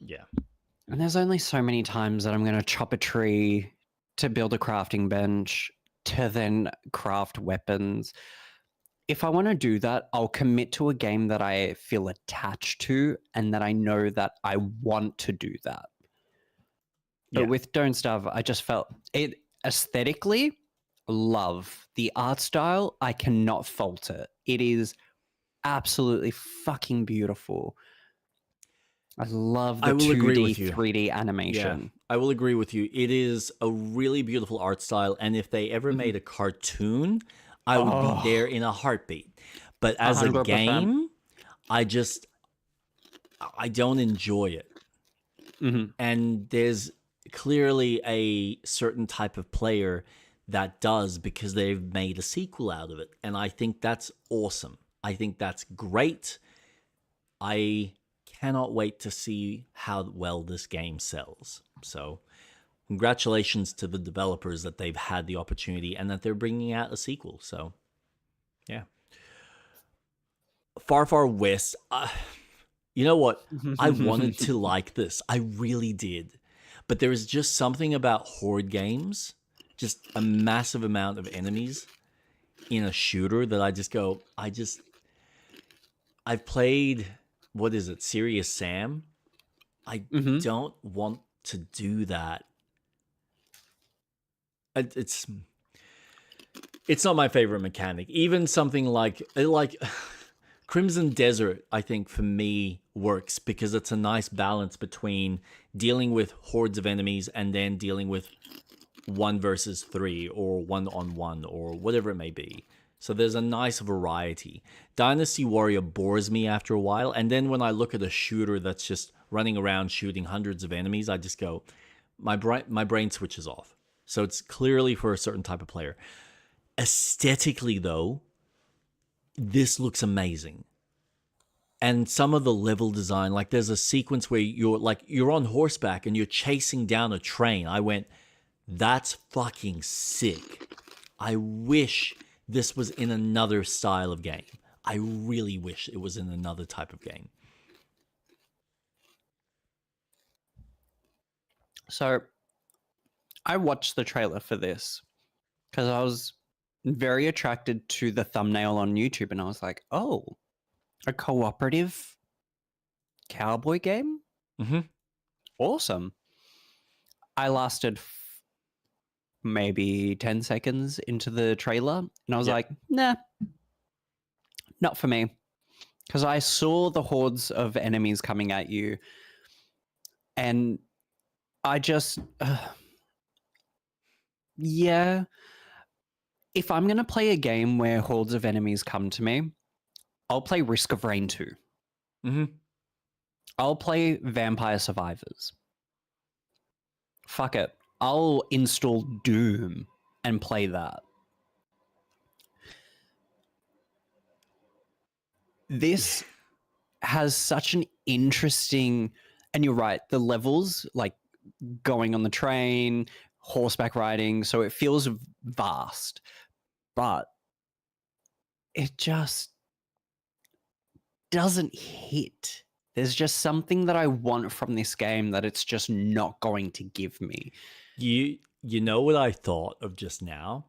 S2: Yeah.
S1: And there's only so many times that I'm going to chop a tree to build a crafting bench to then craft weapons. If I want to do that, I'll commit to a game that I feel attached to and that I know that I want to do that. But with Don't Starve, I just felt it aesthetically, love the art style. I cannot fault it. It is absolutely fucking beautiful. I love the 2D, 3D animation.
S2: Yeah, I will agree with you. It is a really beautiful art style, and if they ever made a cartoon, I would be there in a heartbeat. But as 100%. A game, I don't enjoy it. And there's clearly a certain type of player that does, because they've made a sequel out of it. And I think that's awesome. I think that's great. I cannot wait to see how well this game sells. So congratulations to the developers that they've had the opportunity and that they're bringing out a sequel. So yeah. Far, Far West. You know what? I wanted to like this. I really did. But there is just something about horde games, just a massive amount of enemies in a shooter, that I just go, I've played, what is it, Serious Sam? I don't want to do that. It's not my favorite mechanic. Even something like Crimson Desert, I think for me works because it's a nice balance between dealing with hordes of enemies and then dealing with 1 versus 3 or 1-on-1 or whatever it may be. So there's a nice variety. Dynasty Warrior bores me after a while, and then when I look at a shooter that's just running around shooting hundreds of enemies, I just go, my brain switches off. So it's clearly for a certain type of player. Aesthetically, though, this looks amazing. And some of the level design, like there's a sequence where you're on horseback and you're chasing down a train. I went, that's fucking sick. I wish this was in another style of game. I really wish it was in another type of game.
S1: So I watched the trailer for this because I was very attracted to the thumbnail on YouTube, and I was like, oh, a cooperative cowboy game?
S2: Mm-hmm.
S1: Awesome. I lasted maybe 10 seconds into the trailer, and I was like, nah, not for me. Because I saw the hordes of enemies coming at you, and I just... yeah. If I'm going to play a game where hordes of enemies come to me, I'll play Risk of Rain 2.
S2: Mm-hmm.
S1: I'll play Vampire Survivors. Fuck it. I'll install Doom and play that. This has such an interesting... And you're right, the levels, like going on the train, horseback riding, so it feels vast. But it just doesn't hit. There's just something that I want from this game that it's just not going to give me.
S2: You know what I thought of just now?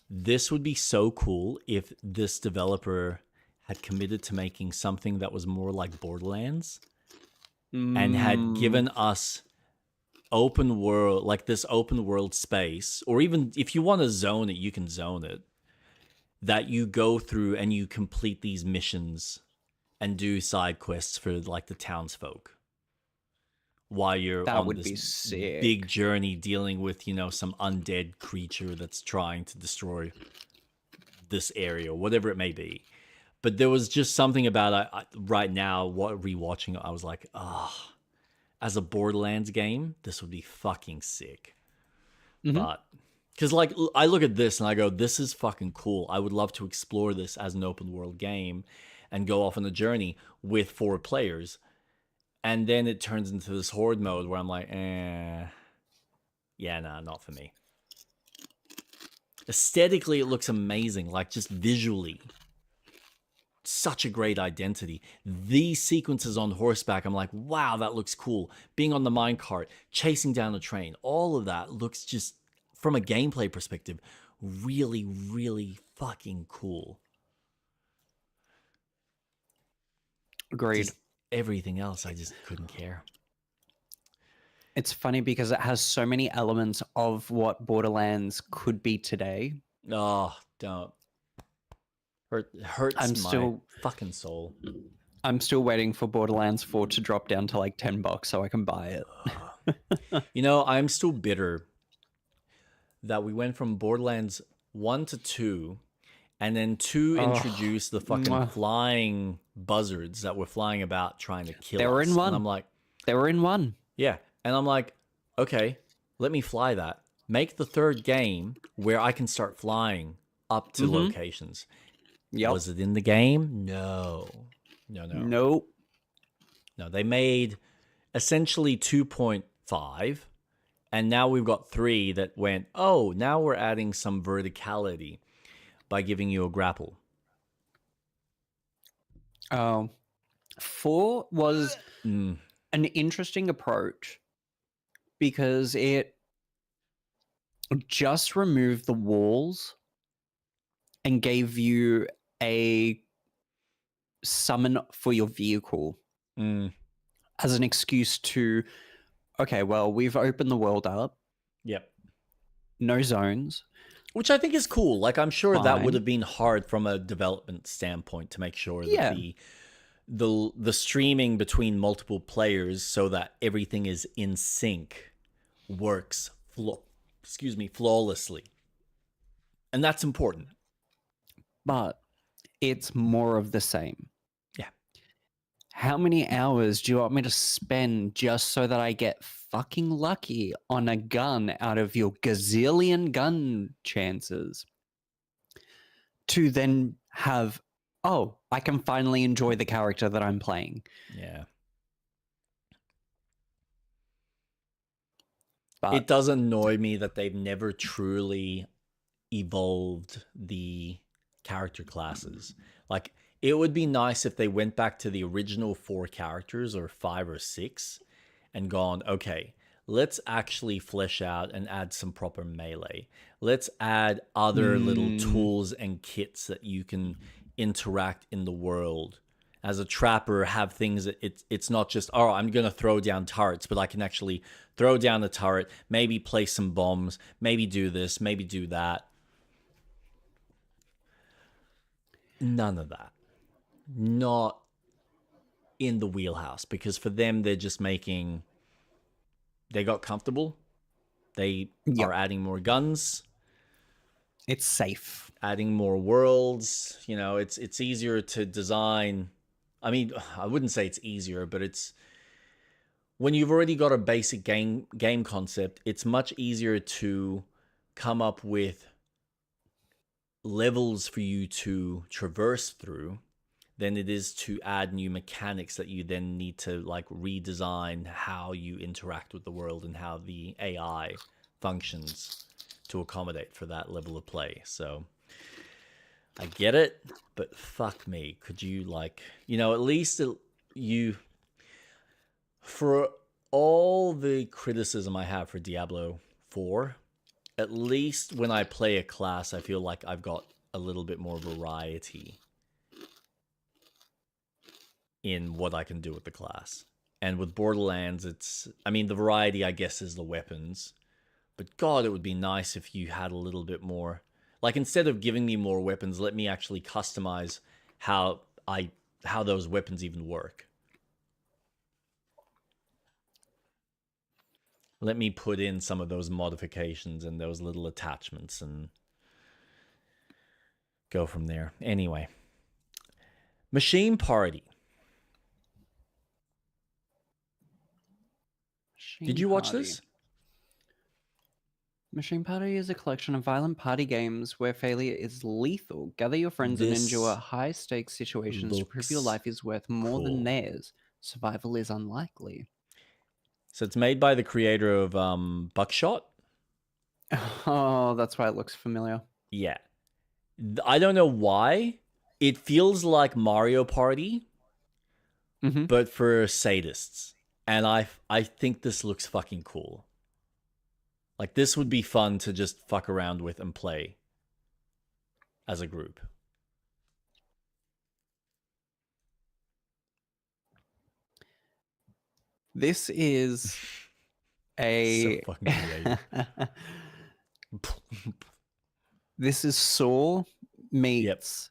S2: This would be so cool if this developer had committed to making something that was more like Borderlands and had given us open world, like this open world space, or even if you want to zone it, you can zone it, that you go through and you complete these missions and do side quests for like the townsfolk while you're on this big journey dealing with, you know, some undead creature that's trying to destroy this area, whatever it may be. But there was just something about right now, rewatching it, I was like, as a Borderlands game, this would be fucking sick.
S1: Mm-hmm.
S2: But because like I look at this and I go, this is fucking cool. I would love to explore this as an open world game and go off on a journey with 4 players. And then it turns into this horde mode where I'm like, yeah, nah, not for me. Aesthetically, it looks amazing. Like just visually, such a great identity. These sequences on horseback, I'm like, wow, that looks cool. Being on the minecart, chasing down a train, all of that looks just, from a gameplay perspective, really, really fucking cool.
S1: Agreed.
S2: Just everything else, I just couldn't care.
S1: It's funny because it has so many elements of what Borderlands could be today.
S2: Oh, don't. Hurts my fucking soul.
S1: I'm still waiting for Borderlands 4 to drop down to like $10 so I can buy it.
S2: You know, I'm still bitter that we went from Borderlands 1 to 2, and then 2 introduced the fucking flying buzzards that were flying about trying to kill us.
S1: They were in 1.
S2: And I'm like,
S1: they were in 1.
S2: Yeah. And I'm like, okay, let me fly that. Make the 3rd game where I can start flying up to locations.
S1: Yep.
S2: Was it in the game? No.
S1: Nope.
S2: No, they made essentially 2.5, and now we've got 3 that went, now we're adding some verticality by giving you a grapple.
S1: 4 was an interesting approach because it just removed the walls and gave you a summon for your vehicle as an excuse to, okay, well, we've opened the world up.
S2: Yep.
S1: No zones.
S2: Which I think is cool. Like, I'm sure that would have been hard from a development standpoint to make sure that the streaming between multiple players so that everything is in sync works flawlessly. And that's important.
S1: But it's more of the same.
S2: Yeah.
S1: How many hours do you want me to spend just so that I get fucking lucky on a gun out of your gazillion gun chances? To then have, oh, I can finally enjoy the character that I'm playing.
S2: Yeah.
S1: But
S2: it does annoy me that they've never truly evolved the character classes. Like, it would be nice if they went back to the original 4 characters or 5 or 6 and gone, okay, let's actually flesh out and add some proper melee. Let's add other little tools and kits that you can interact in the world. As a trapper, have things that it's not just, oh, I'm going to throw down turrets, but I can actually throw down the turret, maybe place some bombs, maybe do this, maybe do that. None of that. Not in the wheelhouse, because for them, they're just making... They got comfortable. They are adding more guns.
S1: It's safe.
S2: Adding more worlds. You know, it's easier to design. I mean, I wouldn't say it's easier, but it's... When you've already got a basic game concept, it's much easier to come up with levels for you to traverse through than it is to add new mechanics that you then need to like redesign how you interact with the world and how the AI functions to accommodate for that level of play. So I get it, but fuck me. Could you like, you know, at least you, for all the criticism I have for Diablo 4, at least when I play a class, I feel like I've got a little bit more variety in what I can do with the class. And with Borderlands, it's... I mean, the variety, I guess, is the weapons. But God, it would be nice if you had a little bit more... Like, instead of giving me more weapons, let me actually customize how those weapons even work. Let me put in some of those modifications and those little attachments and go from there. Anyway. Machine Party. Did you watch this?
S1: Machine Party is a collection of violent party games where failure is lethal. Gather your friends and endure high-stakes situations to prove your life is worth more than theirs. Survival is unlikely.
S2: So it's made by the creator of Buckshot.
S1: Oh, that's why it looks familiar.
S2: Yeah. I don't know why. It feels like Mario Party, but for sadists. And I think this looks fucking cool. Like, this would be fun to just fuck around with and play as a group.
S1: This is a...
S2: So fucking creative.
S1: This is Saw meets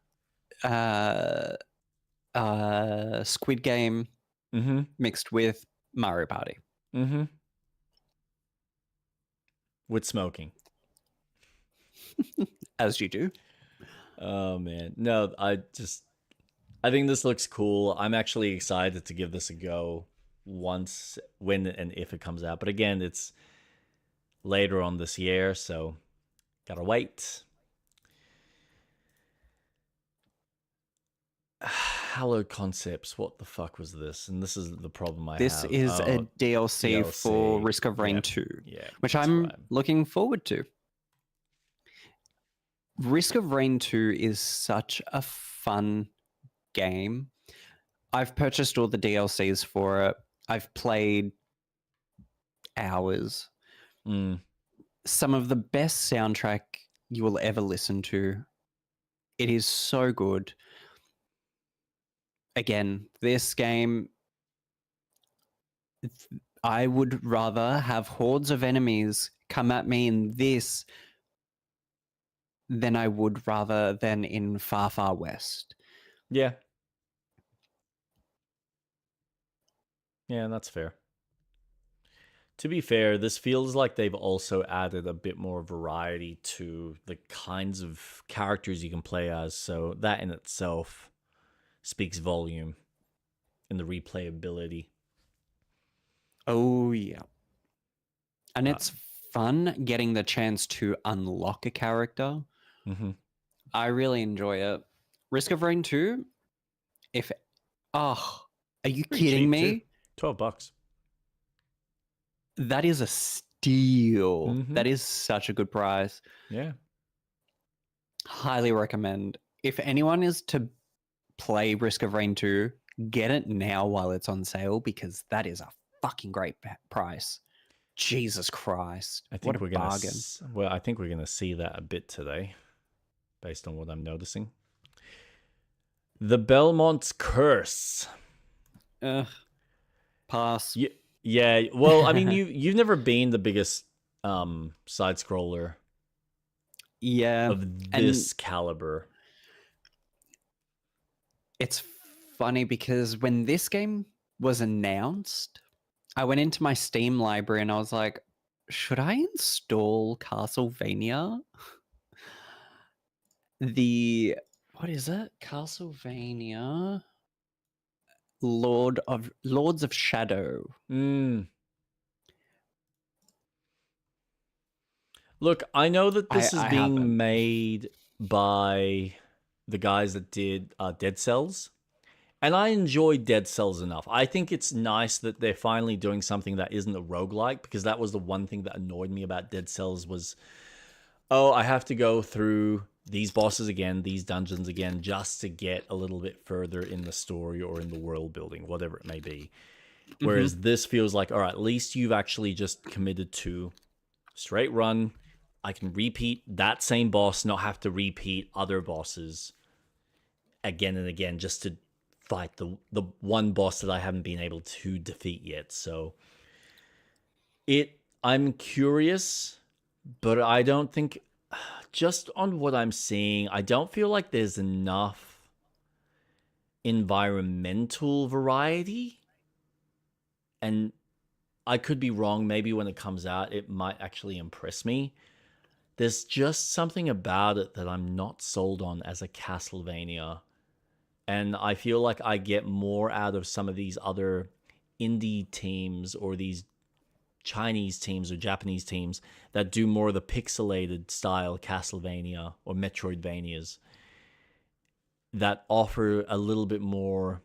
S1: Squid Game mixed with Mario Party.
S2: With smoking.
S1: As you do.
S2: Oh, man. No, I think this looks cool. I'm actually excited to give this a go once, when and if it comes out. But again, it's later on this year, so gotta wait. Hallowed Concepts, what the fuck was this? And this is the problem I have.
S1: This is a DLC for Risk of Rain 2, which I'm looking forward to. Risk of Rain 2 is such a fun game. I've purchased all the DLCs for it. I've played hours. Some of the best soundtrack you will ever listen to. It is so good. Again, this game, I would rather have hordes of enemies come at me in this than I would rather than in Far, Far West.
S2: Yeah. Yeah, that's fair. To be fair, this feels like they've also added a bit more variety to the kinds of characters you can play as, so that in itself speaks volume in the replayability.
S1: Oh, yeah. And it's fun getting the chance to unlock a character.
S2: Mm-hmm.
S1: I really enjoy it. Risk of Rain 2, are you
S2: Pretty
S1: kidding
S2: cheap,
S1: me?
S2: too. $12.
S1: That is a steal.
S2: Mm-hmm.
S1: That is such a good price.
S2: Yeah.
S1: Highly recommend. If anyone is to play Risk of Rain 2, get it now while it's on sale, because that is a fucking great price. Jesus Christ.
S2: I think
S1: what a
S2: we're gonna
S1: bargain.
S2: I think we're gonna see that a bit today, based on what I'm noticing. The Belmont's Curse.
S1: Pass.
S2: Yeah. Well, I mean, you've never been the biggest side scroller.
S1: Yeah.
S2: Of this caliber.
S1: It's funny because when this game was announced, I went into my Steam library and I was like, should I install Castlevania? What is it? Castlevania Lords of Shadow.
S2: Look, I know that this is being made by the guys that did Dead Cells. And I enjoy Dead Cells enough. I think it's nice that they're finally doing something that isn't a roguelike, because that was the one thing that annoyed me about Dead Cells was, I have to go through these bosses again, these dungeons again, just to get a little bit further in the story or in the world building, whatever it may be. Whereas this feels like, all right, at least you've actually just committed to straight run. I can repeat that same boss, not have to repeat other bosses again and again just to fight the one boss that I haven't been able to defeat yet. So I'm curious, but I don't think, just on what I'm seeing, I don't feel like there's enough environmental variety. And I could be wrong. Maybe when it comes out, it might actually impress me. There's just something about it that I'm not sold on as a Castlevania. And I feel like I get more out of some of these other indie teams or these Chinese teams or Japanese teams that do more of the pixelated style Castlevania or Metroidvanias that offer a little bit more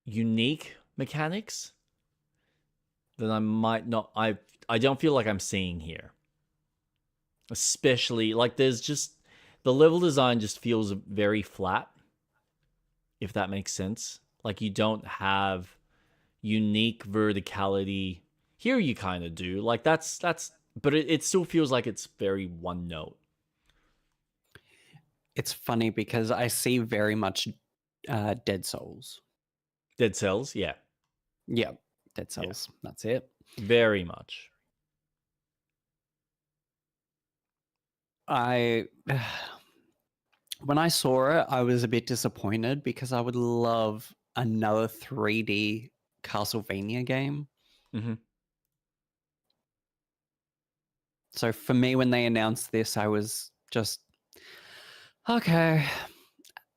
S2: unique mechanics that I might not... I don't feel like I'm seeing here. Especially, like, there's just... The level design just feels very flat, if that makes sense. Like, you don't have unique verticality. Here you kind of do. Like, that's but it still feels like it's very one note.
S1: It's funny because I see very much Dead Souls.
S2: Dead Cells, yeah.
S1: Yeah, Dead Cells. Yeah. That's it.
S2: Very much.
S1: When I saw it, I was a bit disappointed because I would love another 3D Castlevania game.
S2: Mm-hmm.
S1: So for me, when they announced this, I was just, okay,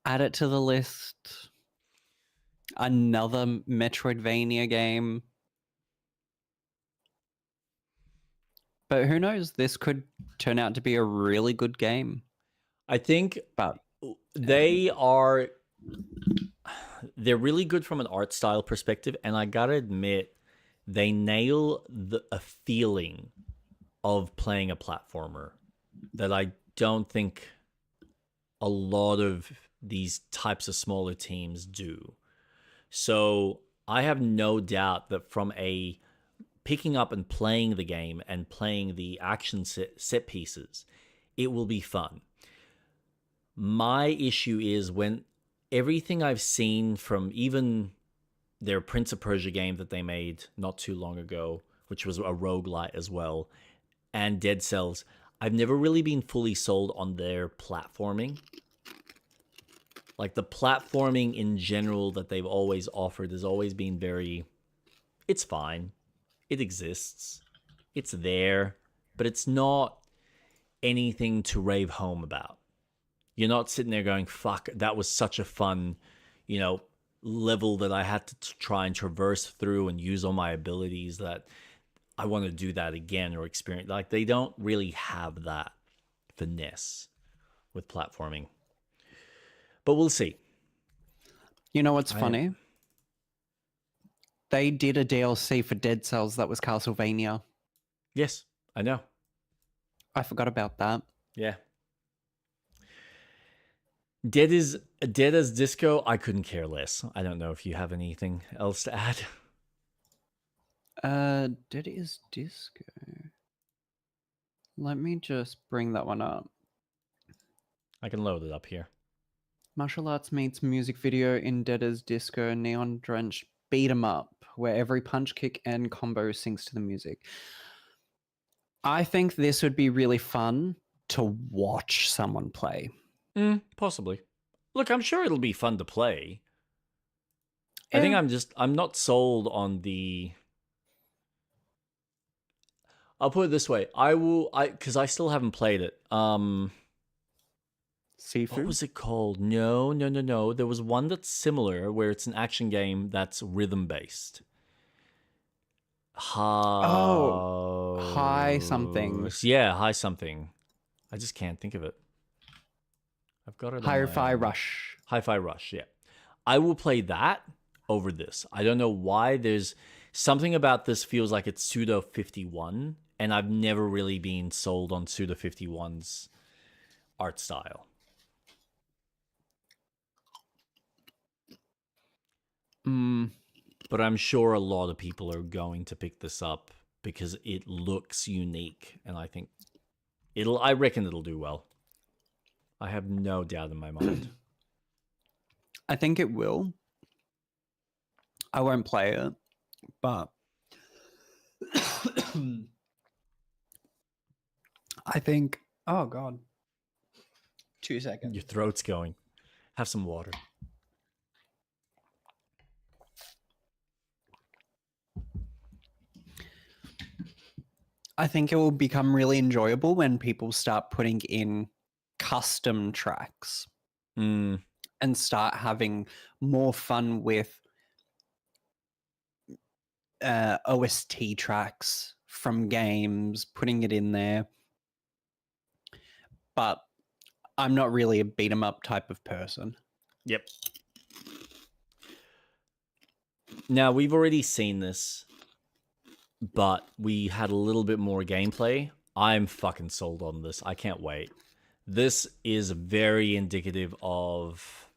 S1: add it to the list. Another Metroidvania game. But who knows? This could turn out to be a really good game.
S2: I think they're really good from an art style perspective, and I gotta admit, they nail a feeling of playing a platformer that I don't think a lot of these types of smaller teams do. So I have no doubt that from a picking up and playing the game and playing the action set pieces, it will be fun. My issue is when everything I've seen from even their Prince of Persia game that they made not too long ago, which was a roguelite as well, and Dead Cells, I've never really been fully sold on their platforming. Like the platforming in general that they've always offered has always been very, it's fine. It exists. It's there, but it's not anything to rave home about. You're not sitting there going, fuck, that was such a fun, level that I had to try and traverse through and use all my abilities that I want to do that again or experience. Like, they don't really have that finesse with platforming. But we'll see.
S1: You know what's funny? They did a DLC for Dead Cells that was Castlevania.
S2: Yes, I know.
S1: I forgot about that.
S2: Yeah. Dead as Disco, I couldn't care less. I don't know if you have anything else to add.
S1: Dead is Disco. Let me just bring that one up.
S2: I can load it up here.
S1: Martial arts meets music video in Dead as Disco, neon drenched beat 'em up, where every punch, kick, and combo syncs to the music. I think this would be really fun to watch someone play.
S2: Possibly. Look, I'm sure it'll be fun to play. Yeah. I think I'm not sold on the... I'll put it this way. Because I still haven't played it.
S1: Sifu?
S2: What was it called? No. There was one that's similar where it's an action game that's rhythm-based.
S1: High something.
S2: Yeah, High something. I just can't think of it. I've got it.
S1: Hi-Fi Rush.
S2: Hi-Fi Rush, yeah. I will play that over this. I don't know why. There's something about this feels like it's Suda 51, and I've never really been sold on Suda 51's art style. But I'm sure a lot of people are going to pick this up because it looks unique, and I think I reckon it'll do well. I have no doubt in my mind.
S1: I think it will. I won't play it, but I think... Oh, God. 2 seconds.
S2: Your throat's going. Have some water.
S1: I think it will become really enjoyable when people start putting in custom tracks and start having more fun with OST tracks from games, putting it in there. But I'm not really a beat 'em up type of person.
S2: Yep. Now, we've already seen this, but we had a little bit more gameplay. I'm fucking sold on this. I can't wait. This is very indicative of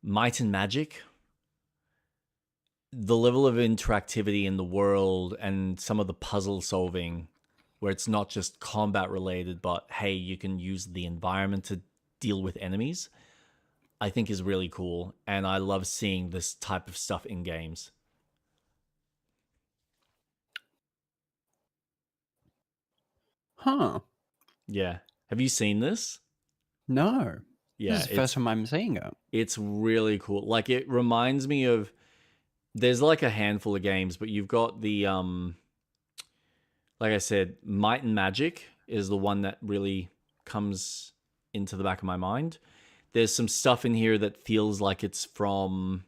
S2: Might and Magic. The level of interactivity in the world and some of the puzzle solving, where it's not just combat related, but hey, you can use the environment to deal with enemies, I think is really cool. And I love seeing this type of stuff in games.
S1: Huh.
S2: Yeah. Have you seen this?
S1: No.
S2: Yeah.
S1: This is the first time I'm seeing it.
S2: It's really cool. Like, it reminds me of... There's like a handful of games, but you've got the... like I said, Might and Magic is the one that really comes into the back of my mind. There's some stuff in here that feels like it's from...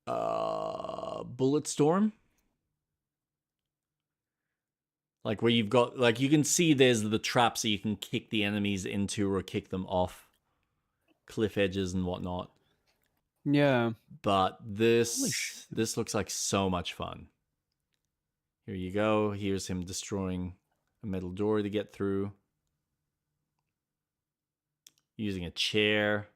S2: Bulletstorm. Like, where you've got, like, you can see there's the traps that you can kick the enemies into or kick them off cliff edges and whatnot.
S1: Yeah.
S2: But this looks like so much fun. Here you go. Here's him destroying a metal door to get through. Using a chair.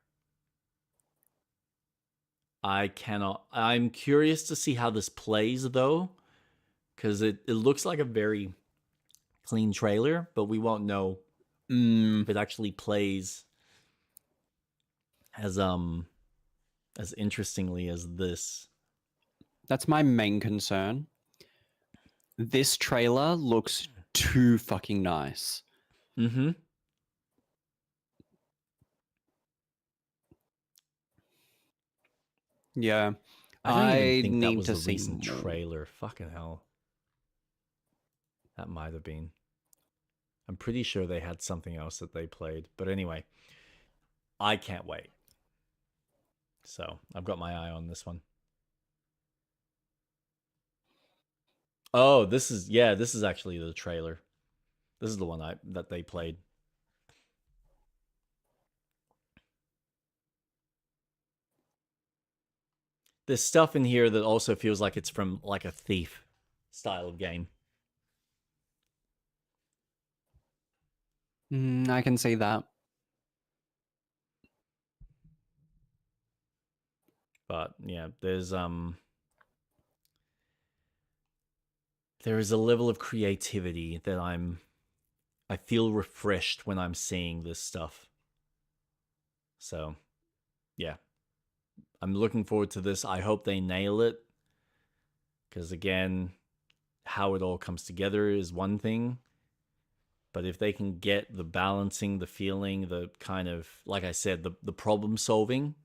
S2: I'm curious to see how this plays, though. Because it looks like a very clean trailer, but we won't know if it actually plays as interestingly as this.
S1: That's my main concern. This trailer looks too fucking nice.
S2: Mm-hmm.
S1: Yeah.
S2: I don't even
S1: I
S2: think that
S1: need
S2: was
S1: to
S2: the
S1: see
S2: recent
S1: more.
S2: trailer. Fucking hell. That might have been. I'm pretty sure they had something else that they played. But anyway, I can't wait. So I've got my eye on this one. Oh, this is actually the trailer. This is the one that they played. There's stuff in here that also feels like it's from like a Thief style of game.
S1: I can see that.
S2: But yeah, there is a level of creativity that I feel refreshed when I'm seeing this stuff. So, yeah. I'm looking forward to this. I hope they nail it. Because again, how it all comes together is one thing. But if they can get the balancing, the feeling, the kind of, like I said, the problem solving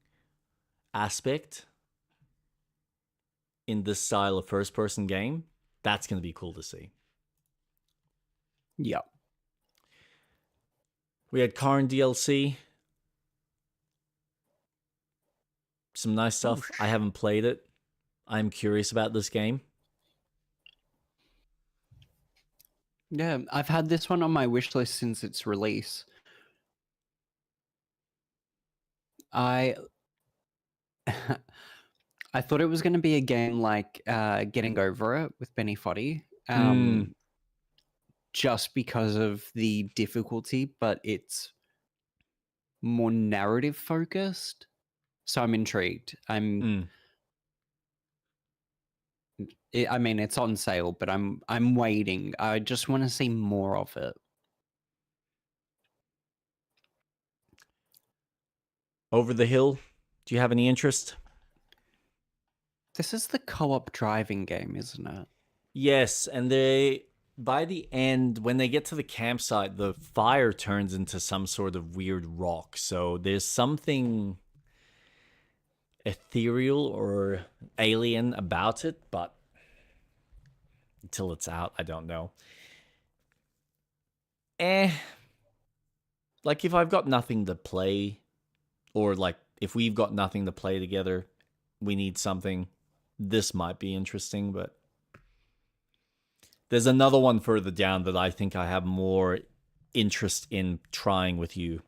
S2: aspect in this style of first person game, that's going to be cool to see.
S1: Yeah.
S2: We had Karn DLC. Some nice stuff. I haven't played it. I'm curious about this game.
S1: Yeah, I've had this one on my wish list since its release. I thought it was going to be a game like Getting Over It with Benny Foddy, just because of the difficulty, but it's more narrative focused. So I'm intrigued. I mean, it's on sale, but I'm waiting. I just want to see more of it.
S2: Over the Hill. Do you have any interest?
S1: This is the co-op driving game, isn't it?
S2: Yes, and by the end, when they get to the campsite, the fire turns into some sort of weird rock. So there's something ethereal or alien about it, but until it's out, I don't know. Like if I've got nothing to play, or like if we've got nothing to play together, we need something, this might be interesting, but there's another one further down that I think I have more interest in trying with you.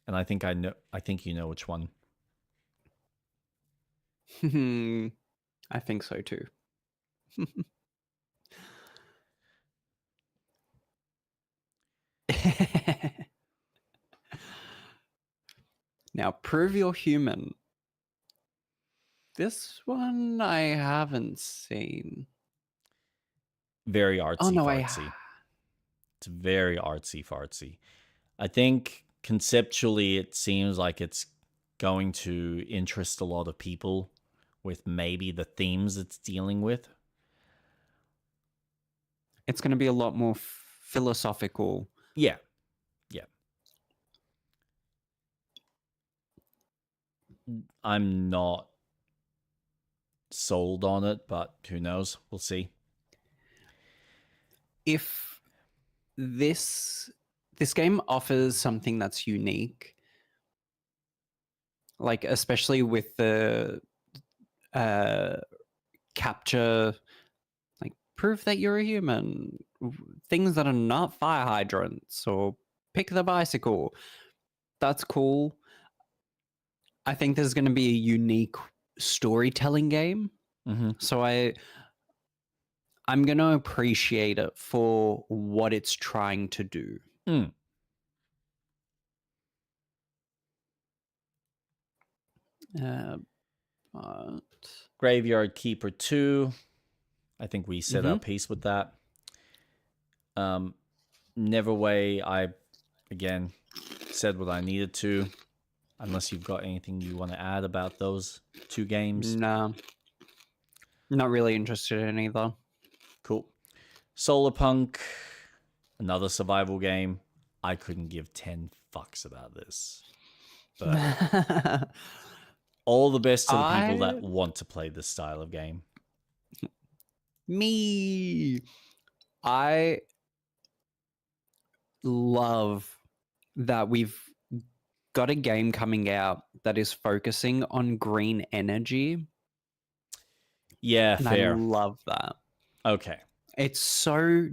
S2: And I think you know which one.
S1: I think so too. Now, Prove You're Human. This one I haven't seen.
S2: Very artsy-fartsy. It's very artsy-fartsy. I think conceptually it seems like it's going to interest a lot of people with maybe the themes it's dealing with.
S1: It's going to be a lot more philosophical.
S2: Yeah. Yeah. I'm not sold on it, but who knows? We'll see.
S1: If this game offers something that's unique, like especially with the capture, like prove that you're a human, things that are not fire hydrants, or pick the bicycle, that's cool. I think there's going to be a unique storytelling game. So I'm going to appreciate it for what it's trying to do. But...
S2: Graveyard Keeper 2. I think we said our piece with that. Neverway, I, again, said what I needed to. Unless you've got anything you want to add about those two games.
S1: Nah. Not really interested in either.
S2: Cool. Solarpunk, another survival game. I couldn't give 10 fucks about this. But All the best to the people
S1: I
S2: that want to play this style of game.
S1: I love that we've got a game coming out that is focusing on green energy.
S2: Yeah,
S1: And
S2: fair.
S1: I love that.
S2: Okay.
S1: It's so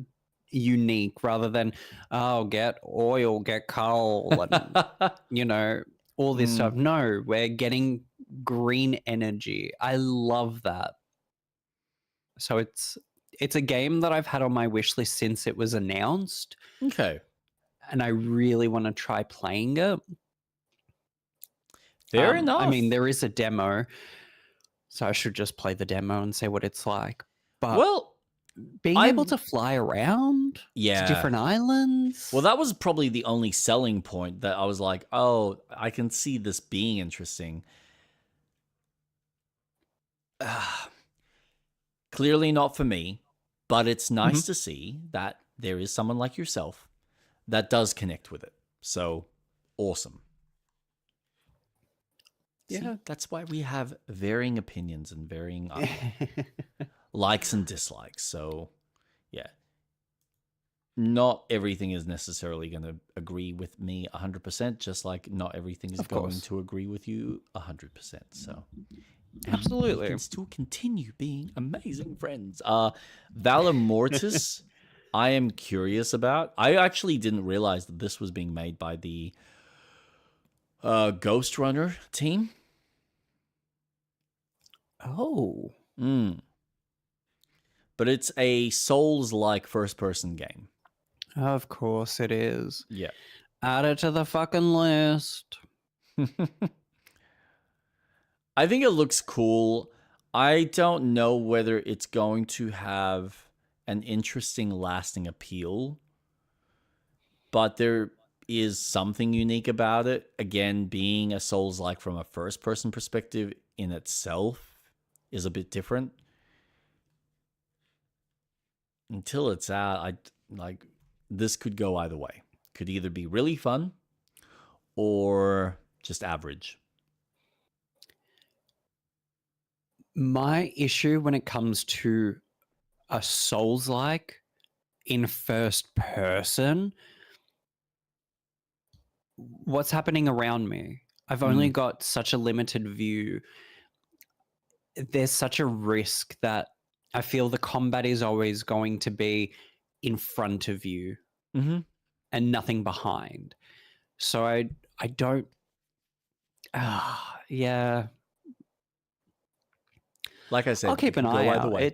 S1: unique rather than, oh, get oil, get coal, and, you know, all this stuff. No, we're getting green energy. I love that. So it's a game that I've had on my wish list since it was announced.
S2: Okay.
S1: And I really want to try playing it.
S2: Fair enough.
S1: I mean, there is a demo, so I should just play the demo and see what it's like. But
S2: well,
S1: being able to fly around to different islands.
S2: Well, that was probably the only selling point that I was like, oh, I can see this being interesting. Clearly not for me, but it's nice to see that there is someone like yourself that does connect with it. So awesome. Yeah, see, that's why we have varying opinions and varying likes and dislikes. So, yeah. Not everything is necessarily going to agree with me 100%, just like not everything is going to agree with you 100%. So,
S1: absolutely.
S2: We can still continue being amazing friends. Valor Mortis, I am curious about. I actually didn't realize that this was being made by the Ghost Runner team.
S1: Oh.
S2: But it's a Souls-like first-person game.
S1: Of course it is.
S2: Yeah.
S1: Add it to the fucking list.
S2: I think it looks cool. I don't know whether it's going to have an interesting, lasting appeal. But there is something unique about it. Again, being a Souls-like from a first-person perspective in itself is a bit different. Until it's out, this could go either way. Could either be really fun or just average.
S1: My issue when it comes to a Souls-like in first person, what's happening around me? I've only got such a limited view. There's such a risk that I feel the combat is always going to be in front of you and nothing behind. So I don't... yeah.
S2: Like I said,
S1: I'll keep an eye out.
S2: Way.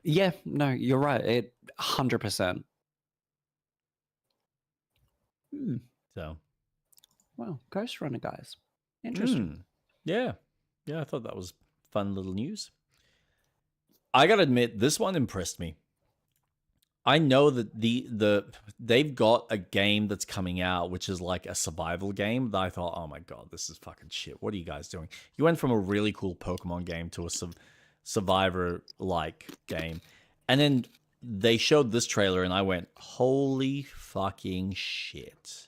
S1: Yeah, no, you're right. It 100%.
S2: So,
S1: well, Ghost Runner, guys. Interesting.
S2: Yeah, I thought that was fun little news. I gotta admit, this one impressed me. I know that they've got a game that's coming out, which is like a survival game that I thought, oh my god, this is fucking shit. What are you guys doing? You went from a really cool Pokemon game to a survivor-like game. And then they showed this trailer and I went, holy fucking shit.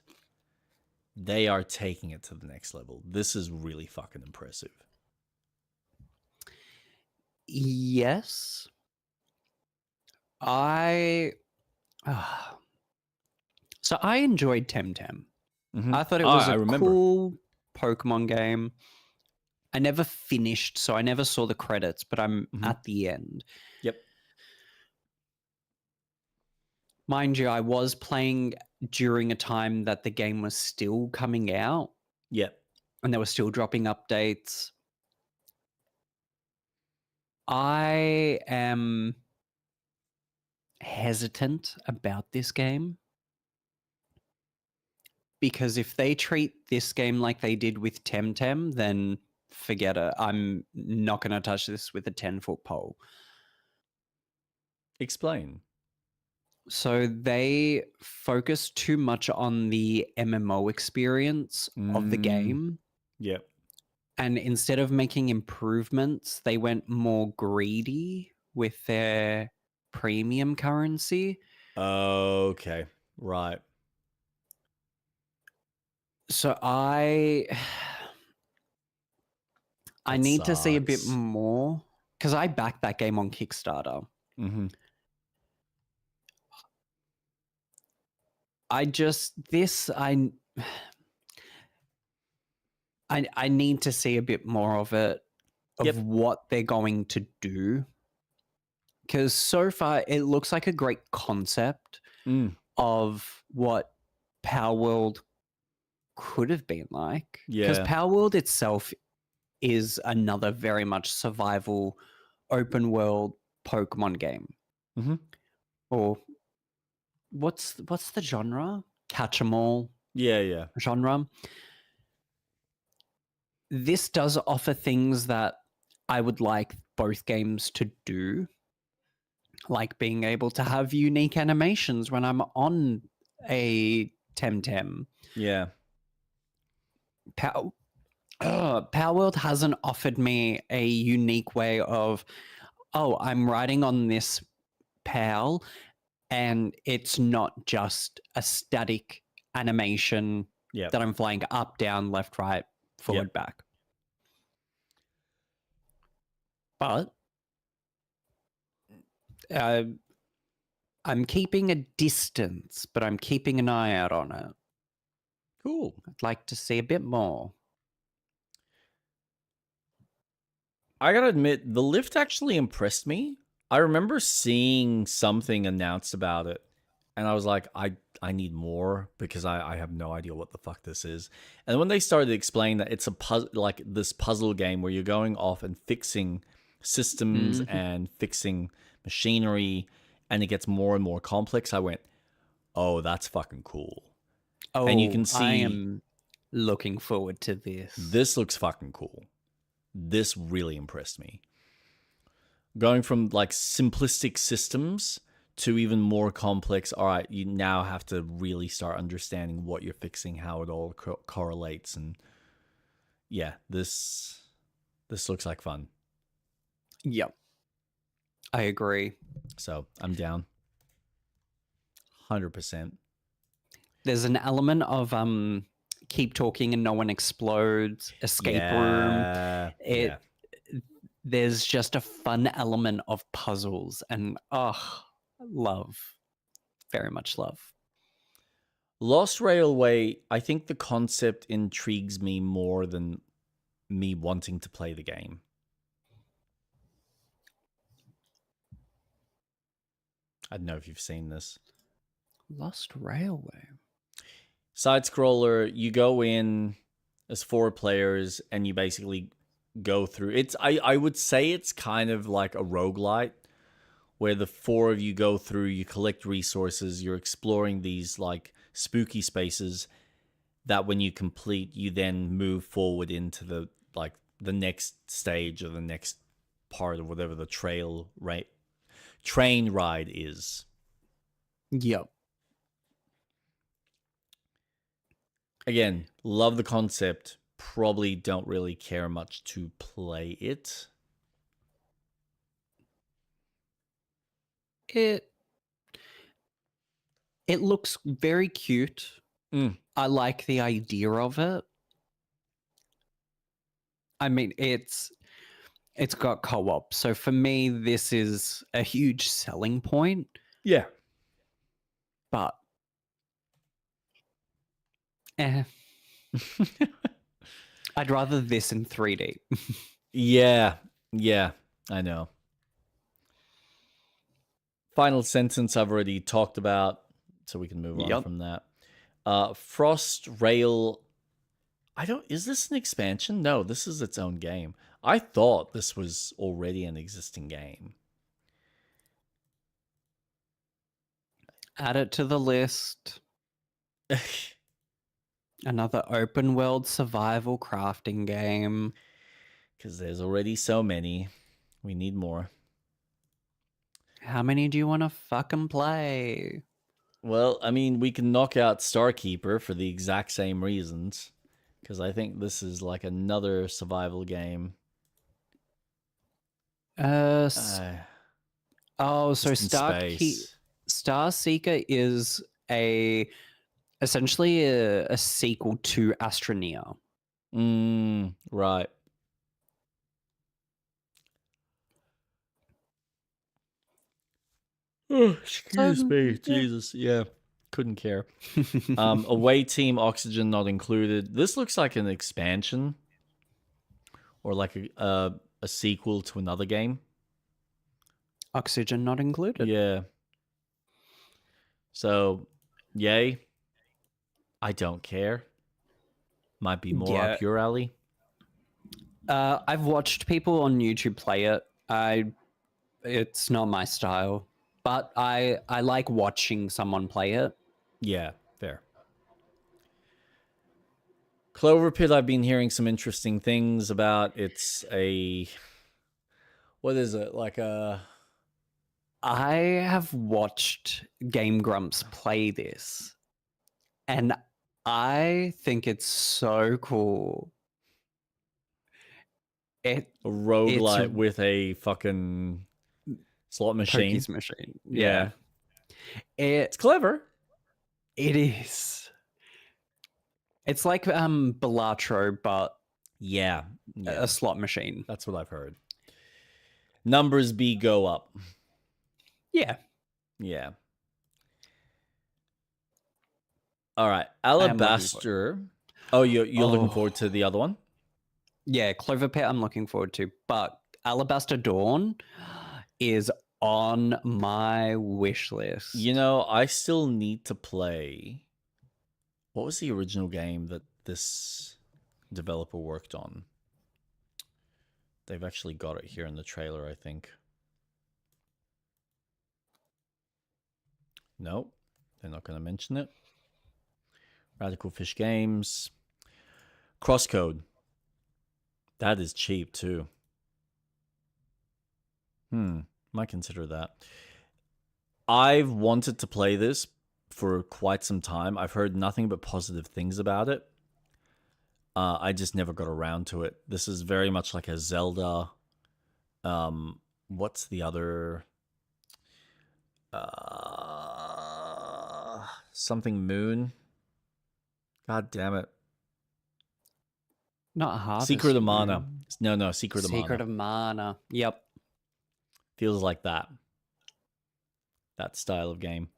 S2: They are taking it to the next level. This is really fucking impressive.
S1: Yes. So I enjoyed Temtem. I thought it was a cool Pokemon game. I never finished, so I never saw the credits, but I'm at the end.
S2: Yep.
S1: Mind you, I was playing during a time that the game was still coming out.
S2: Yep.
S1: And they were still dropping updates. I am hesitant about this game. Because if they treat this game like they did with Temtem, then forget it. I'm not going to touch this with a 10-foot pole.
S2: Explain.
S1: So they focus too much on the MMO experience of the game.
S2: Yep.
S1: And instead of making improvements, they went more greedy with their premium currency.
S2: Okay. Right.
S1: So I I need to see a bit more because I backed that game on Kickstarter.
S2: Mm-hmm.
S1: I need to see a bit more of it, of what they're going to do. Because so far, it looks like a great concept of what Power World could have been like. Because
S2: Yeah.
S1: Power World itself is another very much survival, open world Pokemon game.
S2: Mm-hmm.
S1: Or what's the genre? Catch 'em all.
S2: Yeah.
S1: Genre. This does offer things that I would like both games to do, like being able to have unique animations when I'm on a Temtem.
S2: Yeah.
S1: Power World hasn't offered me a unique way of, I'm riding on this PAL and it's not just a static animation that I'm flying up, down, left, right, forward, back. But I'm keeping a distance, but I'm keeping an eye out on it.
S2: Cool.
S1: I'd like to see a bit more.
S2: I gotta admit, the lift actually impressed me. I remember seeing something announced about it, and I was like, I need more because I have no idea what the fuck this is. And when they started to explain that it's a like this puzzle game where you're going off and fixing systems and fixing machinery, and it gets more and more complex, I went, oh, that's fucking cool.
S1: Oh,
S2: and you can see
S1: I am looking forward to this.
S2: This looks fucking cool. This really impressed me. Going from like simplistic systems to even more complex. All right, you now have to really start understanding what you're fixing, how it all correlates, and yeah, this looks like fun.
S1: Yep, I agree.
S2: So I'm down. 100%.
S1: There's an element of keep talking and no one explodes, escape room. There's just a fun element of puzzles, and love, very much love.
S2: Lost Railway, I think the concept intrigues me more than me wanting to play the game. I don't know if you've seen this.
S1: Lost Railway.
S2: Side scroller, you go in as 4 players and you basically go through. I would say it's kind of like a roguelite where the 4 of you go through, you collect resources, you're exploring these like spooky spaces that when you complete, you then move forward into the next stage or the next part of whatever the train ride is.
S1: Yep.
S2: Again, love the concept. Probably don't really care much to play it.
S1: It looks very cute. I like the idea of it. I mean, it's got co-op. So for me, this is a huge selling point.
S2: Yeah.
S1: But I'd rather this in 3D.
S2: Yeah, I know. Final sentence I've already talked about, so we can move on from that. Frost Rail. Is this an expansion? No, this is its own game. I thought this was already an existing game.
S1: Add it to the list. Another open world survival crafting game.
S2: Because there's already so many. We need more.
S1: How many do you want to fucking play?
S2: Well, I mean, we can knock out Starkeeper for the exact same reasons. Because I think this is like another survival game.
S1: So Starseeker is essentially a sequel to Astroneer.
S2: Right. Excuse me, Jesus. Yeah, couldn't care. Away team, oxygen not included. This looks like an expansion or like a sequel to another game.
S1: Oxygen not included.
S2: Yeah. So, yay. I don't care. Might be more up your alley.
S1: I've watched people on YouTube play it. It's not my style, but I like watching someone play it.
S2: Yeah, fair. Clover Pit, I've been hearing some interesting things about. It's a... What is it? Like a...
S1: I have watched Game Grumps play this, and I think it's so cool.
S2: A roguelite with a fucking slot machine.
S1: Pokies machine. Yeah.
S2: It's clever.
S1: It is. It's like Balatro, but
S2: yeah,
S1: a slot machine.
S2: That's what I've heard. Numbers go up.
S1: Yeah.
S2: Yeah. All right. Alabaster. Oh, you're looking forward to the other one?
S1: Yeah, Clover Pit I'm looking forward to. But Alabaster Dawn is on my wish list.
S2: You know, I still need to play... What was the original game that this developer worked on? They've actually got it here in the trailer, I think. Nope, they're not going to mention it. Radical Fish Games. Crosscode. That is cheap too. Might consider that. I've wanted to play this for quite some time. I've heard nothing but positive things about it. I just never got around to it. This is very much like a Zelda. What's the other? Something Moon. God damn it.
S1: Not Harvest
S2: Secret of
S1: Moon.
S2: Mana. No, Secret of Mana.
S1: Secret of Mana. Yep.
S2: Feels like that. That style of game.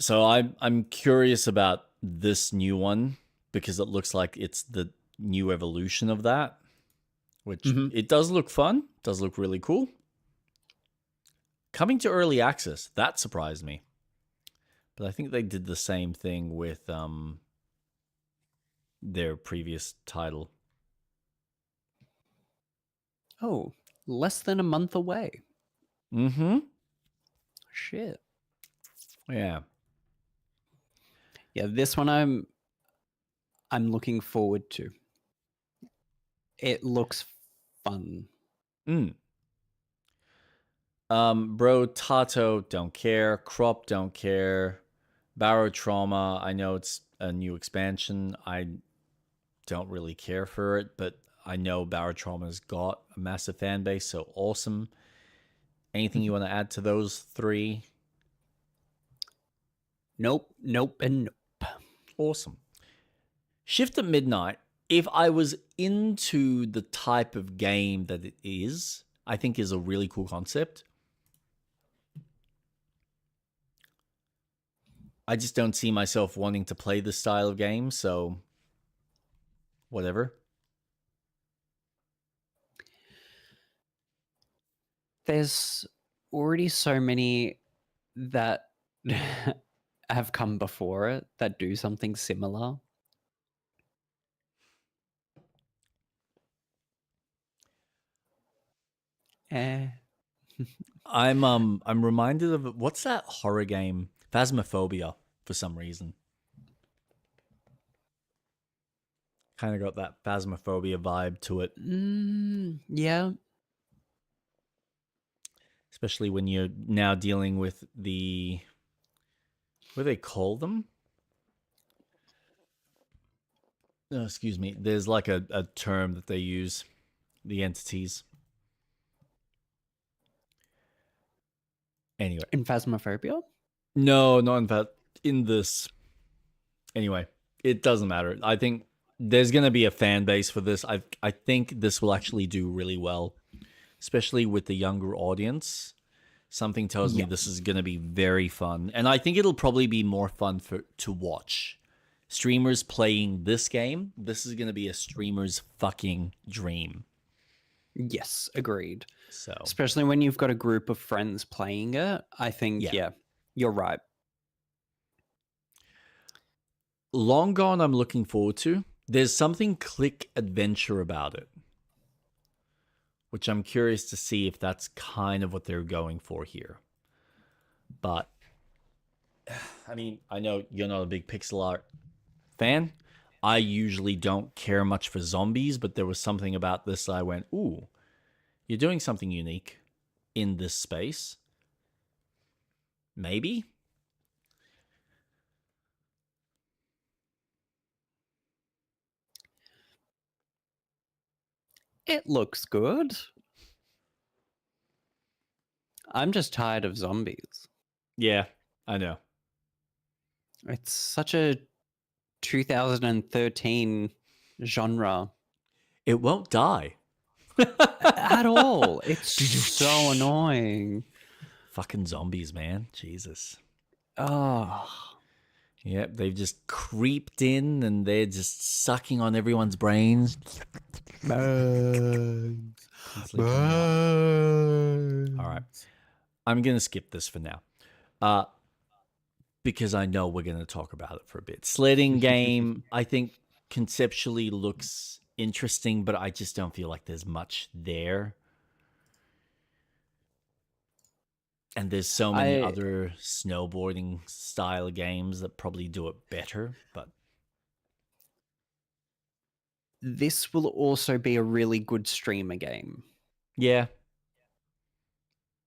S2: So I'm curious about this new one because it looks like it's the new evolution of that, which it does look fun. Does look really cool. Coming to early access, that surprised me. But I think they did the same thing with their previous title.
S1: Oh, less than a month away. Shit.
S2: Yeah.
S1: Yeah, this one I'm looking forward to. It looks fun.
S2: Bro, Tato, don't care. Crop, don't care. Barrow Trauma, I know it's a new expansion. I don't really care for it, but I know Barrow Trauma's got a massive fan base, so awesome. Anything you want to add to those three?
S1: Nope, and nope.
S2: Awesome. Shift at Midnight, if I was into the type of game that it is, I think is a really cool concept. I just don't see myself wanting to play this style of game, so whatever.
S1: There's already so many that have come before it that do something similar.
S2: I'm reminded of what's that horror game? Phasmophobia, for some reason. Kind of got that Phasmophobia vibe to it.
S1: Yeah.
S2: Especially when you're now dealing with the... What do they call them? Oh, excuse me. There's like a term that they use. The entities. Anyway.
S1: In Phasmophobia?
S2: No, not in this. Anyway, it doesn't matter. I think there's going to be a fan base for this. I think this will actually do really well, especially with the younger audience. Something tells me
S1: Yeah.
S2: this is going to be very fun. And I think it'll probably be more fun to watch. Streamers playing this game, this is going to be a streamer's fucking dream.
S1: Yes, agreed.
S2: So,
S1: especially when you've got a group of friends playing it, I think, yeah you're right.
S2: Long Gone, I'm looking forward to. There's something click adventure about it, which I'm curious to see if that's kind of what they're going for here. But, I mean, I know you're not a big pixel art fan. I usually don't care much for zombies, but there was something about this I went, ooh, you're doing something unique in this space. Maybe?
S1: It looks good. I'm just tired of zombies.
S2: Yeah, I know.
S1: It's such a 2013 genre.
S2: It won't die.
S1: At all. It's so annoying.
S2: Fucking zombies, man. Jesus.
S1: Oh.
S2: Yep, they've just creeped in and they're just sucking on everyone's brains.
S1: Burns.
S2: All right. I'm going to skip this for now. Because I know we're going to talk about it for a bit. Sledding game, I think conceptually looks interesting, but I just don't feel like there's much there. And there's so many other snowboarding style games that probably do it better, but
S1: this will also be a really good streamer game.
S2: Yeah.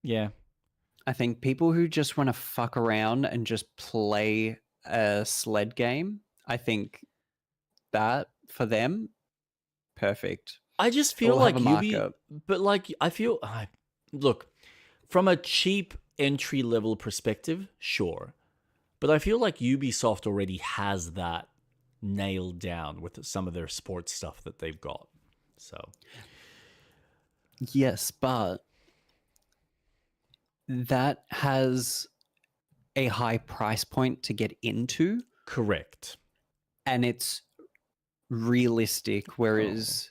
S2: Yeah.
S1: I think people who just want to fuck around and just play a sled game, I think that for them, perfect.
S2: I just feel like
S1: Ubi,
S2: but like I feel, look, from a cheap entry level perspective, sure, but I feel like Ubisoft already has that nailed down with some of their sports stuff that they've got. So
S1: yes, but that has a high price point to get into.
S2: Correct.
S1: And it's realistic, whereas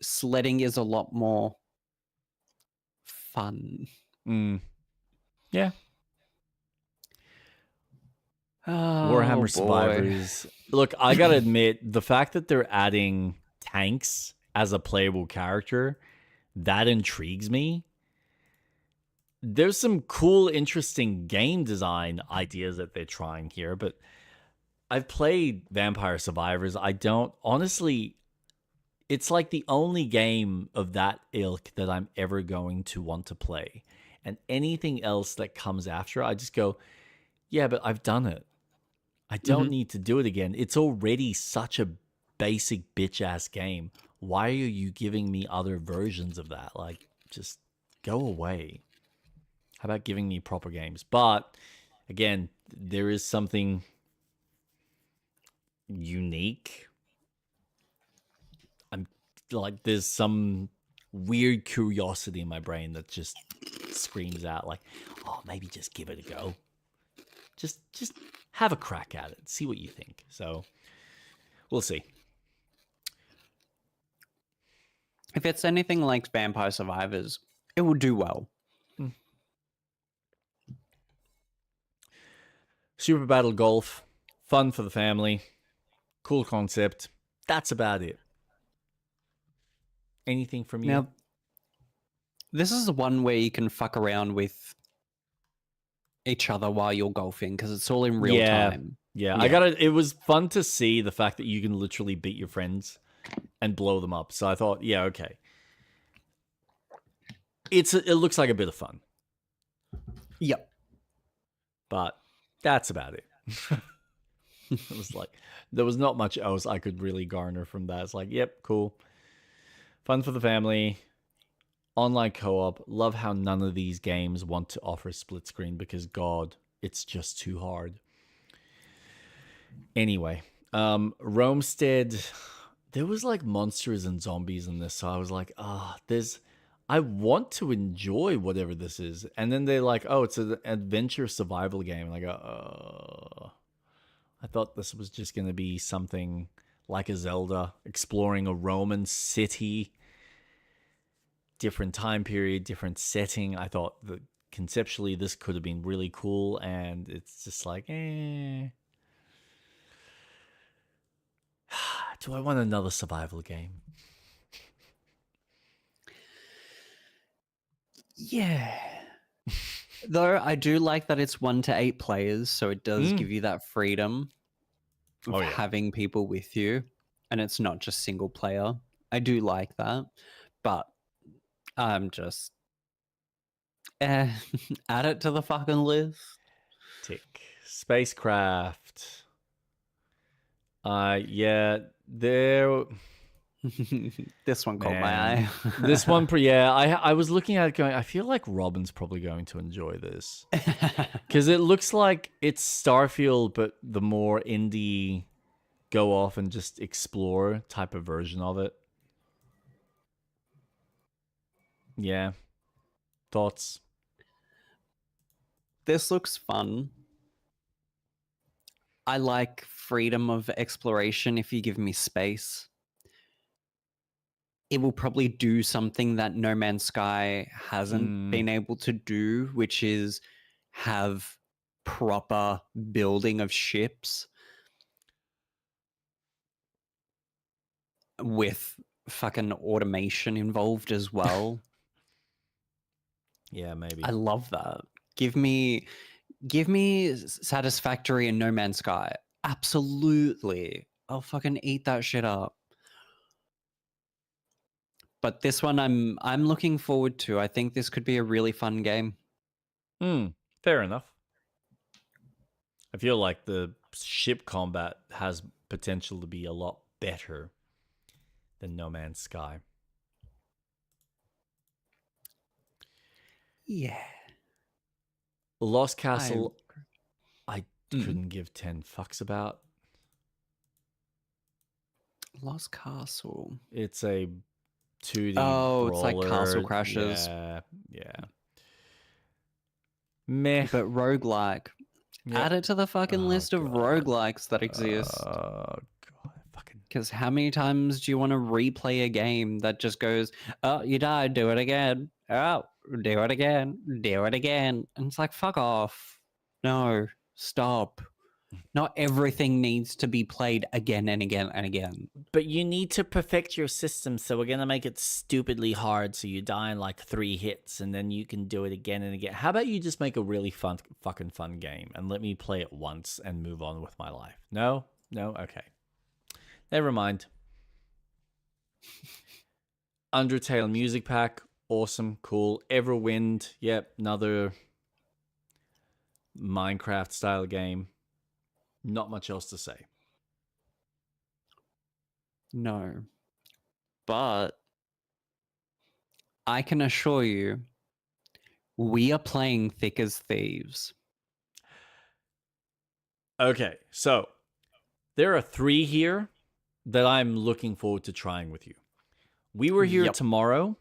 S1: sledding is a lot more fun.
S2: Yeah.
S1: Warhammer
S2: Survivors. Look, I gotta admit, the fact that they're adding tanks as a playable character, that intrigues me. There's some cool, interesting game design ideas that they're trying here, but I've played Vampire Survivors. I don't, honestly, it's like the only game of that ilk that I'm ever going to want to play. And anything else that comes after, I just go, yeah, but I've done it. I don't need to do it again. It's already such a basic bitch-ass game. Why are you giving me other versions of that? Like, just go away. How about giving me proper games? But, again, there is something unique. I'm like, there's some weird curiosity in my brain that just screams out like, oh, maybe just give it a go. Just have a crack at it. See what you think. So we'll see.
S1: If it's anything like Vampire Survivors, it will do well.
S2: Super Battle Golf, fun for the family, cool concept. That's about it. Anything from you?
S1: Now, this is the one where you can fuck around with each other while you're golfing because it's all in real time.
S2: Yeah, it was fun to see the fact that you can literally beat your friends and blow them up. So I thought, yeah, okay. It looks like a bit of fun.
S1: Yep.
S2: But that's about it. It was like, there was not much else I could really garner from that. It's like, yep, cool. Fun for the family. Online co-op. Love how none of these games want to offer split screen because, God, it's just too hard. Anyway, Roamstead, there was like monsters and zombies in this, so I was like, I want to enjoy whatever this is. And then they're like, oh, it's an adventure survival game. And I go, oh. I thought this was just going to be something like a Zelda, exploring a Roman city, different time period, different setting. I thought that conceptually this could have been really cool, and it's just like, eh. Do I want another survival game?
S1: Yeah. Though I do like that it's 1 to 8 players, so it does give you that freedom of having people with you, and it's not just single player. I do like that, but I'm just add it to the fucking list.
S2: Tick. Spacecraft. Yeah, there.
S1: This one caught my eye.
S2: This one, yeah, I was looking at it going, I feel like Robin's probably going to enjoy this. Because it looks like it's Starfield, but the more indie go off and just explore type of version of it. Yeah. Thoughts?
S1: This looks fun. I like freedom of exploration if you give me space. It will probably do something that No Man's Sky hasn't been able to do, which is have proper building of ships with fucking automation involved as well.
S2: Yeah, maybe.
S1: I love that. Give me Satisfactory in No Man's Sky. Absolutely. I'll fucking eat that shit up. But this one I'm looking forward to. I think this could be a really fun game.
S2: Fair enough. I feel like the ship combat has potential to be a lot better than No Man's Sky.
S1: Yeah.
S2: Lost Castle, I couldn't give 10 fucks about.
S1: Lost Castle.
S2: It's a 2D
S1: brawler. It's like Castle Crashers.
S2: Yeah. Meh.
S1: But roguelike. Yep. Add it to the fucking list of roguelikes that exist.
S2: God, fucking.
S1: Because how many times do you want to replay a game that just goes, oh, you died, do it again. Oh, do it again. Do it again. And it's like, fuck off. No, stop. Not everything needs to be played again and again and again.
S2: But you need to perfect your system, so we're going to make it stupidly hard so you die in like 3 hits and then you can do it again and again. How about you just make a really fucking fun game and let me play it once and move on with my life? No? No? Okay. Never mind. Undertale music pack. Awesome. Cool. Everwind. Yep. Another Minecraft style game. Not much else to say.
S1: No. But I can assure you, we are playing Thick as Thieves.
S2: Okay, so there are 3 here that I'm looking forward to trying with you. We Were Here tomorrow,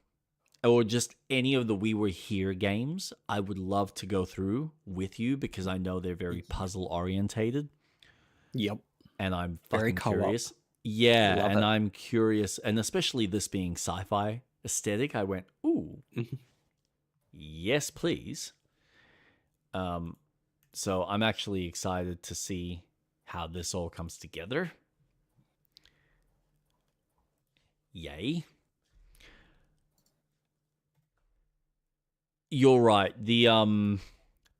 S2: or just any of the We Were Here games, I would love to go through with you because I know they're very puzzle orientated.
S1: Yep.
S2: And I'm fucking curious. Yeah, and I'm curious, and especially this being sci-fi aesthetic, I went, ooh, yes, please. So I'm actually excited to see how this all comes together. Yay. You're right. The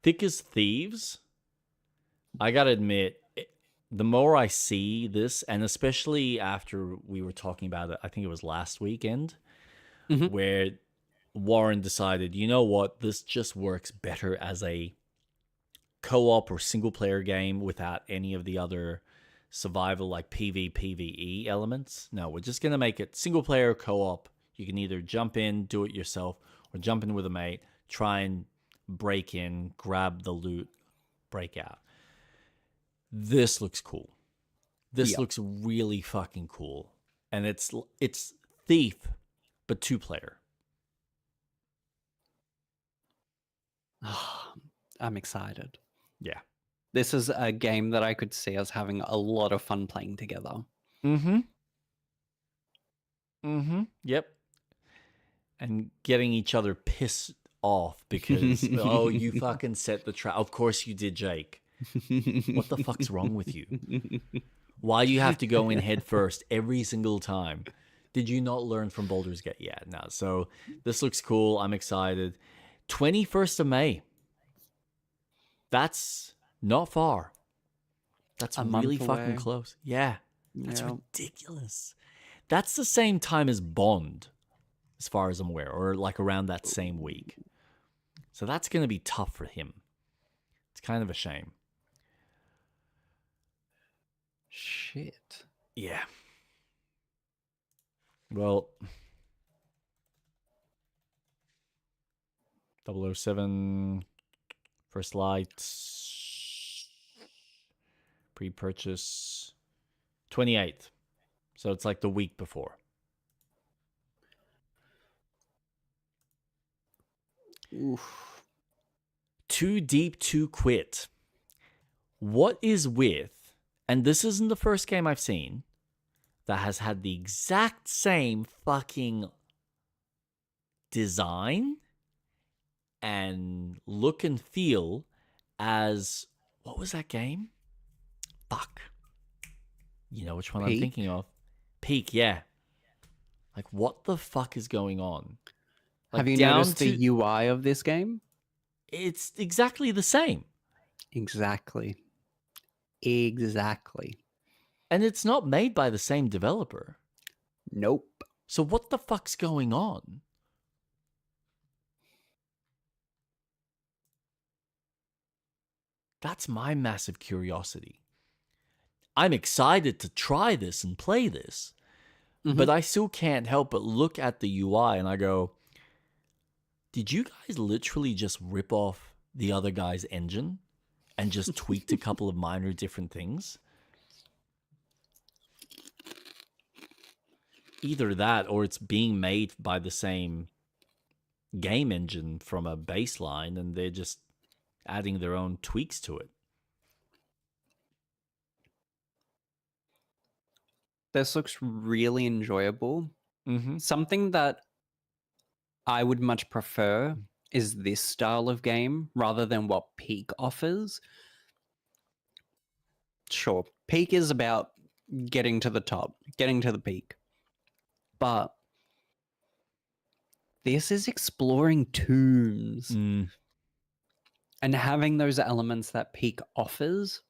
S2: Thick as Thieves, I gotta admit, the more I see this, and especially after we were talking about it, I think it was last weekend, where Warren decided, you know what, this just works better as a co-op or single-player game without any of the other survival like PvE elements. No, we're just going to make it single-player co-op. You can either jump in, do it yourself, or jump in with a mate, try and break in, grab the loot, break out. This looks cool. This looks really fucking cool. And it's Thief, but 2-player.
S1: I'm excited.
S2: Yeah.
S1: This is a game that I could see us having a lot of fun playing together.
S2: Yep. And getting each other pissed off because, oh, you fucking set the trap. Of course you did, Jake. What the fuck's wrong with you? Why do you have to go in head first every single time? Did you not learn from Baldur's Gate? Yeah, no. So this looks cool. I'm excited. 21st of May. That's not far. That's really fucking close. Yeah. That's ridiculous. That's the same time as Bond, as far as I'm aware, or like around that same week. So that's going to be tough for him. It's kind of a shame.
S1: Shit.
S2: Yeah. Well, 007, First Light, pre-purchase, 28th. So it's like the week before.
S1: Oof.
S2: Too Deep to Quit. What is with, and this isn't the first game I've seen that has had the exact same fucking design and look and feel as, what was that game? Fuck. You know which one I'm thinking of. Peak, yeah. Like, what the fuck is going on? Like,
S1: have you noticed the UI of this game?
S2: It's exactly the same.
S1: Exactly.
S2: And it's not made by the same developer.
S1: Nope.
S2: So what the fuck's going on? That's my massive curiosity. I'm excited to try this and play this, but I still can't help but look at the UI and I go, did you guys literally just rip off the other guy's engine and just tweaked a couple of minor different things? Either that or it's being made by the same game engine from a baseline and they're just adding their own tweaks to it.
S1: This looks really enjoyable. Something that I would much prefer is this style of game rather than what Peak offers. Sure, Peak is about getting to the top, getting to the peak. But this is exploring tombs and having those elements that Peak offers.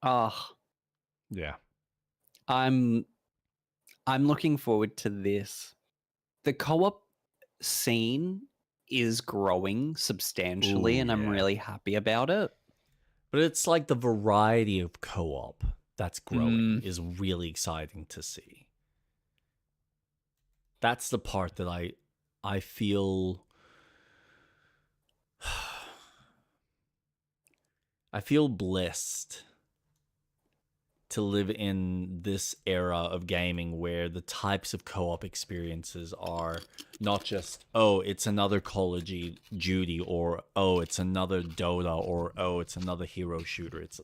S2: Yeah.
S1: I'm looking forward to this. The co-op scene is growing substantially, and I'm really happy about it.
S2: But it's like the variety of co-op that's growing is really exciting to see. That's the part that I feel I feel blessed to live in this era of gaming where the types of co-op experiences are not just, oh, it's another Call of Duty, or oh, it's another Dota, or oh, it's another hero shooter. It's,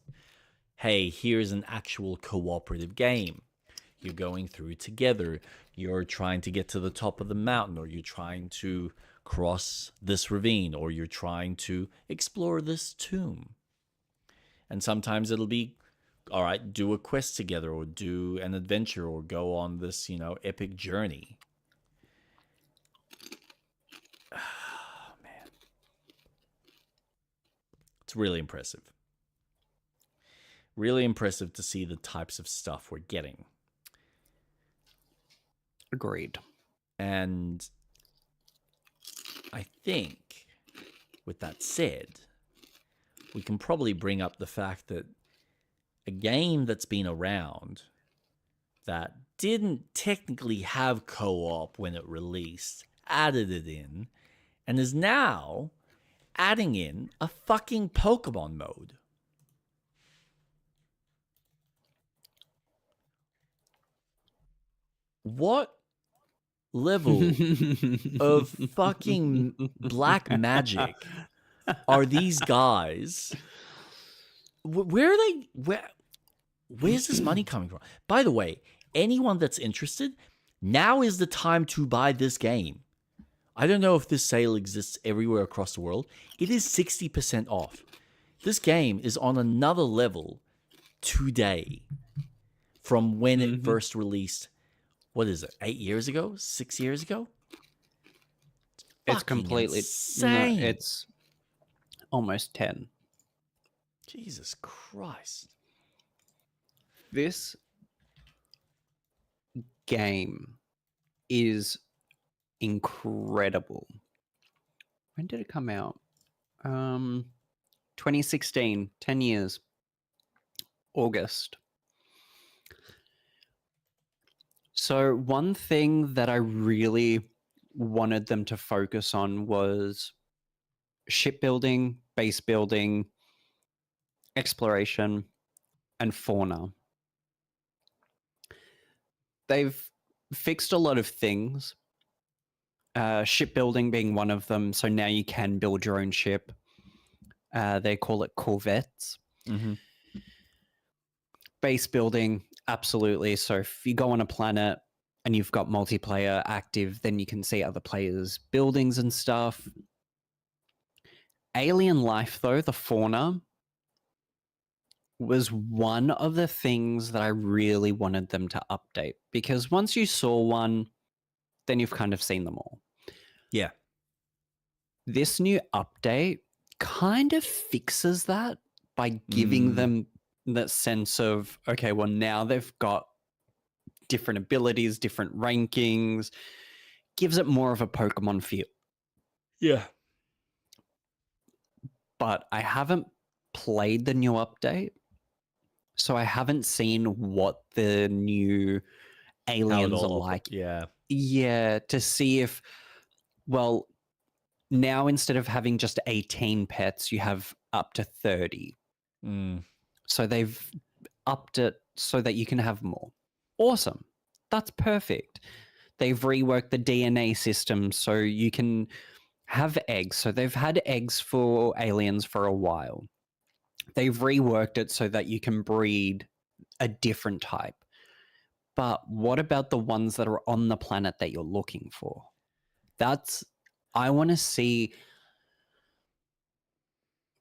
S2: hey, here's an actual cooperative game. You're going through together. You're trying to get to the top of the mountain, or you're trying to cross this ravine, or you're trying to explore this tomb. And sometimes it'll be, all right, do a quest together, or do an adventure, or go on this, epic journey. Oh, man. It's really impressive. Really impressive to see the types of stuff we're getting.
S1: Agreed.
S2: And I think, with that said, we can probably bring up the fact that a game that's been around that didn't technically have co-op when it released, added it in, and is now adding in a fucking Pokemon mode. What level of fucking black magic are these guys? Where are they? Where's this money coming from? By the way, anyone that's interested, now is the time to buy this game. I don't know if this sale exists everywhere across the world. It is 60% off. This game is on another level today from when it first released. What is it? 8 years ago? 6 years ago?
S1: It's completely
S2: insane.
S1: No, it's almost 10.
S2: Jesus Christ.
S1: This game is incredible. When did it come out? 2016, 10 years. August. So one thing that I really wanted them to focus on was shipbuilding, base building, exploration, and fauna. They've fixed a lot of things, shipbuilding being one of them, so now you can build your own ship. They call it corvettes. Base building, absolutely. So if you go on a planet and you've got multiplayer active, then you can see other players' buildings and stuff. Alien life, though, the fauna, was one of the things that I really wanted them to update, because once you saw one, then you've kind of seen them all.
S2: Yeah.
S1: This new update kind of fixes that by giving them that sense of, okay, well, now they've got different abilities, different rankings, gives it more of a Pokemon feel.
S2: Yeah.
S1: But I haven't played the new update, so I haven't seen what the new aliens are like.
S2: Yeah.
S1: Yeah, to see if, well, now instead of having just 18 pets, you have up to 30. So they've upped it so that you can have more. Awesome. That's perfect. They've reworked the DNA system so you can have eggs. So they've had eggs for aliens for a while. They've reworked it so that you can breed a different type. But what about the ones that are on the planet that you're looking for? I want to see,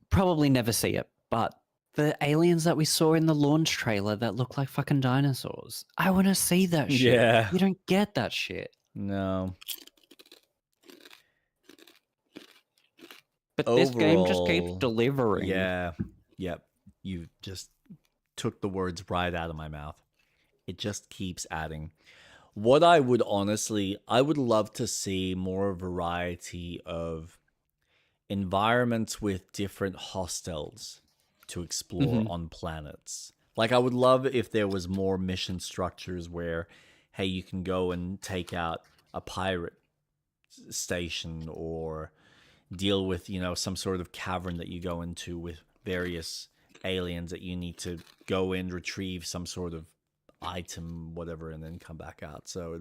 S1: probably never see it, but the aliens that we saw in the launch trailer that look like fucking dinosaurs. I want to see that shit.
S2: Yeah.
S1: You don't get that shit.
S2: No.
S1: But this game just keeps delivering.
S2: Yeah. Yep. You just took the words right out of my mouth. It just keeps adding. What I would love to see more variety of environments with different hostels to explore on planets. Like, I would love if there was more mission structures where, hey, you can go and take out a pirate station or deal with, some sort of cavern that you go into with various aliens that you need to go in, retrieve some sort of item, whatever, and then come back out. So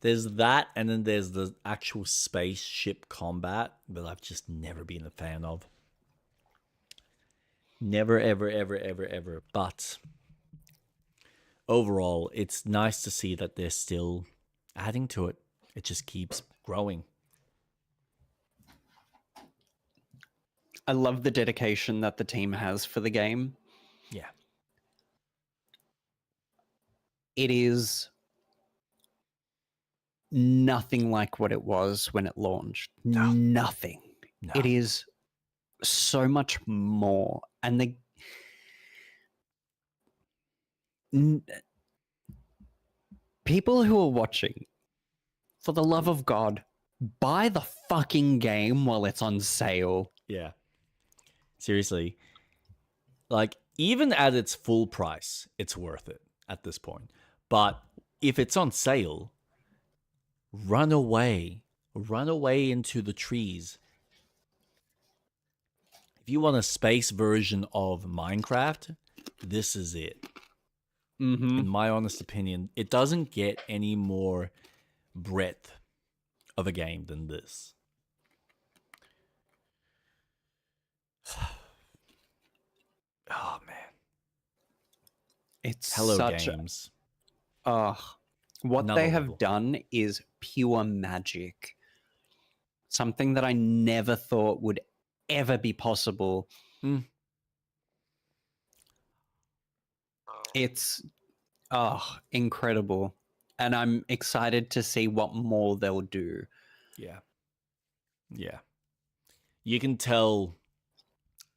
S2: there's that, and then there's the actual spaceship combat that I've just never been a fan of. Never, ever, ever, ever, ever. But overall, it's nice to see that they're still adding to it. It just keeps growing.
S1: I love the dedication that the team has for the game.
S2: Yeah.
S1: It is nothing like what it was when it launched.
S2: No.
S1: Nothing.
S2: No.
S1: It is so much more. And people who are watching, for the love of God, buy the fucking game while it's on sale.
S2: Yeah. Seriously. Like, even at its full price, it's worth it at this point. But if it's on sale, run away. Run away into the trees. If you want a space version of Minecraft, this is it. In my honest opinion, it doesn't get any more breadth of a game than this. Oh man.
S1: It's
S2: Hello
S1: such
S2: Games.
S1: what
S2: Another
S1: they have
S2: level.
S1: done is pure magic. Something that I never thought would ever be possible. It's incredible. And I'm excited to see what more they'll do.
S2: Yeah. Yeah. You can tell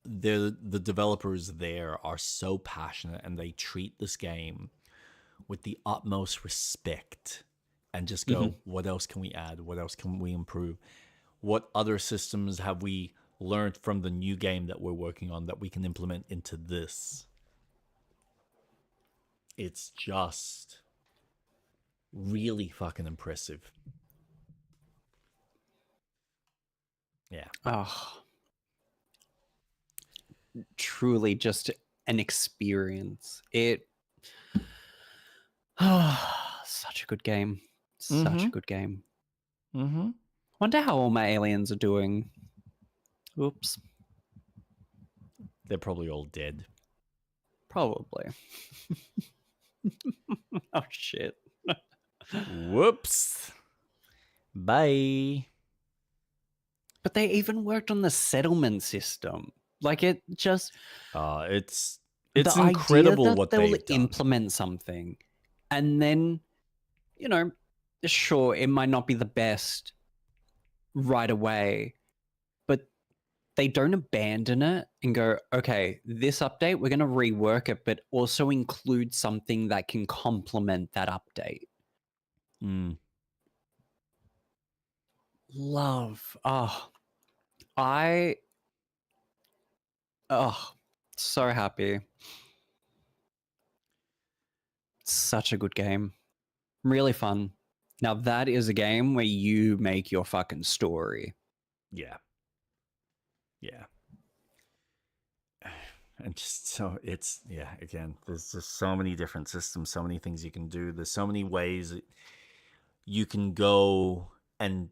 S2: the developers there are so passionate, and they treat this game with the utmost respect and just go, what else can we add? What else can we improve? What other systems have we learned from the new game that we're working on that we can implement into this? It's just really fucking impressive. Yeah.
S1: Truly just an experience. Such a good game. Such a good game. Wonder how all my aliens are doing. Oops.
S2: They're probably all dead.
S1: Probably. Oh shit.
S2: Whoops. Bye.
S1: But they even worked on the settlement system. Like it just
S2: it's
S1: the
S2: incredible
S1: idea that
S2: what
S1: they'll
S2: they've done.
S1: implement something, and then, you know, sure, it might not be the best right away, but they don't abandon it and go, okay, this update, we're going to rework it, but also include something that can complement that update. Love. So happy. Such a good game. Really fun. Now that is a game where you make your fucking story.
S2: Yeah. Yeah. And just so it's, yeah, again, there's just so many different systems, so many things you can do. There's so many ways that you can go and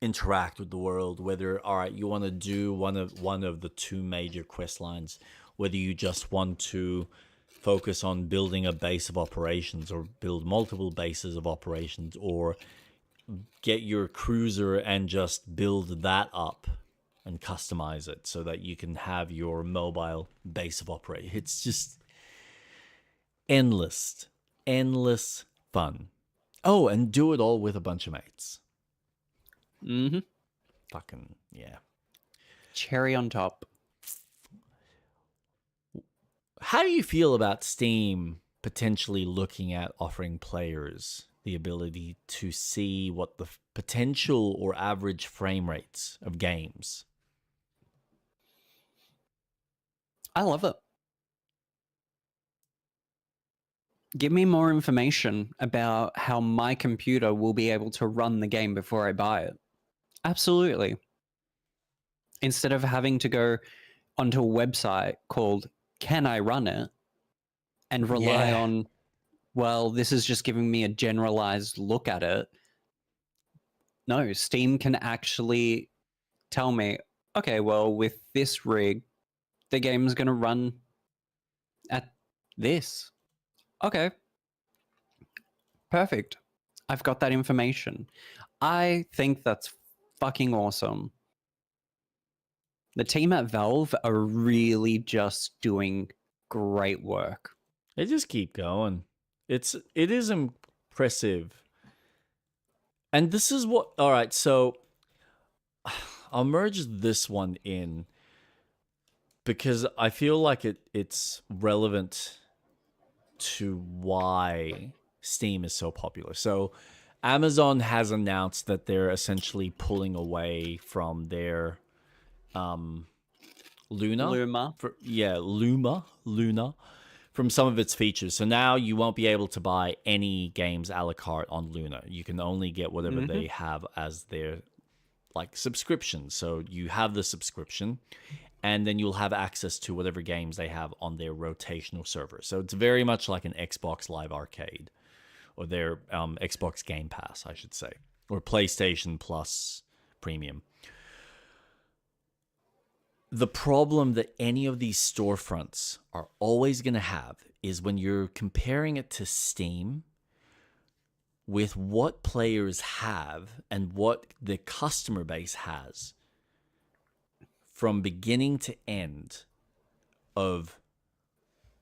S2: interact with the world, whether, all right, you want to do one of the two major quest lines, whether you just want to focus on building a base of operations or build multiple bases of operations, or get your cruiser and just build that up and customize it so that you can have your mobile base of operation. It's just endless fun. Oh, and do it all with a bunch of mates. Fucking, yeah.
S1: Cherry on top.
S2: How do you feel about Steam potentially looking at offering players the ability to see what the potential or average frame rates of games?
S1: I love it. Give me more information about how my computer will be able to run the game before I buy it. Absolutely. Instead of having to go onto a website called Can I Run It? And rely on, well, this is just giving me a generalized look at it. No, Steam can actually tell me, okay, well, with this rig, the game is going to run at this. Okay. Perfect. I've got that information. I think that's fucking awesome. The team at Valve are really just doing great work.
S2: They just keep going. It is impressive. And this is what, all right, so I'll merge this one in because I feel like it's relevant to why Steam is so popular. So Amazon has announced that they're essentially pulling away from their Luna. Luna from some of its features. So now you won't be able to buy any games a la carte on Luna. You can only get whatever they have as their like subscription. So you have the subscription, and then you'll have access to whatever games they have on their rotational server. So it's very much like an Xbox Live Arcade, or their Xbox Game Pass, I should say, or PlayStation Plus Premium. The problem that any of these storefronts are always going to have is when you're comparing it to Steam with what players have and what the customer base has from beginning to end of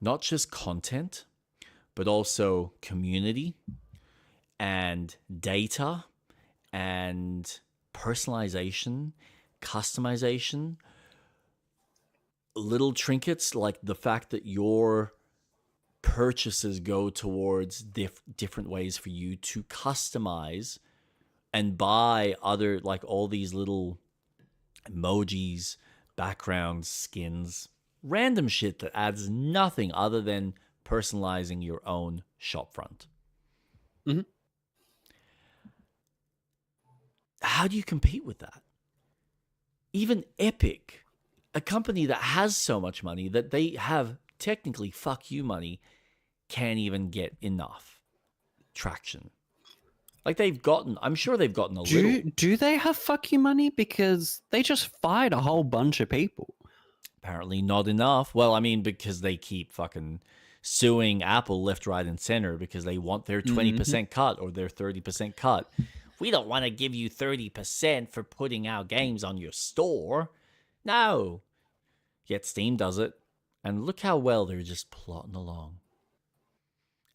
S2: not just content, but also community and data and personalization, customization, little trinkets like the fact that your purchases go towards different ways for you to customize and buy other, like all these little emojis, backgrounds, skins, random shit that adds nothing other than personalizing your own shopfront.
S1: Mm-hmm.
S2: How do you compete with that? Even Epic, a company that has so much money that they have technically fuck you money, can't even get enough traction. Like I'm sure they've gotten a little.
S1: Do they have fuck you money? Because they just fired a whole bunch of people.
S2: Apparently not enough. Well, I mean, because they keep fucking suing Apple left, right, and center because they want their 20% cut or their 30% cut. We don't want to give you 30% for putting our games on your store. No. Yet Steam does it. And look how well they're just plodding along.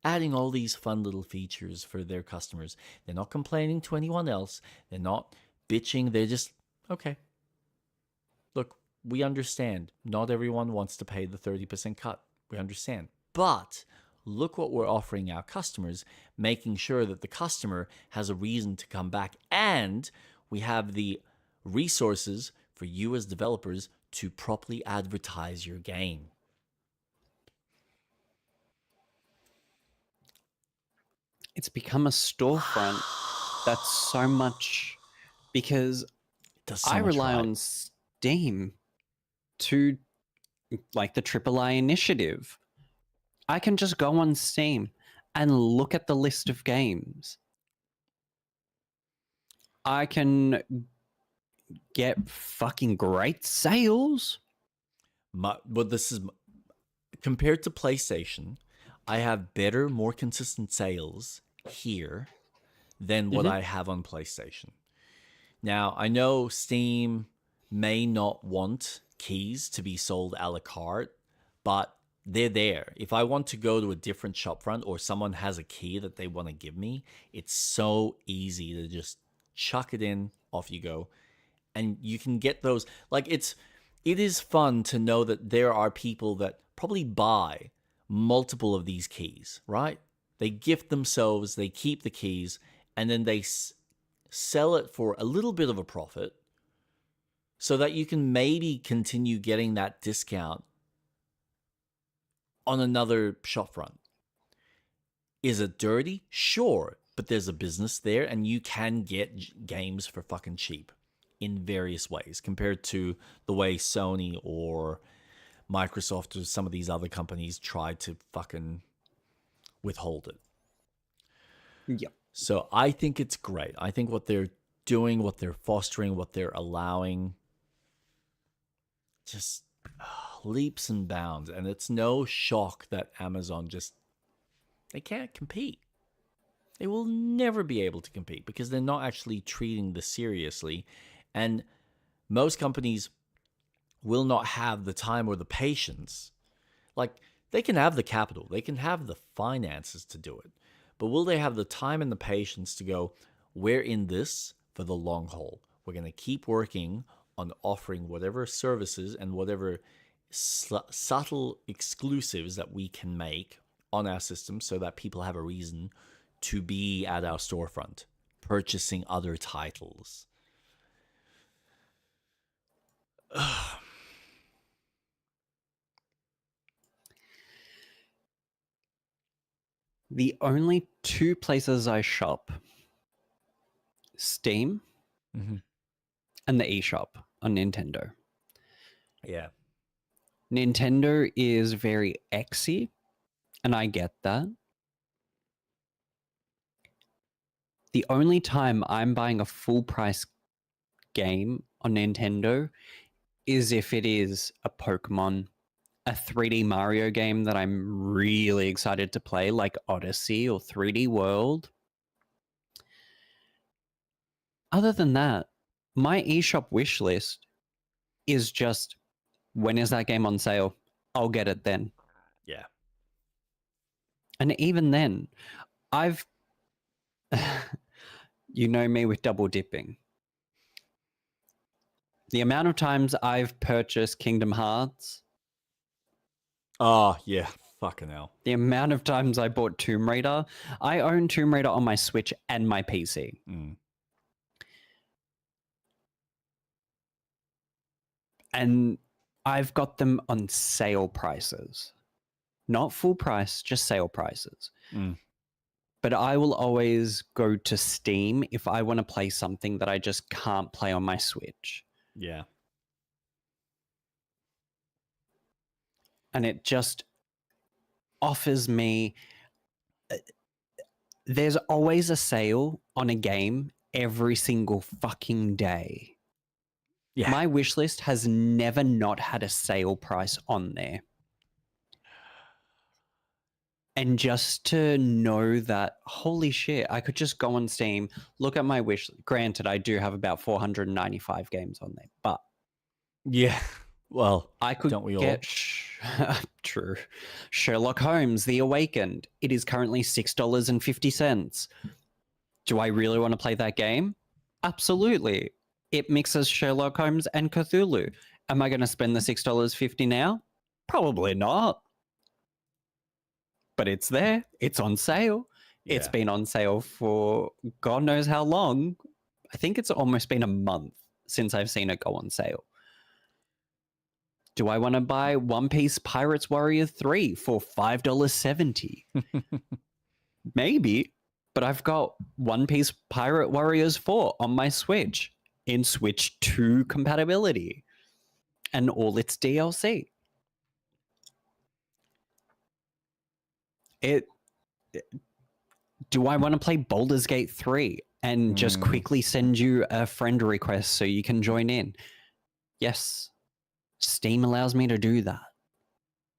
S2: Adding all these fun little features for their customers. They're not complaining to anyone else. They're not bitching. They're just, okay. Look, we understand. Not everyone wants to pay the 30% cut. We understand. But look what we're offering our customers, making sure that the customer has a reason to come back. And we have the resources for you as developers to properly advertise your game.
S1: It's become a storefront that's so much, because I rely on Steam to, like, the AAA initiative. I can just go on Steam and look at the list of games. I can get fucking great sales.
S2: But this is compared to PlayStation. I have better, more consistent sales here than what I have on PlayStation. Now, I know Steam may not want keys to be sold a la carte, but they're there. If I want to go to a different shopfront or someone has a key that they want to give me, it's so easy to just chuck it in, off you go. And you can get those. Like, it is fun to know that there are people that probably buy multiple of these keys, right? They gift themselves, they keep the keys, and then they sell it for a little bit of a profit so that you can maybe continue getting that discount on another shopfront. Is it dirty? Sure, but there's a business there and you can get games for fucking cheap in various ways compared to the way Sony or Microsoft or some of these other companies tried to fucking withhold it.
S1: Yep.
S2: So I think it's great. I think what they're doing, what they're fostering, what they're allowing, just leaps and bounds. And it's no shock that Amazon they can't compete. They will never be able to compete because they're not actually treating this seriously. And most companies will not have the time or the patience. Like, they can have the capital, they can have the finances to do it, but will they have the time and the patience to go, we're in this for the long haul. We're going to keep working on offering whatever services and whatever subtle exclusives that we can make on our system so that people have a reason to be at our storefront, purchasing other titles.
S1: The only two places I shop, Steam and the eShop on Nintendo.
S2: Yeah.
S1: Nintendo is very X-y, and I get that. The only time I'm buying a full price game on Nintendo is if it is a Pokemon, a 3D Mario game that I'm really excited to play, like Odyssey or 3D World. Other than that, my eShop wish list is just, when is that game on sale? I'll get it then.
S2: Yeah.
S1: And even then, I've... you know me with double dipping. The amount of times I've purchased Kingdom Hearts.
S2: Oh, yeah. Fucking hell.
S1: The amount of times I bought Tomb Raider. I own Tomb Raider on my Switch and my PC. And I've got them on sale prices. Not full price, just sale prices. But I will always go to Steam if I want to play something that I just can't play on my Switch.
S2: Yeah.
S1: And it just offers me... there's always a sale on a game every single fucking day.
S2: Yeah.
S1: My wish list has never not had a sale price on there. And just to know that, holy shit, I could just go on Steam, look at my wish. Granted, I do have about 495 games on there, but
S2: yeah, well,
S1: I could
S2: don't we all?
S1: get true. Sherlock Holmes: The Awakened. It is currently $6.50. Do I really want to play that game? Absolutely. It mixes Sherlock Holmes and Cthulhu. Am I going to spend the $6.50 now? Probably not. But it's there. It's on sale. Yeah. It's been on sale for God knows how long. I think it's almost been a month since I've seen it go on sale. Do I want to buy One Piece Pirates Warrior 3 for $5.70? Maybe. But I've got One Piece Pirate Warriors 4 on my Switch in Switch 2 compatibility and all its DLC. Do I want to play Baldur's Gate 3 and just quickly send you a friend request so you can join in? Yes. Steam allows me to do that.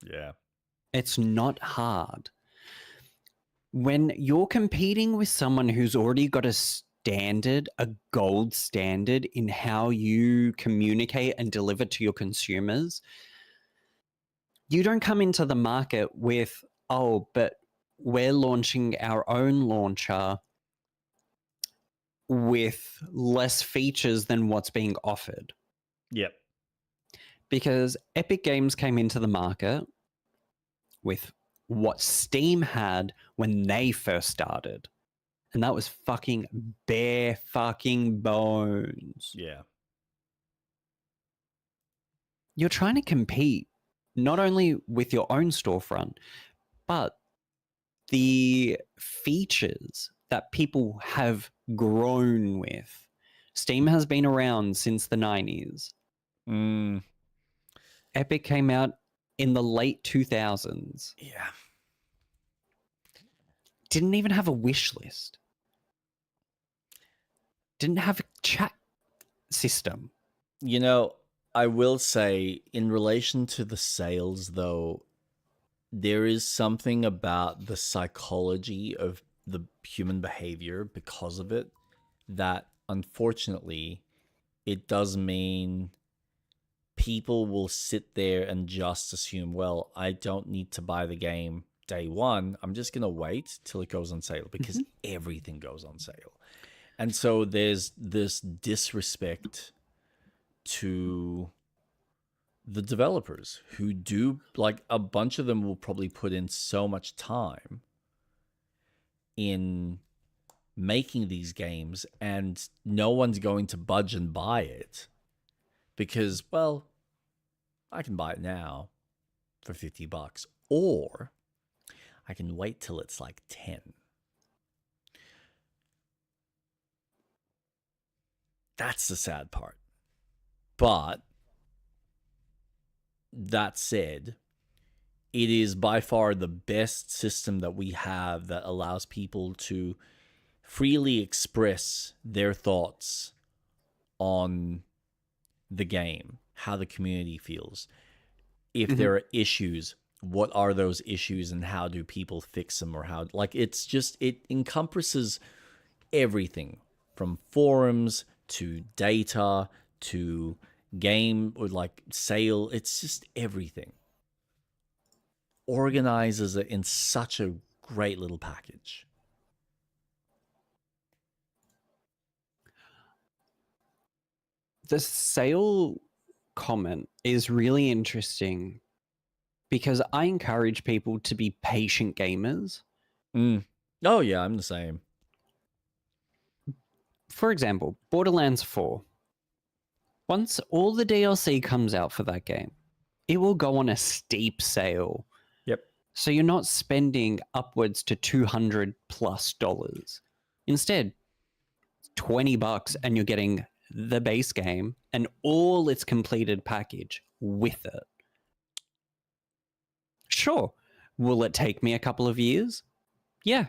S2: Yeah.
S1: It's not hard. When you're competing with someone who's already got a standard, a gold standard in how you communicate and deliver to your consumers, you don't come into the market with, oh, but we're launching our own launcher with less features than what's being offered.
S2: Yep.
S1: Because Epic Games came into the market with what Steam had when they first started. And that was fucking bare fucking bones.
S2: Yeah.
S1: You're trying to compete not only with your own storefront, but the features that people have grown with. Steam has been around since the 90s. Epic came out in the late 2000s.
S2: Yeah.
S1: Didn't even have a wish list. Didn't have a chat system.
S2: You know, I will say, in relation to the sales, though, there is something about the psychology of the human behavior because of it that, unfortunately, it does mean people will sit there and just assume, well, I don't need to buy the game day one. I'm just going to wait till it goes on sale because everything goes on sale. And so there's this disrespect to the developers who do, like, a bunch of them will probably put in so much time in making these games and no one's going to budge and buy it because, well, I can buy it now for $50 or I can wait till it's like 10. That's the sad part. But that said, it is by far the best system that we have that allows people to freely express their thoughts on the game, how the community feels. If there are issues, what are those issues and how do people fix them, or how, like, it's just, it encompasses everything from forums to data to game or like sale. It's just everything. Organizes it in such a great little package.
S1: The sale comment is really interesting because I encourage people to be patient gamers.
S2: Oh yeah, I'm the same.
S1: For example, Borderlands 4. Once all the DLC comes out for that game, it will go on a steep sale.
S2: Yep.
S1: So you're not spending upwards to $200 plus. Instead, $20 and you're getting the base game and all its completed package with it. Sure, will it take me a couple of years? Yeah,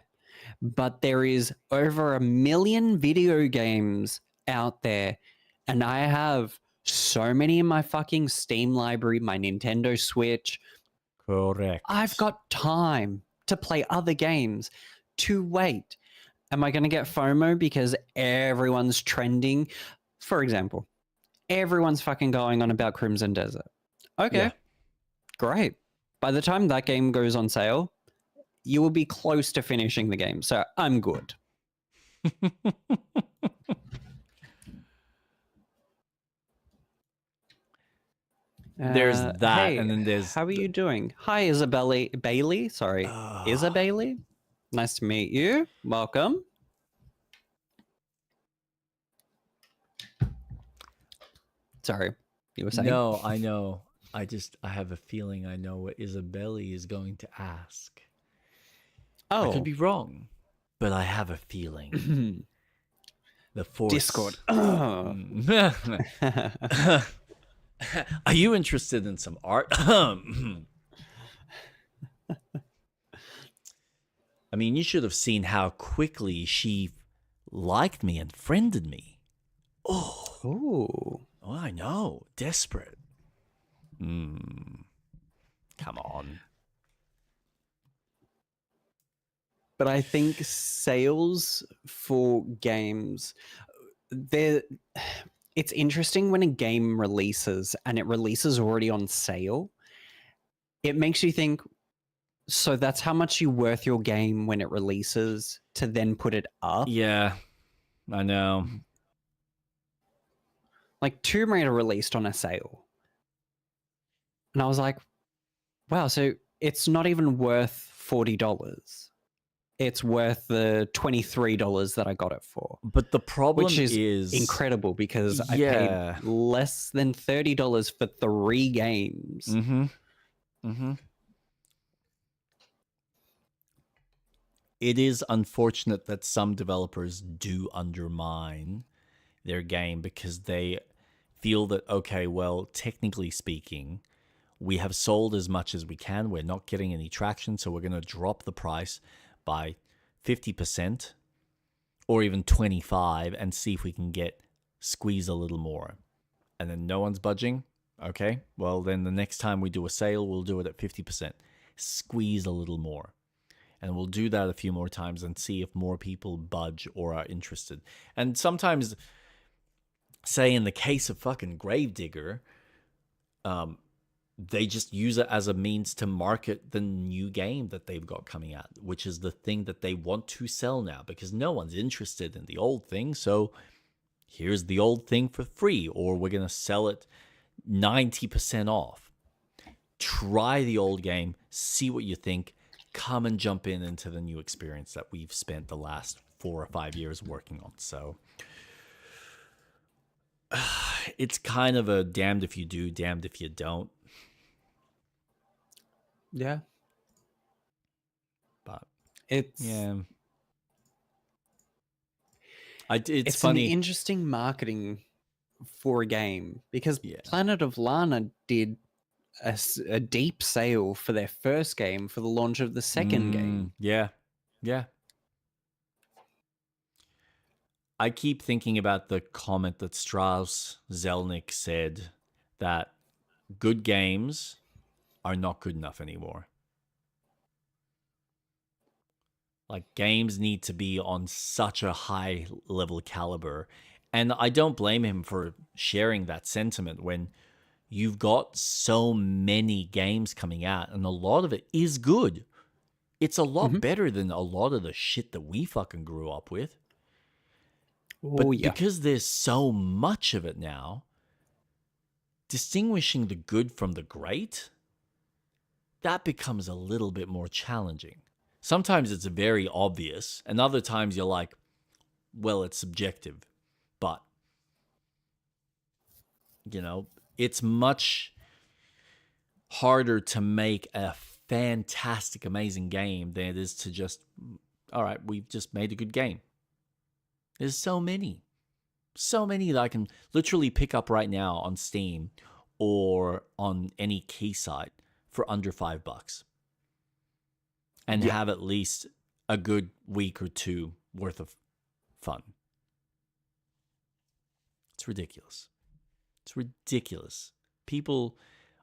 S1: but there is over 1 million video games out there, and I have so many in my fucking Steam library, my Nintendo Switch.
S2: Correct.
S1: I've got time to play other games, to wait. Am I going to get FOMO because everyone's trending? For example, everyone's fucking going on about Crimson Desert. Okay, great. By the time that game goes on sale, you will be close to finishing the game, so I'm good.
S2: There's that,
S1: hey,
S2: and then there's...
S1: How are you doing? Hi, Isabella Bailey. Sorry, Bailey. Nice to meet you. Welcome. Sorry, you were saying?
S2: No, I know. I have a feeling I know what Isabella is going to ask.
S1: Oh.
S2: I could be wrong, but I have a feeling. The Force.
S1: Discord.
S2: Are you interested in some art? I mean, you should have seen how quickly she liked me and friended me. Oh, I know. Desperate. Come on.
S1: But I think sales for games, it's interesting when a game releases and it releases already on sale. It makes you think, so that's how much you worth your game when it releases to then put it up?
S2: Yeah, I know.
S1: Like Tomb Raider released on a sale. And I was like, wow, so it's not even worth $40. It's worth the $23 that I got it for.
S2: But the problem
S1: which is incredible because I paid less than $30 for 3 games.
S2: It is unfortunate that some developers do undermine their game because they feel that, okay, well, technically speaking, we have sold as much as we can. We're not getting any traction, so we're going to drop the price by 50% or even 25% and see if we can squeeze a little more. And then no one's budging. Okay, well, then the next time we do a sale, we'll do it at 50%. Squeeze a little more. And we'll do that a few more times and see if more people budge or are interested. And sometimes, say in the case of fucking Gravedigger, they just use it as a means to market the new game that they've got coming out, which is the thing that they want to sell now because no one's interested in the old thing. So here's the old thing for free, or we're going to sell it 90% off. Try the old game, see what you think, come and jump into the new experience that we've spent the last 4 or 5 years working on. So it's kind of a damned if you do, damned if you don't.
S1: Yeah.
S2: But
S1: it's
S2: it's funny.
S1: An interesting marketing for a game because Planet of Lana did a deep sale for their first game for the launch of the second game.
S2: Yeah. I keep thinking about the comment that Strauss Zelnick said that good games are not good enough anymore. Like, games need to be on such a high level caliber. And I don't blame him for sharing that sentiment when you've got so many games coming out and a lot of it is good. It's a lot better than a lot of the shit that we fucking grew up with. But because there's so much of it now, distinguishing the good from the great, that becomes a little bit more challenging. Sometimes it's very obvious, and other times you're like, well, it's subjective. But, you know, it's much harder to make a fantastic, amazing game than it is to just, all right, we've just made a good game. There's so many that I can literally pick up right now on Steam or on any key site for under $5 and have at least a good week or two worth of fun. It's ridiculous. It's ridiculous. People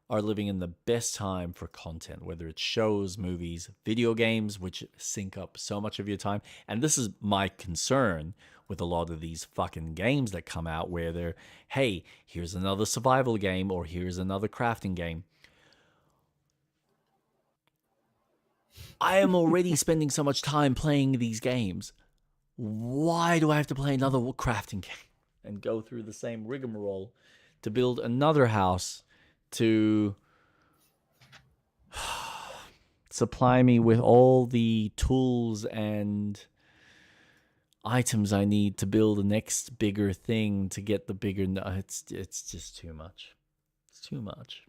S2: are living in the best time for content, whether it's shows, movies, video games, which sink up so much of your time. And this is my concern with a lot of these fucking games that come out where they're, hey, here's another survival game or here's another crafting game. I am already spending so much time playing these games. Why do I have to play another crafting game and go through the same rigmarole to build another house to supply me with all the tools and items I need to build the next bigger thing to get the bigger... It's just too much. It's too much.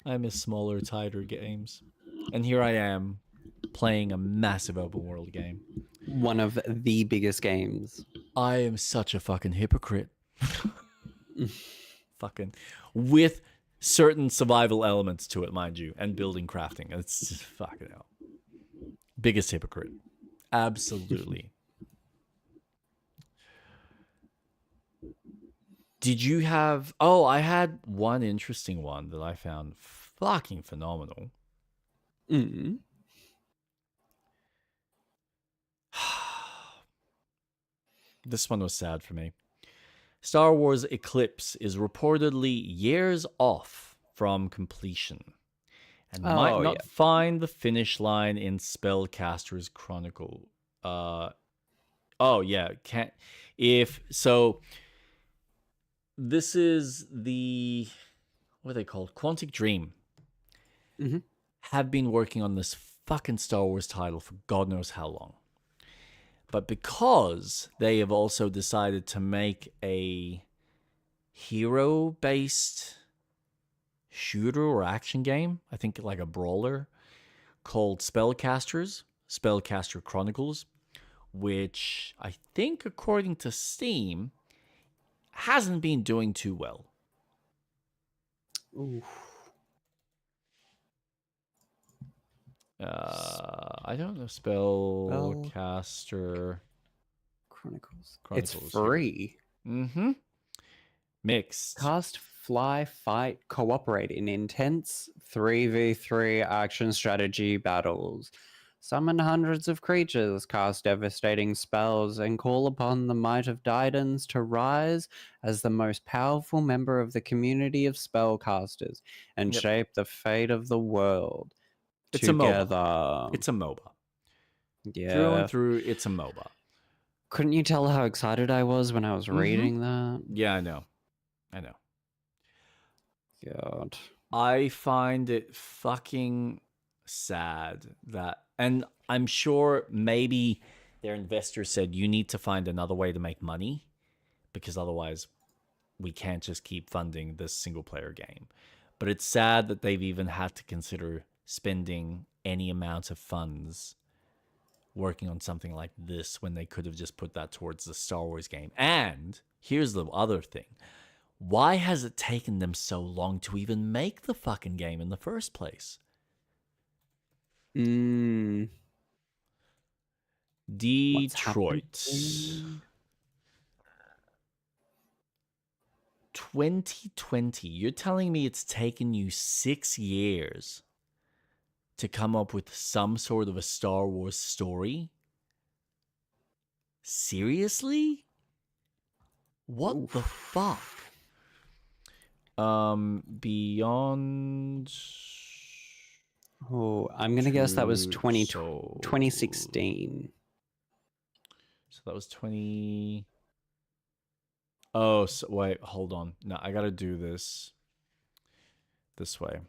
S2: I miss smaller, tighter games. And here I am playing a massive open world game.
S1: One of the biggest games.
S2: I am such a fucking hypocrite. Fucking with certain survival elements to it, mind you, and building crafting. It's just fucking hell. Biggest hypocrite. Absolutely. Did you have... Oh, I had one interesting one that I found fucking phenomenal. This one was sad for me. Star Wars Eclipse is reportedly years off from completion and might not find the finish line in Spellcaster's Chronicle. This is the... what are they called? Quantic Dream. Have been working on this fucking Star Wars title for God knows how long. But because they have also decided to make a hero-based shooter or action game, I think like a brawler, called Spellcaster Chronicles, which I think, according to Steam, hasn't been doing too well. I don't know. Spellcaster
S1: Chronicles. It's free.
S2: Mixed.
S1: Cast, fly, fight, cooperate in intense 3v3 action strategy battles. Summon hundreds of creatures, cast devastating spells, and call upon the might of Titans to rise as the most powerful member of the community of spellcasters and shape the fate of the world.
S2: It's
S1: together.
S2: a MOBA. It's a MOBA.
S1: Yeah.
S2: Through and through, it's a MOBA.
S1: Couldn't you tell how excited I was when I was reading that?
S2: Yeah, I know.
S1: God.
S2: I find it fucking sad that... And I'm sure maybe their investors said, you need to find another way to make money because otherwise we can't just keep funding this single-player game. But it's sad that they've even had to consider spending any amount of funds working on something like this when they could have just put that towards the Star Wars game. And here's the other thing. Why has it taken them so long to even make the fucking game in the first place? Detroit. 2020. You're telling me it's taken you 6 years to come up with some sort of a Star Wars story? Seriously? What the fuck? Beyond...
S1: Oh, I'm going to guess that was 2016.
S2: So that was 20... Oh, so, wait, hold on. No, I gotta do this way.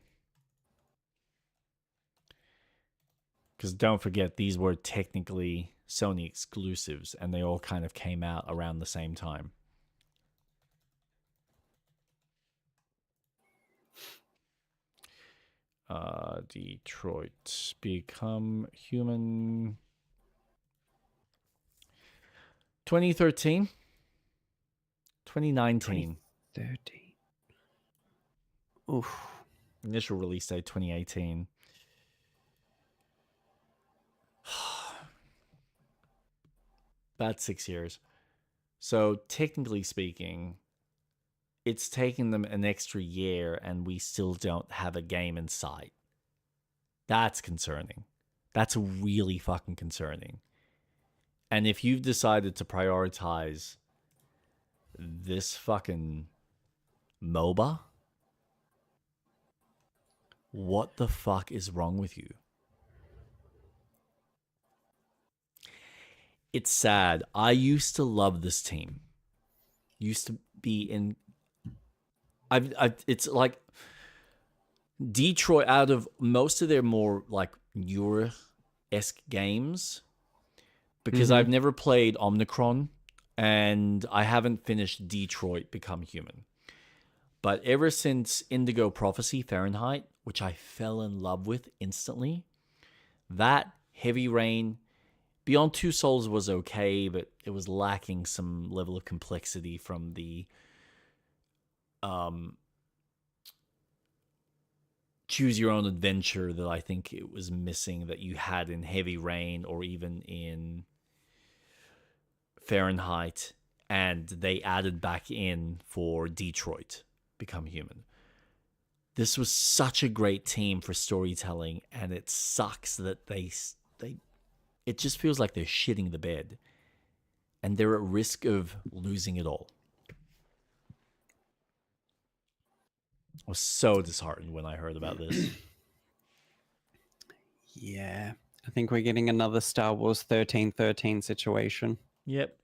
S2: Because don't forget, these were technically Sony exclusives, and they all kind of came out around the same time. Detroit Become Human. 2013. 2019.
S1: 2013. Oof.
S2: Initial release date 2018. That's 6 years. So technically speaking, it's taken them an extra year and we still don't have a game in sight. That's concerning. That's really fucking concerning. And if you've decided to prioritize this fucking MOBA, what the fuck is wrong with you? It's sad. I used to love this team. Used to be in... It's Detroit, out of most of their more newer-esque games, because I've never played Omnicron and I haven't finished Detroit Become Human. But ever since Indigo Prophecy Fahrenheit, which I fell in love with instantly, that, Heavy Rain, Beyond Two Souls was okay, but it was lacking some level of complexity from the choose your own adventure that I think it was missing that you had in Heavy Rain or even in Fahrenheit, and they added back in for Detroit Become Human. This was such a great team for storytelling, and it sucks that it just feels like they're shitting the bed, and they're at risk of losing it all. I was so disheartened when I heard about this.
S1: Yeah, I think we're getting another Star Wars 1313 situation.
S2: Yep.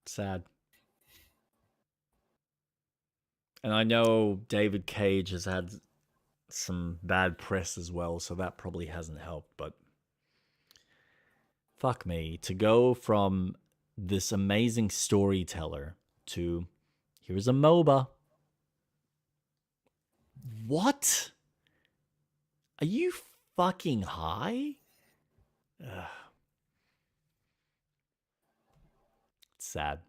S2: Sad. And I know David Cage has had some bad press as well, so that probably hasn't helped, but fuck me. To go from this amazing storyteller to here's a MOBA. What? Are you fucking high? Ugh. It's sad.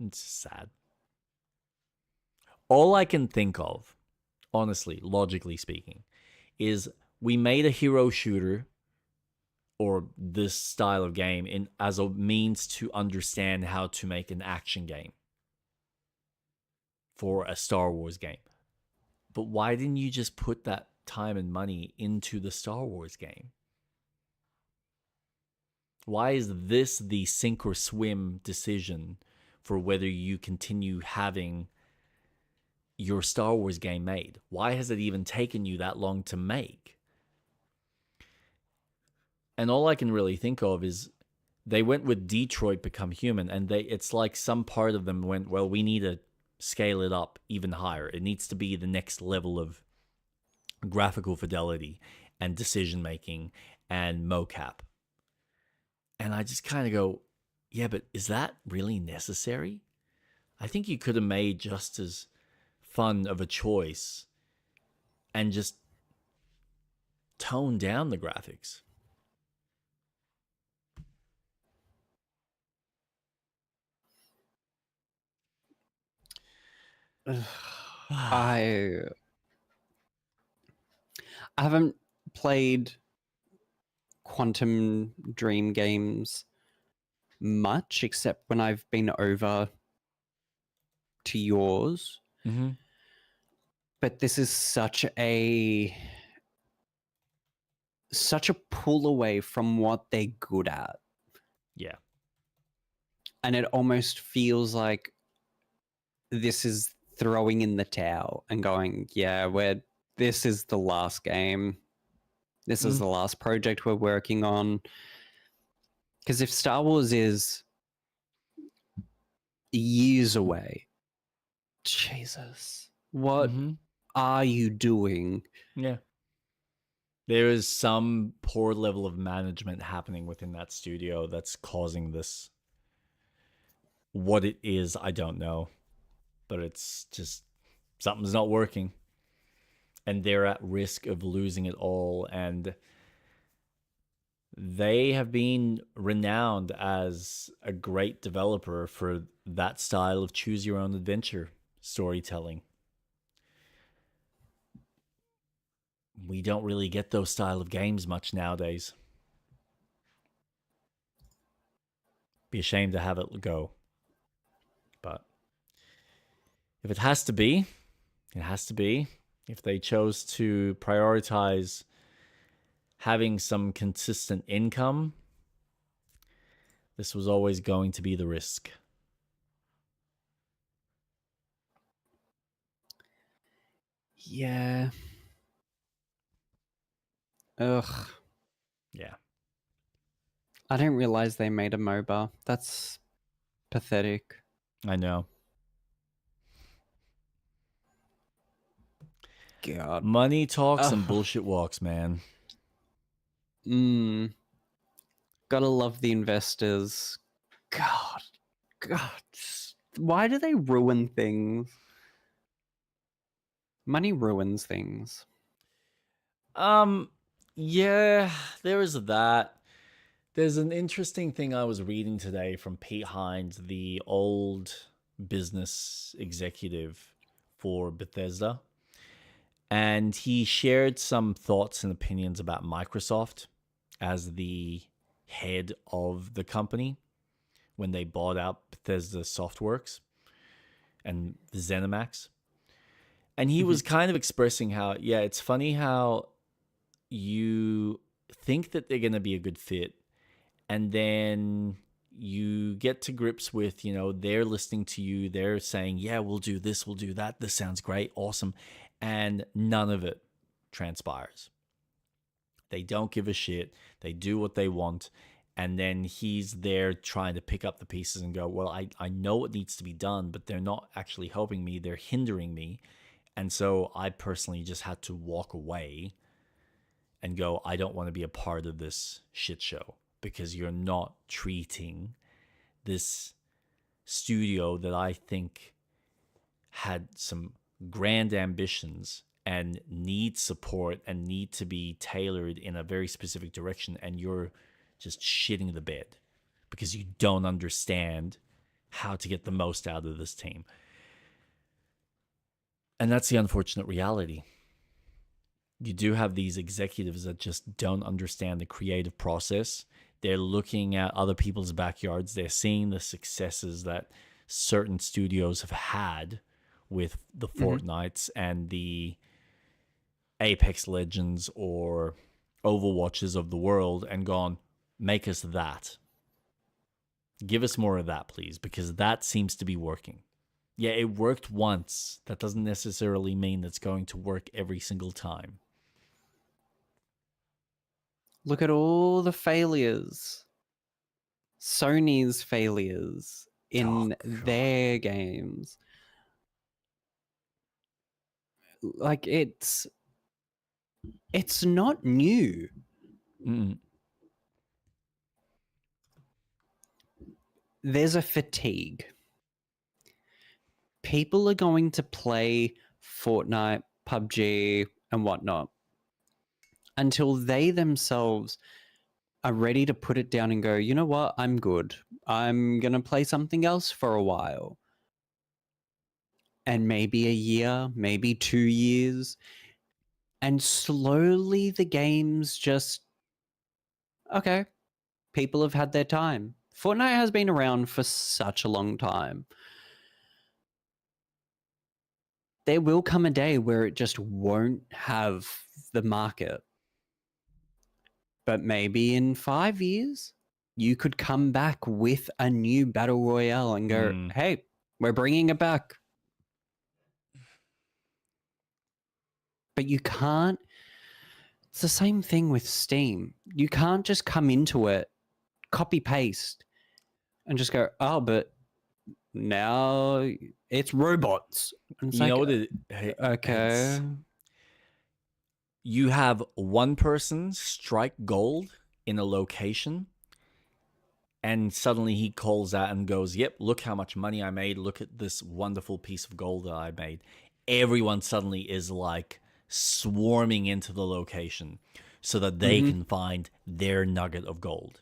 S2: It's sad. All I can think of, honestly, logically speaking, is we made a hero shooter or this style of game as a means to understand how to make an action game for a Star Wars game. But why didn't you just put that time and money into the Star Wars game? Why is this the sink or swim decision for whether you continue having your Star Wars game made? Why has it even taken you that long to make? And all I can really think of is they went with Detroit Become Human, and it's like some part of them went, well, we need to scale it up even higher. It needs to be the next level of graphical fidelity and decision making and mocap. And I just kind of go, yeah, but is that really necessary? I think you could have made just as fun of a choice and just tone down the graphics.
S1: I haven't played Quantum Dream games much, except when I've been over to yours.
S2: Mm-hmm.
S1: But this is such a pull away from what they're good at.
S2: Yeah.
S1: And it almost feels like this is throwing in the towel and going, yeah, this is the last game. This is the last project we're working on. Because if Star Wars is years away, Jesus, what are you doing?
S2: Yeah. There is some poor level of management happening within that studio that's causing this. What it is, I don't know. But it's just something's not working. And they're at risk of losing it all. And they have been renowned as a great developer for that style of choose your own adventure storytelling. We don't really get those style of games much nowadays. Be ashamed to have it go. But if it has to be, it has to be. If they chose to prioritize having some consistent income, this was always going to be the risk.
S1: Yeah. Ugh.
S2: Yeah.
S1: I didn't realize they made a MOBA. That's pathetic.
S2: I know.
S1: God.
S2: Money talks and bullshit walks, man.
S1: Gotta love the investors. God. Why do they ruin things? Money ruins things.
S2: Yeah, there is that. There's an interesting thing I was reading today from Pete Hines, the old business executive for Bethesda. And he shared some thoughts and opinions about Microsoft as the head of the company when they bought out Bethesda Softworks and the ZeniMax. And he was kind of expressing how, yeah, it's funny how you think that they're going to be a good fit, and then you get to grips with, they're listening to you. They're saying, yeah, we'll do this, we'll do that. This sounds great, awesome. And none of it transpires. They don't give a shit. They do what they want. And then he's there trying to pick up the pieces and go, well, I know what needs to be done, but they're not actually helping me. They're hindering me. And so I personally just had to walk away and go, I don't want to be a part of this shit show because you're not treating this studio that I think had some grand ambitions and need support and need to be tailored in a very specific direction, and you're just shitting the bed because you don't understand how to get the most out of this team. And that's the unfortunate reality. You do have these executives that just don't understand the creative process. They're looking at other people's backyards. They're seeing the successes that certain studios have had with the Fortnites and the Apex Legends or Overwatches of the world and gone, make us that. Give us more of that, please, because that seems to be working. Yeah, it worked once. That doesn't necessarily mean it's going to work every single time.
S1: Look at all the failures. Sony's failures in their games. Like, it's not new. There's a fatigue. People are going to play Fortnite, PUBG, and whatnot until they themselves are ready to put it down and go, you know what, I'm good. I'm going to play something else for a while. And maybe a year, maybe 2 years. And slowly the games just okay, people have had their time. Fortnite has been around for such a long time. There will come a day where it just won't have the market. But maybe in 5 years, you could come back with a new Battle Royale and go, hey, we're bringing it back. But you can't. It's the same thing with Steam. You can't just come into it, copy paste, and just go, oh, but now it's robots. And it's
S2: You
S1: like,
S2: know what
S1: okay.
S2: You have one person strike gold in a location, and suddenly he calls out and goes, yep, look how much money I made. Look at this wonderful piece of gold that I made. Everyone suddenly is like swarming into the location so that they can find their nugget of gold.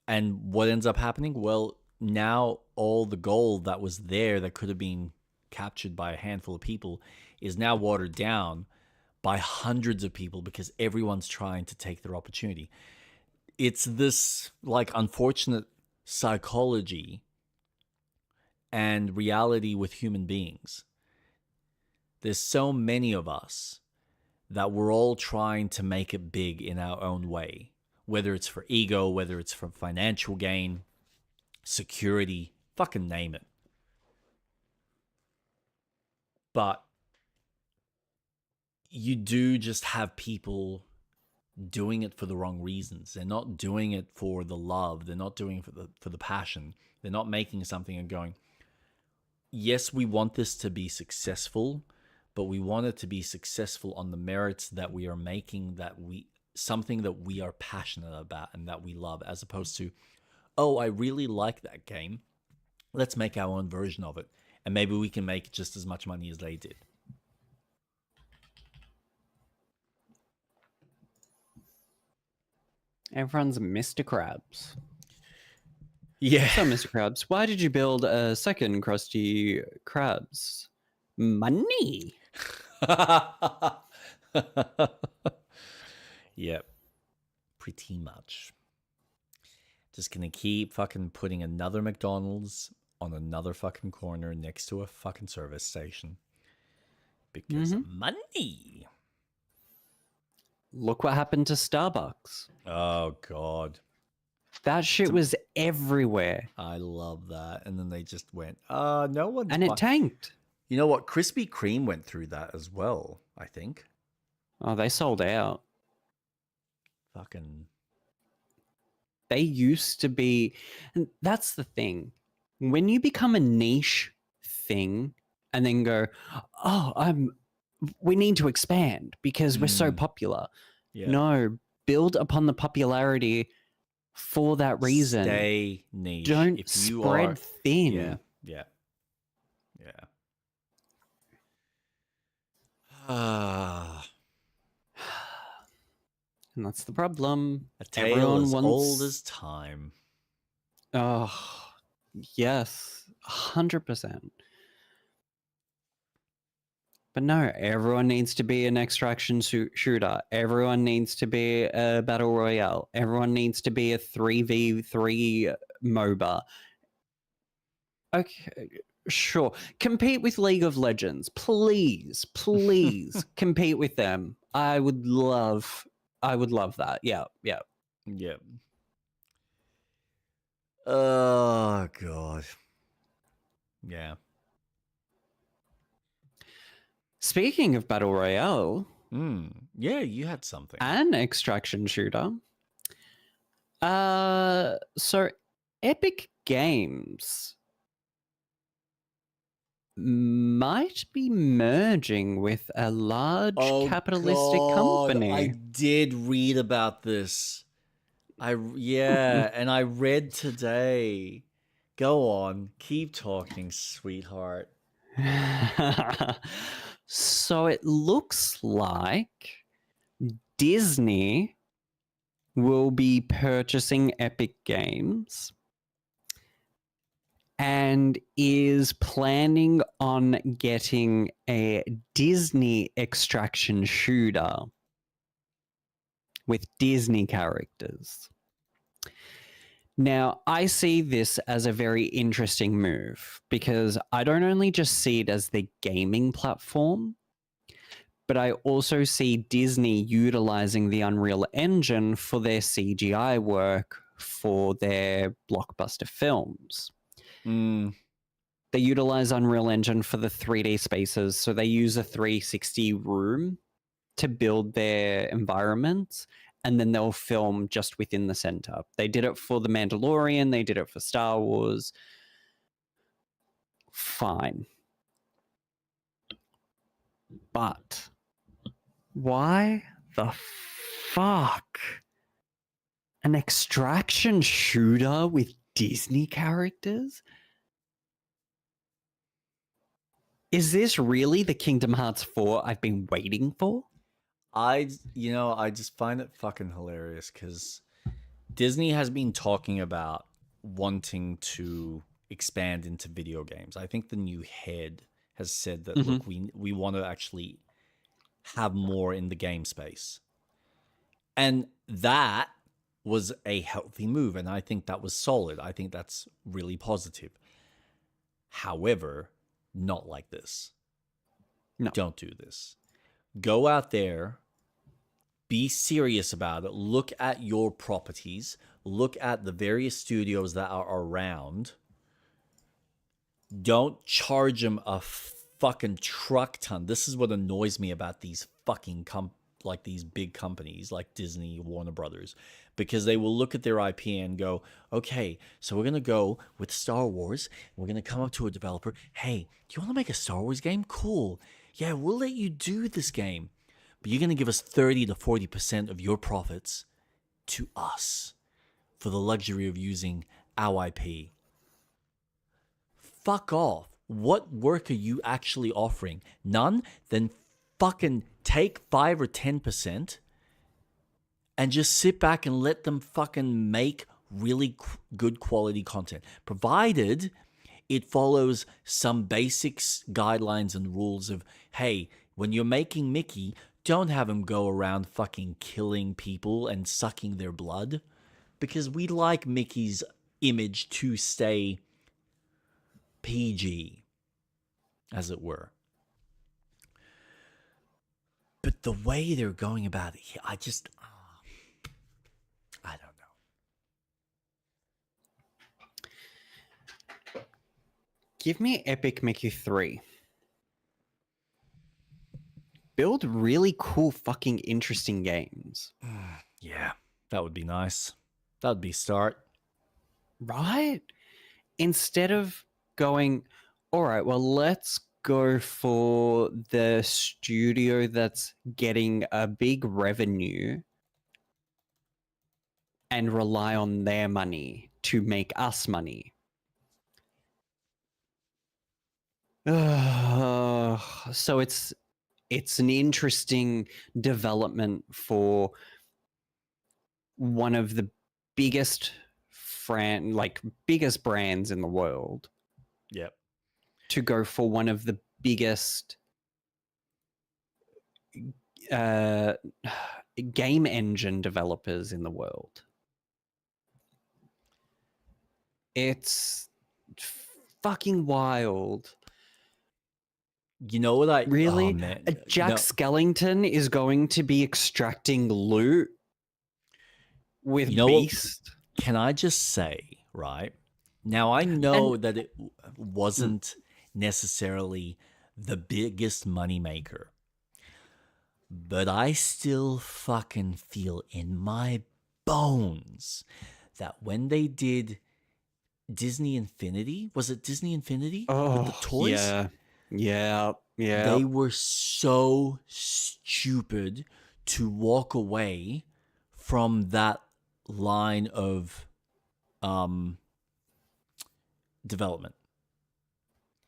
S2: And what ends up happening? Well, now all the gold that was there that could have been captured by a handful of people is now watered down by hundreds of people because everyone's trying to take their opportunity. It's this like unfortunate psychology and reality with human beings. There's so many of us that we're all trying to make it big in our own way, whether it's for ego, whether it's for financial gain, security, fucking name it. But you do just have people doing it for the wrong reasons. They're not doing it for the love. They're not doing it for the passion. They're not making something and going, yes, we want this to be successful, but we want it to be successful on the merits that we are making, something that we are passionate about and that we love, as opposed to, oh, I really like that game. Let's make our own version of it. And maybe we can make just as much money as they did.
S1: Everyone's Mr. Krabs.
S2: Yeah.
S1: So, Mr. Krabs, why did you build a second Krusty Krabs? Money.
S2: Yep. Pretty much. Just gonna keep fucking putting another McDonald's on another fucking corner next to a fucking service station. Because money.
S1: Look what happened to Starbucks.
S2: Oh, God.
S1: That shit was everywhere.
S2: I love that. And then they just went, no one.
S1: And it tanked.
S2: You know what? Krispy Kreme went through that as well, I think.
S1: Oh, they sold out.
S2: Fucking.
S1: They used to be. And that's the thing. When you become a niche thing and then go, oh, we need to expand because we're so popular.
S2: Yeah.
S1: No, build upon the popularity for that reason.
S2: Stay niche.
S1: Don't
S2: if you
S1: spread
S2: are,
S1: thin.
S2: Yeah.
S1: And that's the problem.
S2: A tale as old as time.
S1: Oh, yes. 100%. But no, everyone needs to be an extraction shooter. Everyone needs to be a battle royale. Everyone needs to be a 3v3 MOBA. Okay, sure. Compete with League of Legends. Please, please compete with them. I would love that. Yeah.
S2: Oh, God. Yeah.
S1: Speaking of Battle Royale.
S2: Yeah, you had something.
S1: An extraction shooter. So Epic Games might be merging with a large capitalistic company.
S2: I did read about this. And I read today. Go on, keep talking, sweetheart.
S1: So it looks like Disney will be purchasing Epic Games and is planning on getting a Disney extraction shooter, with Disney characters. Now, I see this as a very interesting move because I don't only just see it as the gaming platform, but I also see Disney utilizing the Unreal Engine for their CGI work for their blockbuster films. They utilize Unreal Engine for the 3D spaces, so they use a 360 room to build their environments, and then they'll film just within the center. They did it for The Mandalorian, they did it for Star Wars. Fine. But why the fuck? An extraction shooter with Disney characters? Is this really the Kingdom Hearts 4 I've been waiting for?
S2: I just find it fucking hilarious because Disney has been talking about wanting to expand into video games. I think the new head has said that, look, we want to actually have more in the game space. And that was a healthy move, and I think that was solid. I think that's really positive. However, not like this.
S1: No.
S2: Don't do this. Go out there, be serious about it, look at your properties, look at the various studios that are around. Don't charge them a fucking truck ton. This is what annoys me about these fucking these big companies like Disney, Warner Brothers, because they will look at their IP and go, okay, so we're going to go with Star Wars. We're going to come up to a developer. Hey, do you want to make a Star Wars game? Cool. Yeah, we'll let you do this game, but you're going to give us 30 to 40% of your profits to us for the luxury of using our IP. Fuck off. What work are you actually offering? None? Then fucking take 5 or 10% and just sit back and let them fucking make really good quality content, provided it follows some basics, guidelines, and rules of, hey, when you're making Mickey, don't have him go around fucking killing people and sucking their blood, because we like Mickey's image to stay PG, as it were. But the way they're going about it, I don't know.
S1: Give me Epic Mickey 3. Build really cool, fucking interesting games.
S2: Yeah, that would be nice. That would be a start.
S1: Right? Instead of going, all right, well, let's go for the studio that's getting a big revenue and rely on their money to make us money. So it's an interesting development for one of the biggest biggest brands in the world.
S2: Yep.
S1: To go for one of the biggest game engine developers in the world. It's fucking wild.
S2: You know what I
S1: really?
S2: Oh, man.
S1: Jack Skellington is going to be extracting loot with Beast.
S2: Can I just say, right? Now I know that it wasn't necessarily the biggest moneymaker, but I still fucking feel in my bones that when they did Disney Infinity, was it Disney Infinity with the toys?
S1: Yeah.
S2: They were so stupid to walk away from that line of development.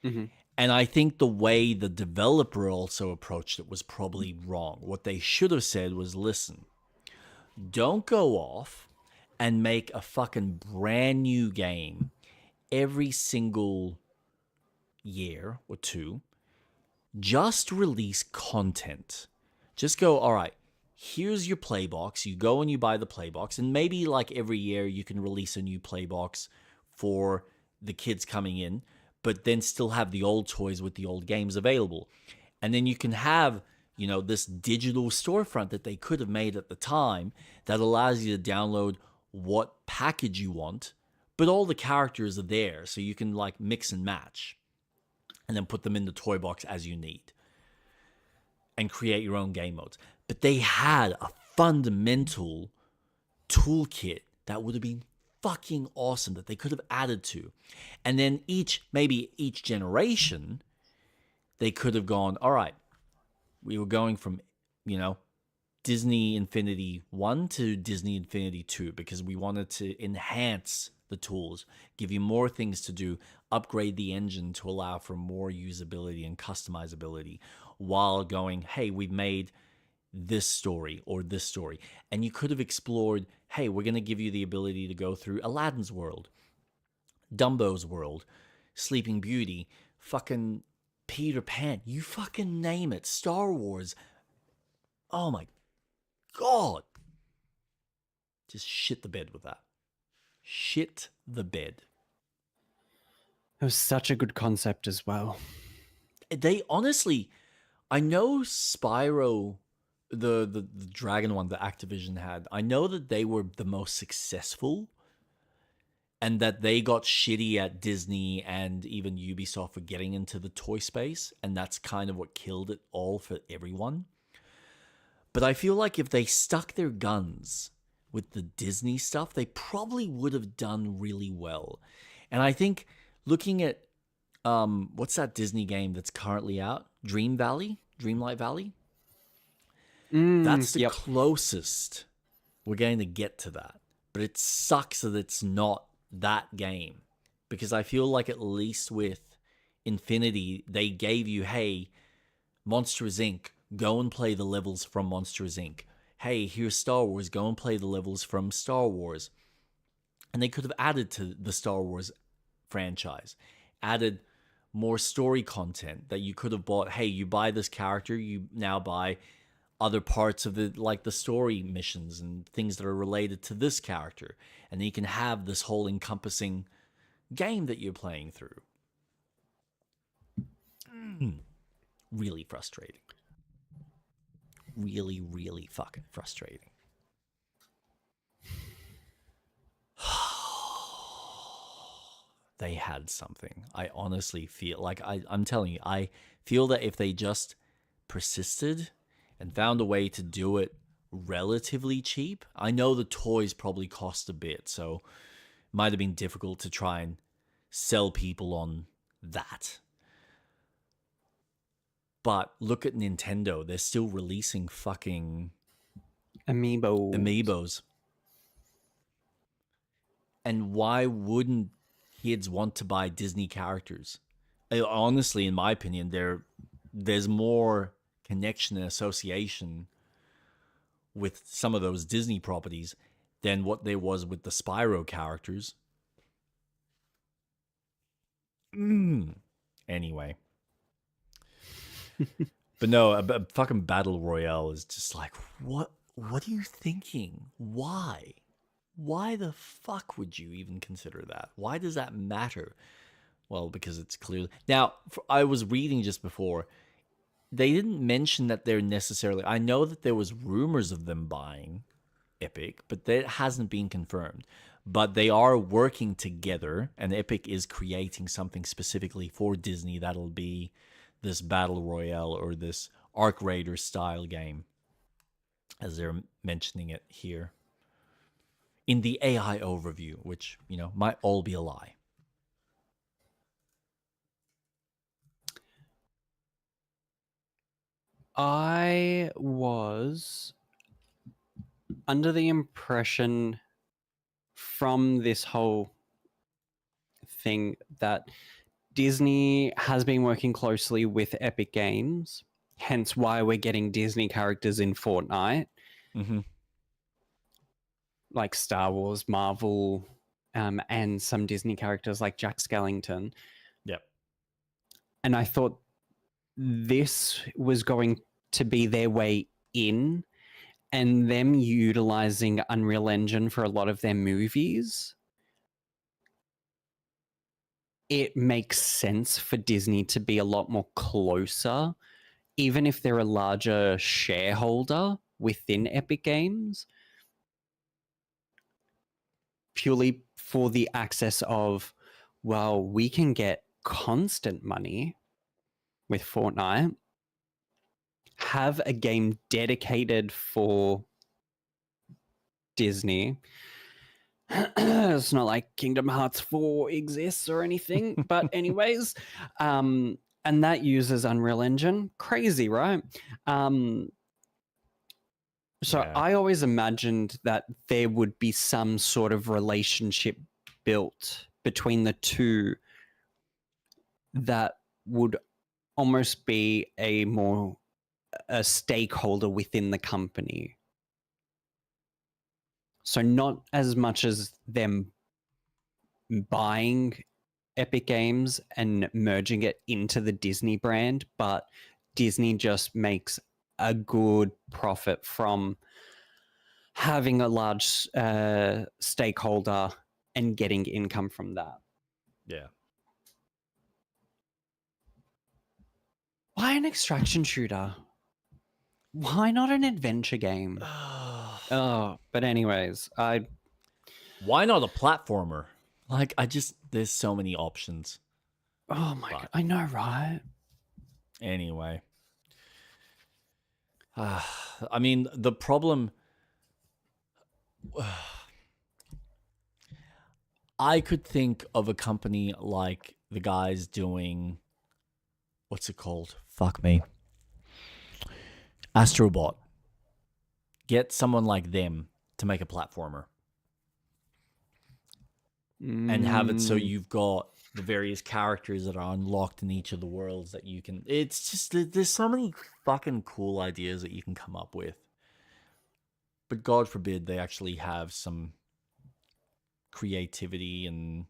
S2: And I think the way the developer also approached it was probably wrong. What they should have said was, listen, don't go off and make a fucking brand new game every single year or two. Just release content. Just go, all right, here's your play box. You go and you buy the play box, and maybe like every year you can release a new play box for the kids coming in, but then still have the old toys with the old games available. And then you can have, you know, this digital storefront that they could have made at the time that allows you to download what package you want, but all the characters are there, so you can like mix and match and then put them in the toy box as you need and create your own game modes. But they had a fundamental toolkit that would have been fucking awesome that they could have added to. And then maybe each generation, they could have gone, all right, we were going from, you know, Disney Infinity 1 to Disney Infinity 2 because we wanted to enhance the tools, give you more things to do, upgrade the engine to allow for more usability and customizability while going, hey, we've made this story or this story. And you could have explored, hey, we're going to give you the ability to go through Aladdin's world, Dumbo's world, Sleeping Beauty, fucking Peter Pan, you fucking name it, Star Wars. Oh my God. Just shit the bed with that. Shit the bed.
S1: It was such a good concept as well.
S2: They honestly, I know Spyro, the dragon one that Activision had, I know that they were the most successful and that they got shitty at Disney and even Ubisoft for getting into the toy space, and that's kind of what killed it all for everyone. But I feel like if they stuck their guns with the Disney stuff, they probably would have done really well. And I think looking at, what's that Disney game that's currently out? Dreamlight Valley? That's the closest we're going to get to that. But it sucks that it's not that game. Because I feel like at least with Infinity, they gave you, hey, Monsters, Inc., go and play the levels from Monsters, Inc. Hey, here's Star Wars, go and play the levels from Star Wars. And they could have added to the Star Wars franchise, added more story content that you could have bought. Hey, you buy this character, you now buy other parts of the, like the story missions and things that are related to this character. And then you can have this whole encompassing game that you're playing through. Really frustrating. Really, really fucking frustrating. They had something. I honestly feel like I'm telling you, I feel that if they just persisted and found a way to do it relatively cheap, I know the toys probably cost a bit, so it might have been difficult to try and sell people on that. But look at Nintendo. They're still releasing fucking Amiibos. And why wouldn't kids want to buy Disney characters? Honestly, in my opinion, there's more connection and association with some of those Disney properties than what there was with the Spyro characters. Anyway. But no, a fucking battle royale is just like, what are you thinking? Why the fuck would you even consider that? Why does that matter? Well, because it's clearly... Now, I was reading just before, they didn't mention that they're necessarily... I know that there was rumors of them buying Epic, but that hasn't been confirmed. But they are working together, and Epic is creating something specifically for Disney that'll be this battle royale or this Arc Raider style game, as they're mentioning it here in the AI overview, which, you know, might all be a lie.
S1: I was under the impression from this whole thing that Disney has been working closely with Epic Games, hence why we're getting Disney characters in Fortnite. Like Star Wars, Marvel, and some Disney characters like Jack Skellington.
S2: Yep.
S1: And I thought this was going to be their way in, and them utilizing Unreal Engine for a lot of their movies, it makes sense for Disney to be a lot more closer, even if they're a larger shareholder within Epic Games, purely for the access of, well, we can get constant money with Fortnite, have a game dedicated for Disney. It's not like Kingdom Hearts 4 exists or anything, but anyways, and that uses Unreal Engine. Crazy, right? So I always imagined that there would be some sort of relationship built between the two that would almost be a stakeholder within the company. So not as much as them buying Epic Games and merging it into the Disney brand, but Disney just makes a good profit from having a large stakeholder and getting income from that.
S2: Yeah.
S1: Why an extraction shooter? Why not an adventure game? But anyways,
S2: why not a platformer? Like, there's so many options.
S1: Oh my God, I know, right?
S2: Anyway. I mean, the problem... I could think of a company like the guys doing... What's it called? Fuck me. Astrobot. Get someone like them to make a platformer. And have it so you've got the various characters that are unlocked in each of the worlds that you can... It's just... There's so many fucking cool ideas that you can come up with. But God forbid they actually have some creativity, and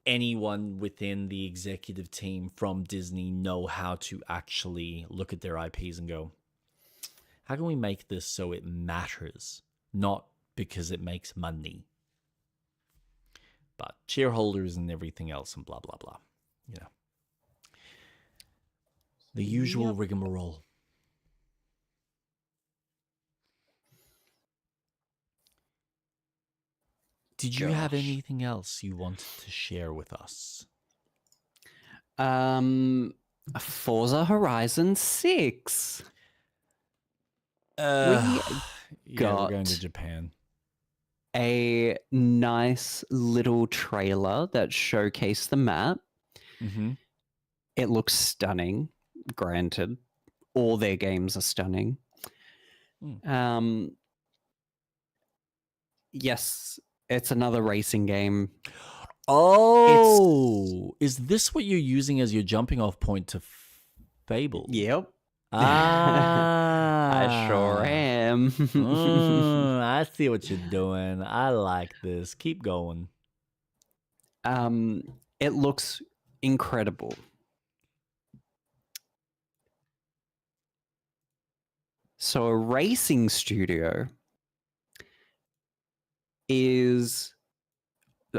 S2: anyone within the executive team from Disney know how to actually look at their IPs and go, how can we make this so it matters, not because it makes money? But shareholders and everything else and blah, blah, blah. You know. The usual rigmarole. Did you have anything else you wanted to share with us?
S1: Forza Horizon 6.
S2: We're going to Japan.
S1: A nice little trailer that showcased the map.
S2: Mm-hmm.
S1: It looks stunning, granted. All their games are stunning. Yes, it's another racing game.
S2: Oh, is this what you're using as your jumping off point to Fable?
S1: Yep.
S2: I
S1: sure am.
S2: I see what you're doing. I like this. Keep going.
S1: It looks incredible. So a racing studio is...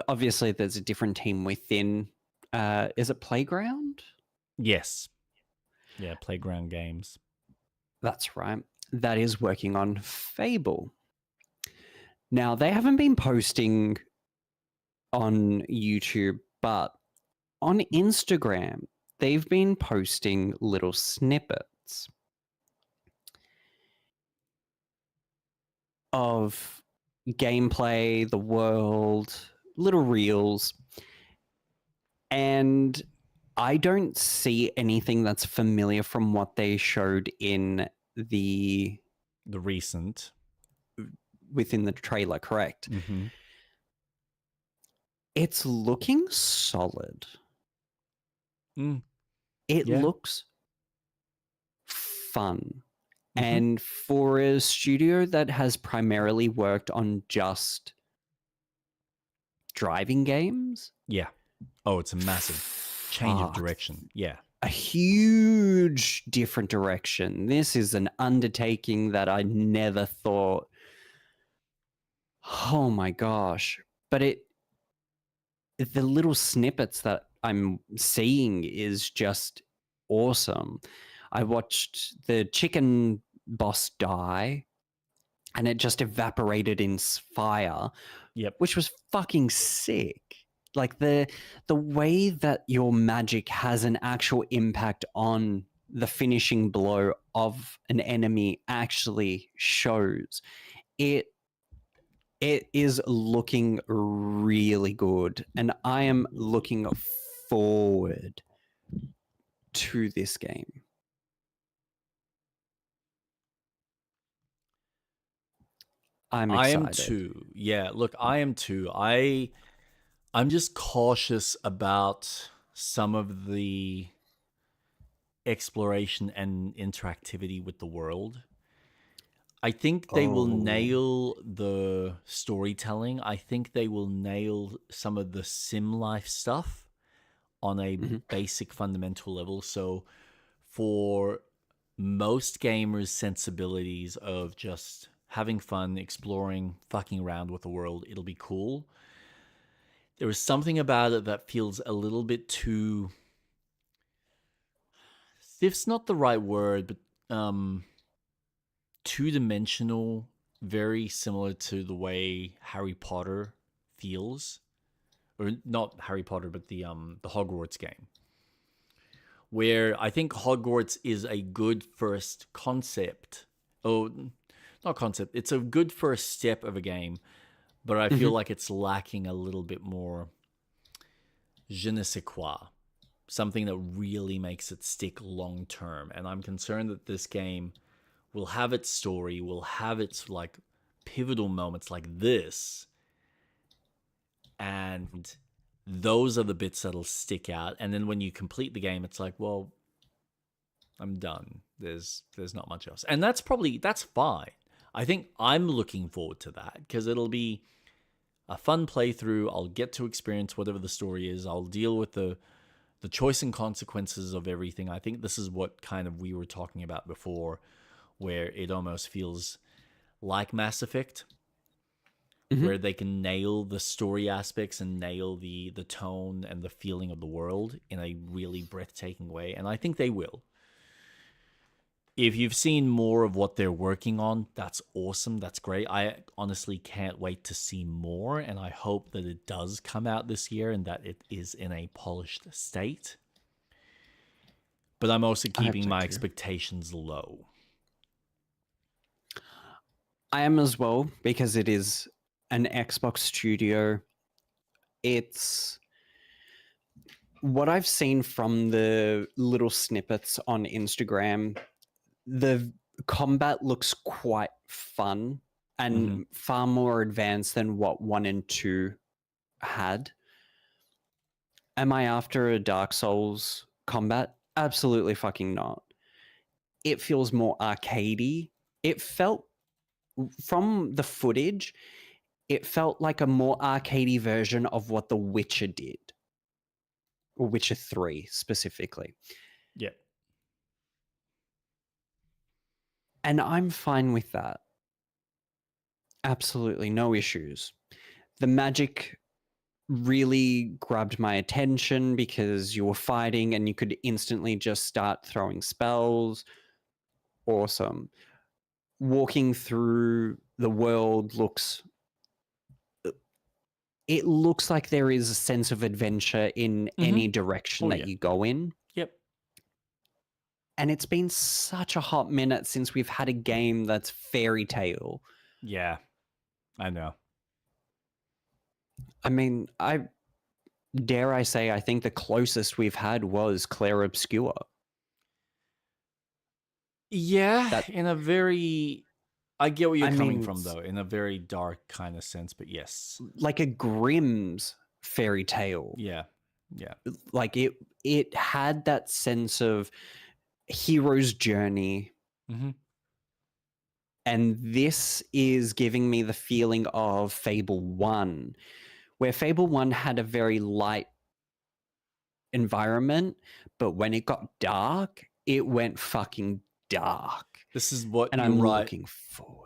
S1: Obviously, there's a different team within... is it Playground?
S2: Yes. Yeah, Playground Games.
S1: That's right. That is working on Fable. Now, they haven't been posting on YouTube, but on Instagram, they've been posting little snippets of gameplay, the world, little reels, and I don't see anything that's familiar from what they showed in the
S2: recent
S1: within the trailer, correct?
S2: Mm-hmm.
S1: It's looking solid. It
S2: Yeah.
S1: looks fun. And for a studio that has primarily worked on just driving games.
S2: Yeah. Oh, it's a massive change of direction. Yeah.
S1: a huge different direction. This is an undertaking that I never thought, oh my gosh. But the little snippets that I'm seeing is just awesome. I watched the chicken boss die and it just evaporated in fire, which was fucking sick. Like the way that your magic has an actual impact on the finishing blow of an enemy actually shows. It is looking really good, and I am looking forward to this game. I'm excited.
S2: I am too. Yeah, look, I am too. I'm just cautious about some of the exploration and interactivity with the world. I think they will nail the storytelling. I think they will nail some of the sim life stuff on a basic fundamental level. So for most gamers' sensibilities of just having fun, exploring, fucking around with the world, it'll be cool. There is something about it that feels a little bit too... Stiff's not the right word, but two-dimensional, very similar to the way Harry Potter feels. Or not Harry Potter, but the Hogwarts game. Where I think Hogwarts is a good first concept. Oh, not concept. It's a good first step of a game, but I feel like it's lacking a little bit more je ne sais quoi. Something that really makes it stick long term. And I'm concerned that this game will have its story, will have its like pivotal moments like this. And those are the bits that'll stick out. And then when you complete the game, it's like, well, I'm done. There's not much else. And that's fine. I think I'm looking forward to that because it'll be a fun playthrough. I'll get to experience whatever the story is. I'll deal with the choice and consequences of everything. I think this is what kind of we were talking about before, where it almost feels like Mass Effect, where they can nail the story aspects and nail the tone and the feeling of the world in a really breathtaking way. And I think they will. If you've seen more of what they're working on, that's awesome. That's great. I honestly can't wait to see more, and I hope that it does come out this year and that it is in a polished state. But I'm also keeping my expectations low.
S1: I am as well, because it is an Xbox studio. It's what I've seen from the little snippets on Instagram. The combat looks quite fun and far more advanced than what 1 and 2 had. Am I after a Dark Souls combat? Absolutely fucking not. It feels more arcadey. It felt, from the footage, it felt like a more arcadey version of what The Witcher did. Or Witcher 3 specifically.
S2: Yeah.
S1: And I'm fine with that. Absolutely no issues. The magic really grabbed my attention because you were fighting and you could instantly just start throwing spells. Awesome. Walking through the world looks like there is a sense of adventure in any direction that you go in.
S2: Yep.
S1: And it's been such a hot minute since we've had a game that's fairy tale.
S2: Yeah, I know.
S1: I mean, I think the closest we've had was Clair Obscur.
S2: Yeah, in a very... I get where you're coming from, though, in a very dark kind of sense, but yes.
S1: Like a Grimm's fairy tale.
S2: Yeah, yeah.
S1: Like it had that sense of hero's journey. And this is giving me the feeling of Fable 1, where Fable 1 had a very light environment, but when it got dark, it went fucking dark.
S2: This is what
S1: and
S2: you're
S1: I'm
S2: right.
S1: looking forward.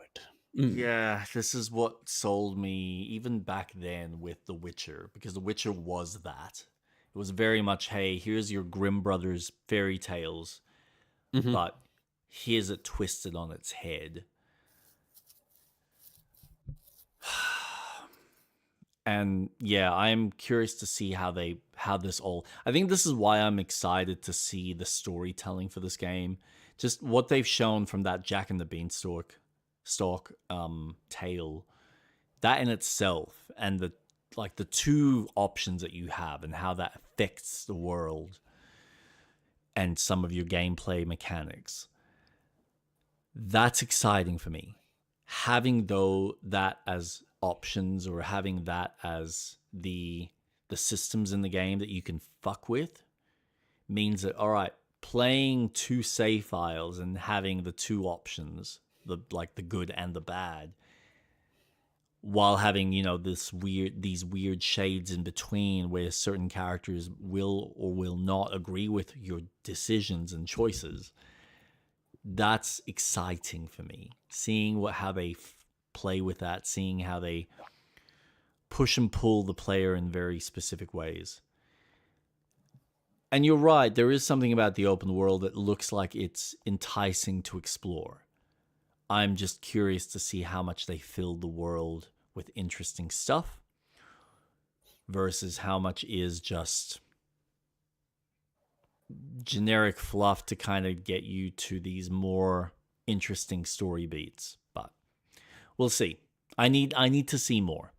S2: Yeah, this is what sold me even back then with The Witcher, because The Witcher was that. It was very much, hey, here's your Grimm Brothers fairy tales, but here's it twisted on its head. And yeah, I'm curious to see how this all. I think this is why I'm excited to see the storytelling for this game. Just what they've shown from that Jack and the Beanstalk tale, that in itself, and the two options that you have and how that affects the world and some of your gameplay mechanics. That's exciting for me. Having that as options, or having that as the systems in the game that you can fuck with, means that, all right, playing two save files and having the two options, the good and the bad, while having, these weird shades in between where certain characters will or will not agree with your decisions and choices. That's exciting for me. Seeing how they play with that, seeing how they push and pull the player in very specific ways. And you're right, there is something about the open world that looks like it's enticing to explore. I'm just curious to see how much they fill the world with interesting stuff versus how much is just generic fluff to kind of get you to these more interesting story beats. But we'll see. I need to see more.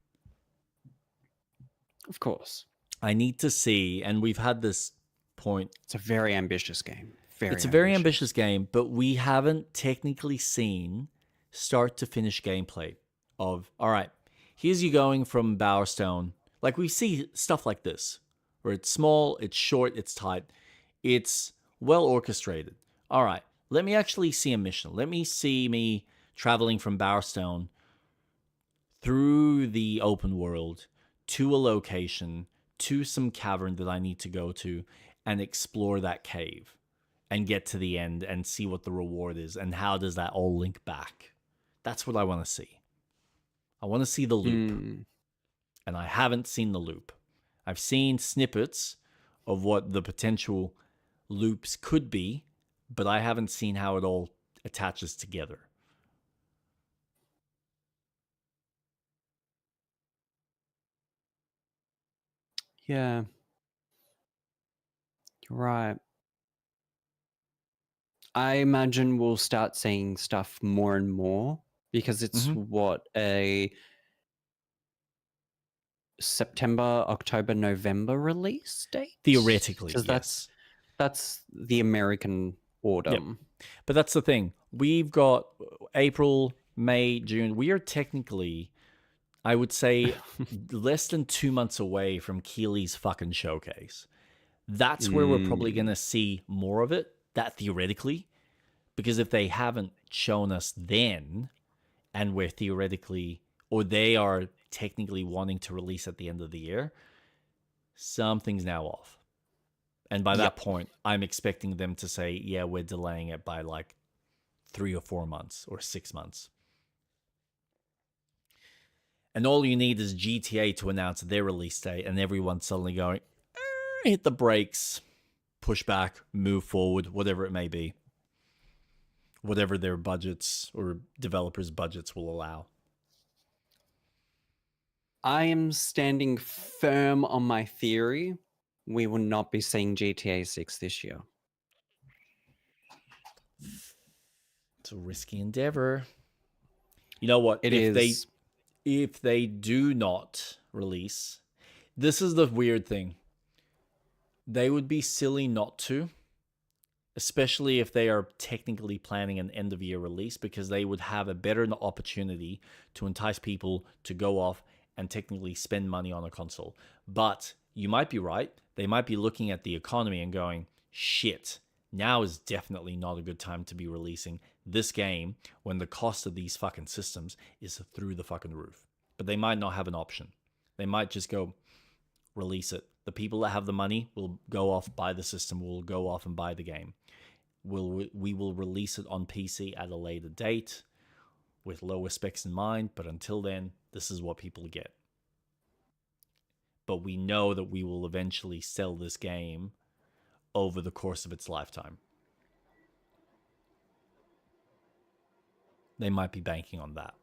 S1: Of course.
S2: I need to see, and we've had this point.
S1: It's a very ambitious game.
S2: It's a very ambitious game, but we haven't technically seen start to finish gameplay of, all right, here's you going from Bowerstone. Like, we see stuff like this, where it's small, it's short, it's tight, it's well orchestrated. All right, let me actually see a mission. Let me see me traveling from Bowerstone through the open world to a location, to some cavern that I need to go to, and explore that cave and get to the end and see what the reward is and how does that all link back. That's what I want to see. I want to see the loop. And I haven't seen the loop. I've seen snippets of what the potential loops could be, but I haven't seen how it all attaches together.
S1: Yeah. You're right. I imagine we'll start seeing stuff more and more because it's a September, October, November release date?
S2: Theoretically, yes.
S1: That's the American autumn.
S2: Yep. But that's the thing. We've got April, May, June. We are technically, I would say, less than 2 months away from Keeley's fucking showcase. That's where we're probably going to see more of it, that theoretically. Because if they haven't shown us then, and we're theoretically, or they are technically wanting to release at the end of the year, something's now off. And by that point, I'm expecting them to say, yeah, we're delaying it by like 3 or 4 months or 6 months. And all you need is GTA to announce their release date and everyone's suddenly going, hit the brakes, push back, move forward, whatever it may be. Whatever their budgets or developers' budgets will allow.
S1: I am standing firm on my theory. We will not be seeing GTA 6 this year.
S2: It's a risky endeavor. You know what? If they do not release, this is the weird thing. They would be silly not to, especially if they are technically planning an end-of-year release, because they would have a better opportunity to entice people to go off and technically spend money on a console. But you might be right. They might be looking at the economy and going, shit, now is definitely not a good time to be releasing this game when the cost of these fucking systems is through the fucking roof. But they might not have an option. They might just go, release it. The people that have the money will go off, buy the system, will go off and buy the game. We will release it on PC at a later date with lower specs in mind, but until then, this is what people get. But we know that we will eventually sell this game over the course of its lifetime. They might be banking on that.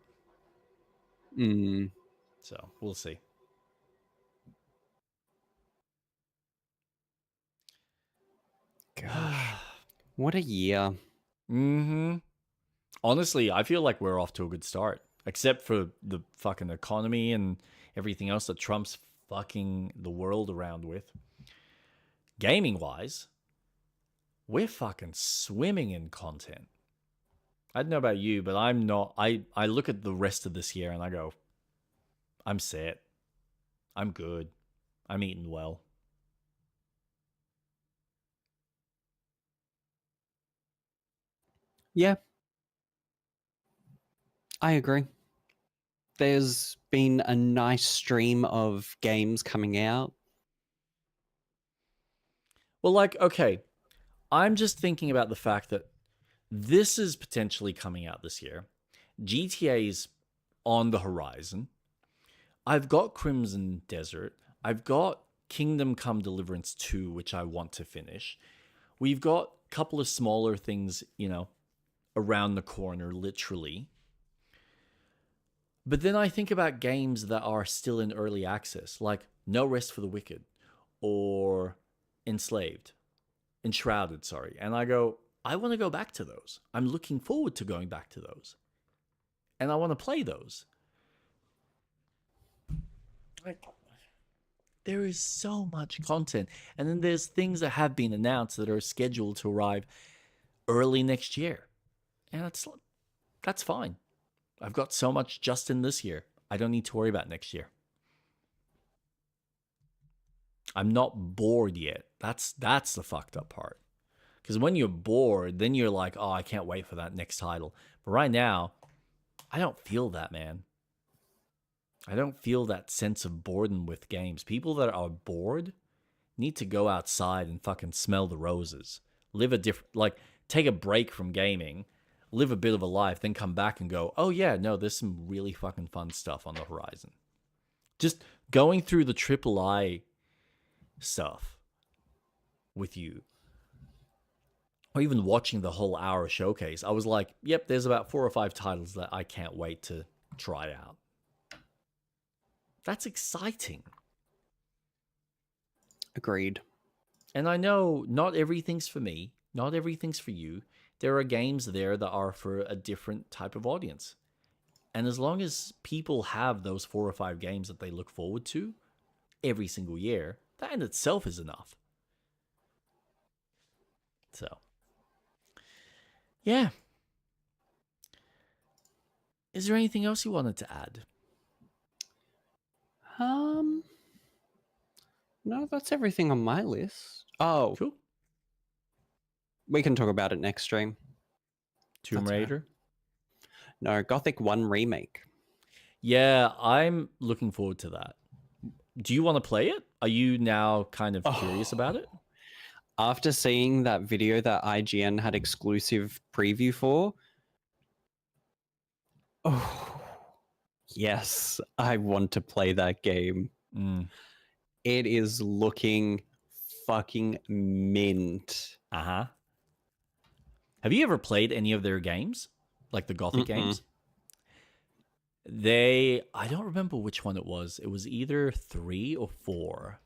S2: So we'll see.
S1: Gosh, what a year.
S2: Honestly, I feel like we're off to a good start, except for the fucking economy and everything else that Trump's fucking the world around with. Gaming wise, we're fucking swimming in content. I don't know about you, but I'm not. I look at the rest of this year and I go, I'm set. I'm good. I'm eating well.
S1: Yeah. I agree. There's been a nice stream of games coming out.
S2: Well, like, okay, I'm just thinking about the fact that this is potentially coming out this year. GTA's on the horizon. I've got Crimson Desert. I've got Kingdom Come Deliverance 2, which I want to finish. We've got a couple of smaller things, you know, around the corner, literally. But then I think about games that are still in early access, like No Rest for the Wicked or Enshrouded, sorry. And I go, I want to go back to those. I'm looking forward to going back to those. And I want to play those. There is so much content. And then there's things that have been announced that are scheduled to arrive early next year. And that's fine. I've got so much just in this year. I don't need to worry about next year. I'm not bored yet. That's the fucked up part. Because when you're bored, then you're like, oh, I can't wait for that next title. But right now, I don't feel that, man. I don't feel that sense of boredom with games. People that are bored need to go outside and fucking smell the roses. Live a different, like, take a break from gaming, live a bit of a life, then come back and go, oh yeah, no, there's some really fucking fun stuff on the horizon. Just going through the AAA stuff with you, or even watching the whole hour showcase, I was like, yep, there's about 4 or 5 titles that I can't wait to try out. That's exciting.
S1: Agreed.
S2: And I know not everything's for me, not everything's for you. There are games there that are for a different type of audience. And as long as people have those 4 or 5 games that they look forward to every single year, that in itself is enough. So, yeah. Is there anything else you wanted to add?
S1: No, that's everything on my list. Oh,
S2: cool.
S1: We can talk about it next stream.
S2: Tomb Raider?
S1: No, Gothic 1 Remake.
S2: Yeah, I'm looking forward to that. Do you want to play it? Are you now kind of curious about it?
S1: After seeing that video that IGN had exclusive preview for, oh, yes, I want to play that game. It is looking fucking mint.
S2: Uh-huh. Have you ever played any of their games? Like the Gothic games? I don't remember which one it was. It was either 3 or 4.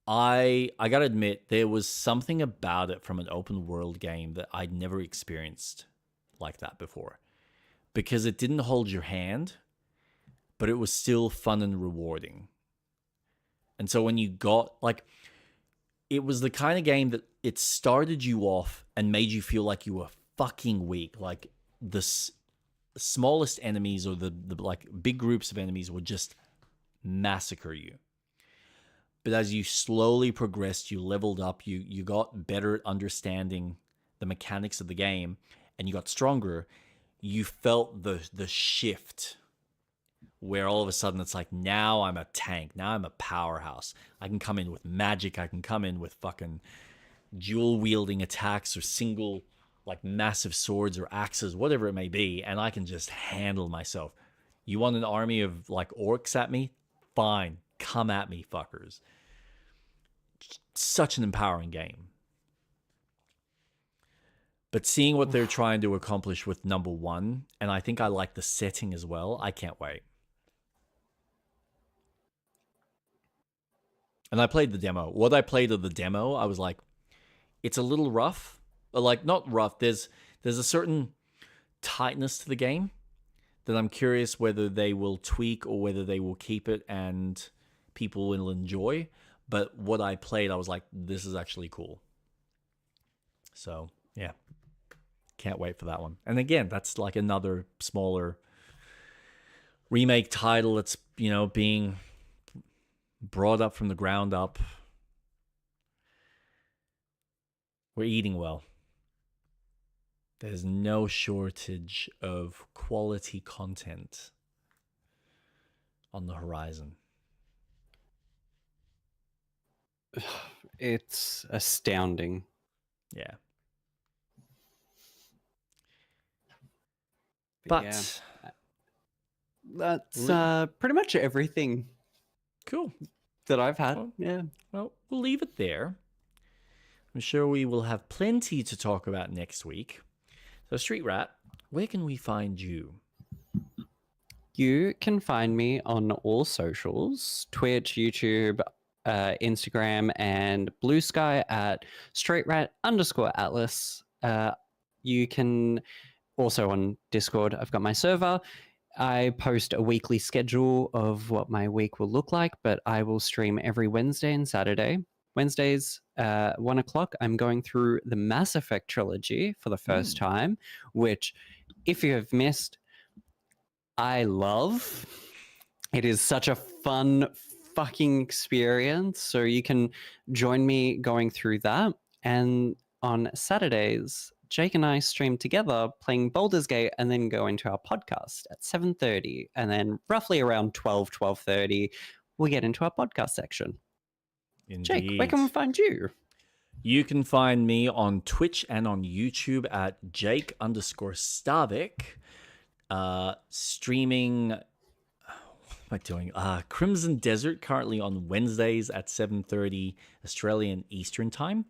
S2: I gotta admit, there was something about it from an open world game that I'd never experienced like that before. Because it didn't hold your hand, but it was still fun and rewarding. And so when you got, like, it was the kind of game that it started you off and made you feel like you were fucking weak. Like, the smallest enemies or the like big groups of enemies would just massacre you. But as you slowly progressed, you leveled up, you got better at understanding the mechanics of the game, and you got stronger, you felt the shift where all of a sudden it's like, now I'm a tank. Now I'm a powerhouse. I can come in with magic. I can come in with fucking dual wielding attacks or single, like massive swords or axes, whatever it may be, and I can just handle myself. You want an army of like orcs at me? Fine. Come at me, fuckers. Such an empowering game. But seeing what they're trying to accomplish with number 1, and I think I like the setting as well, I can't wait. And I played the demo. What I played of the demo, I was like, it's a little rough. Like, not rough. There's a certain tightness to the game that I'm curious whether they will tweak or whether they will keep it and people will enjoy. But what I played, I was like, this is actually cool. So, yeah. Can't wait for that one. And again, that's like another smaller remake title that's, you know, being brought up from the ground up. We're eating well. There's no shortage of quality content on the horizon.
S1: It's astounding.
S2: Yeah.
S1: But yeah. That's pretty much everything.
S2: Cool.
S1: That I've had.
S2: Well,
S1: yeah.
S2: Well, we'll leave it there. I'm sure we will have plenty to talk about next week. So, Street Rat, where can we find you?
S1: You can find me on all socials, Twitch, YouTube, Instagram, and Blue Sky at straightrat_Atlas. You can also on Discord, I've got my server. I post a weekly schedule of what my week will look like, but I will stream every Wednesday and Saturday. Wednesdays, 1 o'clock, I'm going through the Mass Effect trilogy for the first time, which, if you have missed, I love. It is such a fun fucking experience. So you can join me going through that. And on Saturdays, Jake and I stream together playing Baldur's Gate and then go into our podcast at 7:30. And then roughly around 12:30, we'll get into our podcast section.
S2: Indeed.
S1: Jake, where can we find you?
S2: You can find me on Twitch and on YouTube at Jake_Starvik. Streaming, what am I doing? Crimson Desert currently on Wednesdays at 7:30 Australian Eastern Time.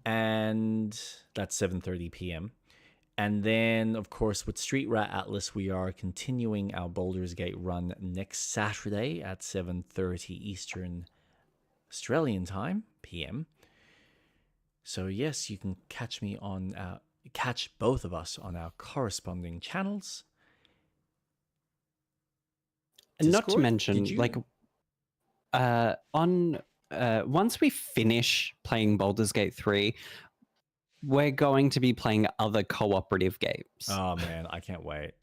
S2: And that's 7:30 p.m. And then, of course, with Street Rat Atlas, we are continuing our Baldur's Gate run next Saturday at 7:30 Eastern Australian Time, PM. So yes, you can catch me on catch both of us on our corresponding channels.
S1: And not to mention, once we finish playing Baldur's Gate 3, we're going to be playing other cooperative games.
S2: Oh man, I can't wait.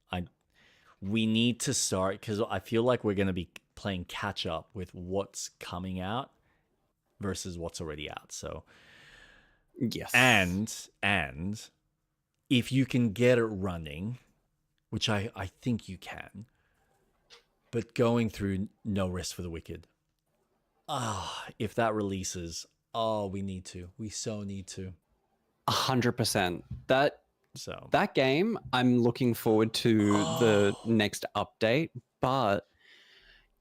S2: We need to start because I feel like we're going to be playing catch up with what's coming out versus what's already out. So
S1: yes,
S2: and if you can get it running, which I think you can, but going through No Rest for the Wicked. If that releases, we so need to.
S1: 100%. That game, I'm looking forward to the next update, but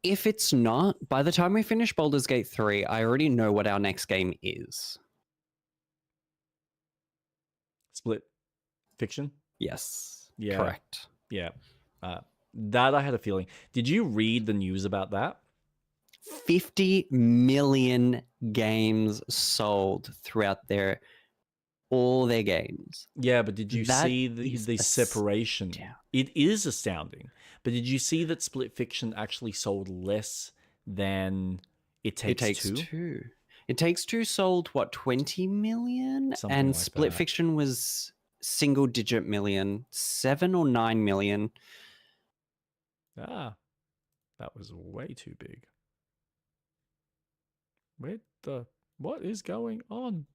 S1: if it's not, by the time we finish Baldur's Gate 3, I already know what our next game is.
S2: Split Fiction?
S1: Yes.
S2: Yeah.
S1: Correct.
S2: Yeah. That I had a feeling. Did you read the news about that?
S1: 50 million games sold throughout all their games.
S2: Yeah, but did you see the separation? It is astounding. But did you see that Split Fiction actually sold less than It Takes Two?
S1: It Takes Two sold, 20 million?
S2: Something
S1: and
S2: like
S1: Split
S2: that.
S1: Fiction was single-digit million, 7 or 9 million.
S2: That was way too big. What is going on?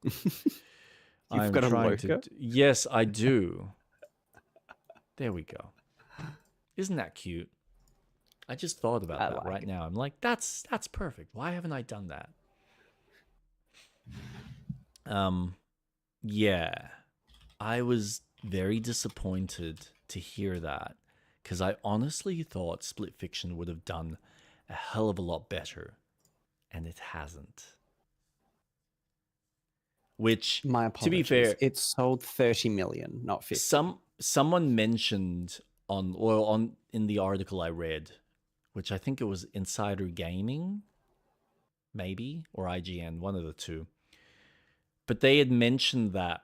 S1: You've got a loco?
S2: Yes, I do. There we go. Isn't that cute? I just thought about
S1: I
S2: that
S1: like
S2: right
S1: it.
S2: now. I'm like, that's perfect. Why haven't I done that? Yeah. I was very disappointed to hear that because I honestly thought Split Fiction would have done a hell of a lot better, and it hasn't. Which,
S1: My
S2: to be
S1: apologies.
S2: fair,
S1: It sold 30 million, not 50.
S2: someone mentioned in the article I read, which I think it was Insider Gaming, maybe, or IGN, one of the two. But they had mentioned that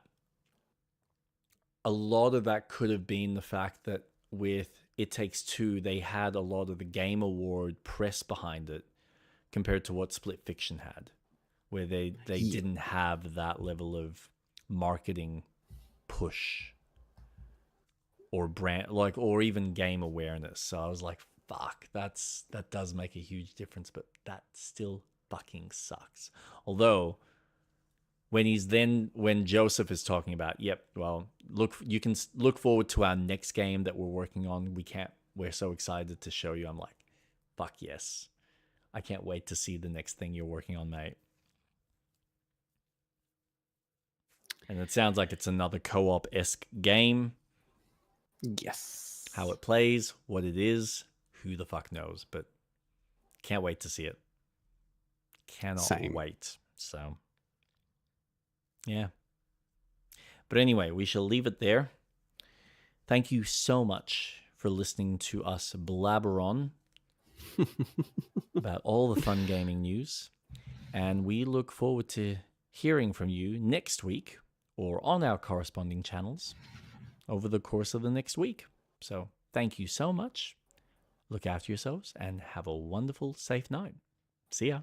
S2: a lot of that could have been the fact that with It Takes Two, they had a lot of the Game Award press behind it compared to what Split Fiction had, where they didn't have that level of marketing push or brand, like, or even game awareness. So I was like, fuck, that does make a huge difference, but that still fucking sucks. Although when Joseph is talking about, yep, well, you can look forward to our next game that we're working on. We're so excited to show you. I'm like, fuck yes. I can't wait to see the next thing you're working on, mate. And it sounds like it's another co-op-esque game.
S1: Yes.
S2: How it plays, what it is, who the fuck knows, but can't wait to see it. Cannot wait. So, yeah. But anyway, we shall leave it there. Thank you so much for listening to us blabber on about all the fun gaming news. And we look forward to hearing from you next week or on our corresponding channels over the course of the next week. So thank you so much. Look after yourselves and have a wonderful, safe night. See ya.